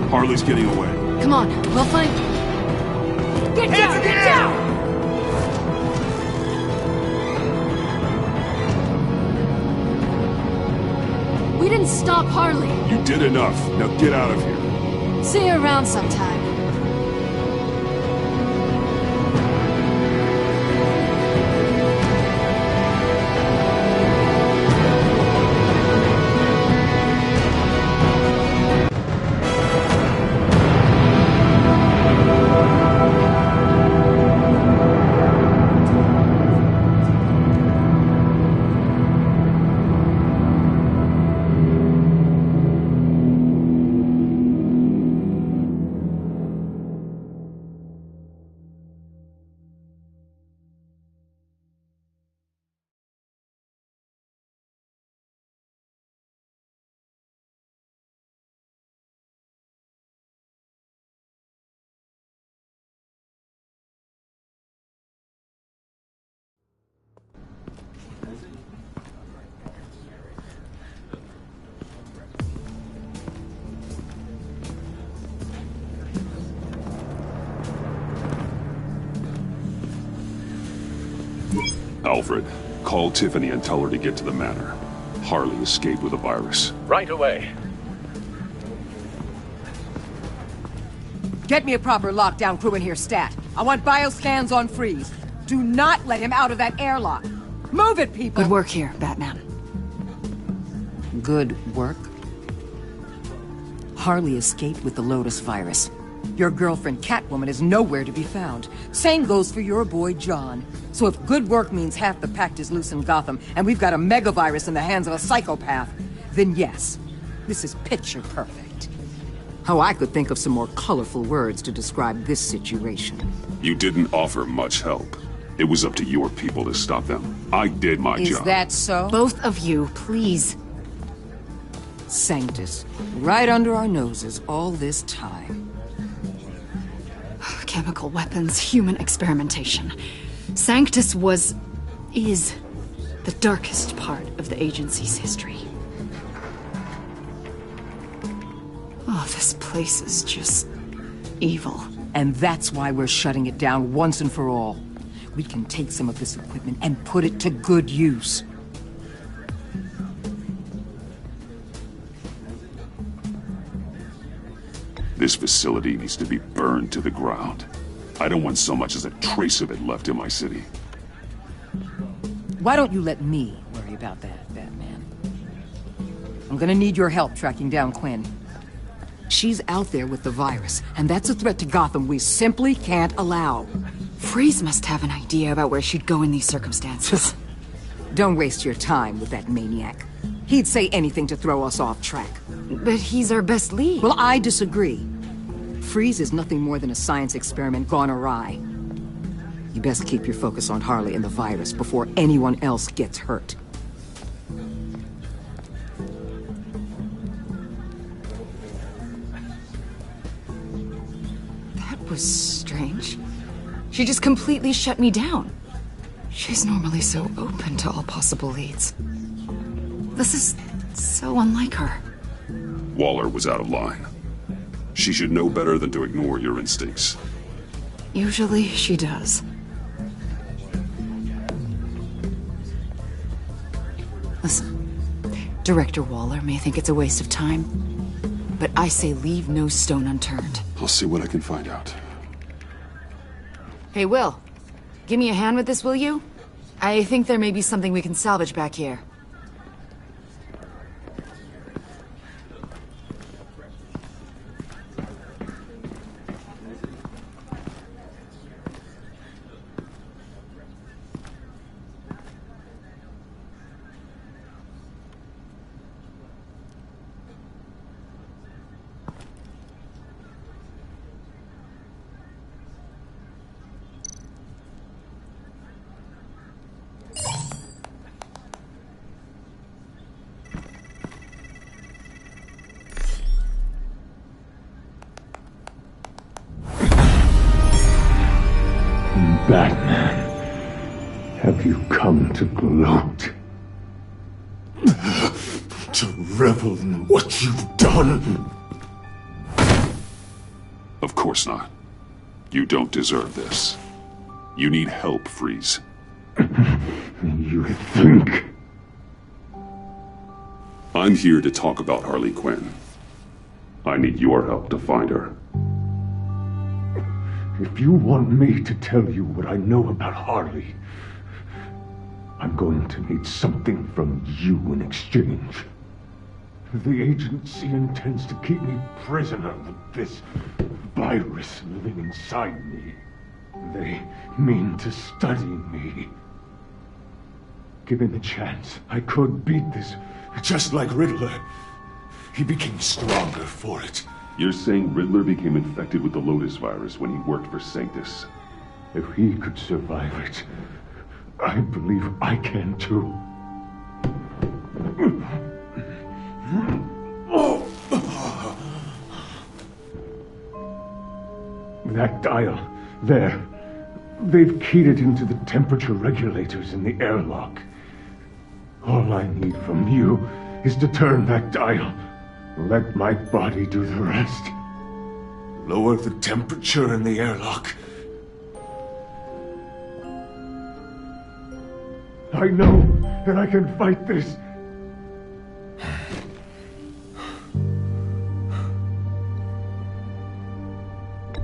Speaker 9: Harley's getting away.
Speaker 6: Come on, we'll find...
Speaker 10: Get down! Get down!
Speaker 6: We didn't stop Harley.
Speaker 9: You did enough. Now get out of here.
Speaker 6: See you around sometime.
Speaker 19: Alfred, call Tiffany and tell her to get to the manor. Harley escaped with a virus.
Speaker 7: Right away.
Speaker 10: Get me a proper lockdown crew in here, stat. I want bioscans on Freeze. Do not let him out of that airlock. Move it, people!
Speaker 5: Good work here, Batman.
Speaker 2: Good work? Harley escaped with the Lotus virus.
Speaker 10: Your girlfriend, Catwoman, is nowhere to be found. Same goes for your boy, John. So if good work means half the pact is loose in Gotham, and we've got a megavirus in the hands of a psychopath, then yes, this is picture perfect.
Speaker 2: Oh, I could think of some more colorful words to describe this situation.
Speaker 19: You didn't offer much help. It was up to your people to stop them. I did my job.
Speaker 10: Is that so?
Speaker 5: Both of you, please.
Speaker 2: Sanctus, right under our noses all this time.
Speaker 5: Chemical weapons, human experimentation. Sanctus is the darkest part of the agency's history. Oh, this place is just evil.
Speaker 10: And that's why we're shutting it down once and for all. We can take some of this equipment and put it to good use.
Speaker 19: This facility needs to be burned to the ground. I don't want so much as a trace of it left in my city.
Speaker 10: Why don't you let me worry about that, Batman? I'm gonna need your help tracking down Quinn.
Speaker 2: She's out there with the virus, and that's a threat to Gotham we simply can't allow.
Speaker 5: Freeze must have an idea about where she'd go in these circumstances.
Speaker 2: Don't waste your time with that maniac. He'd say anything to throw us off track.
Speaker 5: But he's our best lead.
Speaker 2: Well, I disagree. Freeze is nothing more than a science experiment gone awry. You best keep your focus on Harley and the virus before anyone else gets hurt.
Speaker 5: That was strange. She just completely shut me down. She's normally so open to all possible leads. This is so unlike her.
Speaker 19: Waller was out of line. She should know better than to ignore your instincts.
Speaker 5: Usually she does. Listen, Director Waller may think it's a waste of time, but I say leave no stone unturned.
Speaker 19: I'll see what I can find out.
Speaker 5: Hey, Will. Give me a hand with this, will you? I think there may be something we can salvage back here.
Speaker 18: Batman, have you come to gloat? To revel in what you've done?
Speaker 19: Of course not. You don't deserve this. You need help, Freeze.
Speaker 18: You think?
Speaker 19: I'm here to talk about Harley Quinn. I need your help to find her.
Speaker 18: If you want me to tell you what I know about Harley, I'm going to need something from you in exchange. The agency intends to keep me prisoner with this virus living inside me. They mean to study me. Given the chance, I could beat this, just like Riddler. He became stronger for it.
Speaker 19: You're saying Riddler became infected with the Lotus virus when he worked for Sanctus?
Speaker 18: If he could survive it, I believe I can too. That dial, there. They've keyed it into the temperature regulators in the airlock. All I need from you is to turn that dial. Let my body do the rest. Lower the temperature in the airlock. I know that I can fight this.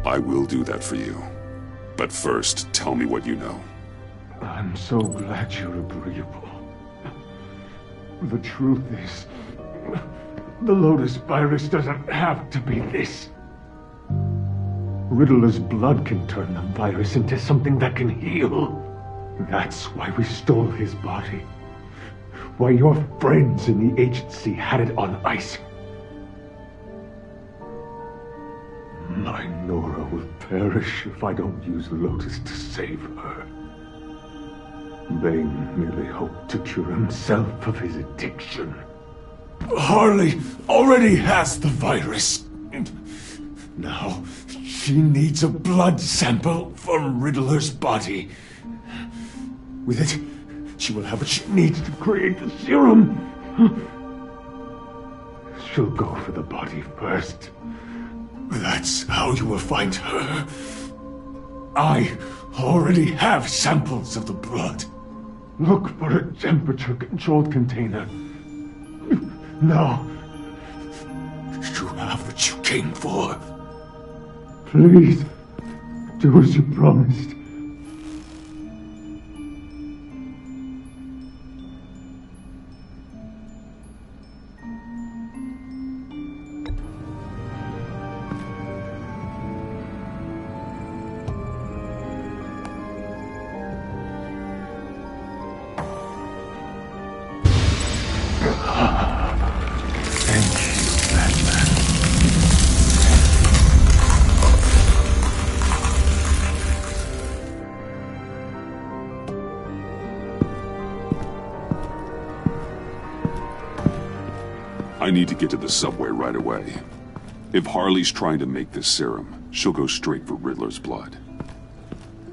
Speaker 19: I will do that for you. But first, tell me what you know.
Speaker 18: I'm so glad you're agreeable. The truth is, the Lotus virus doesn't have to be this. Riddler's blood can turn the virus into something that can heal. That's why we stole his body. Why your friends in the agency had it on ice. My Nora will perish if I don't use Lotus to save her. Bane merely hoped to cure himself of his addiction. Harley already has the virus. Now, she needs a blood sample from Riddler's body. With it, she will have what she needs to create the serum. She'll go for the body first. That's how you will find her. I already have samples of the blood. Look for a temperature-controlled container. Now, you have what you came for. Please, do as you promised.
Speaker 19: I need to get to the subway right away. If Harley's trying to make this serum, she'll go straight for Riddler's blood.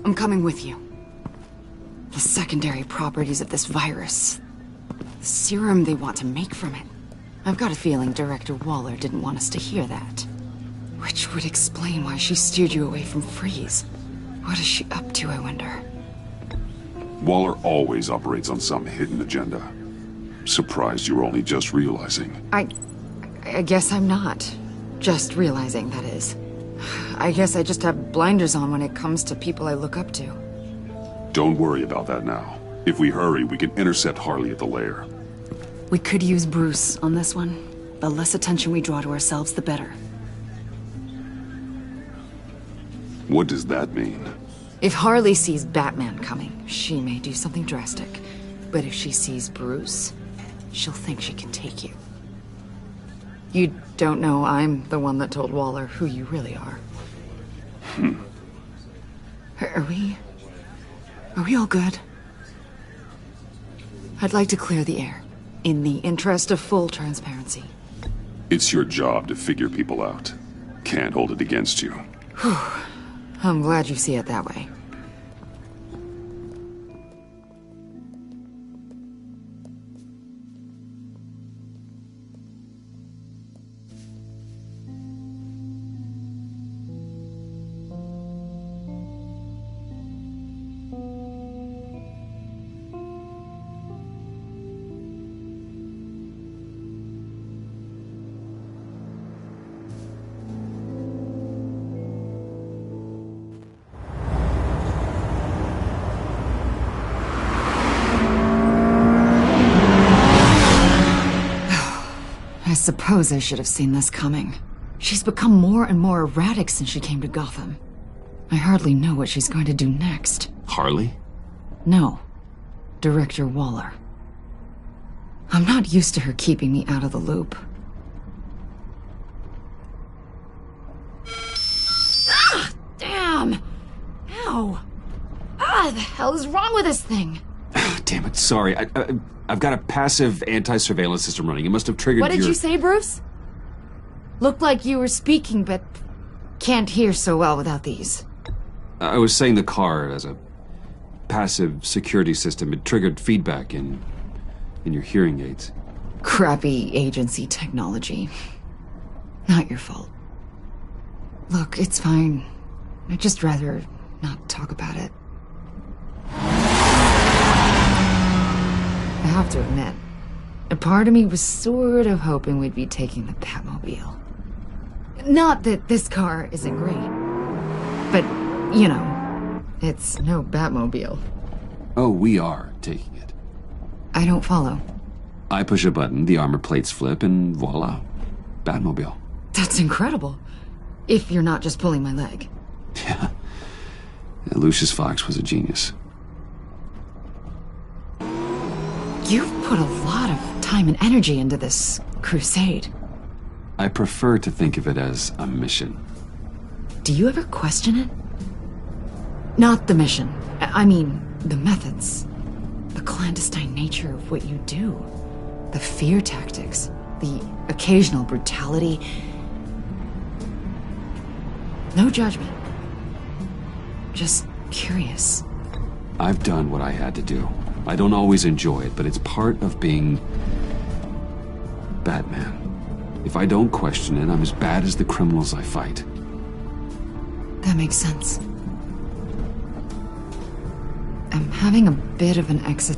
Speaker 5: I'm coming with you. The secondary properties of this virus. The serum they want to make from it. I've got a feeling Director Waller didn't want us to hear that. Which would explain why she steered you away from Freeze. What is she up to, I wonder?
Speaker 19: Waller always operates on some hidden agenda. Surprised you're only just realizing.
Speaker 5: I guess I'm not. Just realizing, that is. I guess I just have blinders on when it comes to people I look up to.
Speaker 19: Don't worry about that now. If we hurry, we can intercept Harley at the lair.
Speaker 5: We could use Bruce on this one. The less attention we draw to ourselves, the better.
Speaker 19: What does that mean?
Speaker 5: If Harley sees Batman coming, she may do something drastic. But if she sees Bruce, she'll think she can take you. You don't know I'm the one that told Waller who you really are. Are we all good? I'd like to clear the air, in the interest of full transparency.
Speaker 19: It's your job to figure people out. Can't hold it against you.
Speaker 5: Whew. I'm glad you see it that way. I suppose I should have seen this coming. She's become more and more erratic since she came to Gotham. I hardly know what she's going to do next.
Speaker 22: Harley?
Speaker 5: No. Director Waller. I'm not used to her keeping me out of the loop. Ah! Damn! Ow! Ah, the hell is wrong with this thing?
Speaker 22: Damn it, sorry. I've got a passive anti-surveillance system running. It must have triggered
Speaker 5: What did you say, Bruce? Looked like you were speaking, but can't hear so well without these.
Speaker 22: I was saying the car as a passive security system. It triggered feedback in your hearing aids.
Speaker 5: Crappy agency technology. Not your fault. Look, it's fine. I'd just rather not talk about it. I have to admit, a part of me was sort of hoping we'd be taking the Batmobile. Not that this car isn't great, but, you know, it's no Batmobile.
Speaker 22: Oh, we are taking it.
Speaker 5: I don't follow.
Speaker 22: I push a button, the armor plates flip, and voila, Batmobile.
Speaker 5: That's incredible. If you're not just pulling my leg.
Speaker 22: Yeah. Lucius Fox was a genius.
Speaker 5: You've put a lot of time and energy into this crusade.
Speaker 22: I prefer to think of it as a mission.
Speaker 5: Do you ever question it? Not the mission. I mean, the methods. The clandestine nature of what you do. The fear tactics. The occasional brutality. No judgment. Just curious.
Speaker 22: I've done what I had to do. I don't always enjoy it, but it's part of being Batman. If I don't question it, I'm as bad as the criminals I fight.
Speaker 5: That makes sense. I'm having a bit of an exit.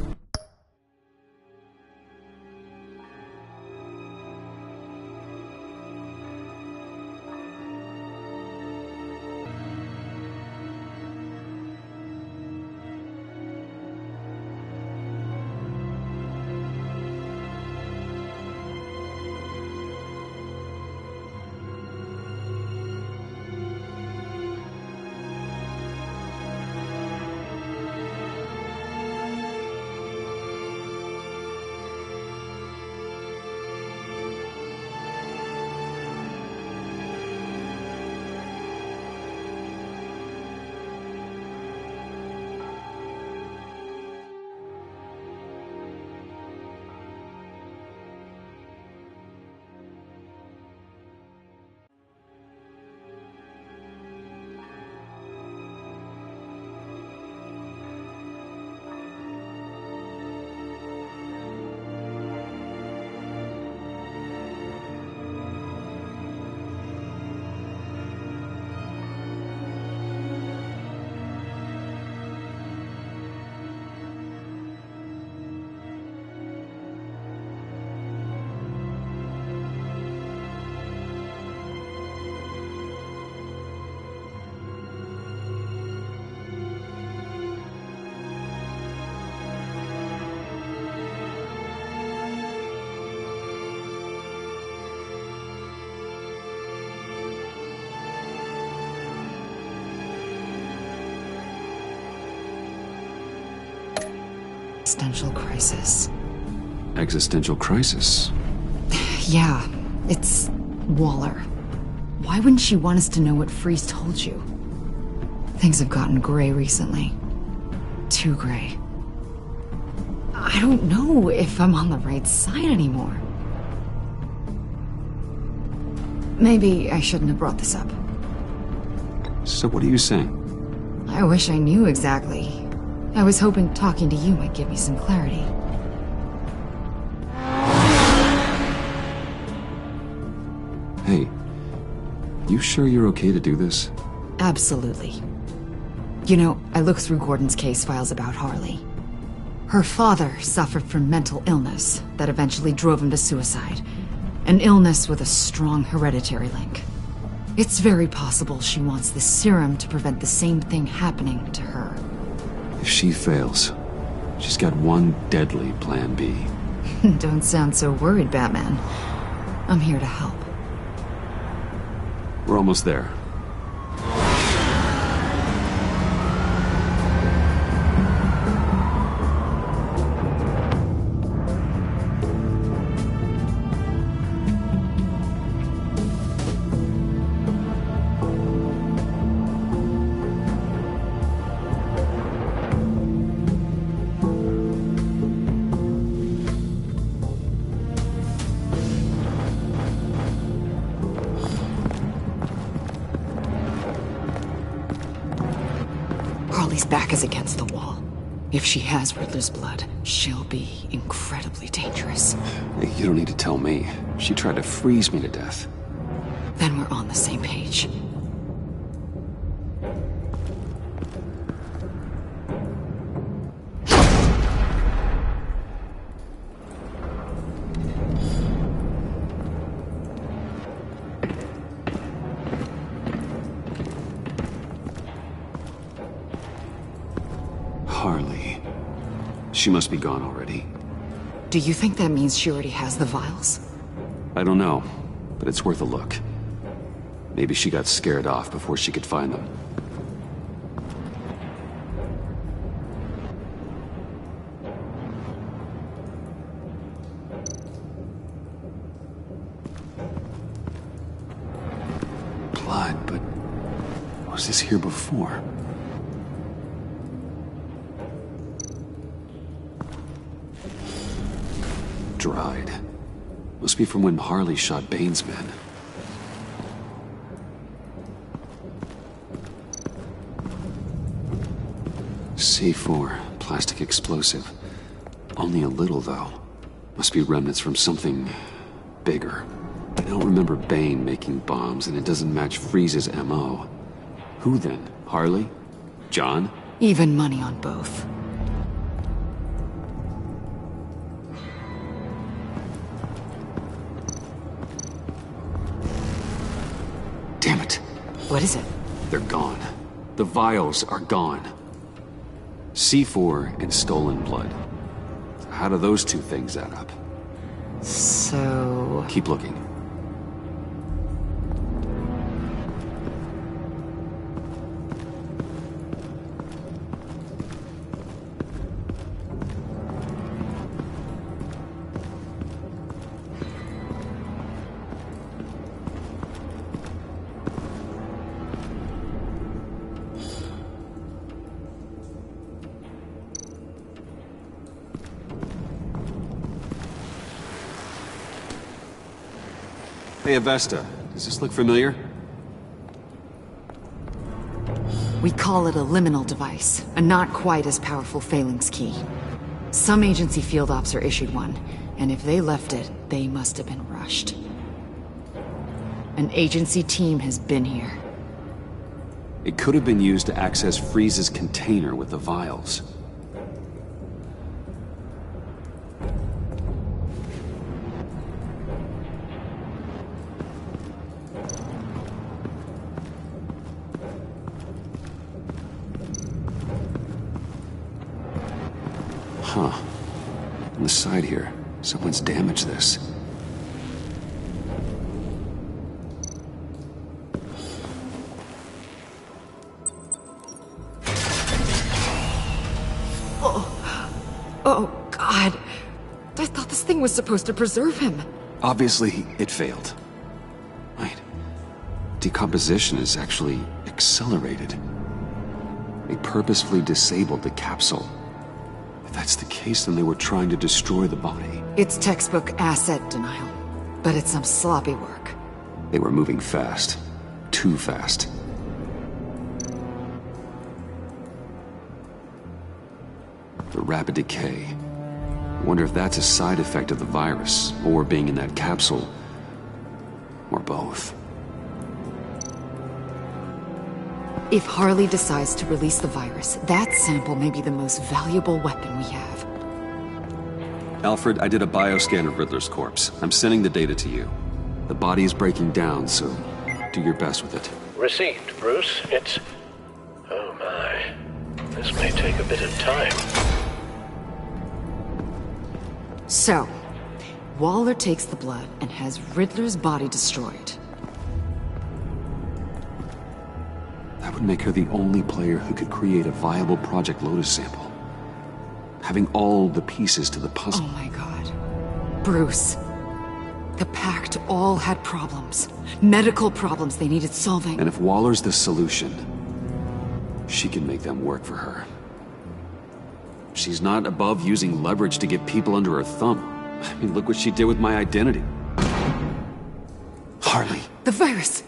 Speaker 5: existential crisis.
Speaker 22: Existential crisis?
Speaker 5: Yeah, it's Waller. Why wouldn't she want us to know what Freeze told you? Things have gotten gray recently. Too gray. I don't know if I'm on the right side anymore. Maybe I shouldn't have brought this up.
Speaker 22: So what are you saying?
Speaker 5: I wish I knew exactly. I was hoping talking to you might give me some clarity.
Speaker 22: Hey, you sure you're okay to do this?
Speaker 5: Absolutely. You know, I looked through Gordon's case files about Harley. Her father suffered from mental illness that eventually drove him to suicide. An illness with a strong hereditary link. It's very possible she wants the serum to prevent the same thing happening to her.
Speaker 22: If she fails, she's got one deadly plan B.
Speaker 5: Don't sound so worried, Batman. I'm here to help.
Speaker 22: We're almost there.
Speaker 5: Harley's back is against the wall. If she has Riddler's blood, she'll be incredibly dangerous.
Speaker 22: Hey, you don't need to tell me. She tried to freeze me to death.
Speaker 5: Then we're on the same page.
Speaker 22: Harley. She must be gone already.
Speaker 5: Do you think that means she already has the vials?
Speaker 22: I don't know, but it's worth a look. Maybe she got scared off before she could find them. Blood, but was this here before? Dried. Must be from when Harley shot Bane's men. C4, plastic explosive. Only a little, though. Must be remnants from something bigger. I don't remember Bane making bombs, and it doesn't match Freeze's MO. Who then? Harley? John?
Speaker 5: Even money on both.
Speaker 22: Damn it.
Speaker 5: What is it?
Speaker 22: They're gone. The vials are gone. C4 and stolen blood. How do those two things add up?
Speaker 5: So...
Speaker 22: Keep looking. Hey, Avesta, does this look familiar?
Speaker 5: We call it a liminal device, a not quite as powerful phalanx key. Some agency field ops are issued one, and if they left it, they must have been rushed. An agency team has been here.
Speaker 22: It could have been used to access Freeze's container with the vials. Huh. On the side here, someone's damaged this.
Speaker 5: Oh, God. I thought this thing was supposed to preserve him.
Speaker 22: Obviously, it failed. Wait. Decomposition is actually accelerated. They purposefully disabled the capsule. If that's the case, then they were trying to destroy the body.
Speaker 5: It's textbook asset denial, but it's some sloppy work.
Speaker 22: They were moving fast. Too fast. The rapid decay. I wonder if that's a side effect of the virus, or being in that capsule, or both.
Speaker 5: If Harley decides to release the virus, that sample may be the most valuable weapon we have.
Speaker 22: Alfred, I did a bioscan of Riddler's corpse. I'm sending the data to you. The body is breaking down, so do your best with it.
Speaker 7: Received, Bruce. It's... Oh my. This may take a bit of time.
Speaker 5: So, Waller takes the blood and has Riddler's body destroyed.
Speaker 22: That would make her the only player who could create a viable Project Lotus sample. Having all the pieces to the puzzle.
Speaker 5: Oh my God. Bruce. The Pact all had problems. Medical problems they needed solving.
Speaker 22: And if Waller's the solution, she can make them work for her. She's not above using leverage to get people under her thumb. I mean, look what she did with my identity. Harley.
Speaker 5: The virus.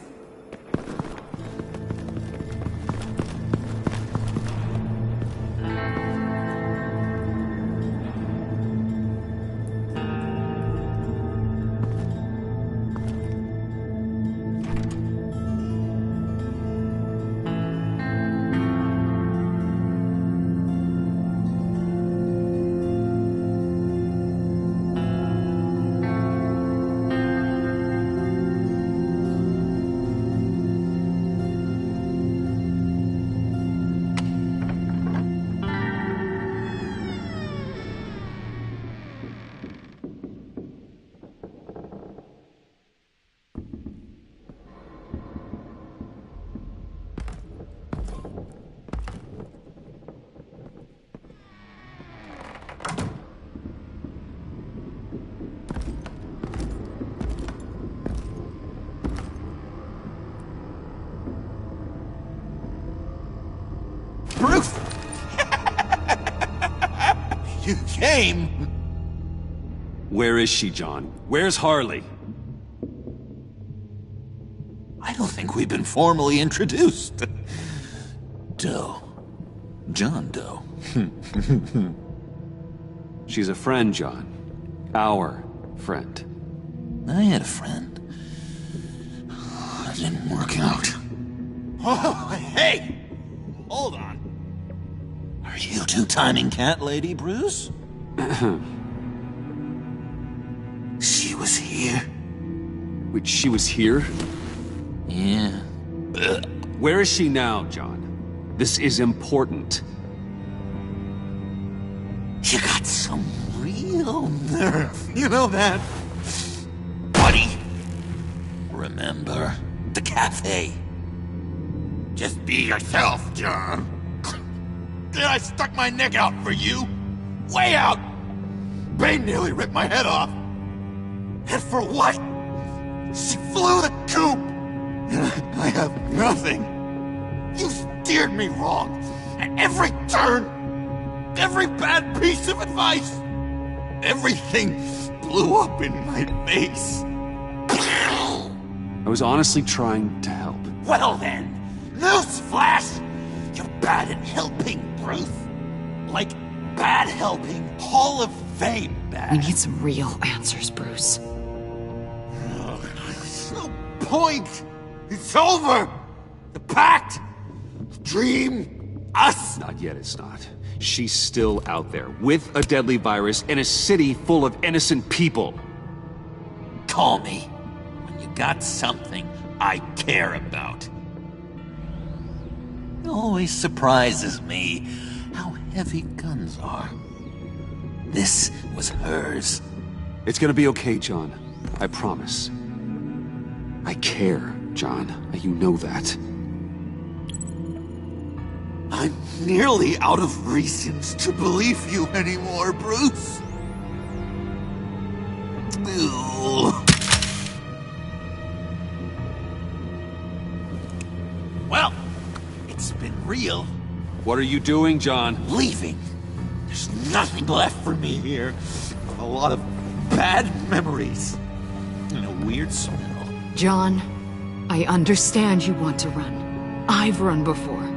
Speaker 9: Bruce! You came!
Speaker 22: Where is she, John? Where's Harley?
Speaker 9: I don't think we've been formally introduced. Doe. John Doe.
Speaker 22: She's a friend, John. Our friend.
Speaker 9: I had a friend. It didn't work out. Oh, hey! Hold on. Are you two-timing cat lady, Bruce? She was here.
Speaker 22: Wait, she was here?
Speaker 9: Yeah.
Speaker 22: Where is she now, John? This is important.
Speaker 9: You got some real nerve. You know that? Buddy! Remember the cafe? Just be yourself, John. Then I stuck my neck out for you. Way out! Bane nearly ripped my head off. And for what? She flew the coop! And I have nothing. You steered me wrong. At every turn. Every bad piece of advice. Everything blew up in my face.
Speaker 22: I was honestly trying to help.
Speaker 9: Well then, newsflash! You're bad at helping, Bruce. Like, bad helping, Hall of Fame bad.
Speaker 5: We need some real answers, Bruce.
Speaker 9: There's no point! It's over! The Pact! Dream! Us!
Speaker 22: Not yet, it's not. She's still out there, with a deadly virus, in a city full of innocent people.
Speaker 9: Call me when you got something I care about. It always surprises me how heavy guns are. This was hers.
Speaker 22: It's gonna be okay, John. I promise. I care, John. You know that.
Speaker 9: I'm nearly out of reasons to believe you anymore, Bruce. Ew. Well, it's been real.
Speaker 22: What are you doing, John?
Speaker 9: Leaving. There's nothing left for me here. A lot of bad memories. And a weird sorrow.
Speaker 5: John, I understand you want to run. I've run before.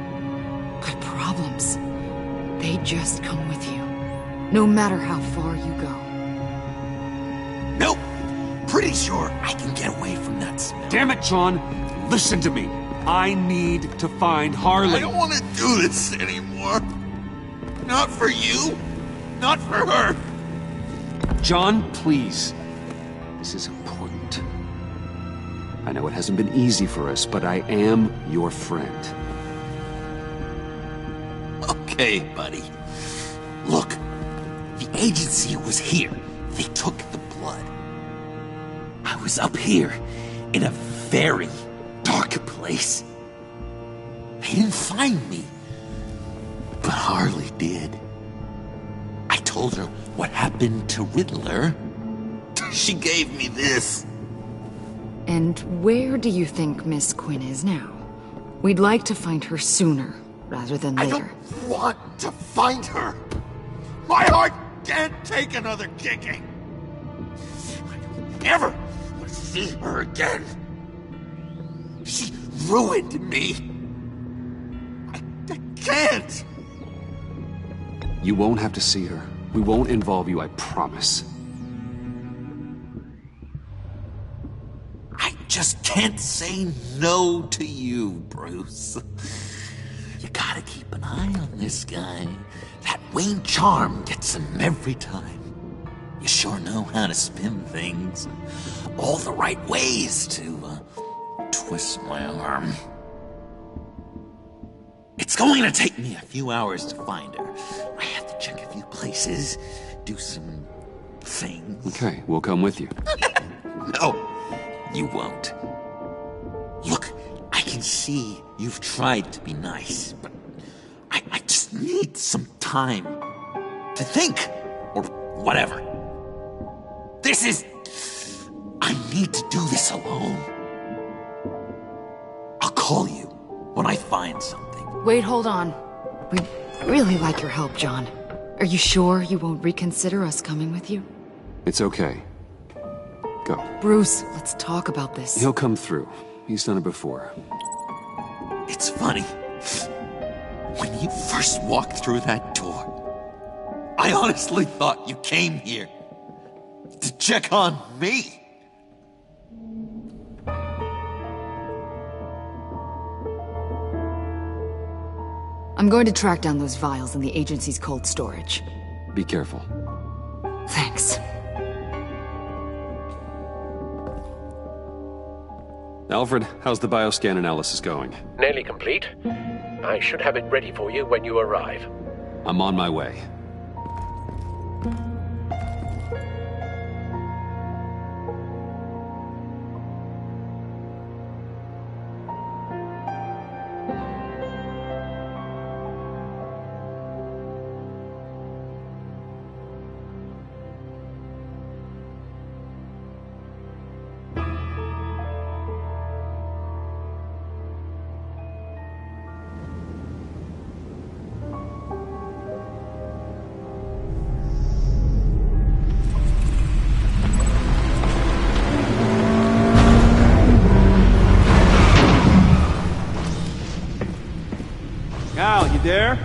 Speaker 5: But problems, they just come with you. No matter how far you go.
Speaker 9: Nope. Pretty sure I can get away from that smell.
Speaker 14: Damn it, John. Listen to me. I need to find Harley.
Speaker 9: I don't want to do this anymore. Not for you. Not for her.
Speaker 14: John, please.
Speaker 22: This is important. I know it hasn't been easy for us, but I am your friend.
Speaker 9: Okay, buddy. Look, the agency was here. They took the blood. I was up here in a very dark place. They didn't find me. But Harley did. I told her what happened to Riddler. She gave me this.
Speaker 5: And where do you think Miss Quinn is now? We'd like to find her sooner, rather than later.
Speaker 9: I don't want to find her. My heart can't take another kicking. I don't ever want to see her again. She ruined me. I can't.
Speaker 22: You won't have to see her. We won't involve you, I promise.
Speaker 9: I just can't say no to you, Bruce. You gotta keep an eye on this guy. That Wayne charm gets him every time. You sure know how to spin things. All the right ways to twist my arm. It's going to take me a few hours to find her. I have to check a few places, do some things.
Speaker 22: Okay, we'll come with you.
Speaker 9: No, you won't. Look, I can see you've tried to be nice, but I just need some time to think, or whatever. I need to do this alone. I'll call you when I find something.
Speaker 5: Wait, hold on. We'd really like your help, John. Are you sure you won't reconsider us coming with you?
Speaker 22: It's okay. Go.
Speaker 5: Bruce, let's talk about this.
Speaker 22: He'll come through. He's done it before.
Speaker 9: It's funny. When you first walked through that door, I honestly thought you came here to check on me.
Speaker 5: I'm going to track down those vials in the agency's cold storage.
Speaker 22: Be careful.
Speaker 5: Thanks.
Speaker 22: Alfred, how's the bioscan analysis going?
Speaker 7: Nearly complete. I should have it ready for you when you arrive.
Speaker 22: I'm on my way.
Speaker 14: Al, you there?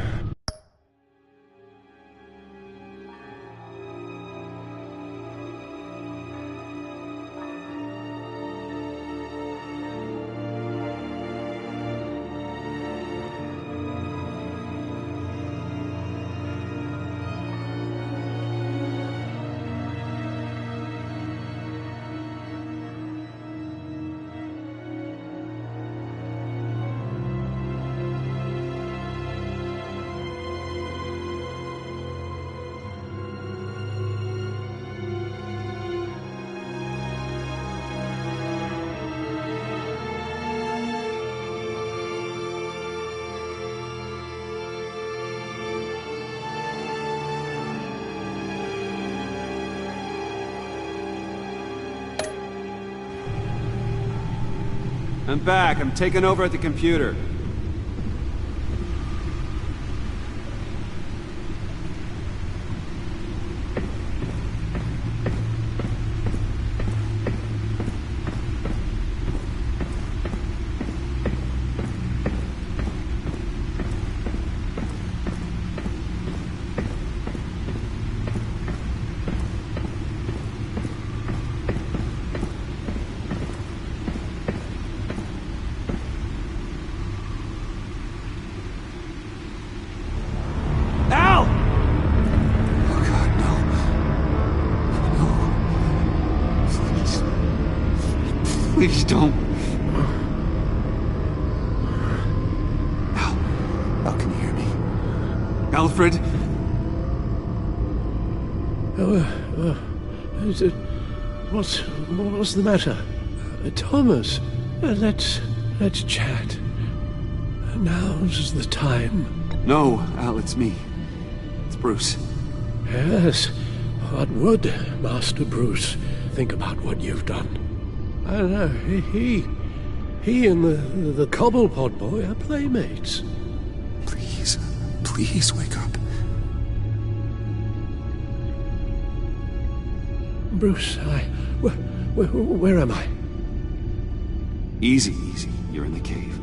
Speaker 3: I'm back. I'm taking over at the computer. Please don't. Al, can you hear me? Alfred?
Speaker 16: Is it... What's the matter? Thomas, let's chat. Now's the time.
Speaker 3: No, Al, it's me. It's Bruce.
Speaker 16: Yes. What would Master Bruce think about what you've done? I don't know. He and the Cobblepot boy are playmates.
Speaker 3: Please wake up.
Speaker 16: Bruce, where am I?
Speaker 3: Easy. You're in the cave.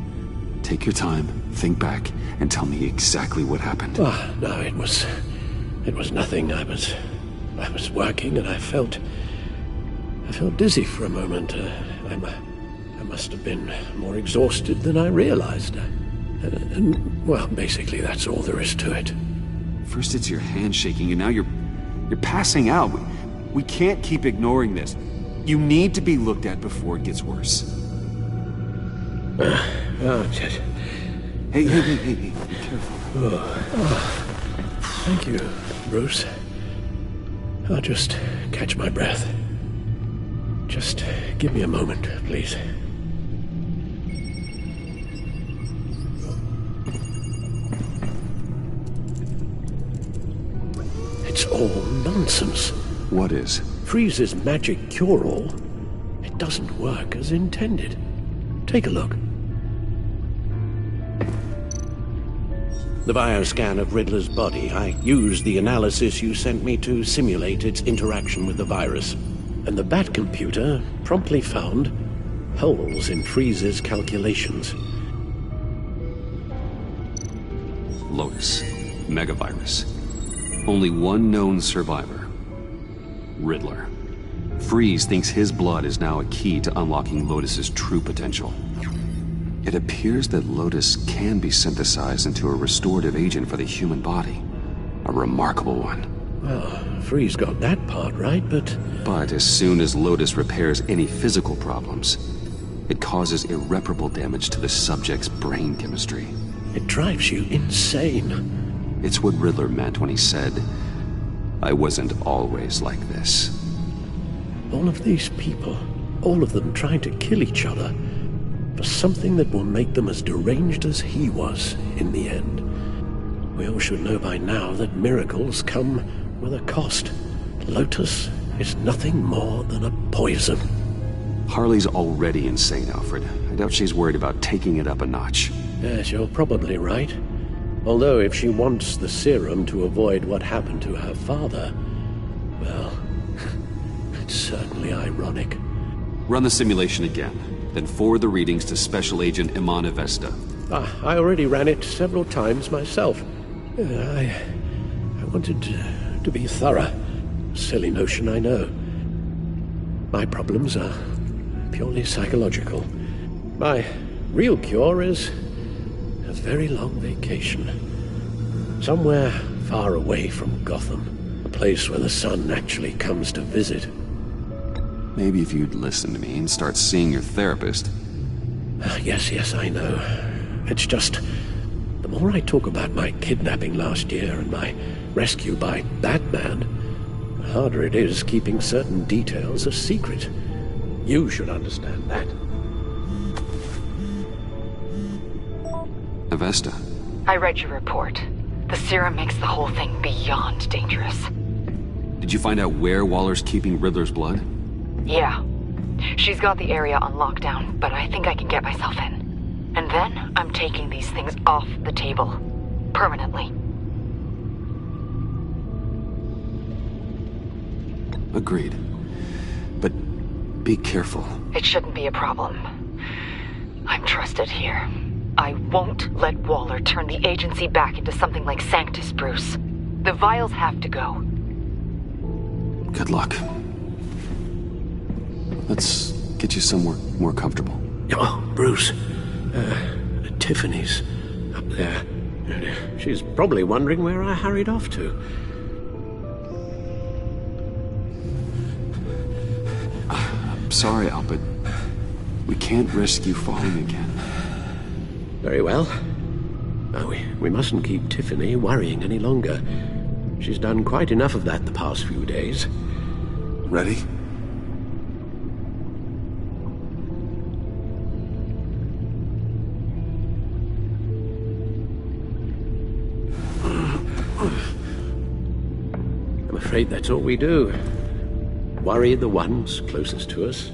Speaker 3: Take your time, think back, and tell me exactly what happened.
Speaker 16: Oh, no, it was nothing. I was working and I felt dizzy for a moment. I must have been more exhausted than I realized. Well, basically, that's all there is to it.
Speaker 3: First it's your hand shaking, and now you're passing out. We can't keep ignoring this. You need to be looked at before it gets worse. Hey, be careful.
Speaker 16: Thank you, Bruce. I'll just catch my breath. Just give me a moment, please. It's all nonsense.
Speaker 3: What is?
Speaker 16: Freeze's magic cure-all. It doesn't work as intended. Take a look. The bioscan of Riddler's body. I used the analysis you sent me to simulate its interaction with the virus. And the Bat computer promptly found holes in Freeze's calculations.
Speaker 3: Lotus. Megavirus. Only one known survivor. Riddler. Freeze thinks his blood is now a key to unlocking Lotus's true potential. It appears that Lotus can be synthesized into a restorative agent for the human body. A remarkable one.
Speaker 16: Well, Freeze got that part right, but
Speaker 3: as soon as Lotus repairs any physical problems, it causes irreparable damage to the subject's brain chemistry.
Speaker 16: It drives you insane.
Speaker 3: It's what Riddler meant when he said, "I wasn't always like this."
Speaker 16: All of these people, all of them trying to kill each other, for something that will make them as deranged as he was in the end. We all should know by now that miracles come with a cost. Lotus is nothing more than a poison.
Speaker 3: Harley's already insane, Alfred. I doubt she's worried about taking it up a notch.
Speaker 16: Yes, you're probably right. Although if she wants the serum to avoid what happened to her father, well, it's certainly ironic.
Speaker 3: Run the simulation again, then forward the readings to Special Agent Iman Avesta.
Speaker 16: I already ran it several times myself. I wanted to be thorough. Silly notion, I know. My problems are purely psychological. My real cure is a very long vacation. Somewhere far away from Gotham. A place where the sun actually comes to visit.
Speaker 3: Maybe if you'd listen to me and start seeing your therapist.
Speaker 16: Yes, I know. It's just, the more I talk about my kidnapping last year and my rescue by Batman, the harder it is keeping certain details a secret. You should understand that.
Speaker 3: Avesta.
Speaker 5: I read your report. The serum makes the whole thing beyond dangerous.
Speaker 3: Did you find out where Waller's keeping Riddler's blood?
Speaker 5: Yeah. She's got the area on lockdown, but I think I can get myself in. And then I'm taking these things off the table. Permanently.
Speaker 1: Agreed. But be careful.
Speaker 5: It shouldn't be a problem. I'm trusted here. I won't let Waller turn the agency back into something like Sanctus, Bruce. The vials have to go.
Speaker 1: Good luck. Let's get you somewhere more comfortable.
Speaker 16: Oh, Bruce. Tiffany's up there. She's probably wondering where I hurried off to.
Speaker 1: I'm sorry, Al, but we can't risk you falling again.
Speaker 16: Very well. We mustn't keep Tiffany worrying any longer. She's done quite enough of that the past few days.
Speaker 1: Ready?
Speaker 16: I'm afraid that's all we do. Worry the ones closest to us.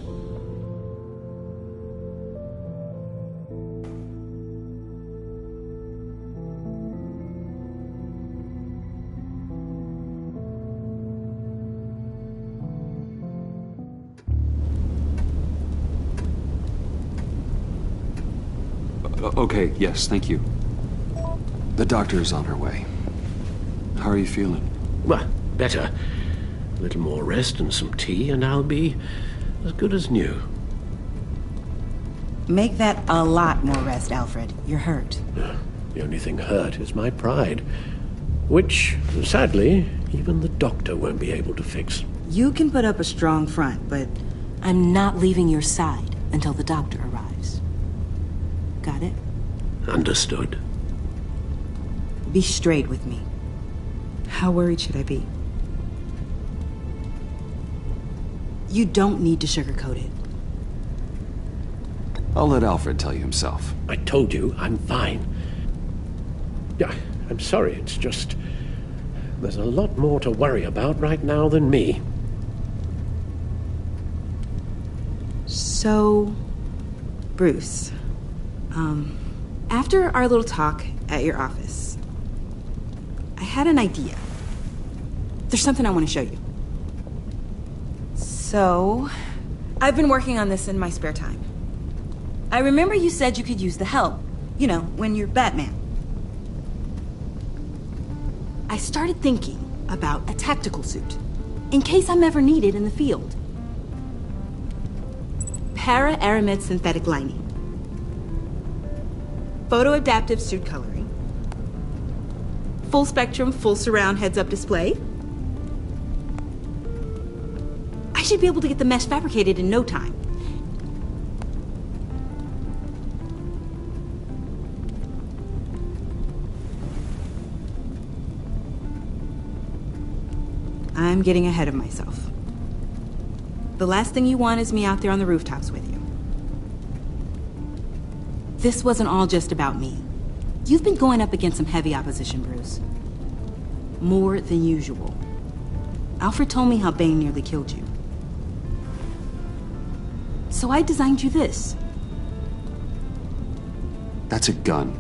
Speaker 1: Okay, yes, thank you. The doctor's on her way. How are you feeling?
Speaker 16: Well, better. A little more rest and some tea, and I'll be as good as new.
Speaker 12: Make that a lot more rest, Alfred. You're hurt.
Speaker 16: The only thing hurt is my pride, which, sadly, even the doctor won't be able to fix.
Speaker 12: You can put up a strong front, but I'm not leaving your side until the doctor arrives. Got it?
Speaker 16: Understood.
Speaker 12: Be straight with me. How worried should I be? You don't need to sugarcoat it.
Speaker 1: I'll let Alfred tell you himself.
Speaker 16: I told you, I'm fine. Yeah, I'm sorry, it's just... there's a lot more to worry about right now than me.
Speaker 12: So... Bruce... after our little talk at your office, I had an idea. There's something I want to show you. So, I've been working on this in my spare time. I remember you said you could use the help. You know, when you're Batman. I started thinking about a tactical suit, in case I'm ever needed in the field. Para-Aramid synthetic lining. Photo-adaptive suit coloring. Full spectrum, full surround heads-up display. I should be able to get the mesh fabricated in no time. I'm getting ahead of myself. The last thing you want is me out there on the rooftops with you. This wasn't all just about me. You've been going up against some heavy opposition, Bruce. More than usual. Alfred told me how Bane nearly killed you. So I designed you this.
Speaker 1: That's a gun.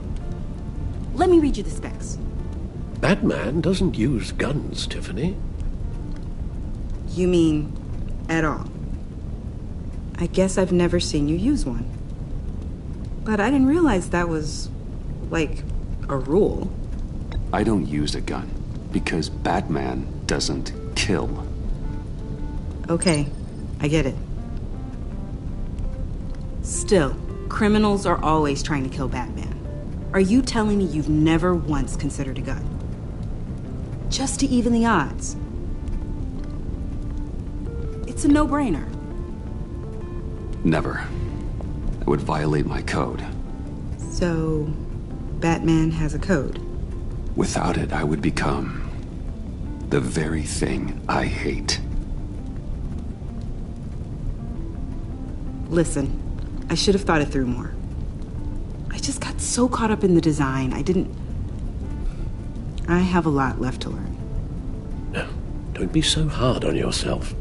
Speaker 12: Let me read you the specs.
Speaker 16: Batman doesn't use guns, Tiffany.
Speaker 12: You mean, at all? I guess I've never seen you use one. But I didn't realize that was, like, a rule.
Speaker 1: I don't use a gun, because Batman doesn't kill.
Speaker 12: Okay, I get it. Still, criminals are always trying to kill Batman. Are you telling me you've never once considered a gun? Just to even the odds. It's a no-brainer.
Speaker 1: Never. It would violate my code.
Speaker 12: So, Batman has a code?
Speaker 1: Without it, I would become the very thing I hate.
Speaker 12: Listen, I should have thought it through more. I just got so caught up in the design, I have a lot left to learn.
Speaker 16: No, don't be so hard on yourself.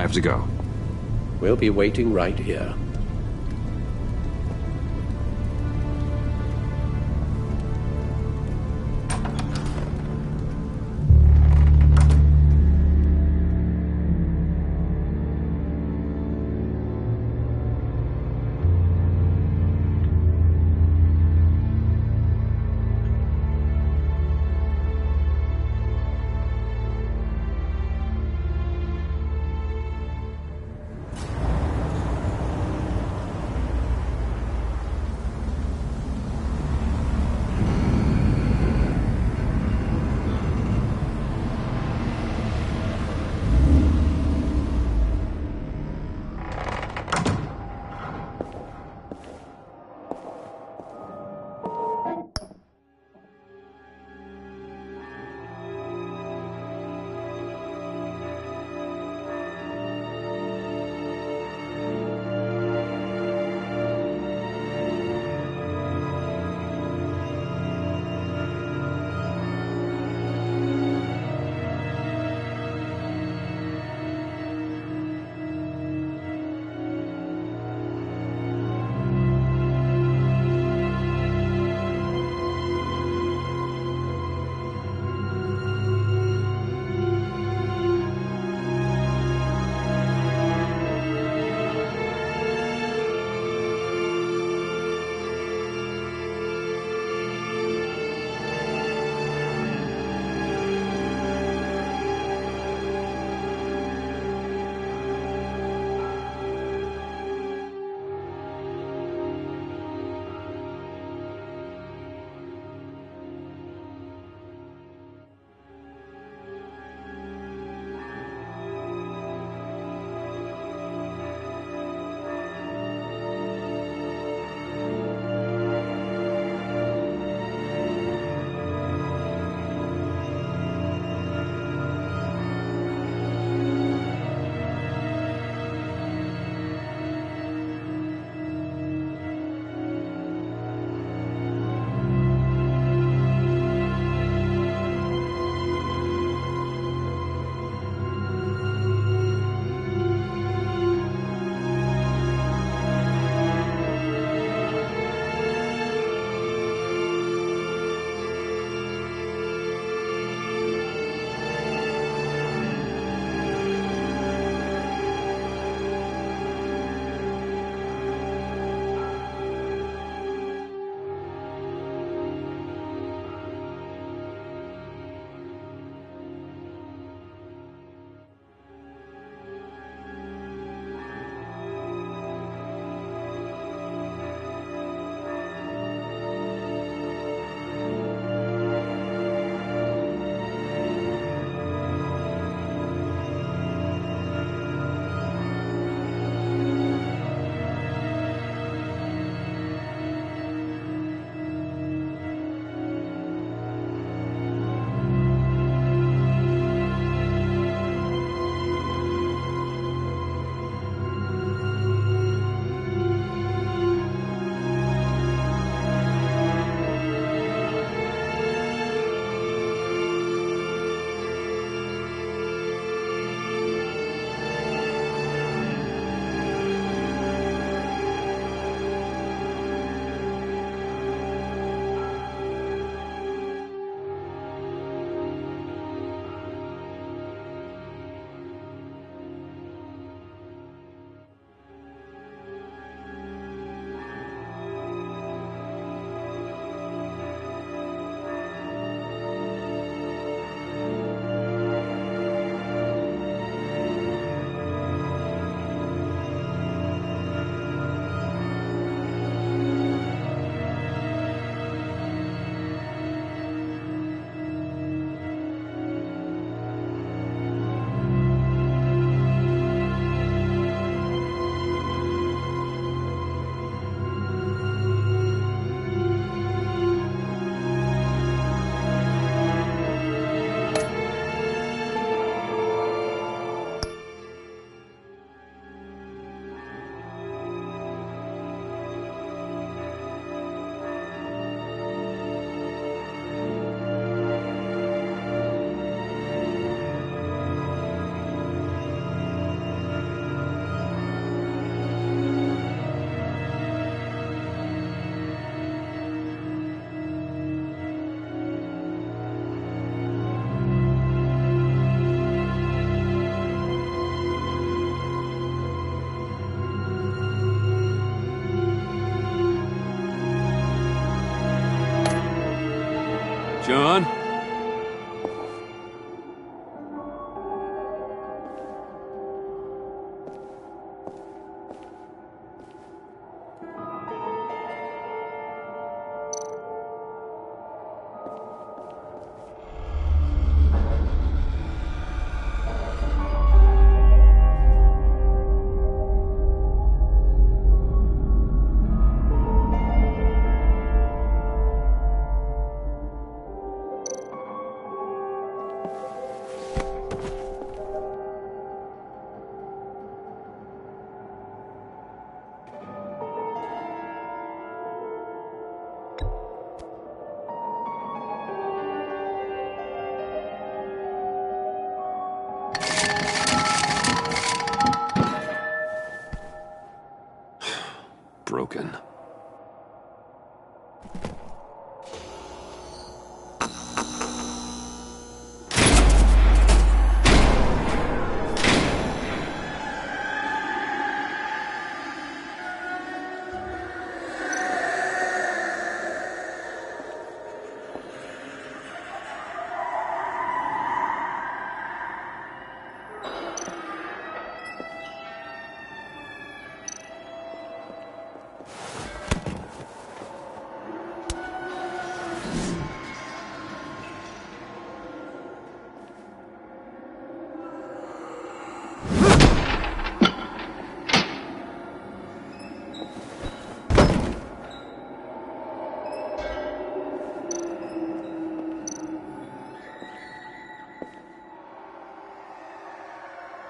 Speaker 3: have to go.
Speaker 16: We'll be waiting right here.
Speaker 1: Broken.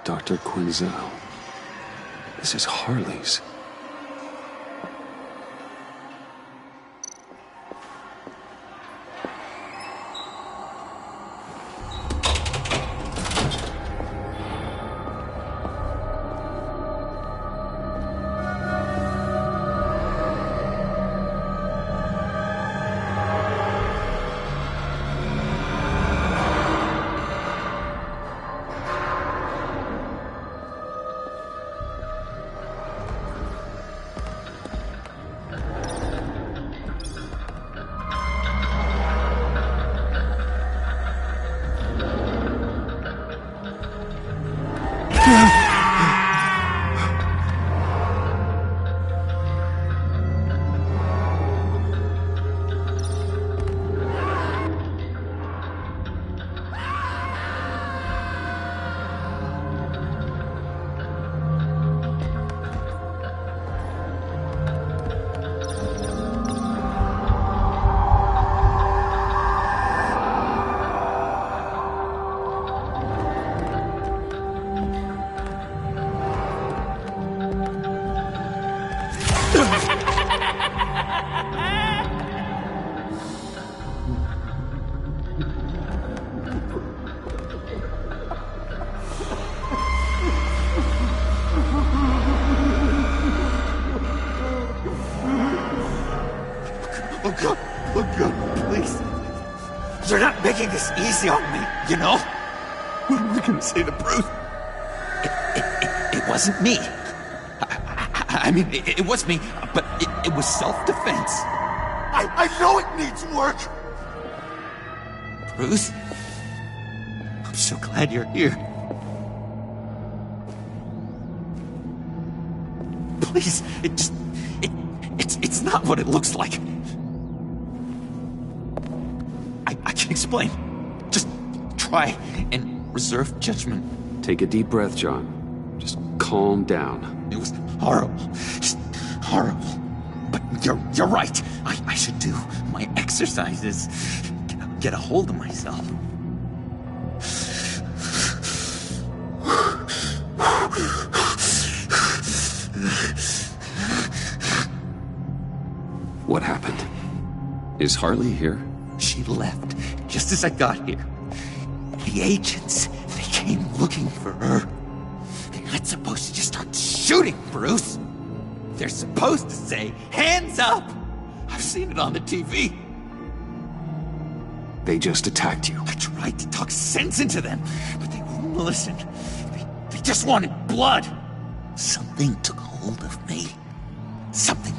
Speaker 1: Dr. Quinzel. This is Harley's.
Speaker 11: You're not making this easy on me, you know?
Speaker 9: What am I gonna say to Bruce?
Speaker 11: It wasn't me. I mean, it was me, but it was self-defense.
Speaker 9: I know it needs work!
Speaker 11: Bruce? I'm so glad you're here. Please, it's not what it looks like. I can explain. Just try and reserve judgment.
Speaker 1: Take a deep breath, John. Just calm down.
Speaker 11: It was horrible. Just horrible. But you're right. I should do my exercises. Get a hold of myself.
Speaker 1: What happened? Is Harley here?
Speaker 11: She left just as I got here. The agents, they came looking for her. They're not supposed to just start shooting, Bruce. They're supposed to say, hands up! I've seen it on the TV.
Speaker 1: They just attacked you.
Speaker 11: I tried to talk sense into them, but they wouldn't listen. They just wanted blood. Something took hold of me. Something.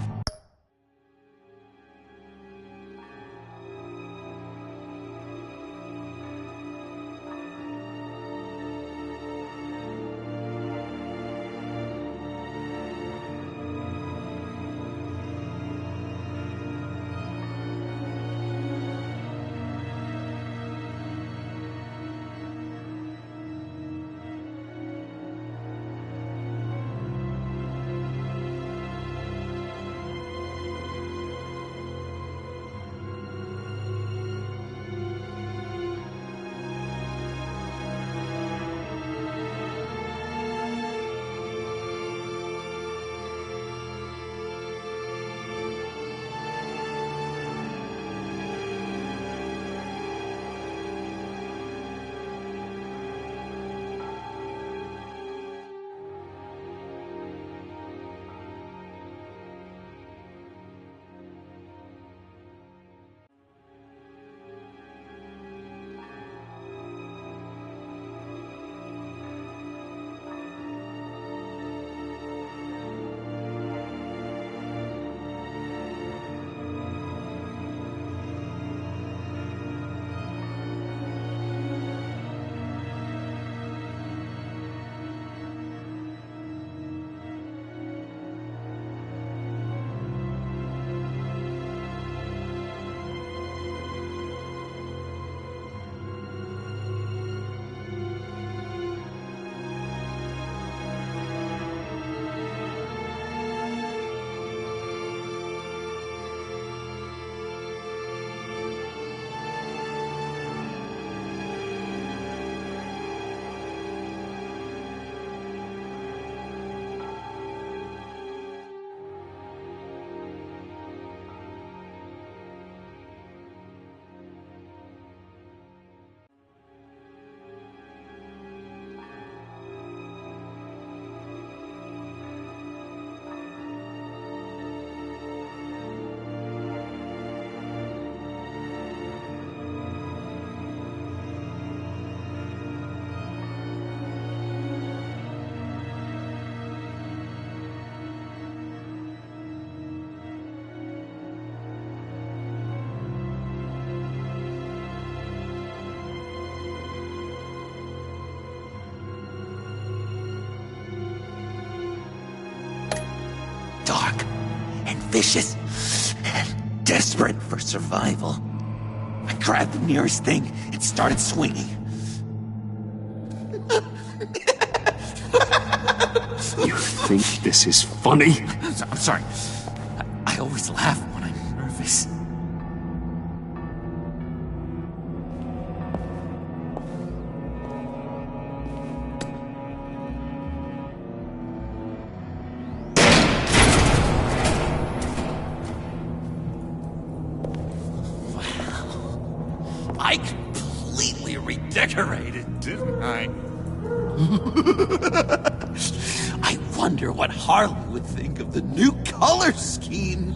Speaker 11: vicious and desperate for survival. I grabbed the nearest thing and started swinging.
Speaker 22: You think this is funny?
Speaker 11: I'm sorry. I always laugh when I'm nervous. Wow. I completely redecorated, didn't I? I wonder what Harley would think of the new color scheme.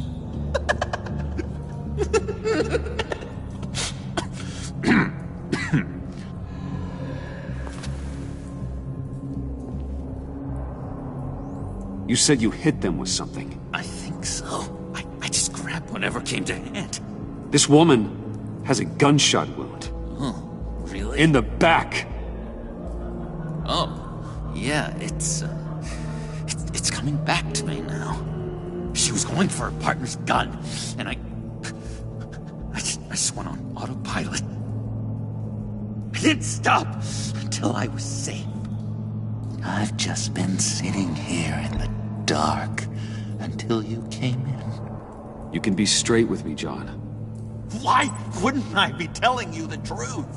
Speaker 22: You said you hit them with something.
Speaker 11: I think so. I just grabbed whatever came to hand.
Speaker 22: This woman has a gunshot wound.
Speaker 11: Oh, really?
Speaker 22: In the back.
Speaker 11: Oh, yeah, it's coming back to me now. She was going for her partner's gun, and I just went on autopilot. I didn't stop until I was safe. I've just been sitting here in the dark until you came in.
Speaker 22: You can be straight with me, John.
Speaker 11: Why wouldn't I be telling you the truth?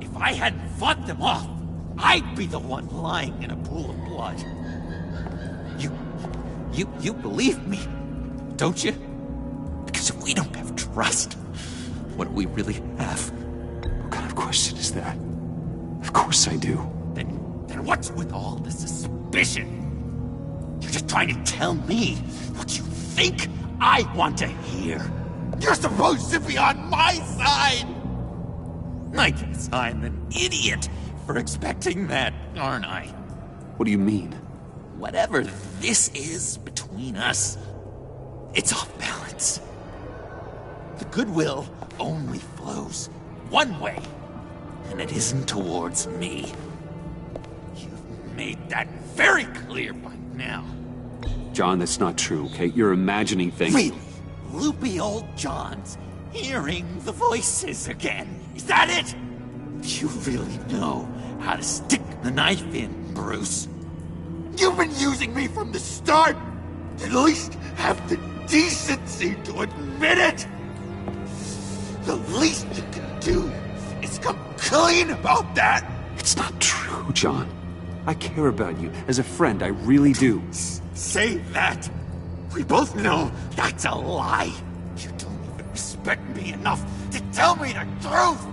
Speaker 11: If I hadn't fought them off, I'd be the one lying in a pool of blood. You believe me, don't you? Because if we don't have trust, what do we really have?
Speaker 22: What kind of question is that? Of course I do.
Speaker 11: Then what's with all the suspicion? You're just trying to tell me what you think I want to hear. You're supposed to be on my side! I guess I'm an idiot for expecting that, aren't I?
Speaker 22: What do you mean?
Speaker 11: Whatever this is between us, it's off balance. The goodwill only flows one way, and it isn't towards me. You've made that very clear by now.
Speaker 22: John, that's not true, okay? You're imagining things.
Speaker 11: Really? Loopy old John's hearing the voices again. Is that it? You really know how to stick the knife in, Bruce. You've been using me from the start. At least have the decency to admit it. The least you can do is come clean about that.
Speaker 22: It's not true, John. I care about you. As a friend, I really do.
Speaker 11: Say that. We both know that's a lie. You don't even respect me enough to tell me the truth.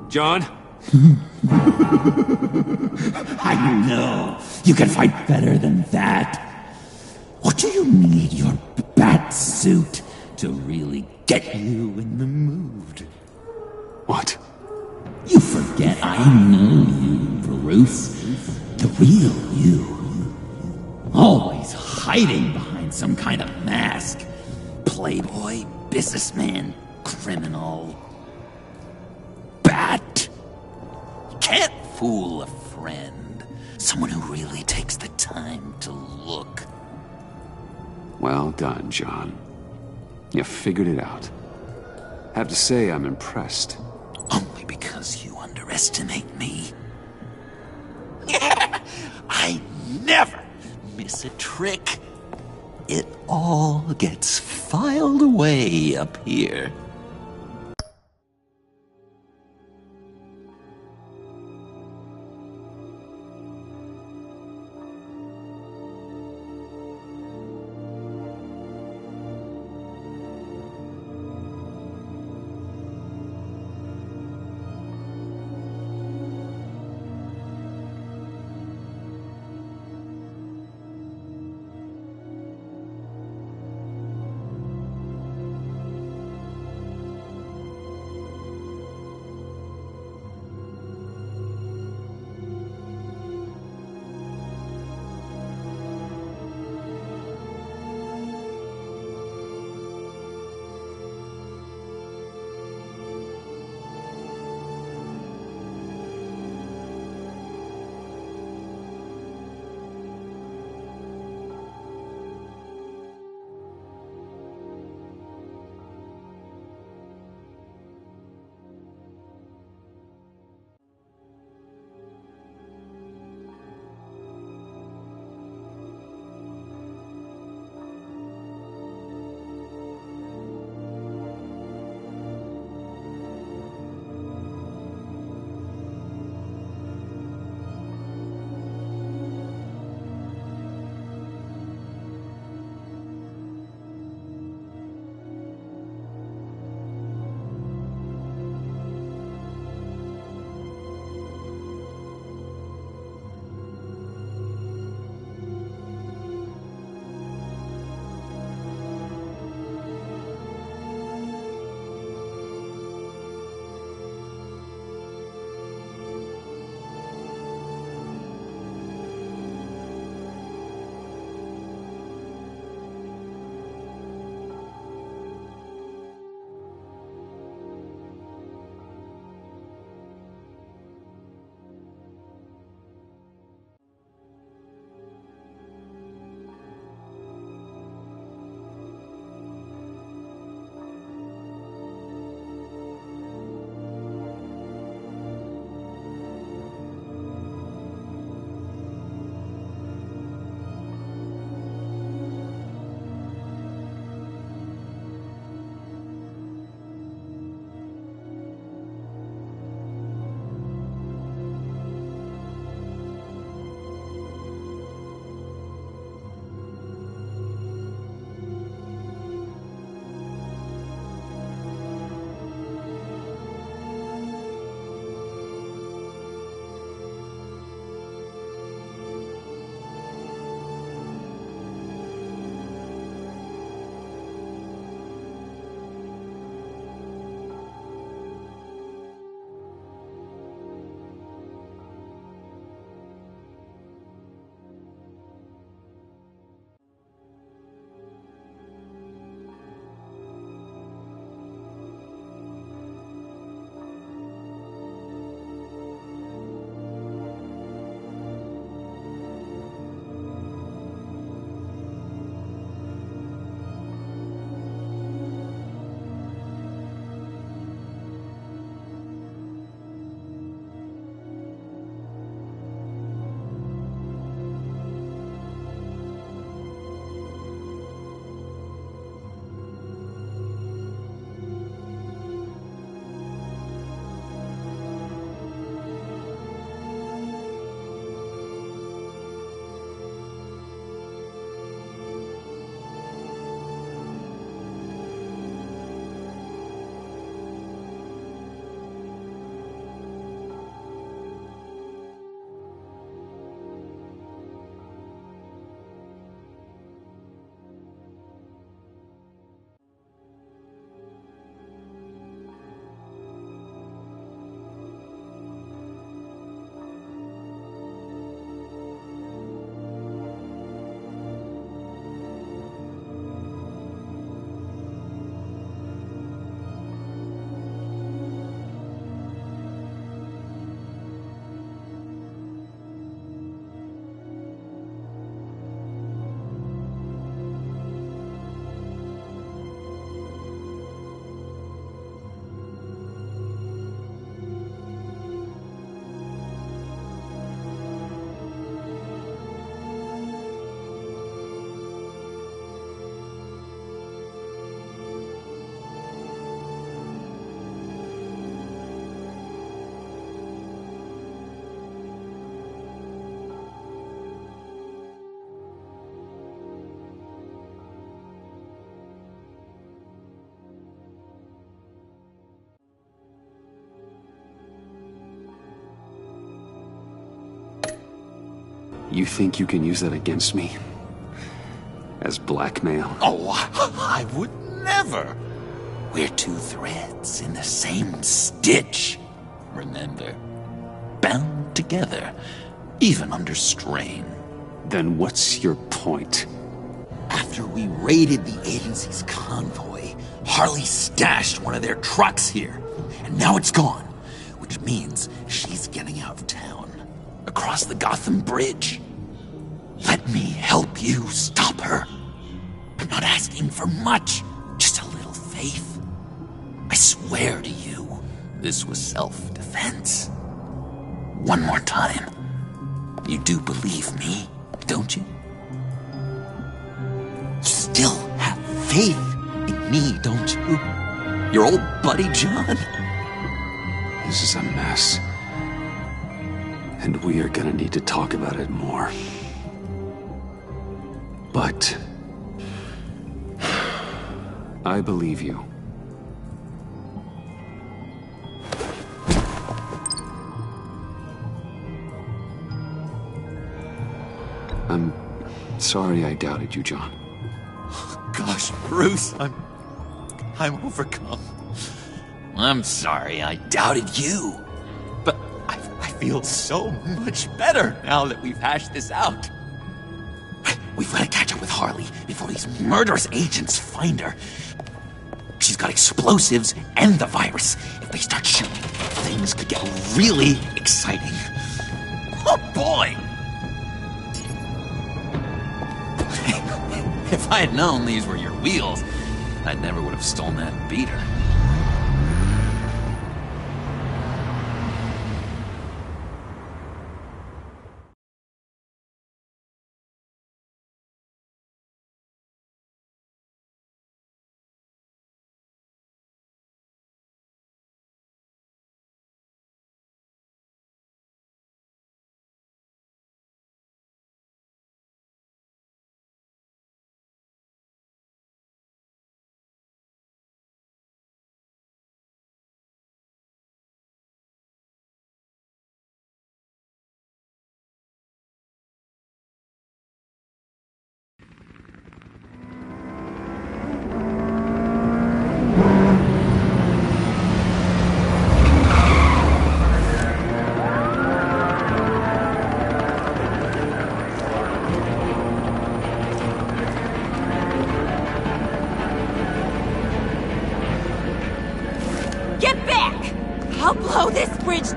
Speaker 22: John?
Speaker 11: I know. You can fight better than that. What do you need your bat suit to really get you in the mood?
Speaker 22: What?
Speaker 11: You forget I know you, Bruce. The real you. Always hiding behind some kind of mask. Playboy, businessman, criminal. Bat. You can't fool a friend. Someone who really takes the time to look.
Speaker 22: Well done, John. You figured it out. Have to say, I'm impressed.
Speaker 11: Only because you underestimate me. I never miss a trick. It all gets filed away up here.
Speaker 1: You think you can use that against me? As blackmail?
Speaker 21: Oh, I would never. We're two threads in the same stitch. Remember? Bound together, even under strain.
Speaker 1: Then what's your point?
Speaker 21: After we raided the agency's convoy, Harley stashed one of their trucks here. And now it's gone, which means she's getting out of town. Across the Gotham Bridge. Let me help you stop her. I'm not asking for much, just a little faith. I swear to you, this was self-defense. One more time. You do believe me, don't you? You still have faith in me, don't you? Your old buddy John?
Speaker 1: This is a mess. And we are gonna need to talk about it more. But I believe you. I'm sorry I doubted you, John.
Speaker 21: Gosh, Bruce, I'm overcome. I'm sorry I doubted you. But I feel so much better now that we've hashed this out. We've got to catch up with Harley before these murderous agents find her. She's got explosives and the virus. If they start shooting, things could get really exciting. Oh boy! If I had known these were your wheels, I never would have stolen that beater.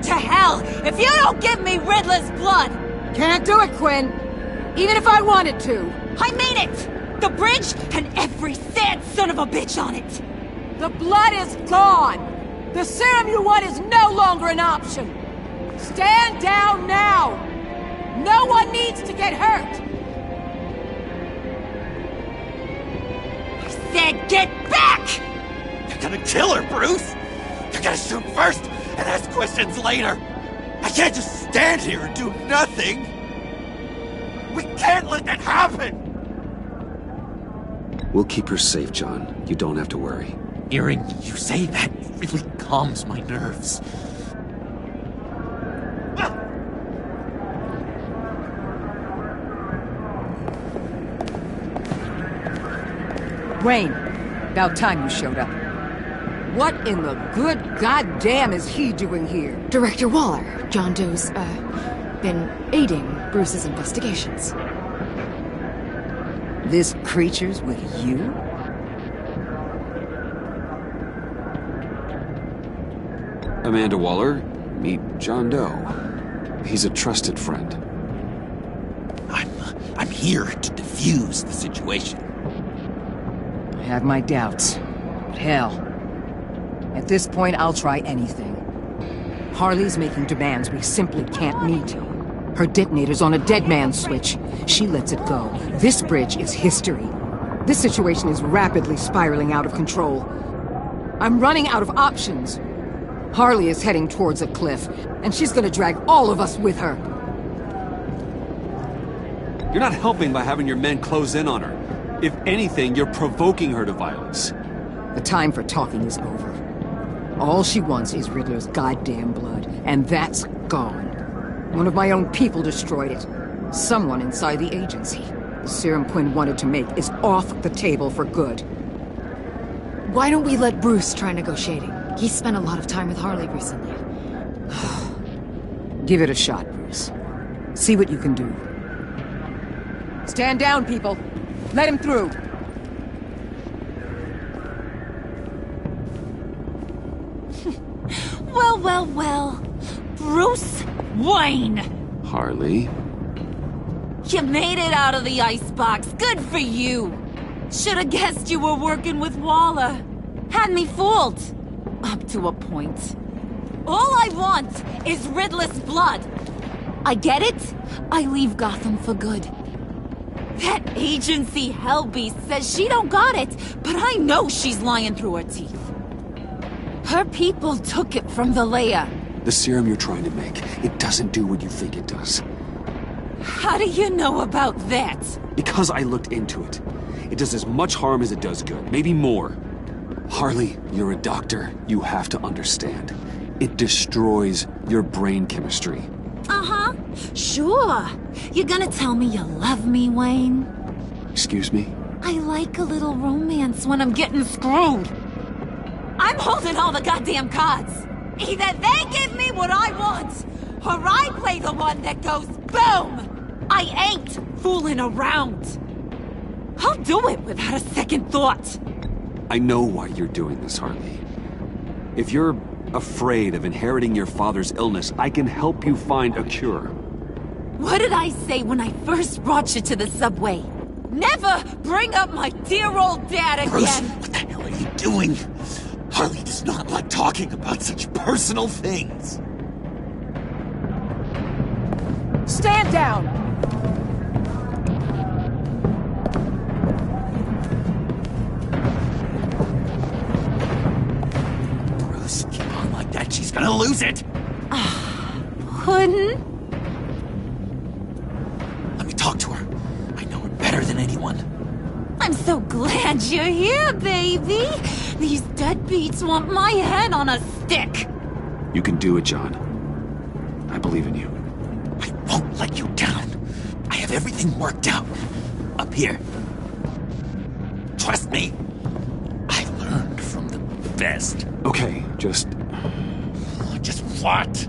Speaker 8: To hell if you don't give me Riddler's blood!
Speaker 10: Can't do it, Quinn. Even if I wanted to.
Speaker 8: I mean it! The bridge and every sad son of a bitch on it!
Speaker 10: The blood is gone! The serum you want is no longer an option! Stand down now! No one needs to get hurt!
Speaker 8: I said get back!
Speaker 21: You're gonna kill her, Bruce! You're gonna shoot first and ask questions later! I can't just stand here and do nothing! We can't let that happen!
Speaker 1: We'll keep her safe, John. You don't have to worry.
Speaker 21: Hearing you say that really calms my nerves.
Speaker 10: Wayne, about time you showed up. What in the good goddamn is he doing here?
Speaker 5: Director Waller. John Doe's, been aiding Bruce's investigations.
Speaker 10: This creature's with you?
Speaker 1: Amanda Waller, meet John Doe. He's a trusted friend.
Speaker 21: I'm here to defuse the situation.
Speaker 10: I have my doubts, but hell. At this point, I'll try anything. Harley's making demands we simply can't meet. Her detonator's on a dead man's switch. She lets it go. This bridge is history. This situation is rapidly spiraling out of control. I'm running out of options. Harley is heading towards a cliff, and she's gonna drag all of us with her.
Speaker 3: You're not helping by having your men close in on her. If anything, you're provoking her to violence.
Speaker 10: The time for talking is over. All she wants is Riddler's goddamn blood, and that's gone. One of my own people destroyed it.
Speaker 2: Someone inside the agency. The serum Quinn wanted to make is off the table for good.
Speaker 5: Why don't we let Bruce try negotiating? He spent a lot of time with Harley recently.
Speaker 2: Give it a shot, Bruce. See what you can do. Stand down, people. Let him through.
Speaker 8: Well, well, well. Bruce Wayne!
Speaker 22: Harley?
Speaker 8: You made it out of the icebox. Good for you. Should've guessed you were working with Waller. Had me fooled. Up to a point. All I want is Riddler's blood. I get it. I leave Gotham for good. That agency hellbeast says she don't got it, but I know she's lying through her teeth. Her people took it from the Leia.
Speaker 22: The serum you're trying to make, it doesn't do what you think it does.
Speaker 8: How do you know about that?
Speaker 22: Because I looked into it. It does as much harm as it does good, maybe more. Harley, you're a doctor. You have to understand. It destroys your brain chemistry.
Speaker 8: Uh-huh. Sure. You're gonna tell me you love me, Wayne?
Speaker 22: Excuse me?
Speaker 8: I like a little romance when I'm getting screwed. I'm holding all the goddamn cards. Either they give me what I want, or I play the one that goes boom! I ain't fooling around. I'll do it without a second thought.
Speaker 22: I know why you're doing this, Harley. If you're afraid of inheriting your father's illness, I can help you find a cure.
Speaker 8: What did I say when I first brought you to the subway? Never bring up my dear old dad again!
Speaker 11: Bruce, what the hell are you doing? Harley does not like talking about such personal things.
Speaker 2: Stand down!
Speaker 11: Bruce, keep on like that, she's gonna lose it!
Speaker 8: Puddin'?
Speaker 11: Let me talk to her. I know her better than anyone.
Speaker 8: I'm so glad you're here, baby! These deadbeats want my head on a stick!
Speaker 22: You can do it, John. I believe in you.
Speaker 11: I won't let you down. I have everything worked out. Up here. Trust me. I learned from the best.
Speaker 22: Okay, just
Speaker 11: what?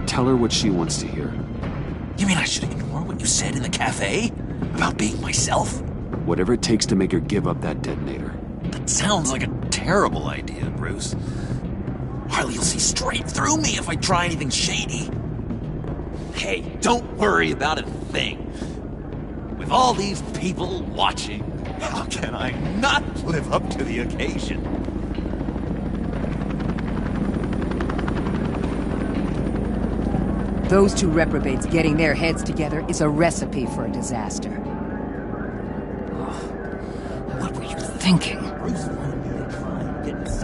Speaker 22: Tell her what she wants to hear.
Speaker 11: You mean I should ignore what you said in the cafe? About being myself?
Speaker 22: Whatever it takes to make her give up that detonator.
Speaker 11: That sounds like a terrible idea, Bruce. Harley will see straight through me if I try anything shady. Hey, don't worry about a thing. With all these people watching, how can I not live up to the occasion?
Speaker 2: Those two reprobates getting their heads together is a recipe for a disaster. Oh, what were you thinking?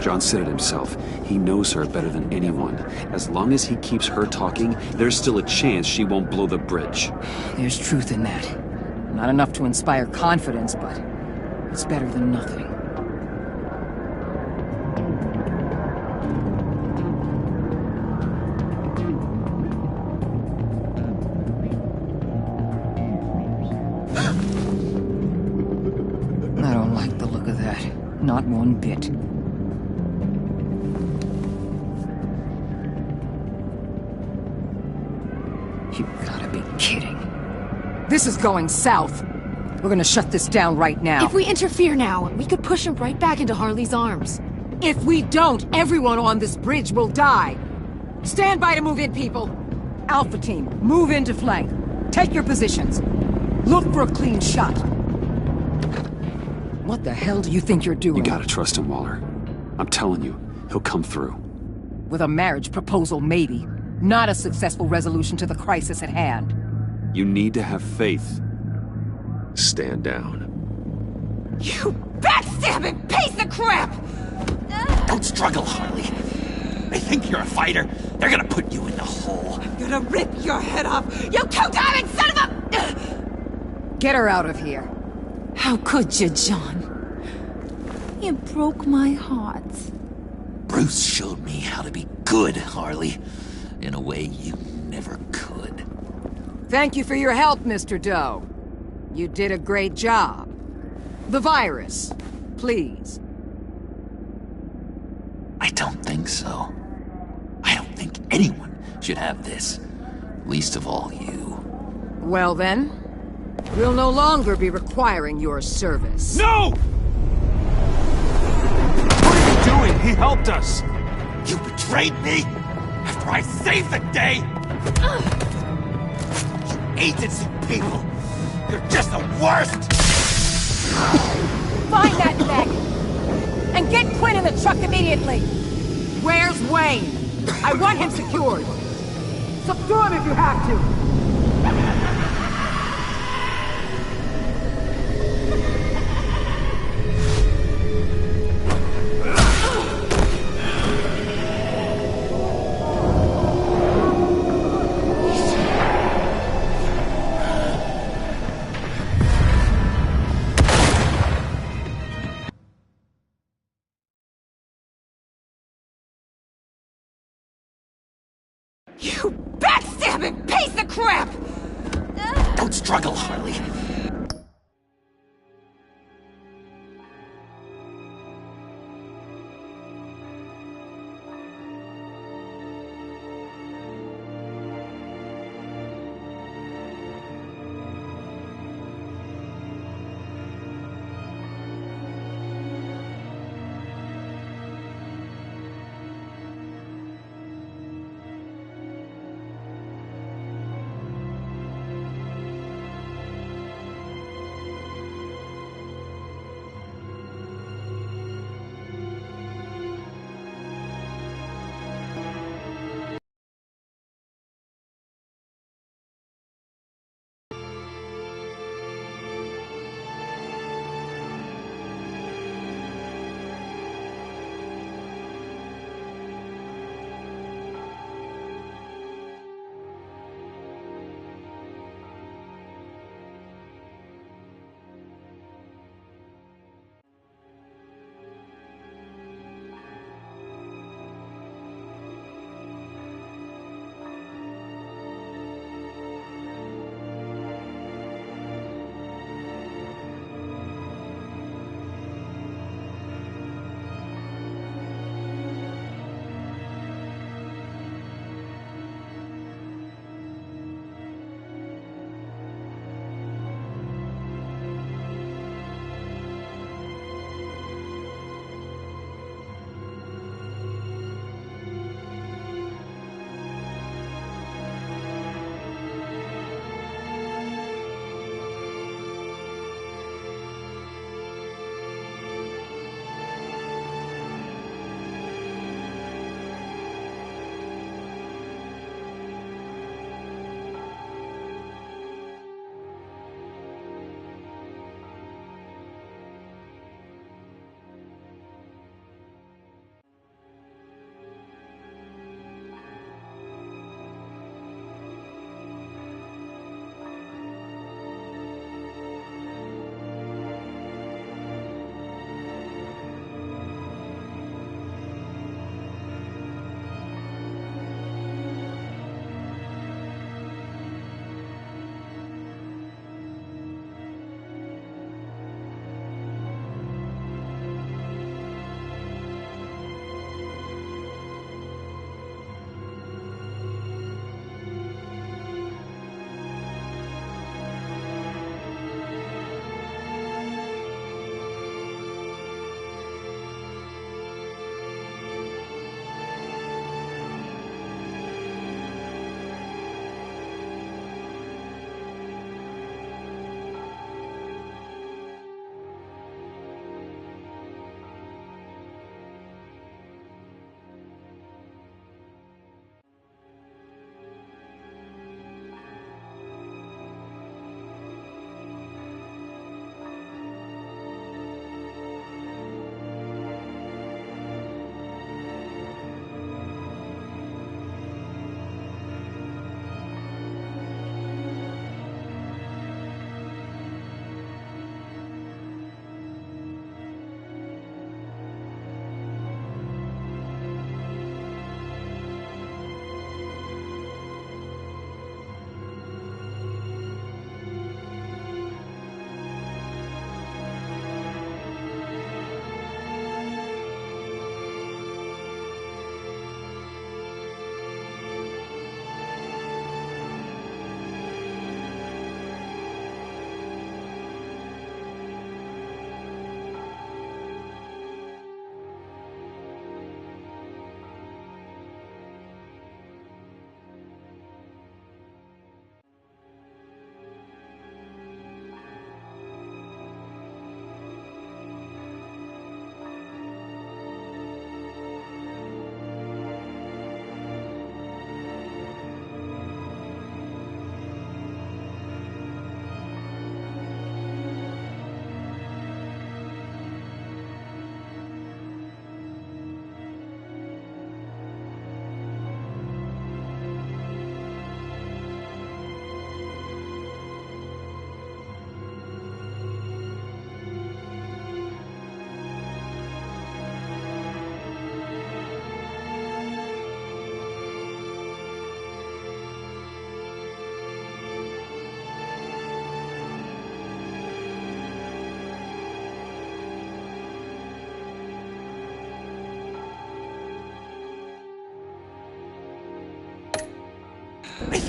Speaker 22: John said it himself. He knows her better than anyone. As long as he keeps her talking, there's still a chance she won't blow the bridge.
Speaker 2: There's truth in that. Not enough to inspire confidence, but it's better than nothing. I don't like the look of that. Not one bit. You've gotta be kidding. This is going south. We're gonna shut this down right now.
Speaker 5: If we interfere now, we could push him right back into Harley's arms.
Speaker 2: If we don't, everyone on this bridge will die. Stand by to move in, people. Alpha team, move into flank. Take your positions. Look for a clean shot. What the hell do you think you're doing?
Speaker 22: You gotta trust him, Waller. I'm telling you, he'll come through.
Speaker 10: With a marriage proposal, maybe. Not a successful resolution to the crisis at hand.
Speaker 3: You need to have faith. Stand down.
Speaker 2: You backstabbing piece of crap!
Speaker 11: Don't struggle, Harley. They think you're a fighter. They're gonna put you in the hole.
Speaker 2: I'm gonna rip your head off, you two-timing son of a...
Speaker 10: Get her out of here.
Speaker 8: How could you, John? You broke my heart.
Speaker 11: Bruce showed me how to be good, Harley. In a way you never could.
Speaker 10: Thank you for your help, Mr. Doe. You did a great job. The virus, please.
Speaker 11: I don't think so. I don't think anyone should have this. Least of all you.
Speaker 10: Well then, we'll no longer be requiring your service.
Speaker 14: No! What are you doing? He helped us!
Speaker 11: You betrayed me after I saved the day! You agency people! You're just the worst!
Speaker 10: Find that maggot! And get Quinn in the truck immediately! Where's Wayne? I want him secured! Subdue him if you have to!
Speaker 2: You backstabbing piece of crap!
Speaker 11: Don't struggle, Harley.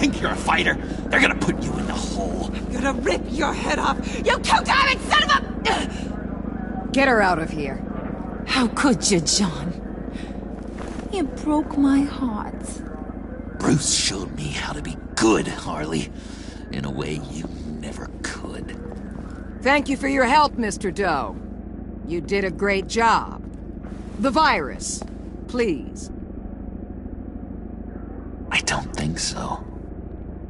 Speaker 11: think you're a fighter? They're gonna put you in the hole.
Speaker 10: I'm gonna rip your head off! You two-timing son of a... Get her out of here.
Speaker 8: How could you, John? You broke my heart.
Speaker 11: Bruce showed me how to be good, Harley. In a way you never could.
Speaker 10: Thank you for your help, Mr. Doe. You did a great job. The virus, please.
Speaker 11: I don't think so.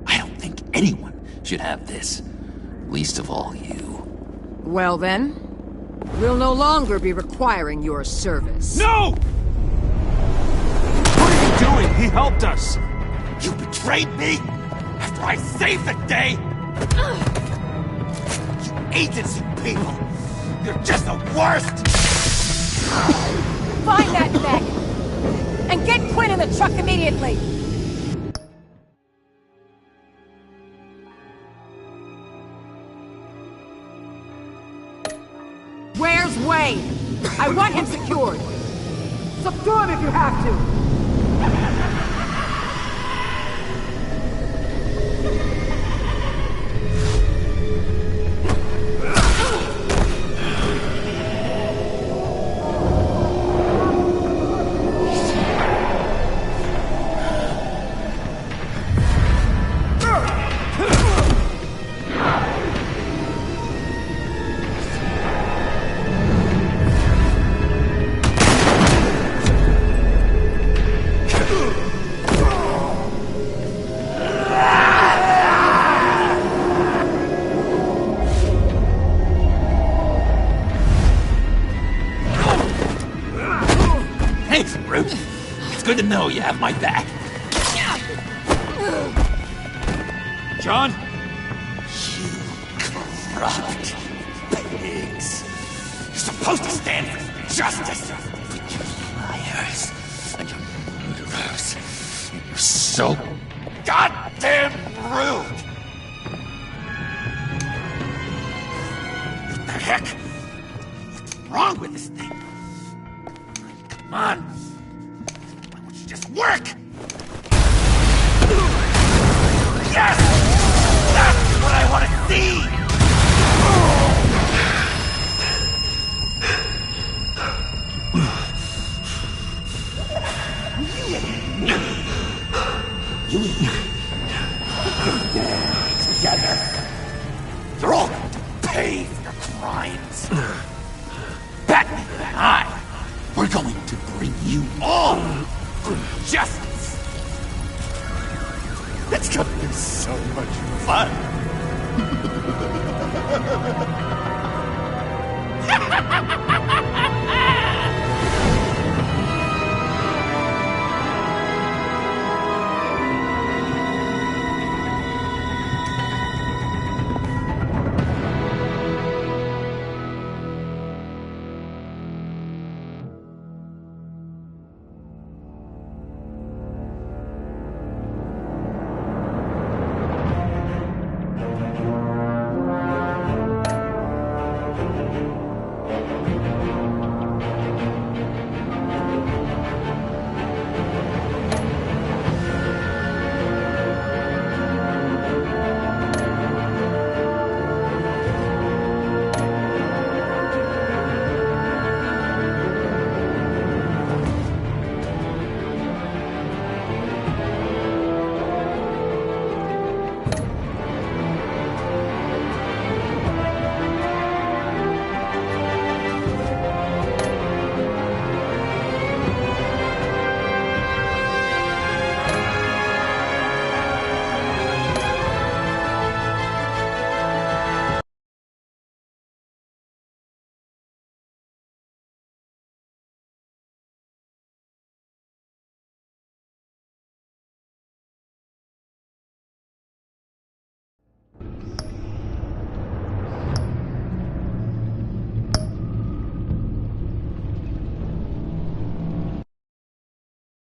Speaker 11: I don't think anyone should have this. Least of all you.
Speaker 10: Well then, we'll no longer be requiring your service.
Speaker 14: No! What are you doing? He helped us.
Speaker 11: You betrayed me after I saved the day? You agency people! You're just the worst!
Speaker 10: Find that Meg! And get Quinn in the truck immediately! Where's Wayne? I want him secured! Subdue him if you have to!
Speaker 11: Thanks, Bruce. It's good to know you have my back.
Speaker 14: John?
Speaker 11: You corrupt pigs. You're supposed to stand for justice, but you're liars and you're murderers. And you're so goddamn rude. What the heck? What's wrong with this thing? Come on. Why don't you just work? Yes! That's what I want to see! You and me. Together. You're all going to pay for your crimes. Batman and I, we're going to bring you all to justice. It's gonna be so much fun.